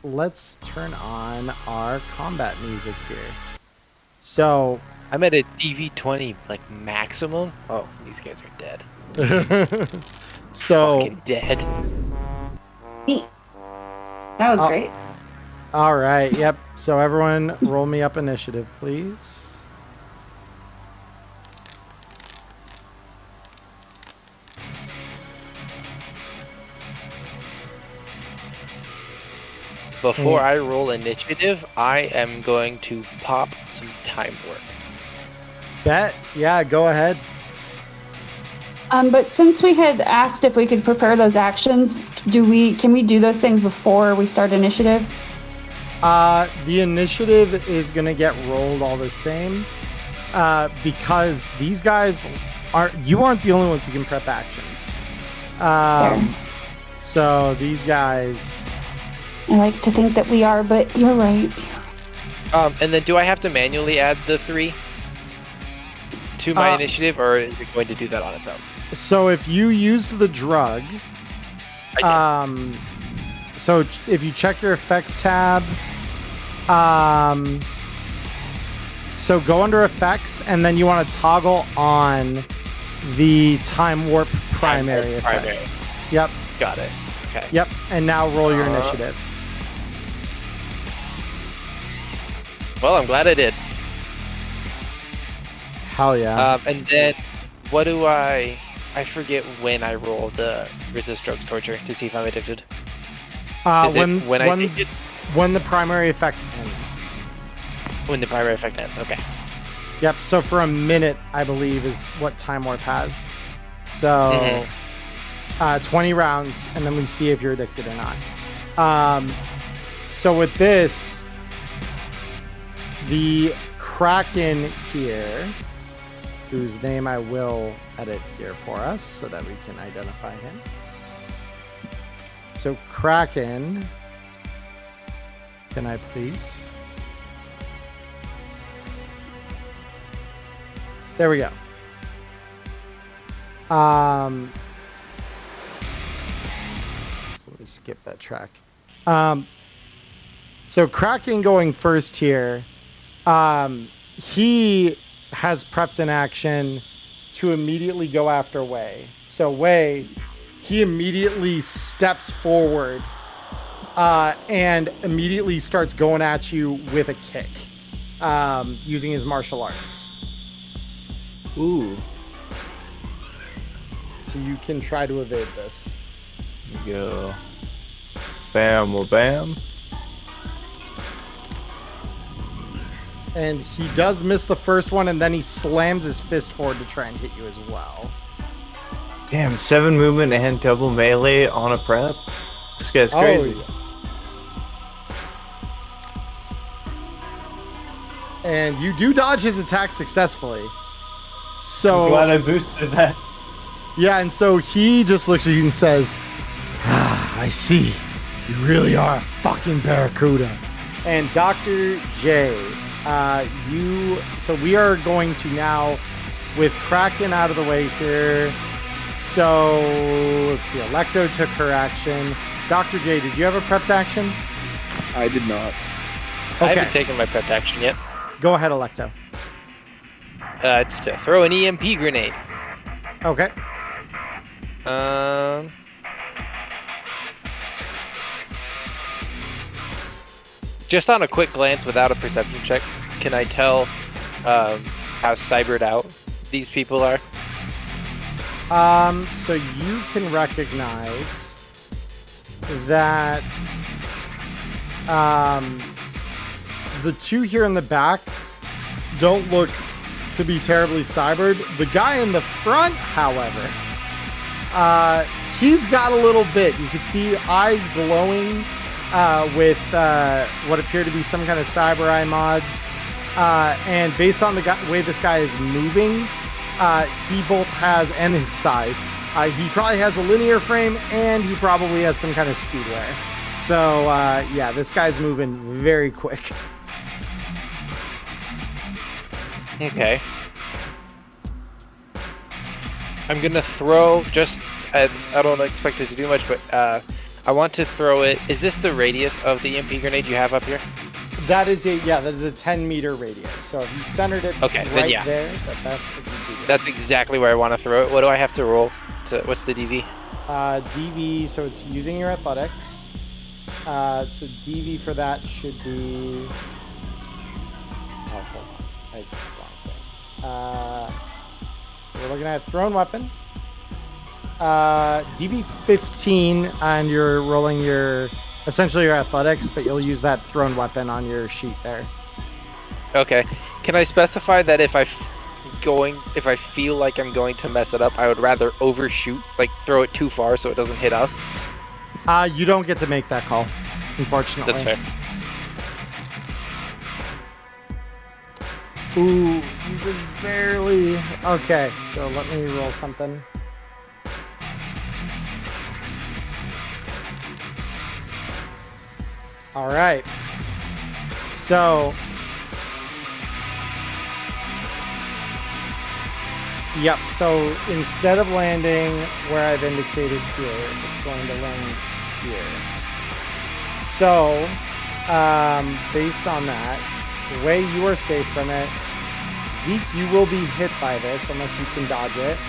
let's turn on our combat music here. So I'm at a DV20 like maximum. Oh, these guys are dead. so Fucking dead. Neat. That was great. all right, yep. So everyone roll me up initiative, please. Before I roll initiative, I am going to pop some time warp. Bet, yeah, go ahead. But since we had asked if we could prepare those actions, can we do those things before we start initiative? The initiative is gonna get rolled all the same, because these guys aren't the only ones who can prep actions. So these guys. I like to think that we are, but you're right. And then do I have to manually add the 3 to my initiative, or is it going to do that on its own? So if you used the drug, so if you check your effects tab, so go under effects, and then you want to toggle on the time warp primary effect. Primary. Yep. Got it. Okay. Yep. And now roll your initiative. Well, I'm glad I did. Hell yeah. And then, what do I forget when I roll the resist drugs torture to see if I'm addicted. Is it when I take it? When the primary effect ends. When the primary effect ends, okay. Yep, so for a minute, I believe, is what Time Warp has. So, 20 rounds, and then we see if you're addicted or not. So with this, the Kraken here, whose name I will edit here for us so that we can identify him. So Kraken, can I please? There we go. So let me skip that track. So Kraken going first here. He has prepped an action to immediately go after Wei. So Wei, he immediately steps forward and immediately starts going at you with a kick using his martial arts. Ooh. So you can try to evade this. Here we go. Bam, well, bam. And he does miss the first one, and then he slams his fist forward to try and hit you as well. Damn, 7 movement and double melee on a prep? This guy's crazy. Oh, yeah. And you do dodge his attack successfully. So I'm glad I boosted that. yeah, and so he just looks at you and says, I see. You really are a fucking barracuda. And Dr. J, so we are going to now, with Kraken out of the way here. So let's see, Electo took her action. Dr. J, did you have a prepped action? I did not. I Okay. haven't taken my prep action yet. Go ahead, Electo. It's to throw an EMP grenade. Okay. Just on a quick glance without a perception check, can I tell how cybered out these people are? So you can recognize that the two here in the back don't look to be terribly cybered. The guy in the front, however, he's got a little bit. You can see eyes glowing with what appear to be some kind of cyber eye mods. And based on the way this guy is moving, he both has, and his size, he probably has a linear frame and he probably has some kind of speedwear. So, yeah, this guy's moving very quick. Okay. I'm gonna throw, just as I don't expect it to do much, but I want to throw it. Is this the radius of the EMP grenade you have up here? That is a 10-meter radius. So if you centered it Okay, then right yeah. there, that's what you do. That's exactly where I want to throw it. What do I have to roll? What's the DV? DV, so it's using your athletics. So DV for that should be. Oh, hold on. I did the wrong thing. So we're looking at thrown weapon. DV 15, and you're rolling your essentially your athletics, but you'll use that thrown weapon on your sheet there. Okay. Can I specify that if I feel like I'm going to mess it up, I would rather overshoot, like throw it too far so it doesn't hit us? You don't get to make that call, unfortunately. That's fair. Ooh, you just barely. Okay, so let me roll something. All right. So. Yep, so instead of landing where I've indicated here, it's going to land here. So, based on that, the way you are safe from it, Zeke, you will be hit by this unless you can dodge it.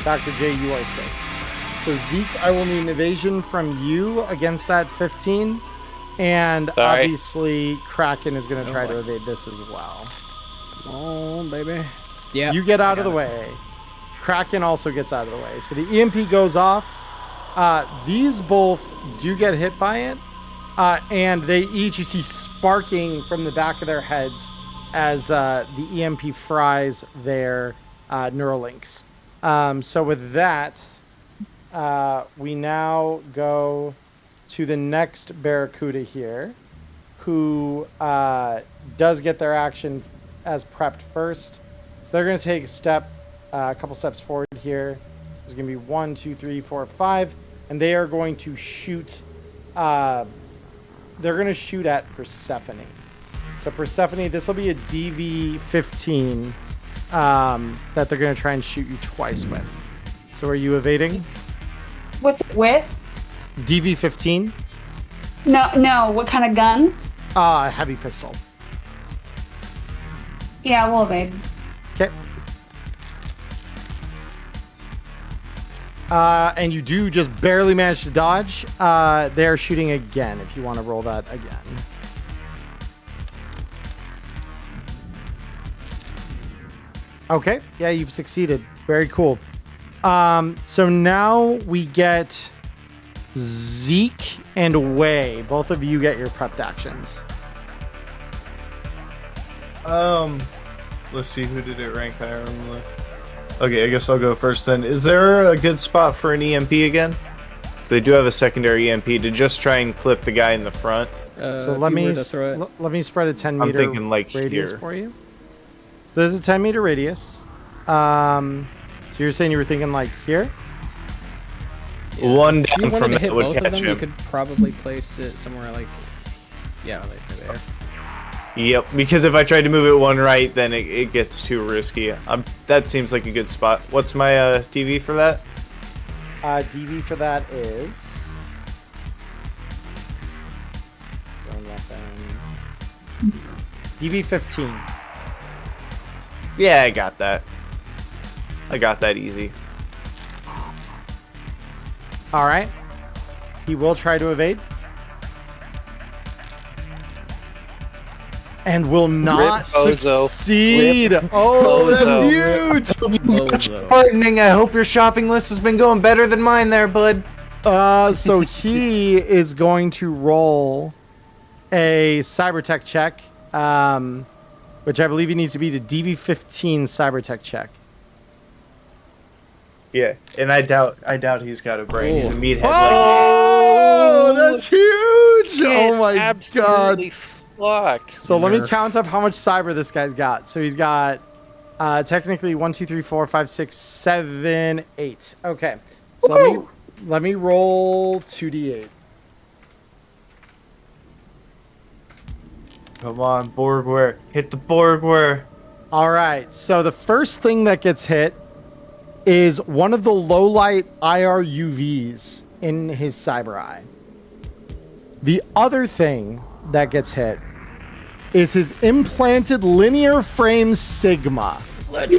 Dr. J, you are safe. So, Zeke, I will need an evasion from you against that 15. And obviously, Kraken is going to try to evade this as well. Come on, baby. Yeah. You get out of the way. Kraken also gets out of the way. So the EMP goes off. These both do get hit by it. And they each, you see, sparking from the back of their heads as the EMP fries their Neuralinks. So with that, we now go to the next Barracuda here, who does get their action as prepped first. So they're going to take a couple steps forward here. There's going to be 1, 2, 3, 4, 5, and they are going to shoot. They're going to shoot at Persephone. So Persephone, this will be a DV 15 that they're going to try and shoot you twice with. So are you evading? What's it with? DV 15. No. What kind of gun? Heavy pistol. Yeah, we'll evade. Okay. And you do just barely manage to dodge. They're shooting again if you want to roll that again. Okay. Yeah, you've succeeded. Very cool. So now we get Zeke and Wei. Both of you get your prepped actions. Let's see, who did it rank higher on the list? Okay, I guess I'll go first then. Is there a good spot for an EMP again? So they do have a secondary EMP to just try and clip the guy in the front. So let me spread a 10-meter I'm thinking like radius here. for you. So there's a 10-meter radius. So you're saying you were thinking like here? Yeah. One If you down wanted from to it hit would both of catch them, you him. could probably place it somewhere like, yeah, like there. Yep, because if I tried to move it one right, then it gets too risky. That seems like a good spot. What's my DV for that? DV for that is... DV 15. Yeah, I got that. I got that easy. All right. He will try to evade. And will not Bozo. succeed. Oh, that's huge. Bozo. Pardoning, I hope your shopping list has been going better than mine there, bud. So he is going to roll a cybertech check, which I believe he needs to be the DV15 cybertech check. Yeah, and I doubt he's got a brain. He's a meathead. Oh, that's huge! Oh my god! Absolutely fucked. So let me count up how much cyber this guy's got. So he's got technically 1, 2, 3, 4, 5, 6, 7, 8. Okay. So let me roll 2d8. Come on, Borgware. Hit the Borgware. All right. So the first thing that gets hit is one of the low light IR UVs in his cyber eye. The other thing that gets hit is his implanted linear frame Sigma. Let's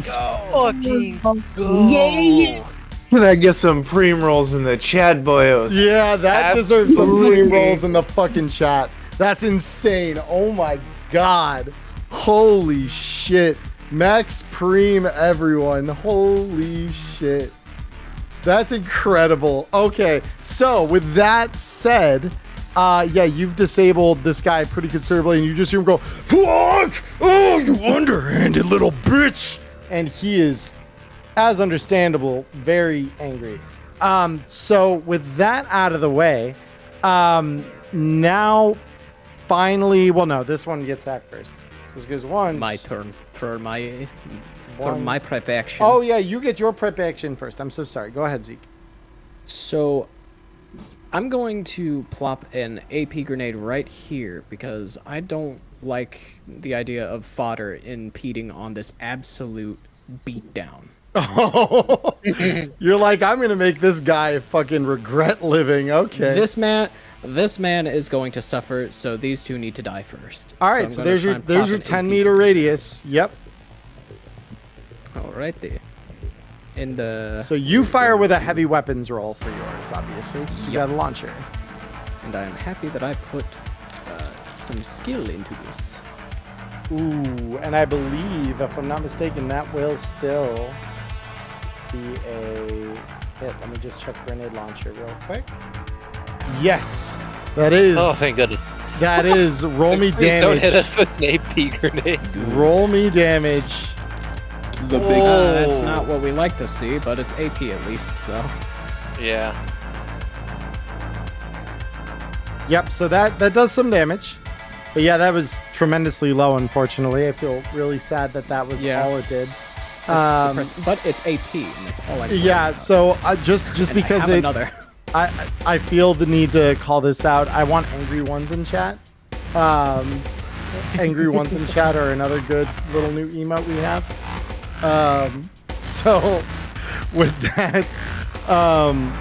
fucking go. Yay! Can I get some preem rolls in the Chad boyos? Yeah, that deserves some Absolutely. cream rolls in the fucking chat. That's insane. Oh my god. Holy shit. Max Preem, everyone. Holy shit. That's incredible. Okay, so with that said, yeah, you've disabled this guy pretty considerably, and you just hear him go, "Fuck! Oh, you underhanded little bitch!" And he is, as understandable, very angry. So with that out of the way, now finally, well, no, this one gets hacked first. So this goes one. My turn for my One. prep action. Oh yeah, you get your prep action first. I'm so sorry. Go ahead, Zeke. So I'm going to plop an AP grenade right here because I don't like the idea of fodder impeding on this absolute beatdown. Oh, you're like, I'm gonna make this guy fucking regret living. Okay. This man is going to suffer, so these two need to die first. All right. I'm So gonna there's try your and plop an 10-meter AP. radius. Yep. All right there. In the So you fire with a heavy weapons roll for yours, obviously. So you Yep. got a launcher. and I am happy that I put some skill into this. Ooh, and I believe, if I'm not mistaken, that will still be a hit. Let me just check grenade launcher real quick. Yes, that is. Oh, thank goodness. That is. Roll me Don't hit damage. us with an AP grenade. Roll me damage. The big. That's not what we like to see, but it's AP at least, so. Yeah. Yep. So that does some damage. But yeah, that was tremendously low. Unfortunately, I feel really sad that was Yeah. all it did. That's depressing. But it's AP, and that's all I care Yeah. about. So just And because I have it. another. I feel the need to call this out. I want angry ones in chat. Angry ones in chat are another good little new emote we have. So with that,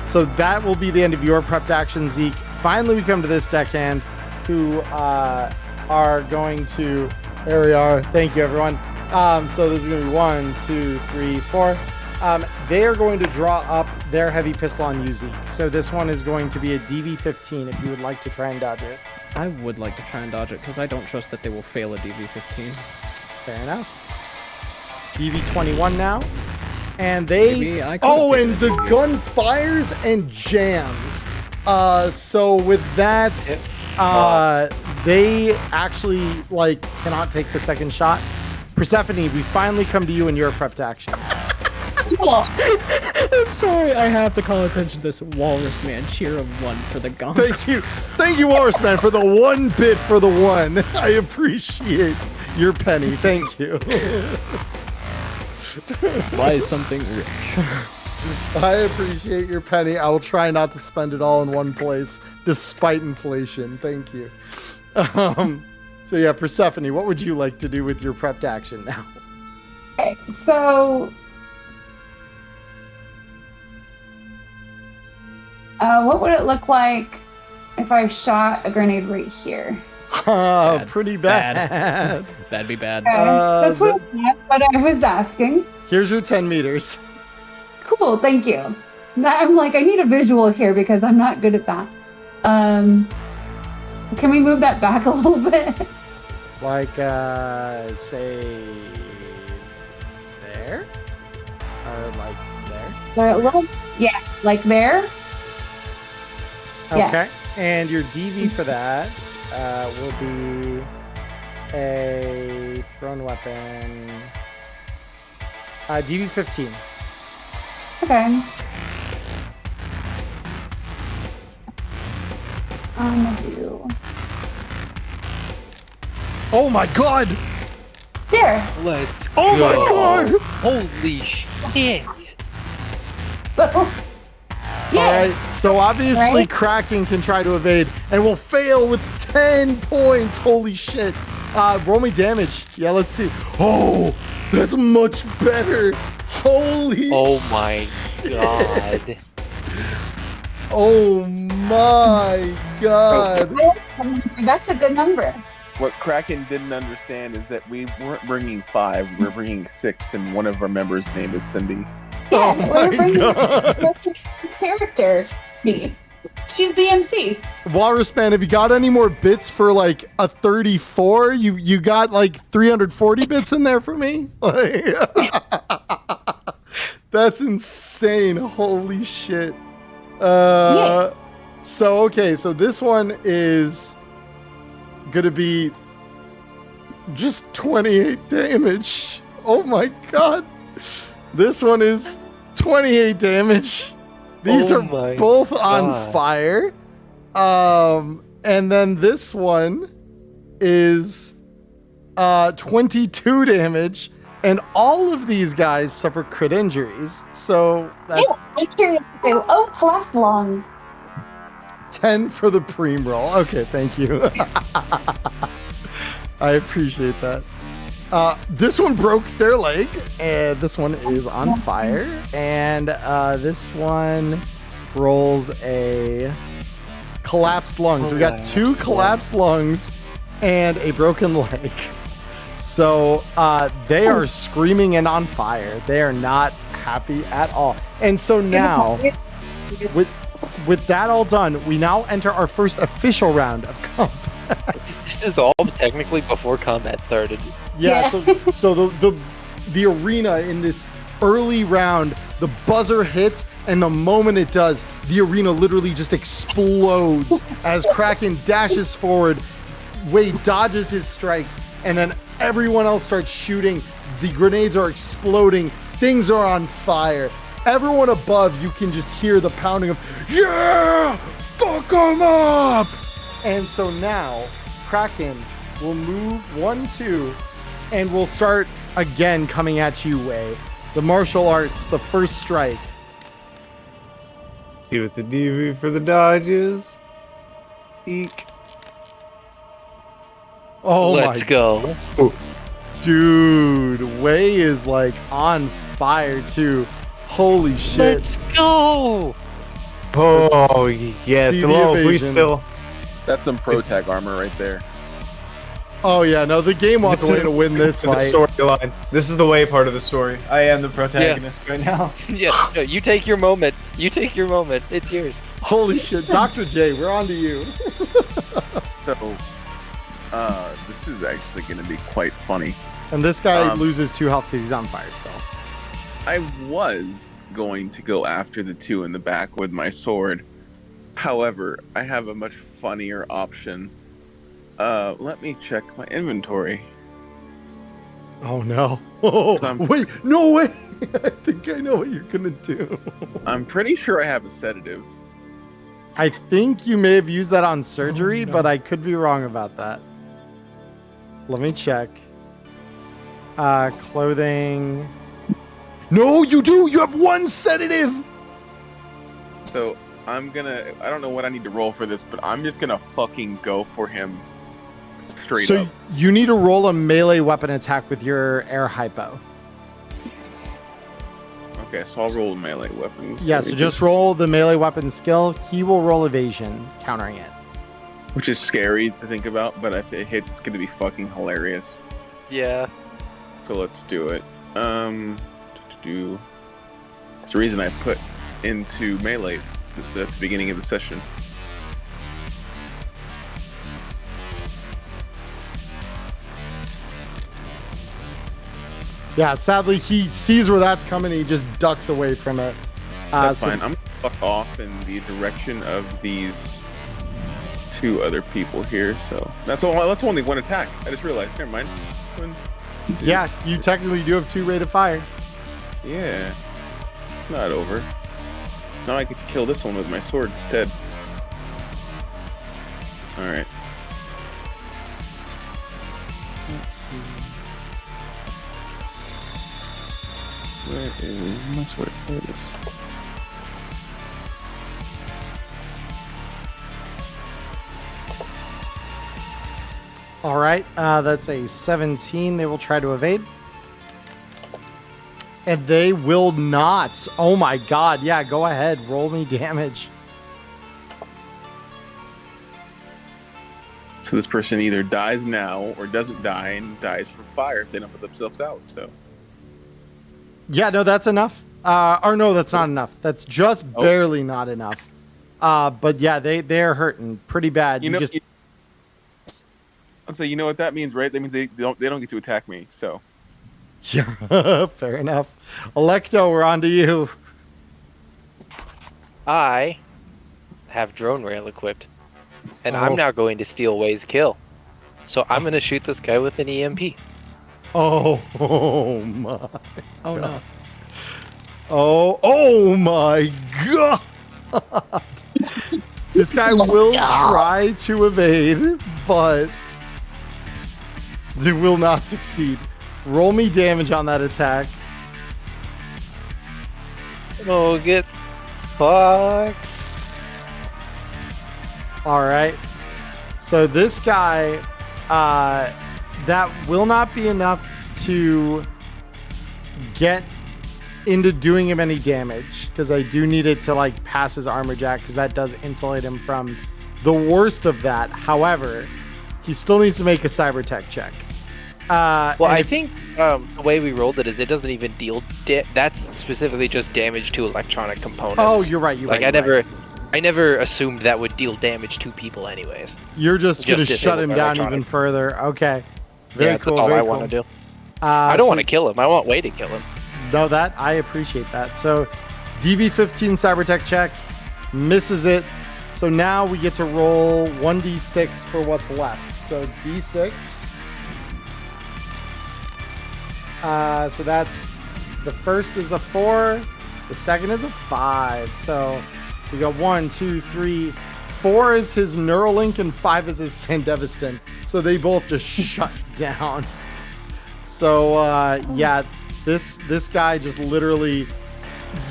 so that will be the end of your prepped action, Zeke. Finally, we come to this deckhand who are going to. There we are. Thank you, everyone. So this is going to be 1, 2, 3, 4. They are going to draw up their heavy pistol on you, Zeke. So this one is going to be a DV15 if you would like to try and dodge it. I would like to try and dodge it because I don't trust that they will fail a DV15. Fair enough. DV21 now. And they... Maybe I could've Oh, taken and a the DV. gun fires and jams. So with that, they actually, like, cannot take the second shot. Persephone, we finally come to you in your prepped action. I'm sorry, I have to call attention to this Walrus Man cheer of 1 for the gun. Thank you, Walrus Man, for the 1 bit for the 1. I appreciate your penny. Thank you. Buy something rich. I appreciate your penny. I will try not to spend it all in one place, despite inflation. Thank you. So yeah, Persephone, what would you like to do with your prepped action now? Okay, so what would it look like if I shot a grenade right here? Pretty bad. That'd be bad. Okay. That's what I was asking. Here's your 10 meters. Cool, thank you. I'm like, I need a visual here because I'm not good at that. Can we move that back a little bit? Like, say, there? Or like there? A little, yeah, like there. Okay. And your DV for that will be a thrown weapon. DV 15. Okay. I'm gonna do. Oh my god! There. Let's go. Oh my god! Holy shit! So, yeah. Alright, so obviously Right? Kraken can try to evade and will fail with 10 points. Holy shit. Roll me damage. Yeah, let's see. Oh, that's much better. Holy Oh my god. Oh my god. That's a good number. What Kraken didn't understand is that we weren't bringing 5, we were bringing 6, and one of our members' name is Cindy. Yeah, Oh my we're bringing god. character D. She's the MC. Walrus Man, have you got any more bits for like a 34? You got like 340 bits in there for me? Like, that's insane. Holy shit. Yeah. So okay, so this one is gonna be just 28 damage. Oh my god. This one is 28 damage. These Oh are my both on God. fire. And then this one is 22 damage. And all of these guys suffer crit injuries. So that's Yeah, I'm curious to do. Oh, class long. 10 for the preem roll. Okay, thank you. I appreciate that. This one broke their leg, and this one is on fire. And this one rolls a collapsed lung. So we got 2 collapsed lungs and a broken leg. So they are screaming and on fire. They are not happy at all. And so now, with that all done, we now enter our first official round of combat. This is all technically before combat started. Yeah, so the arena in this early round, the buzzer hits, and the moment it does, the arena literally just explodes as Kraken dashes forward. Wade dodges his strikes, and then everyone else starts shooting. The grenades are exploding. Things are on fire. Everyone above, you can just hear the pounding of, yeah, fuck them up. And so now, Kraken will move 1, 2, and we'll start again coming at you, Way. The martial arts, the first strike. See with the DV for the dodges. Eek. Oh Let's my go. dude, Way is like on fire too. Holy shit. Let's go. Oh, yes. See the Well, if we evasion. still. That's some pro tag armor right there. Oh yeah, no, the game wants a way to win this the fight. storyline. This is the way part of the story. I am the protagonist right now. Yeah, no, you take your moment. You take your moment. It's yours. Holy shit, Dr. J, we're on to you. So, this is actually going to be quite funny. And this guy loses 2 health because he's on fire still. I was going to go after the 2 in the back with my sword. However, I have a much funnier option. Let me check my inventory. Oh no. Oh, Some- wait, no way. I think I know what you're gonna do. I'm pretty sure I have a sedative. I think you may have used that on surgery, but I could be wrong about that. Let me check. Clothing. No, you do! You have 1 sedative! So, I don't know what I need to roll for this, but I'm just gonna fucking go for him straight So up. you need to roll a melee weapon attack with your air hypo. Okay, so I'll roll melee weapons. Yeah, so just roll the melee weapon skill. He will roll evasion, countering it. which is scary to think about, but if it hits, it's going to be fucking hilarious. Yeah. So let's do it. It's the reason I put into melee at the beginning of the session. Yeah, sadly, he sees where that's coming and he just ducks away from it. That's fine. I'm going to fuck off in the direction of these two other people here, so... That's only one attack. I just realized. Never mind. Yeah, you technically do have 2 rate of fire. Yeah. It's not over. Now I get to kill this one with my sword instead. Alright. Let's see. Where is my sword? There it is. All right, that's a 17. They will try to evade. And they will not. Oh my god. Yeah, go ahead. Roll me damage. So this person either dies now or doesn't die and dies from fire if they don't put themselves out, so... Yeah, no, that's enough. Or no, that's not enough. That's just barely not enough. But yeah, they're hurting pretty bad. I'll say, you know what that means, right? That means they don't get to attack me, so... Yeah, fair enough. Electo, we're on to you. I have drone rail equipped, and I'm now going to steal Way's kill. So I'm going to shoot this guy with an EMP. Oh my. Oh no. Oh my god. This guy will try to evade, but he will not succeed. Roll me damage on that attack. Oh, get fucked. All right. So this guy, that will not be enough to get into doing him any damage, because I do need it to like pass his armor jack, because that does insulate him from the worst of that. However, he still needs to make a cyber tech check. I think the way we rolled it is it doesn't even deal. That's specifically just damage to electronic components. Oh, you're right. I never assumed that would deal damage to people, anyways. You're just gonna shut him down even further. Okay. Very cool. That's all very I cool. want to do. I don't want to kill him. I want Way to kill him. No, that I appreciate that. So, DV15 cyber tech check misses it. So now we get to roll 1d6 for what's left. So d6. So that's, the first is a 4, the second is a 5. So we got 1, 2, 3, 4 is his Neuralink and 5 is his Sandevistan. So they both just shut down. So yeah, this guy just literally,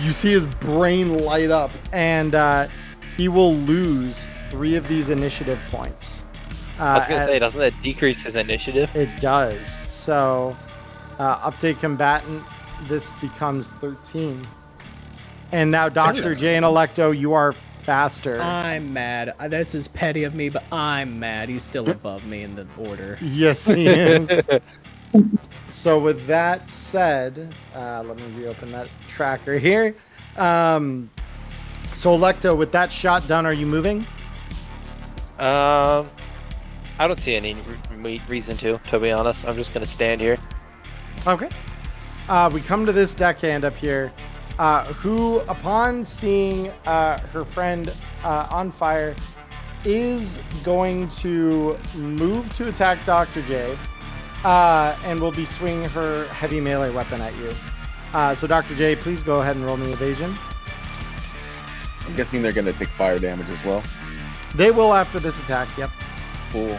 you see his brain light up, and he will lose 3 of these initiative points. I was gonna say, doesn't that decrease his initiative? It does. So update combatant, this becomes 13. And now Dr. J and Electo, you are faster. I'm mad. This is petty of me, but I'm mad. He's still above me in the order. Yes, he is. So with that said, let me reopen that tracker here. So Electo, with that shot done, are you moving? I don't see any reason to be honest. I'm just gonna stand here. Okay. We come to this deckhand up here, who, upon seeing her friend on fire, is going to move to attack Dr. J, and will be swinging her heavy melee weapon at you. So Dr. J, please go ahead and roll me evasion. I'm guessing they're going to take fire damage as well. They will after this attack, yep. Cool.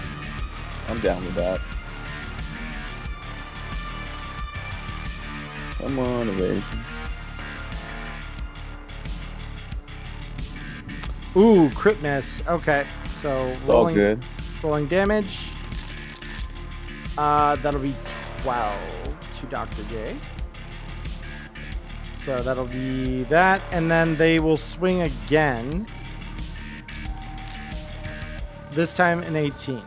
I'm down with that. Come on, evasion. Ooh, crit miss. Okay, so All good. Rolling damage. That'll be 12 to Dr. J. So that'll be that, and then they will swing again. this time an 18.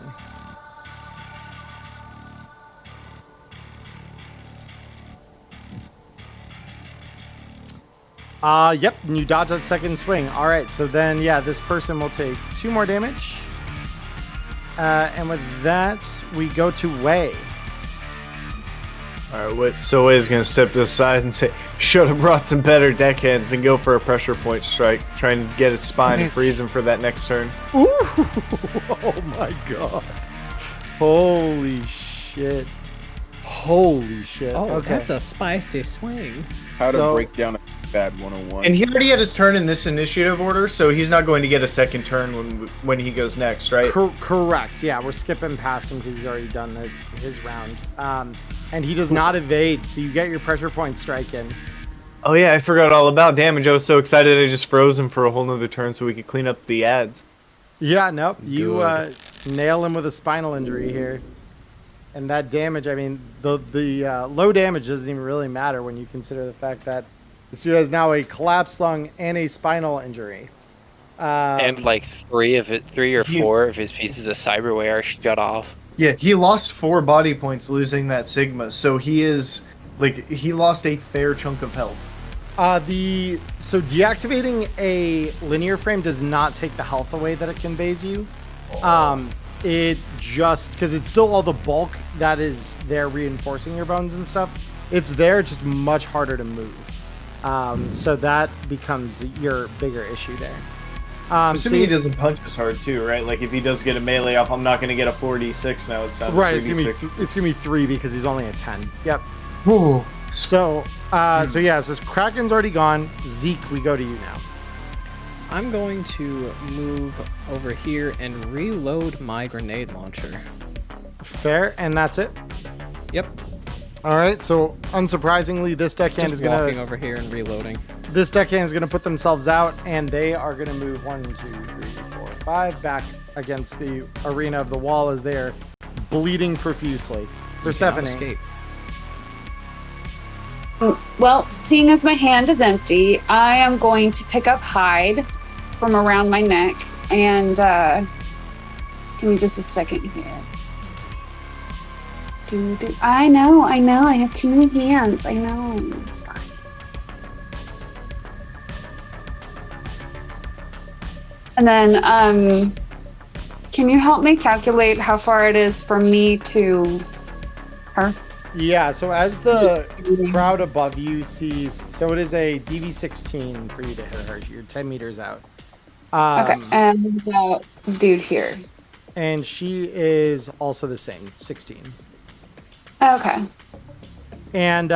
Yep, and you dodge that second swing. All right, so then, yeah, this person will take 2 more damage. And with that, we go to Wei. All right, so Way's gonna step to the side and say, "Should have brought some better deckhands," and go for a pressure point strike, trying to get his spine and freeze him for that next turn. Ooh! Oh my god! Holy shit! Holy shit! Oh, okay. that's a spicy swing. How to break down a bad 101. And he already had his turn in this initiative order, so he's not going to get a second turn when he goes next, right? Correct. Yeah, we're skipping past him because he's already done his round. And he does not evade, so you get your pressure point strike in. Oh yeah, I forgot all about damage. I was so excited I just froze him for a whole nother turn so we could clean up the ads. Yeah, nope. You nail him with a spinal injury here. And that damage, I mean, the low damage doesn't even really matter when you consider the fact that this dude has now a collapsed lung and a spinal injury. And like 3 or 4 of his pieces of cyberware are shut off. Yeah, he lost 4 body points losing that Sigma, so he lost a fair chunk of health. So deactivating a linear frame does not take the health away that it conveys you. It just, because it's still all the bulk that is there reinforcing your bones and stuff. It's there, just much harder to move. So that becomes your bigger issue there. Assuming he doesn't punch as hard too, right? Like if he does get a melee off, I'm not going to get a 4d6 now. It's down right. to 3d6. It's gonna be 3 because he's only a 10. Yep. Ooh. So Kraken's already gone. Zeke, we go to you now. I'm going to move over here and reload my grenade launcher. Fair, and that's it. Yep. All right. So unsurprisingly, this deckhand Just is gonna walking over here and reloading. This deckhand is gonna put themselves out, and they are gonna move 1, 2, 3, 4, 5 back against the arena of the wall as they are bleeding profusely. Persephone. Escape. Well, seeing as my hand is empty, I am going to pick up hide from around my neck and give me just a second here. I know, I have too many hands. I know. It's fine. And then, can you help me calculate how far it is from me to her? Yeah, so as the crowd above you sees, so it is a DV16 for you to hit her. You're 10 meters out. Okay, and dude here. And she is also the same, 16. Okay. And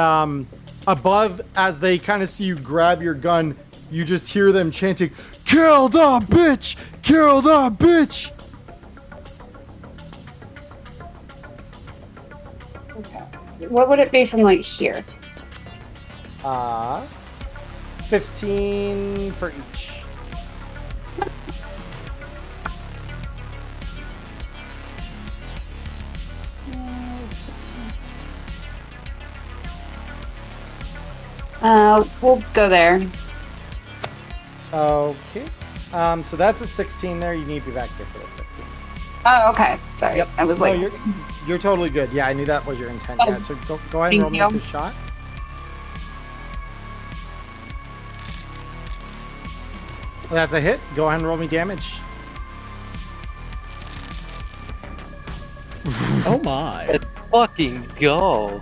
above, as they kind of see you grab your gun, you just hear them chanting, "Kill the bitch! Kill the bitch!" Okay. What would it be from like here? 15 for each. We'll go there. Okay. So that's a 16 there. You need to be back here for the 15. Oh, okay. Sorry. Yep. I was like... No, you're totally good. Yeah, I knew that was your intent. Oh, yeah, so go ahead and roll me the shot. That's a hit. Go ahead and roll me damage. Oh my. Let's fucking go.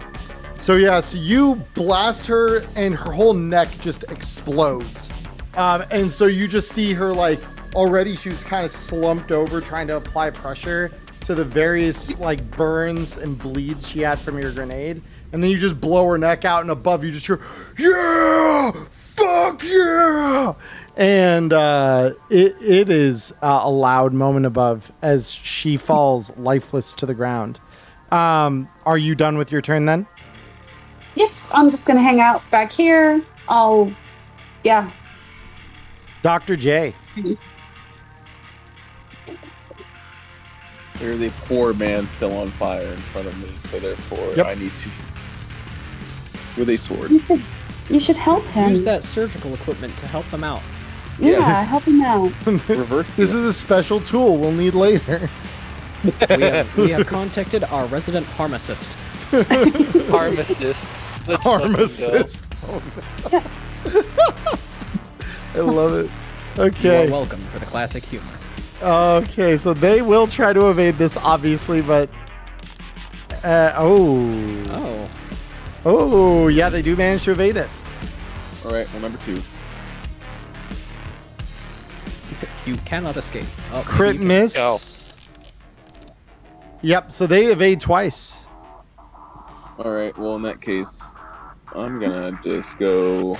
So yeah, so you blast her and her whole neck just explodes. And so you just see her like already she was kind of slumped over trying to apply pressure to the various like burns and bleeds she had from your grenade. And then you just blow her neck out and above you just hear, "Yeah! Fuck yeah!" And it is a loud moment above as she falls lifeless to the ground. Are you done with your turn then? Yep, I'm just gonna hang out back here. Yeah. Dr. J. There's a poor man still on fire in front of me, so therefore I need to... With a sword. You should help him. Use that surgical equipment to help them out. Yeah, help him out. Reverse. This is a special tool we'll need later. We have contacted our resident pharmacist. Pharmacist. Let's Pharmacist. Oh, no. I love it. You Okay. are welcome for the classic humor. Okay, so they will try to evade this, obviously, but... Oh. Oh, yeah, they do manage to evade it. All right, well, number 2. You cannot escape. Oh, Crit you can. miss. go. Yep, so they evade twice. All right, well, in that case, I'm gonna just go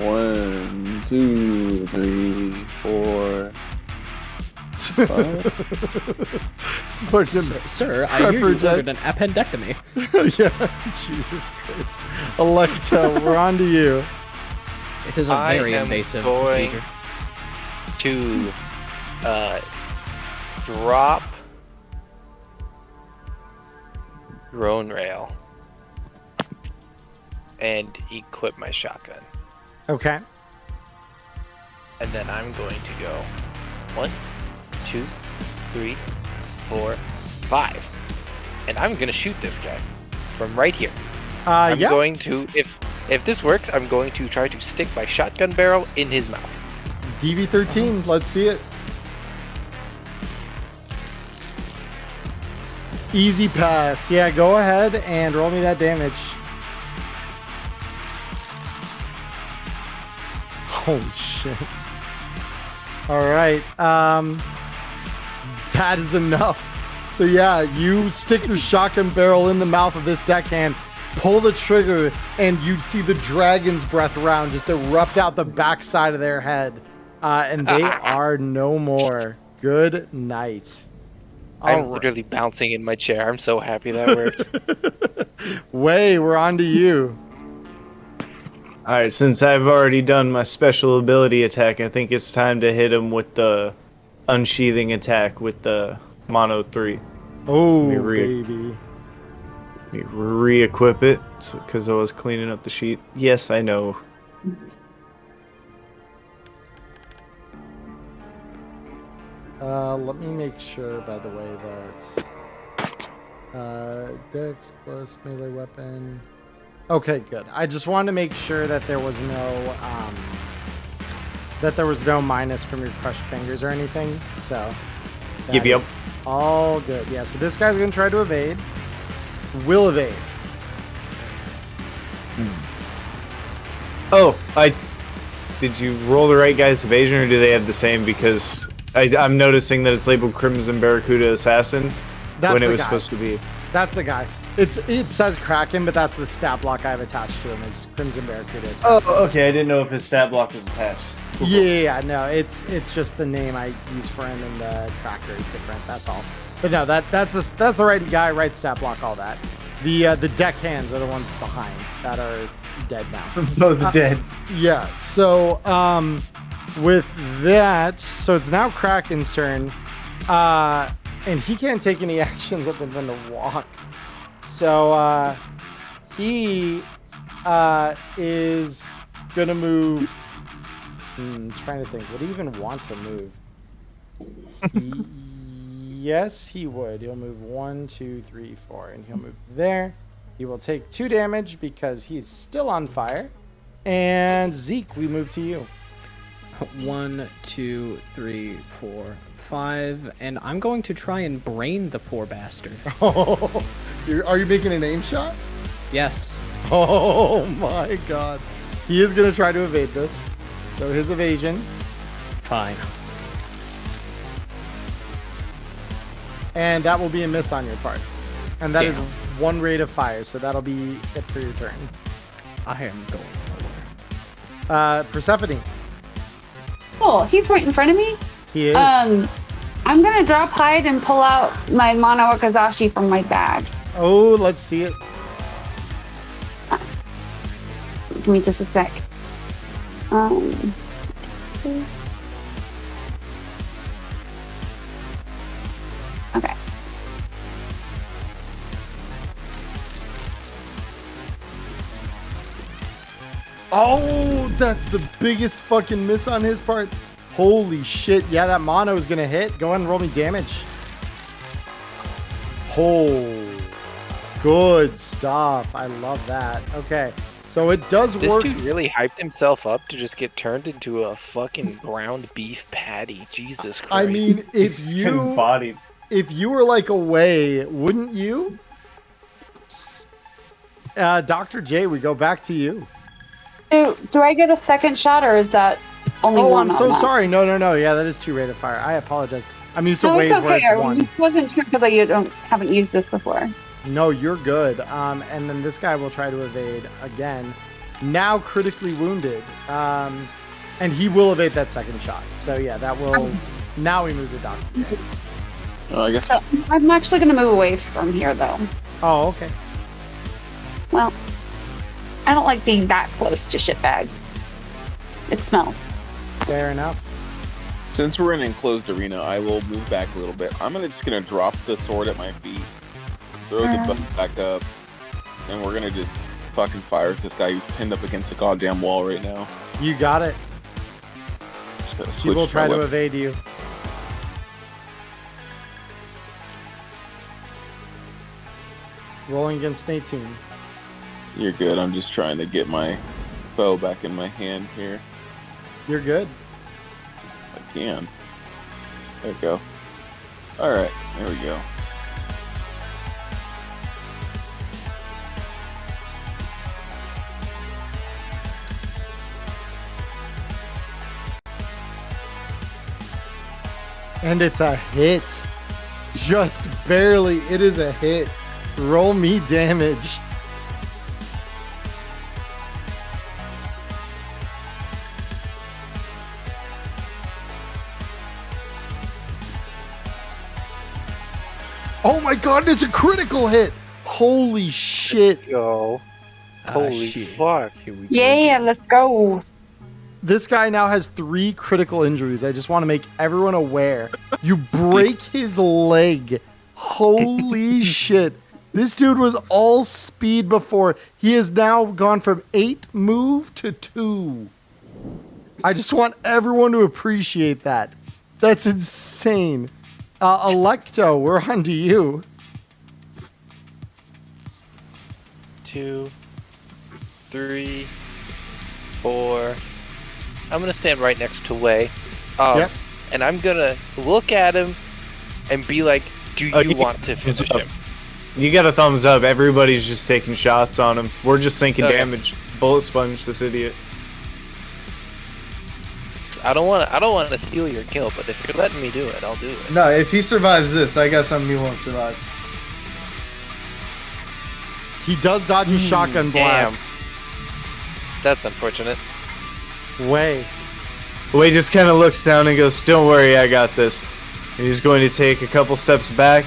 1, 2, 3, 4, 5. Fucking Sir, I hear you Prepper Jack. ordered an appendectomy. yeah, Jesus Christ. Electa, we're on to you. It is a I very am invasive going procedure. to drop drone rail and equip my shotgun. Okay. And then I'm going to go 1, 2, 3, 4, 5. And I'm going to shoot this guy from right here. I'm Yeah. going to, if this works, I'm going to try to stick my shotgun barrel in his mouth. DV13, let's see it. Easy pass. Yeah, go ahead and roll me that damage. Holy shit. All right. That is enough. So yeah, you stick your shotgun barrel in the mouth of this deckhand, pull the trigger, and you see the dragon's breath round just erupt out the backside of their head. And they are no more. Good night. I'm All right. literally bouncing in my chair. I'm so happy that worked. Way, we're on to you. Alright, since I've already done my special ability attack, I think it's time to hit him with the unsheathing attack with the Mono 3. Oh, Let me baby. Let me re-equip it, because I was cleaning up the sheet. Yes, I know. Let me make sure, by the way, that Dex plus melee weapon. Okay, good. I just wanted to make sure that there was no minus from your crushed fingers or anything. So that Yep. is all good. Yeah. So this guy's gonna try to evade. Will evade. Oh, did you roll the right guy's evasion, or do they have the same? Because I'm noticing that it's labeled Crimson Barracuda Assassin That's when the it was guy. supposed to be. That's the guy. It says Kraken, but that's the stat block I've attached to him is Crimson Barracuda. Oh, Assassin. okay. I didn't know if his stat block was attached. Cool. Yeah, no, it's just the name I use for him, and the tracker is different. That's all. But no, that's the right guy, right stat block, all that. The deckhands are the ones behind that are dead now. Oh, the dead. Yeah. So with that, so it's now Kraken's turn, and he can't take any actions other than to walk. So he is gonna move. Trying to think. Would he even want to move? Yes, he would. He'll move 1, 2, 3, 4, and he'll move there. He will take 2 damage because he's still on fire. And Zeke, we move to you. 1, 2, 3, 4, 5, and I'm going to try and brain the poor bastard. Are you making an aim shot? Yes. Oh my god. He is going to try to evade this. So his evasion. Fine. And that will be a miss on your part. And that is Damn. 1 rate of fire, so that'll be it for your turn. I am going nowhere. Persephone. Cool. He's right in front of me. He is. I'm gonna drop hide and pull out my mono wakazashi from my bag. Oh, let's see it. Give me just a sec. Okay. Oh, that's the biggest fucking miss on his part. Holy shit. Yeah, that mono is going to hit. Go ahead and roll me damage. Oh, good stuff. I love that. Okay. So it does This work. dude really hyped himself up to just get turned into a fucking ground beef patty. Jesus Christ. I mean, if you were like away, wouldn't you? Dr. J, we go back to you. Do I get a second shot, or is that only Oh, one? I'm so on that? sorry. No. Yeah, that is 2 rate of fire. I apologize. I'm used to No, ways it's where okay. it's I 1. wasn't sure because haven't used this before. No, you're good. And then this guy will try to evade again. Now critically wounded. And he will evade that second shot. So yeah, that will. Now we move to Dr. J. I guess. So I'm actually going to move away from here, though. Oh, okay. Well, I don't like being that close to shitbags. It smells. Fair enough. Since we're in an enclosed arena, I will move back a little bit. I'm just gonna drop the sword at my feet, throw the bow back up, and we're gonna just fucking fire at this guy who's pinned up against the goddamn wall right now. You got it. Just gotta He switch will to try my to weapon. evade you. Rolling against 18. You're good. I'm just trying to get my bow back in my hand here. You're good. I can. There we go. Alright, there we go. And it's a hit. Just barely. It is a hit. Roll me damage. Oh my god, it's a critical hit. Holy shit. Go. Holy fuck. Here we go. Yeah, let's go. This guy now has 3 critical injuries. I just want to make everyone aware. You break his leg. Holy shit. This dude was all speed before. He has now gone from 8 move to 2. I just want everyone to appreciate that. That's insane. Electo, we're on to you. 2, 3, 4. I'm gonna stand right next to Wei. Yep. And I'm gonna look at him and be like, do you want to finish him? You got a thumbs up. Everybody's just taking shots on him. We're just thinking Okay. damage. Bullet sponge this idiot. I don't want to steal your kill, but if you're letting me do it, I'll do it. No, if he survives this, I guess he won't survive. He does dodge a shotgun blast. That's unfortunate. Way. Wei just kind of looks down and goes, "Don't worry, I got this." And he's going to take a couple steps back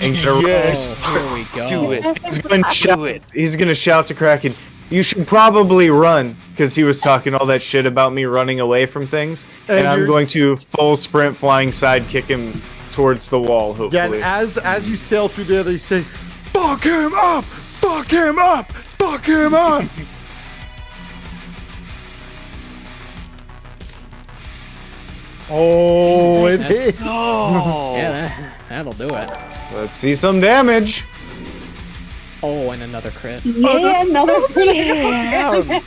and get a Yes. Here we go. Do it. He's going to Do shout. it. He's going to shout to Kraken, "You should probably run," because he was talking all that shit about me running away from things. And I'm you're- going to full sprint, flying side kick him towards the wall. Yeah, Hopefully. and as you sail through there, they say, "Fuck him up! Fuck him up! Fuck him up!" Oh, it That's- hits. Oh. Yeah, that'll do it. Let's see some damage. Oh, and another crit. Yeah, no, that's pretty Damn.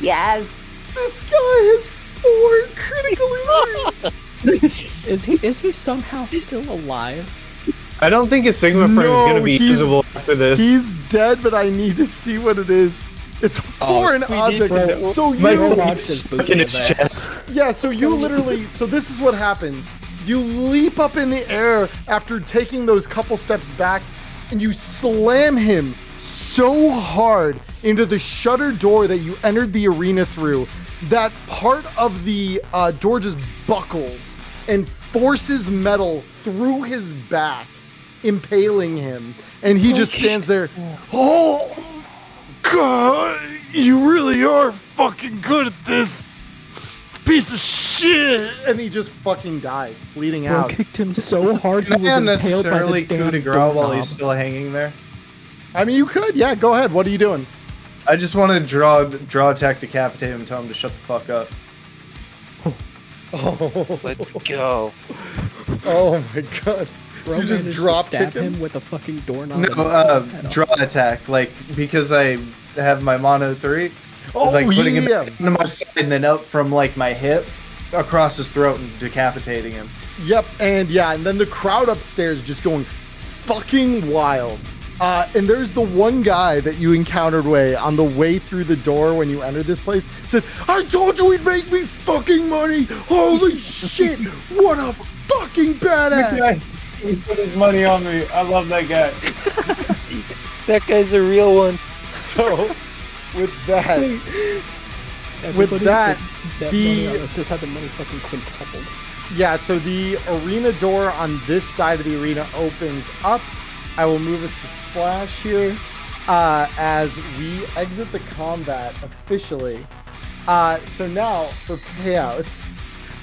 Yes. This guy has 4 critical injuries. Is he somehow still alive? I don't think his Sigma frame is No, going to be he's- usable after this. He's dead, but I need to see what it is. It's foreign object. So My you, Dodged his boot stuck in in his the back. chest. yeah. So you literally. So this is what happens. You leap up in the air after taking those couple steps back, and you slam him so hard into the shutter door that you entered the arena through that part of the door just buckles and forces metal through his back, impaling him, and he just stands there. Oh God, you really are fucking good at this, piece of shit! And he just fucking dies, bleeding Bro out. kicked him so hard he was Not impaled by the necessarily coup de damn grace while doorknob. he's still hanging there. I mean, you could, yeah. Go ahead. What are you doing? I just want to draw attack, decapitate him, tell him to shut the fuck up. Oh, Let's go. oh my god! So Bro you just managed to drop stab kick him? with a fucking doorknob. No, and knock his head off. draw attack, like because I have my mono 3. Oh like putting him yeah! into my side and then up from like my hip across his throat and decapitating him. Yep, and then the crowd upstairs just going fucking wild. And there's the one guy that you encountered on the way through the door when you entered this place. Said, "I told you he'd make me fucking money. Holy shit! What a fucking badass!" He put his money on me. I love that guy. That guy's a real one. So, with that, Everybody that, that the- money, let's just have the money fucking quintupled. yeah. So the arena door on this side of the arena opens up. I will move us to Splash here as we exit the combat officially. So now for payouts,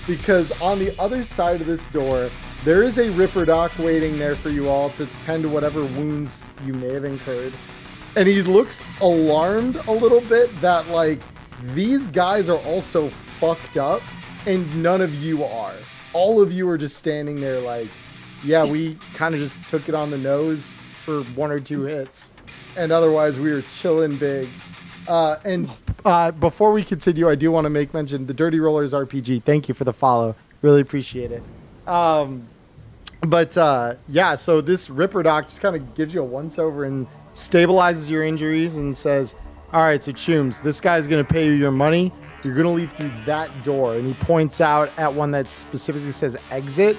because on the other side of this door, there is a Ripper Doc waiting there for you all to tend to whatever wounds you may have incurred. And he looks alarmed a little bit that, like, these guys are also fucked up and none of you are. All of you are just standing there like, yeah, we kind of just took it on the nose for 1 or 2 hits. And otherwise, we were chilling big. And before we continue, I do want to make mention, the Dirty Rollers RPG. Thank you for the follow. Really appreciate it. Yeah, so this Ripper Doc just kind of gives you a once-over and stabilizes your injuries and says, all right, so Chooms, this guy's going to pay you your money. You're going to leave through that door. And he points out at one that specifically says exit.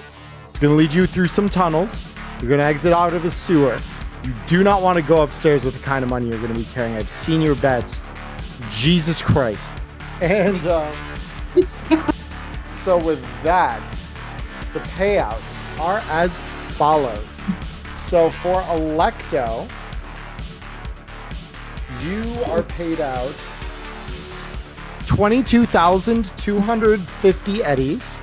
It's going to lead you through some tunnels. You're going to exit out of a sewer. You do not want to go upstairs with the kind of money you're going to be carrying. I've seen your bets. Jesus Christ. And so with that, the payouts are as follows. So for Electo, you are paid out 22,250 eddies.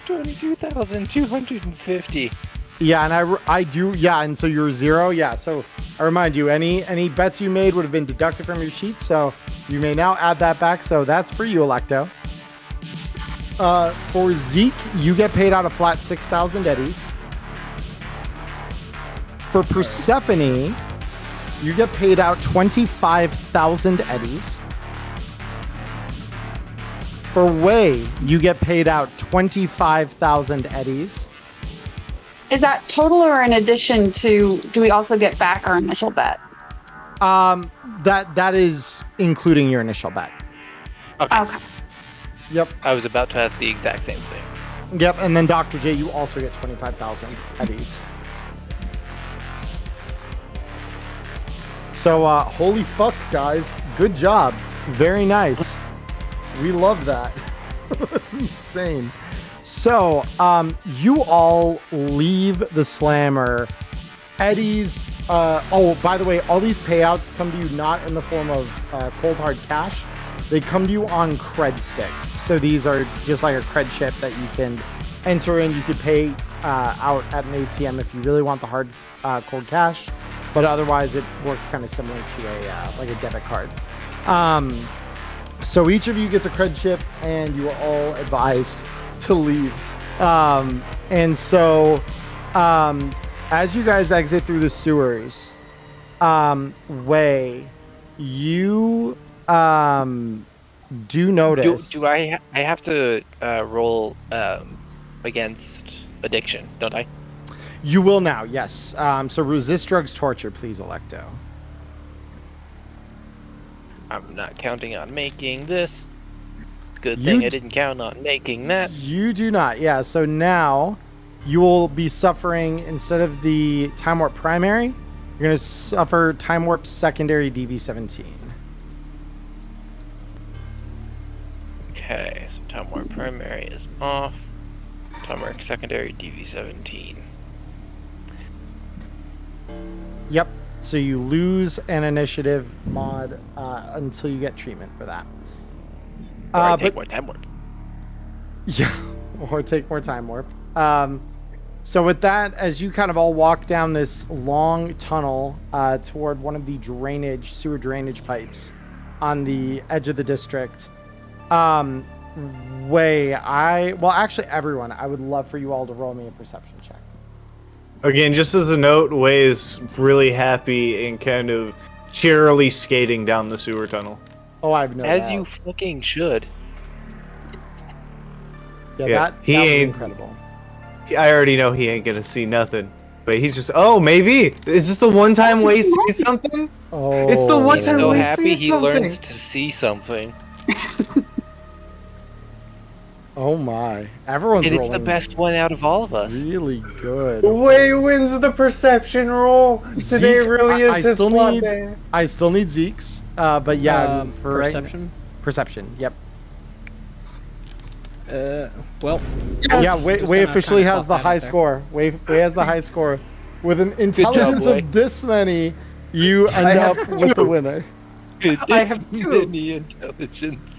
22,250. Yeah, and I do, yeah, and so you're 0, yeah, so I remind you, any bets you made would have been deducted from your sheet, so you may now add that back, so that's for you, Electo. For Zeke, you get paid out a flat 6,000 eddies. For Persephone, you get paid out 25,000 eddies. For Wei, you get paid out 25,000 eddies. Is that total or in addition to, do we also get back our initial bet? That is including your initial bet. Okay. Yep. I was about to have the exact same thing. Yep, and then Dr. J, you also get 25,000 eddies. So, holy fuck, guys. Good job. Very nice. We love that. That's insane. So, you all leave the slammer. Eddie's, oh, by the way, all these payouts come to you not in the form of cold hard cash. They come to you on cred sticks. So these are just like a cred chip that you can enter in. You could pay out at an ATM if you really want the hard cold cash. But otherwise, it works kind of similar to like a debit card. So each of you gets a cred chip, and you are all advised to leave. And so, as you guys exit through the sewers, Wei, you do notice. Do I have to roll against addiction, don't I? You will now, yes. So resist drugs, torture, please, Electo. I'm not counting on making this. Good thing I didn't count on making that. You do not, yeah. So now you will be suffering, instead of the Time Warp primary, you're going to suffer Time Warp secondary DV17. Okay, so Time Warp primary is off. Time Warp secondary DV17. Yep. So you lose an initiative mod until you get treatment for that. Or take more Time Warp. Yeah, or take more Time Warp. So with that, as you kind of all walk down this long tunnel toward one of the sewer drainage pipes on the edge of the district, actually everyone, I would love for you all to roll me a perception check. Again, just as a note, Wei is really happy and kind of cheerily skating down the sewer tunnel. Oh, I've no As doubt. you fucking should. Yeah, that was incredible. I already know he ain't gonna see nothing, but he's just, maybe. Is this the one time Wei sees something? Oh, It's the one He's time so Wei happy sees he something. learns to see something. Oh my! Everyone's And it's rolling the best one out of all of us. really good. Wei wins the perception roll. Today Zeke, really I is his still plot need- day. I still need Zeke's, but yeah, for right- perception. perception. Yep. Well. Yeah, just Wei gonna officially kinda has pop the that high out there. score. Wei has the high score. With an intelligence Wei. of this many, you end up with the winner. I have two. Many intelligence.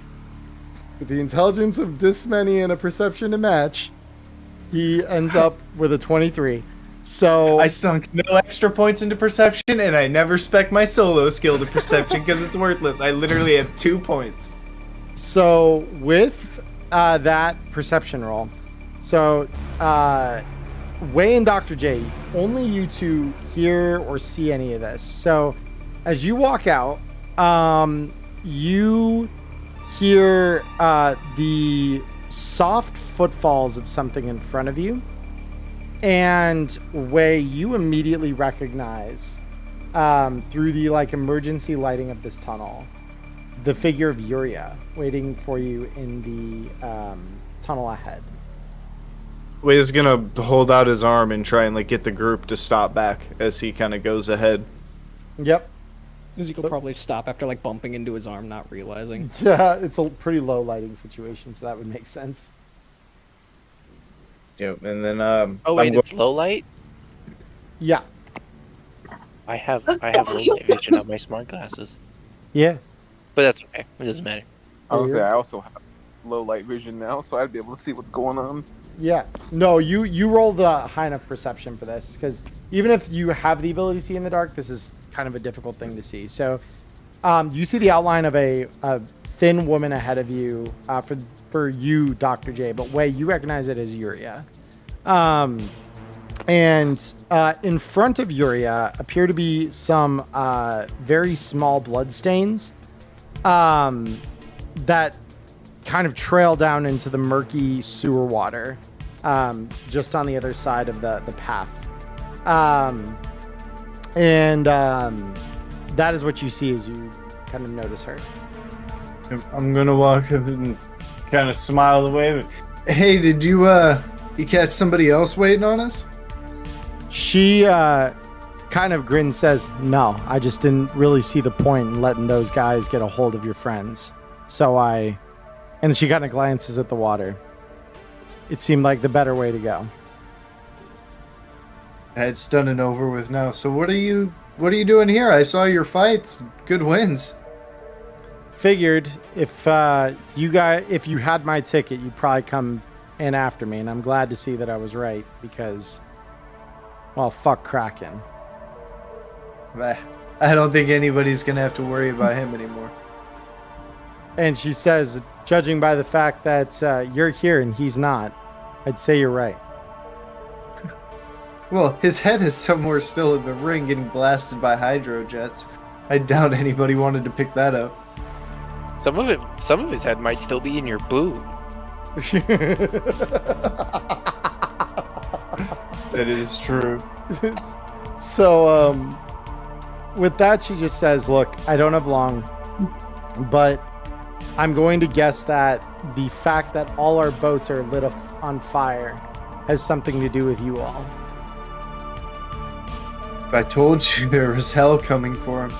With the intelligence of this many and a perception to match, he ends up with a 23. So I sunk no extra points into perception, and I never spec my solo skill to perception because it's worthless. I literally have 2 points. So with that perception roll, so Wei and Dr. J, only you two hear or see any of this. So as you walk out, you hear the soft footfalls of something in front of you, and Wei, you immediately recognize through the emergency lighting of this tunnel the figure of Yuria waiting for you in the tunnel ahead. Wei is gonna hold out his arm and try and get the group to stop back as he kind of goes ahead. Yep. Ezekiel probably stop after bumping into his arm, not realizing. Yeah, it's a pretty low lighting situation, so that would make sense. Yep, and then Oh wait, it's low light? Yeah. I have low light vision on my smart glasses. Yeah. But that's okay. It doesn't matter. I was say I also have low light vision now, so I'd be able to see what's going on. Yeah. No, you roll the high enough perception for this, because even if you have the ability to see in the dark, this is kind of a difficult thing to see. So you see the outline of a thin woman ahead of you for you, Dr. J, but Wei, you recognize it as Yuria. And in front of Yuria appear to be some very small blood stains that kind of trail down into the murky sewer water just on the other side of the path. And that is what you see as you kind of notice her. I'm gonna walk up and kind of smile away. Hey, did you catch somebody else waiting on us? She kind of grins, says, "No, I just didn't really see the point in letting those guys get a hold of your friends. So and she kind of glances at the water. It seemed like the better way to go." It's done and over with now. So what are you doing here? I saw your fights. Good wins. Figured if you had my ticket, you'd probably come in after me, and I'm glad to see that I was right, because, well, fuck Kraken. I don't think anybody's gonna have to worry about him anymore. And she says, judging by the fact that you're here and he's not, I'd say you're right. Well, his head is somewhere still in the ring getting blasted by hydro jets. I doubt anybody wanted to pick that up. Some of his head might still be in your boot. That is true. So, with that, she just says, "Look, I don't have long, but I'm going to guess that the fact that all our boats are lit on fire has something to do with you all." I told you there was hell coming for him.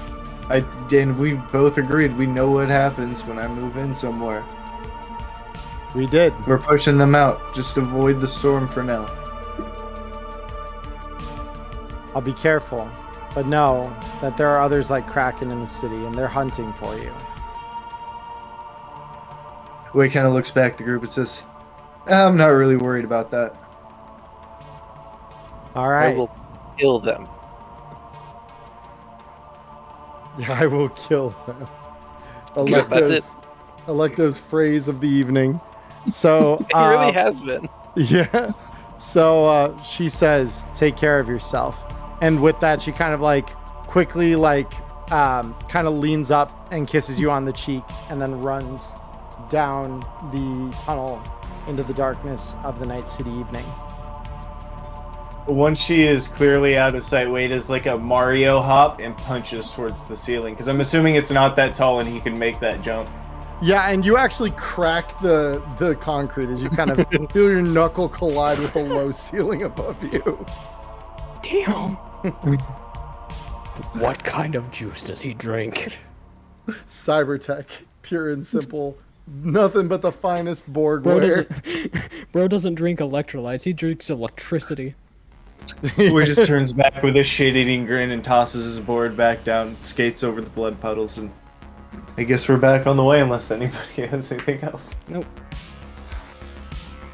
And we both agreed we know what happens when I move in somewhere. We did. We're pushing them out. Just avoid the storm for now. I'll be careful, but know that there are others like Kraken in the city, and they're hunting for you. Wei kind of looks back at the group and says, "I'm not really worried about that." All I right. will kill them. I will kill them. That's Electo's phrase of the evening. So It really has been. yeah. So she says, "Take care of yourself." And with that, she kind of like quickly kind of leans up and kisses you on the cheek, and then runs down the tunnel into the darkness of the Night City evening. Once she is clearly out of sight, Wade is like a Mario hop and punches towards the ceiling. Because I'm assuming it's not that tall and he can make that jump. Yeah, and you actually crack the concrete as you kind of feel your knuckle collide with the low ceiling above you. Damn. What kind of juice does he drink? Cybertech, pure and simple. Nothing but the finest boardware. Bro doesn't drink electrolytes. He drinks electricity. Wade just turns back with a shit-eating grin and tosses his board back down, skates over the blood puddles, and I guess we're back on the way unless anybody has anything else. Nope.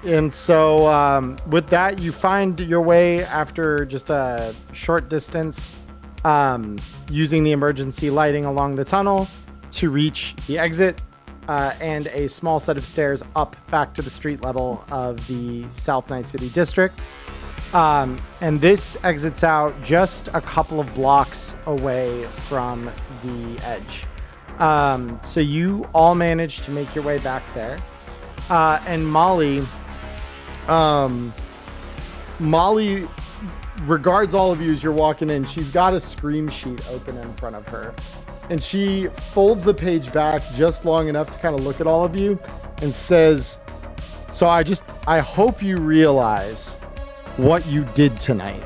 And so with that, you find your way after just a short distance using the emergency lighting along the tunnel to reach the exit and a small set of stairs up back to the street level of the South Night City district. And this exits out just a couple of blocks away from the edge. So you all manage to make your way back there. And Molly regards all of you as you're walking in. She's got a scream sheet open in front of her. And she folds the page back just long enough to kind of look at all of you and says, "So I hope you realize what you did tonight,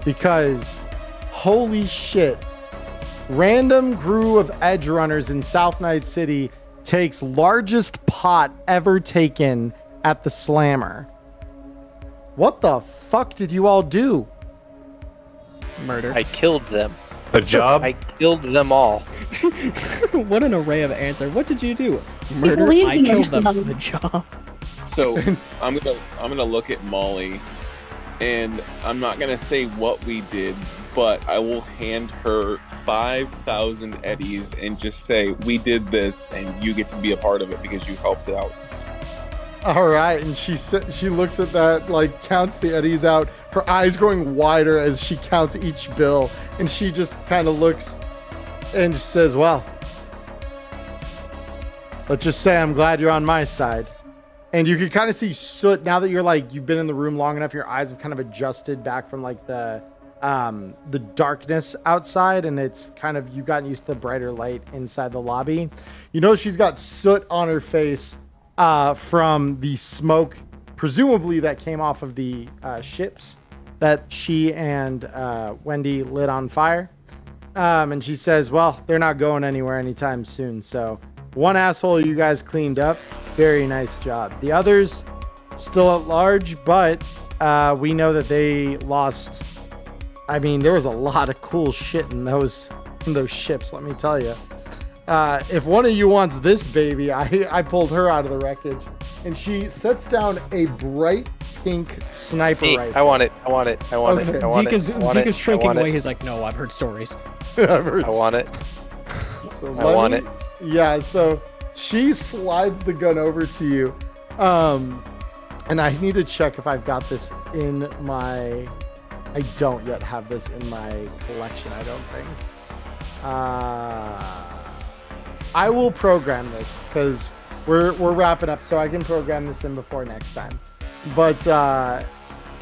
because holy shit, random crew of edge runners in South Night City takes largest pot ever taken at the Slammer. What the fuck did you all do?" Murder. I killed them. A job? I killed them all. What an array of answer. What did you do? Murder. believe I in killed them. yourself. The job. So I'm gonna look at Molly, and I'm not gonna say what we did, but I will hand her 5,000 eddies and just say, "We did this, and you get to be a part of it because you helped out." All right, and she looks at that, like counts the eddies out, her eyes growing wider as she counts each bill, and she just kind of looks and says, "Well, let's just say I'm glad you're on my side." And you can kind of see soot now that you've been in the room long enough. Your eyes have kind of adjusted back from like the darkness outside, and it's kind of, you've gotten used to the brighter light inside the lobby. You know, she's got soot on her face from the smoke, presumably that came off of the ships that she and Wendy lit on fire. And she says, "Well, they're not going anywhere anytime soon. So one asshole you guys cleaned up. Very nice job. The others still at large, but we know that they lost. I mean, there was a lot of cool shit in those ships, let me tell you. If one of you wants this baby," I pulled her out of the wreckage, and she sets down a bright pink sniper Hey, rifle. I want it. I want it. I want Okay. it. I want Zika's, it. I want Zika's it. shrinking I want away. it. He's like, "No, I've heard stories." I've heard I want it. So I want it. Yeah, so she slides the gun over to you. And I need to check if I've got this in my... I don't yet have this in my collection, I don't think. I will program this because we're wrapping up, so I can program this in before next time. But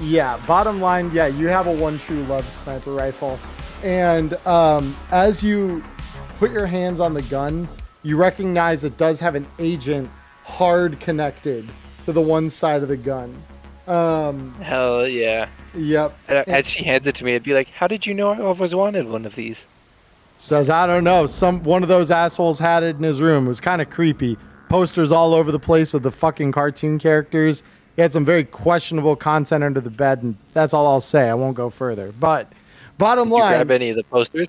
yeah, bottom line, yeah, you have a One True Love sniper rifle. And as you put your hands on the gun, you recognize it does have an agent hard connected to the one side of the gun. Hell yeah. Yep. As she hands it to me, I'd be like, "How did you know I always wanted one of these?" Says, "I don't know. One of those assholes had it in his room. It was kind of creepy. Posters all over the place of the fucking cartoon characters. He had some very questionable content under the bed, and that's all I'll say. I won't go further. But bottom Did you line..." grab any of the posters?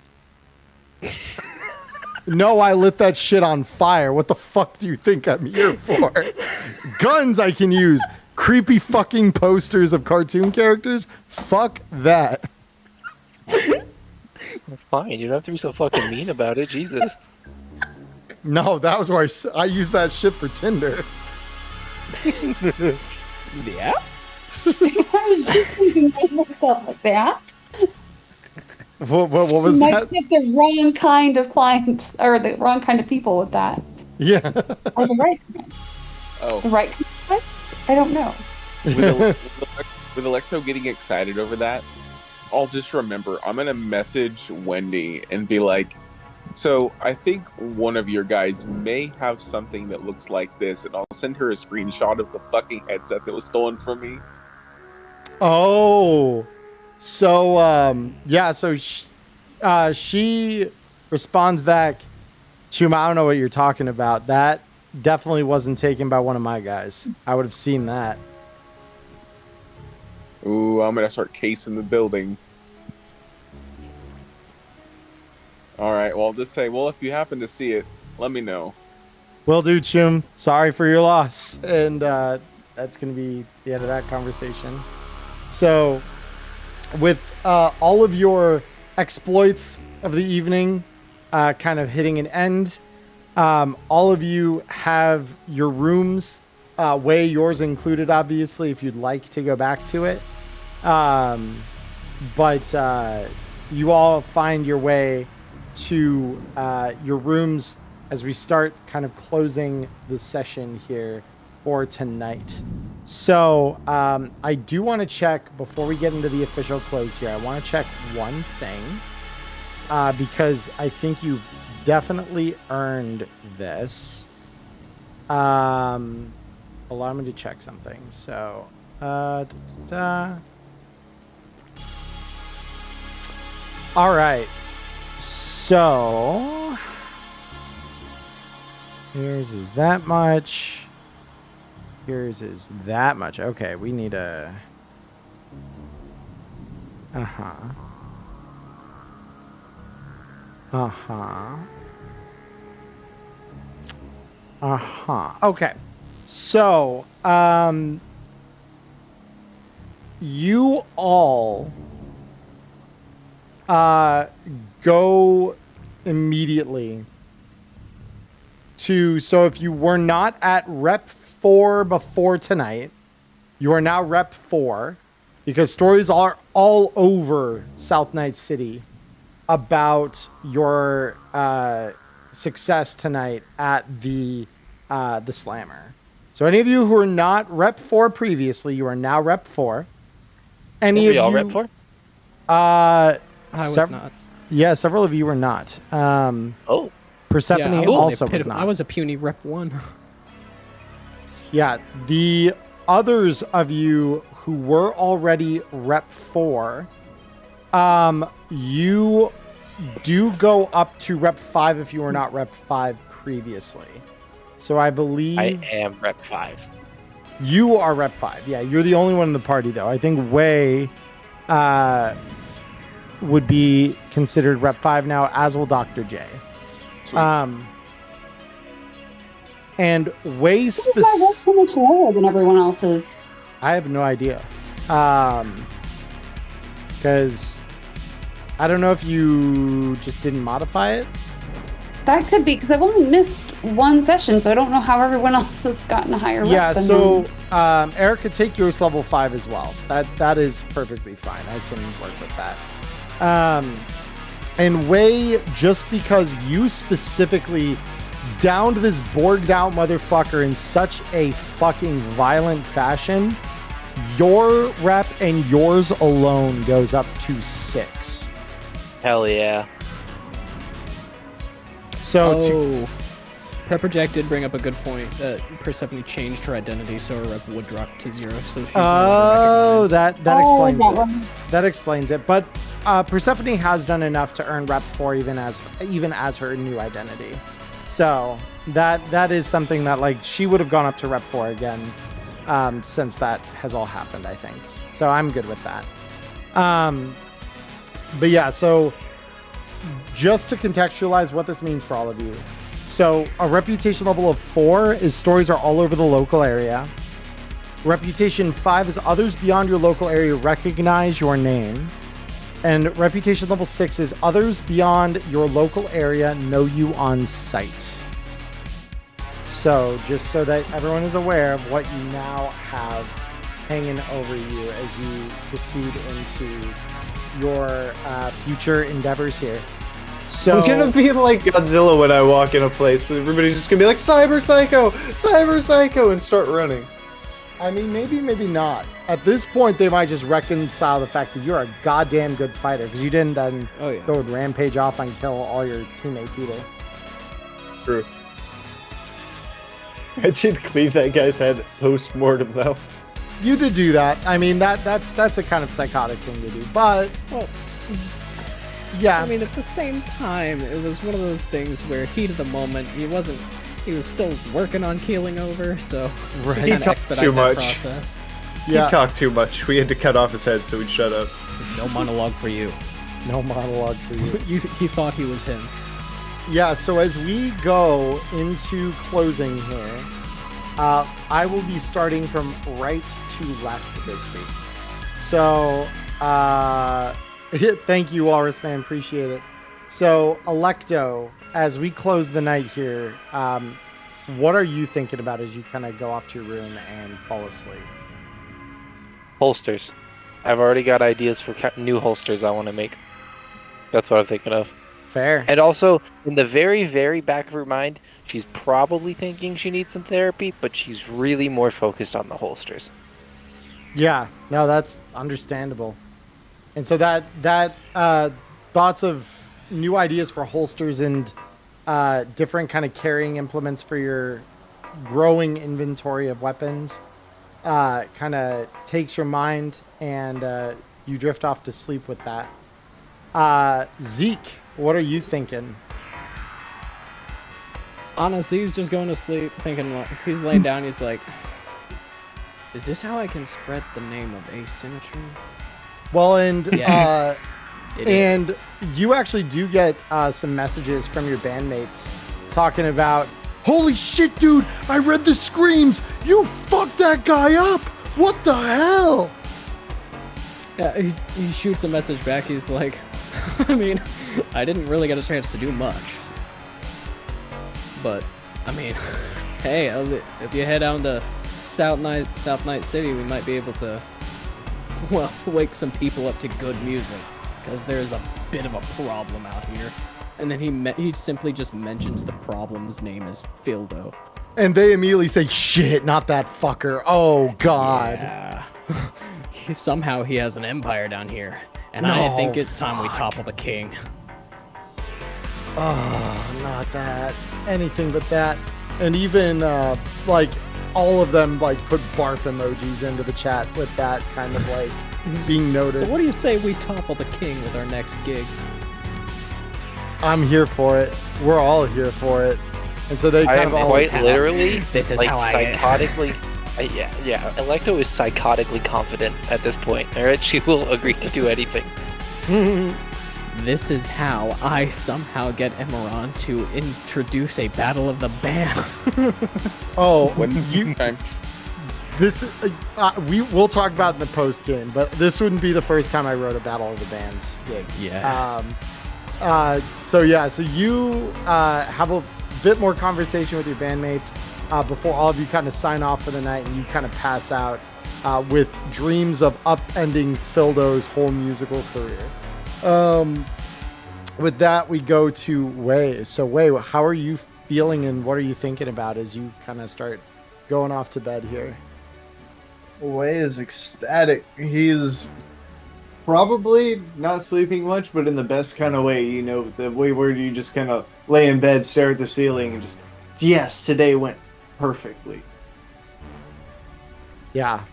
No, I lit that shit on fire. What the fuck do you think I'm here for? Guns I can use. creepy fucking posters of cartoon characters. Fuck that. Fine, you don't have to be so fucking mean about it. Jesus. No, that was where I used that shit for Tinder. Yeah. I was just thinking to myself like that. What was You that? might get the wrong kind of clients or the wrong kind of people with that. Yeah. Or the right kind. Oh, The right kind of sex? I don't know. with Electo getting excited over that, I'll just remember I'm gonna message Wendy and be like, so I think one of your guys may have something that looks like this, and I'll send her a screenshot of the fucking headset that was stolen from me. Oh, so yeah, so she responds back, Chum, I don't know what you're talking about. That definitely wasn't taken by one of my guys. I would have seen that. Ooh, I'm gonna start casing the building. All right, well, I'll just say, well, if you happen to see it, let me know. Will do, Chum. Sorry for your loss. And that's going to be the end of that conversation. So, with all of your exploits of the evening kind of hitting an end, all of you have your rooms, way yours included, obviously, if you'd like to go back to it. But you all find your way to your rooms as we start kind of closing the session here for tonight. So I do want to check, before we get into the official close here, I want to check one thing because I think you've definitely earned this. Allow me to check something. So all right. So yours is that much. Yours is that much. Okay, we need a... Uh-huh. Okay. So, you all go immediately to... So if you were not at Rep 4 before tonight, you are now Rep 4, because stories are all over South Night City about your success tonight at the Slammer. So any of you who are not Rep 4 previously, you are now Rep 4. Any of we all you... Rep 4? I was not. Yeah, several of you were not. Oh. Persephone I also was not. I was a puny Rep 1. Yeah, the others of you who were already Rep 4, you do go up to Rep 5 if you were not Rep 5 previously. So I believe... I am Rep 5. You are Rep 5. Yeah, you're the only one in the party, though. I think Wei would be considered Rep 5 now, as will Dr. J. And Wei so much lower than everyone else's. I have no idea. Because I don't know if you just didn't modify it. That could be because I've only missed one session, so I don't know how everyone else has gotten a higher rep. Yeah, than so mine. Erica, take yours level 5 as well. That is perfectly fine. I can work with that. And Wei, just because you specifically downed this borged out motherfucker in such a fucking violent fashion, your rep and yours alone goes up to 6. Hell yeah. So Prepperjack did bring up a good point that Persephone changed her identity, so her rep would drop to 0. So she's that explains that it. one. That explains it. But Persephone has done enough to earn Rep 4 even as her new identity. So that is something that, like, she would have gone up to Rep 4 again since that has all happened, I think. So I'm good with that. But yeah, so just to contextualize what this means for all of you. So a reputation level of 4 is stories are all over the local area. Reputation 5 is others beyond your local area recognize your name. And reputation level 6 is others beyond your local area know you on sight. So, just so that everyone is aware of what you now have hanging over you as you proceed into your future endeavors here. So I'm gonna be like Godzilla when I walk in a place. Everybody's just gonna be like, Cyber Psycho, and start running. I mean, maybe not. At this point, they might just reconcile the fact that you're a goddamn good fighter because you didn't then go and rampage off and kill all your teammates either. True. I did cleave that guy's head post-mortem, though. You did do that. I mean, that's a kind of psychotic thing to do, but... Well, yeah. I mean, at the same time, it was one of those things where heat of the moment, he was still working on keeling over, so... Right. He talked too much. Process. Yeah. He talked too much. We had to cut off his head so he'd shut up. No monologue for you. No monologue for you. He thought he was him. Yeah, so as we go into closing here, I will be starting from right to left this week. So, thank you, Walrus Man. Appreciate it. So, Electo, as we close the night here, what are you thinking about as you kind of go off to your room and fall asleep? Holsters. I've already got ideas for new holsters I want to make. That's what I'm thinking of. Fair. And also, in the very, very back of her mind, she's probably thinking she needs some therapy, but she's really more focused on the holsters. Yeah, no, that's understandable. And so that thoughts of new ideas for holsters and different kind of carrying implements for your growing inventory of weapons kind of takes your mind, and you drift off to sleep with that. Zeke, what are you thinking? Honestly, he's just going to sleep, thinking, like, he's laying down, he's like, is this how I can spread the name of asymmetry? Well, and Yes, it and is. you actually do get some messages from your bandmates talking about, holy shit, dude, I read the screams. You fucked that guy up. What the hell? Yeah, he shoots a message back, he's like, I mean, I didn't really get a chance to do much. But, I mean, hey, if you head down to South Night City, we might be able to, well, wake some people up to good music. Because there's a bit of a problem out here. And then he simply just mentions the problem's name is Fildo. And they immediately say, shit, not that fucker. Oh, God. Yeah. Somehow he has an empire down here. And No, I think it's time we fuck. topple the king. Oh, not that. Anything but that. And even, like, all of them, like, put barf emojis into the chat with that kind of, like, being noted. So what do you say we topple the king with our next gig? I'm here for it. We're all here for it. And so they I kind am of all... quite literally, This is like, how I- psychotically... yeah, Electo is psychotically confident at this point. Alright, she will agree to do anything. This is how I somehow get Emmerron to introduce a battle of the band. Oh, When you... time. This we'll talk about in the post game, but this wouldn't be the first time I wrote a Battle of the Bands gig. Yes. So you have a bit more conversation with your bandmates before all of you kind of sign off for the night, and you kind of pass out with dreams of upending Fildo's whole musical career. With that, we go to Wei. So Wei, how are you feeling, and what are you thinking about as you kind of start going off to bed here? Wei is ecstatic. He's probably not sleeping much, but in the best kind of way, you know, the way where you just kind of lay in bed, stare at the ceiling, and just, yes, today went perfectly. Yeah.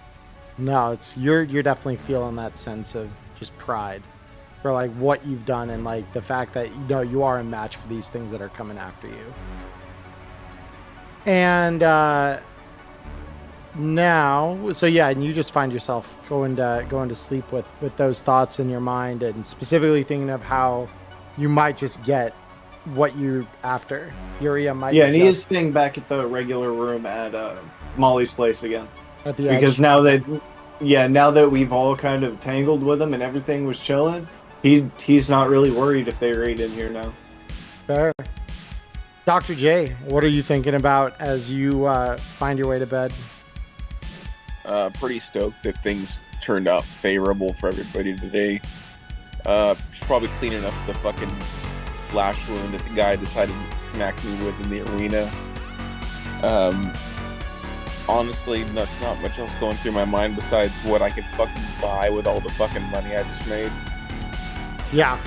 No, it's you're definitely feeling that sense of just pride for like what you've done, and like the fact that you know you are a match for these things that are coming after you. And now, so yeah, and you just find yourself going to sleep with those thoughts in your mind, and specifically thinking of how you might just get what you're after. Yuria might. Yeah, and he just- is staying back at the regular room at Molly's place again. at the Because edge. now that we've all kind of tangled with him and everything was chilling, he's not really worried if they raid in here now. Fair. Dr. J, what are you thinking about as you find your way to bed? Pretty stoked that things turned out favorable for everybody today. She's probably cleaning up the fucking slash wound that the guy decided to smack me with in the arena. Honestly, not much else going through my mind besides what I could fucking buy with all the fucking money I just made. Yeah,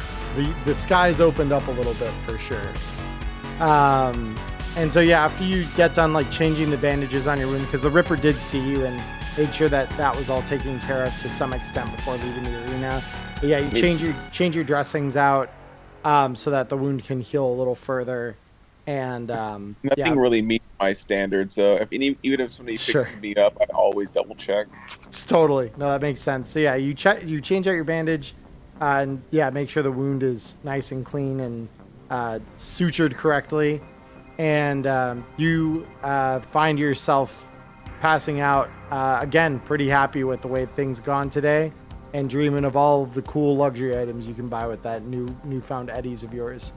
the skies opened up a little bit for sure. And so yeah, after you get done like changing the bandages on your wound, because the Ripper did see you and made sure that that was all taken care of to some extent before leaving the arena. But yeah, you change your dressings out so that the wound can heal a little further. And nothing really meets my standards. So even if somebody fixes me up, I always double check. It's totally no, that makes sense. So yeah, you change out your bandage, and yeah, make sure the wound is nice and clean and sutured correctly, and you find yourself passing out again, pretty happy with the way things gone today, and dreaming of all of the cool luxury items you can buy with that newfound eddies of yours.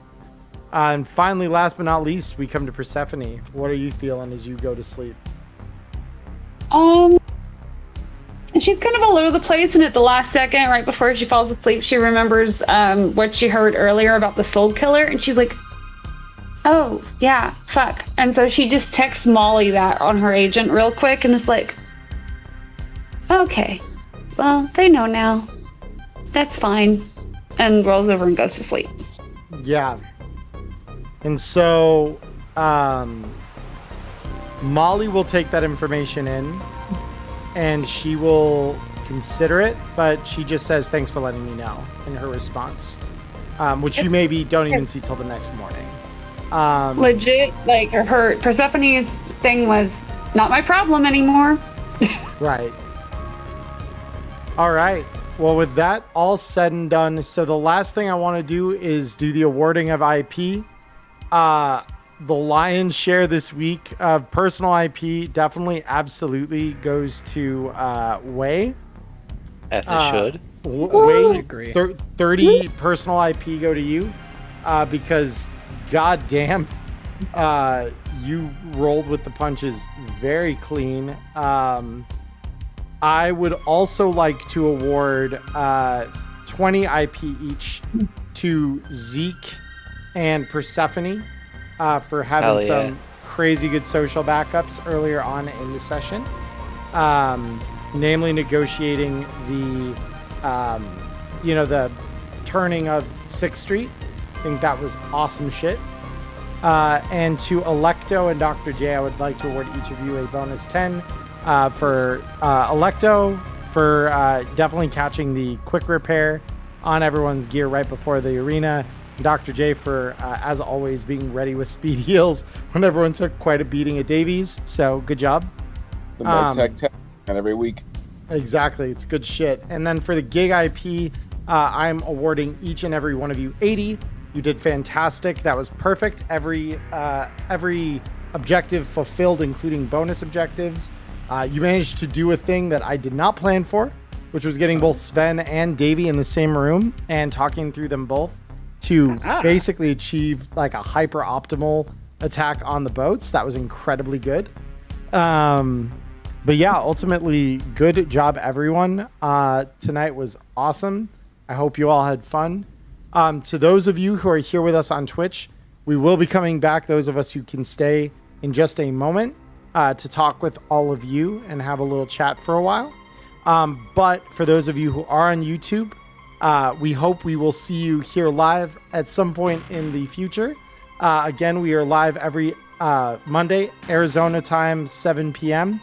And finally, last but not least, we come to Persephone. What are you feeling as you go to sleep? She's kind of all over the place, and at the last second, right before she falls asleep, she remembers what she heard earlier about the soul killer, and she's like, oh, yeah, fuck. And so she just texts Molly that on her agent real quick, and is like, okay, well, they know now. That's fine. And rolls over and goes to sleep. Yeah. And so Molly will take that information in and she will consider it, but she just says, thanks for letting me know in her response, which you maybe don't even see till the next morning. Legit, like her Persephone's thing was not my problem anymore. Right. All right. Well, with that all said and done, so the last thing I want to do is do the awarding of IP. The lion's share this week of personal IP definitely absolutely goes to Wei. As it should. Wei, agree. 30 personal IP go to you because goddamn, you rolled with the punches very clean. I would also like to award 20 IP each to Zeke and Persephone for having some crazy good social backups earlier on in the session. Namely negotiating the turning of 6th Street. I think that was awesome shit. And to Electo and Dr. J, I would like to award each of you a bonus 10 for Electo for definitely catching the quick repair on everyone's gear right before the arena. Dr. J for, as always, being ready with speed heals when everyone took quite a beating at Davies. So good job. The med tech every week. Exactly. It's good shit. And then for the gig IP, I'm awarding each and every one of you 80. You did fantastic. That was perfect. Every objective fulfilled, including bonus objectives. You managed to do a thing that I did not plan for, which was getting both Sven and Davey in the same room and talking through them both to basically achieve like a hyper optimal attack on the boats. That was incredibly good. But yeah, ultimately, good job, everyone. Tonight was awesome. I hope you all had fun. To those of you who are here with us on Twitch, we will be coming back, those of us who can stay, in just a moment to talk with all of you and have a little chat for a while. But for those of you who are on YouTube, we hope we will see you here live at some point in the future. Again, we are live every Monday, Arizona time, 7 p.m.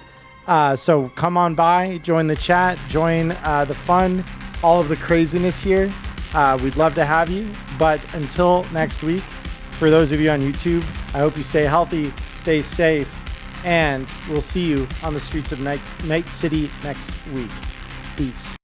So come on by, join the chat, join the fun, all of the craziness here. We'd love to have you. But until next week, for those of you on YouTube, I hope you stay healthy, stay safe, and we'll see you on the streets of Night City next week. Peace.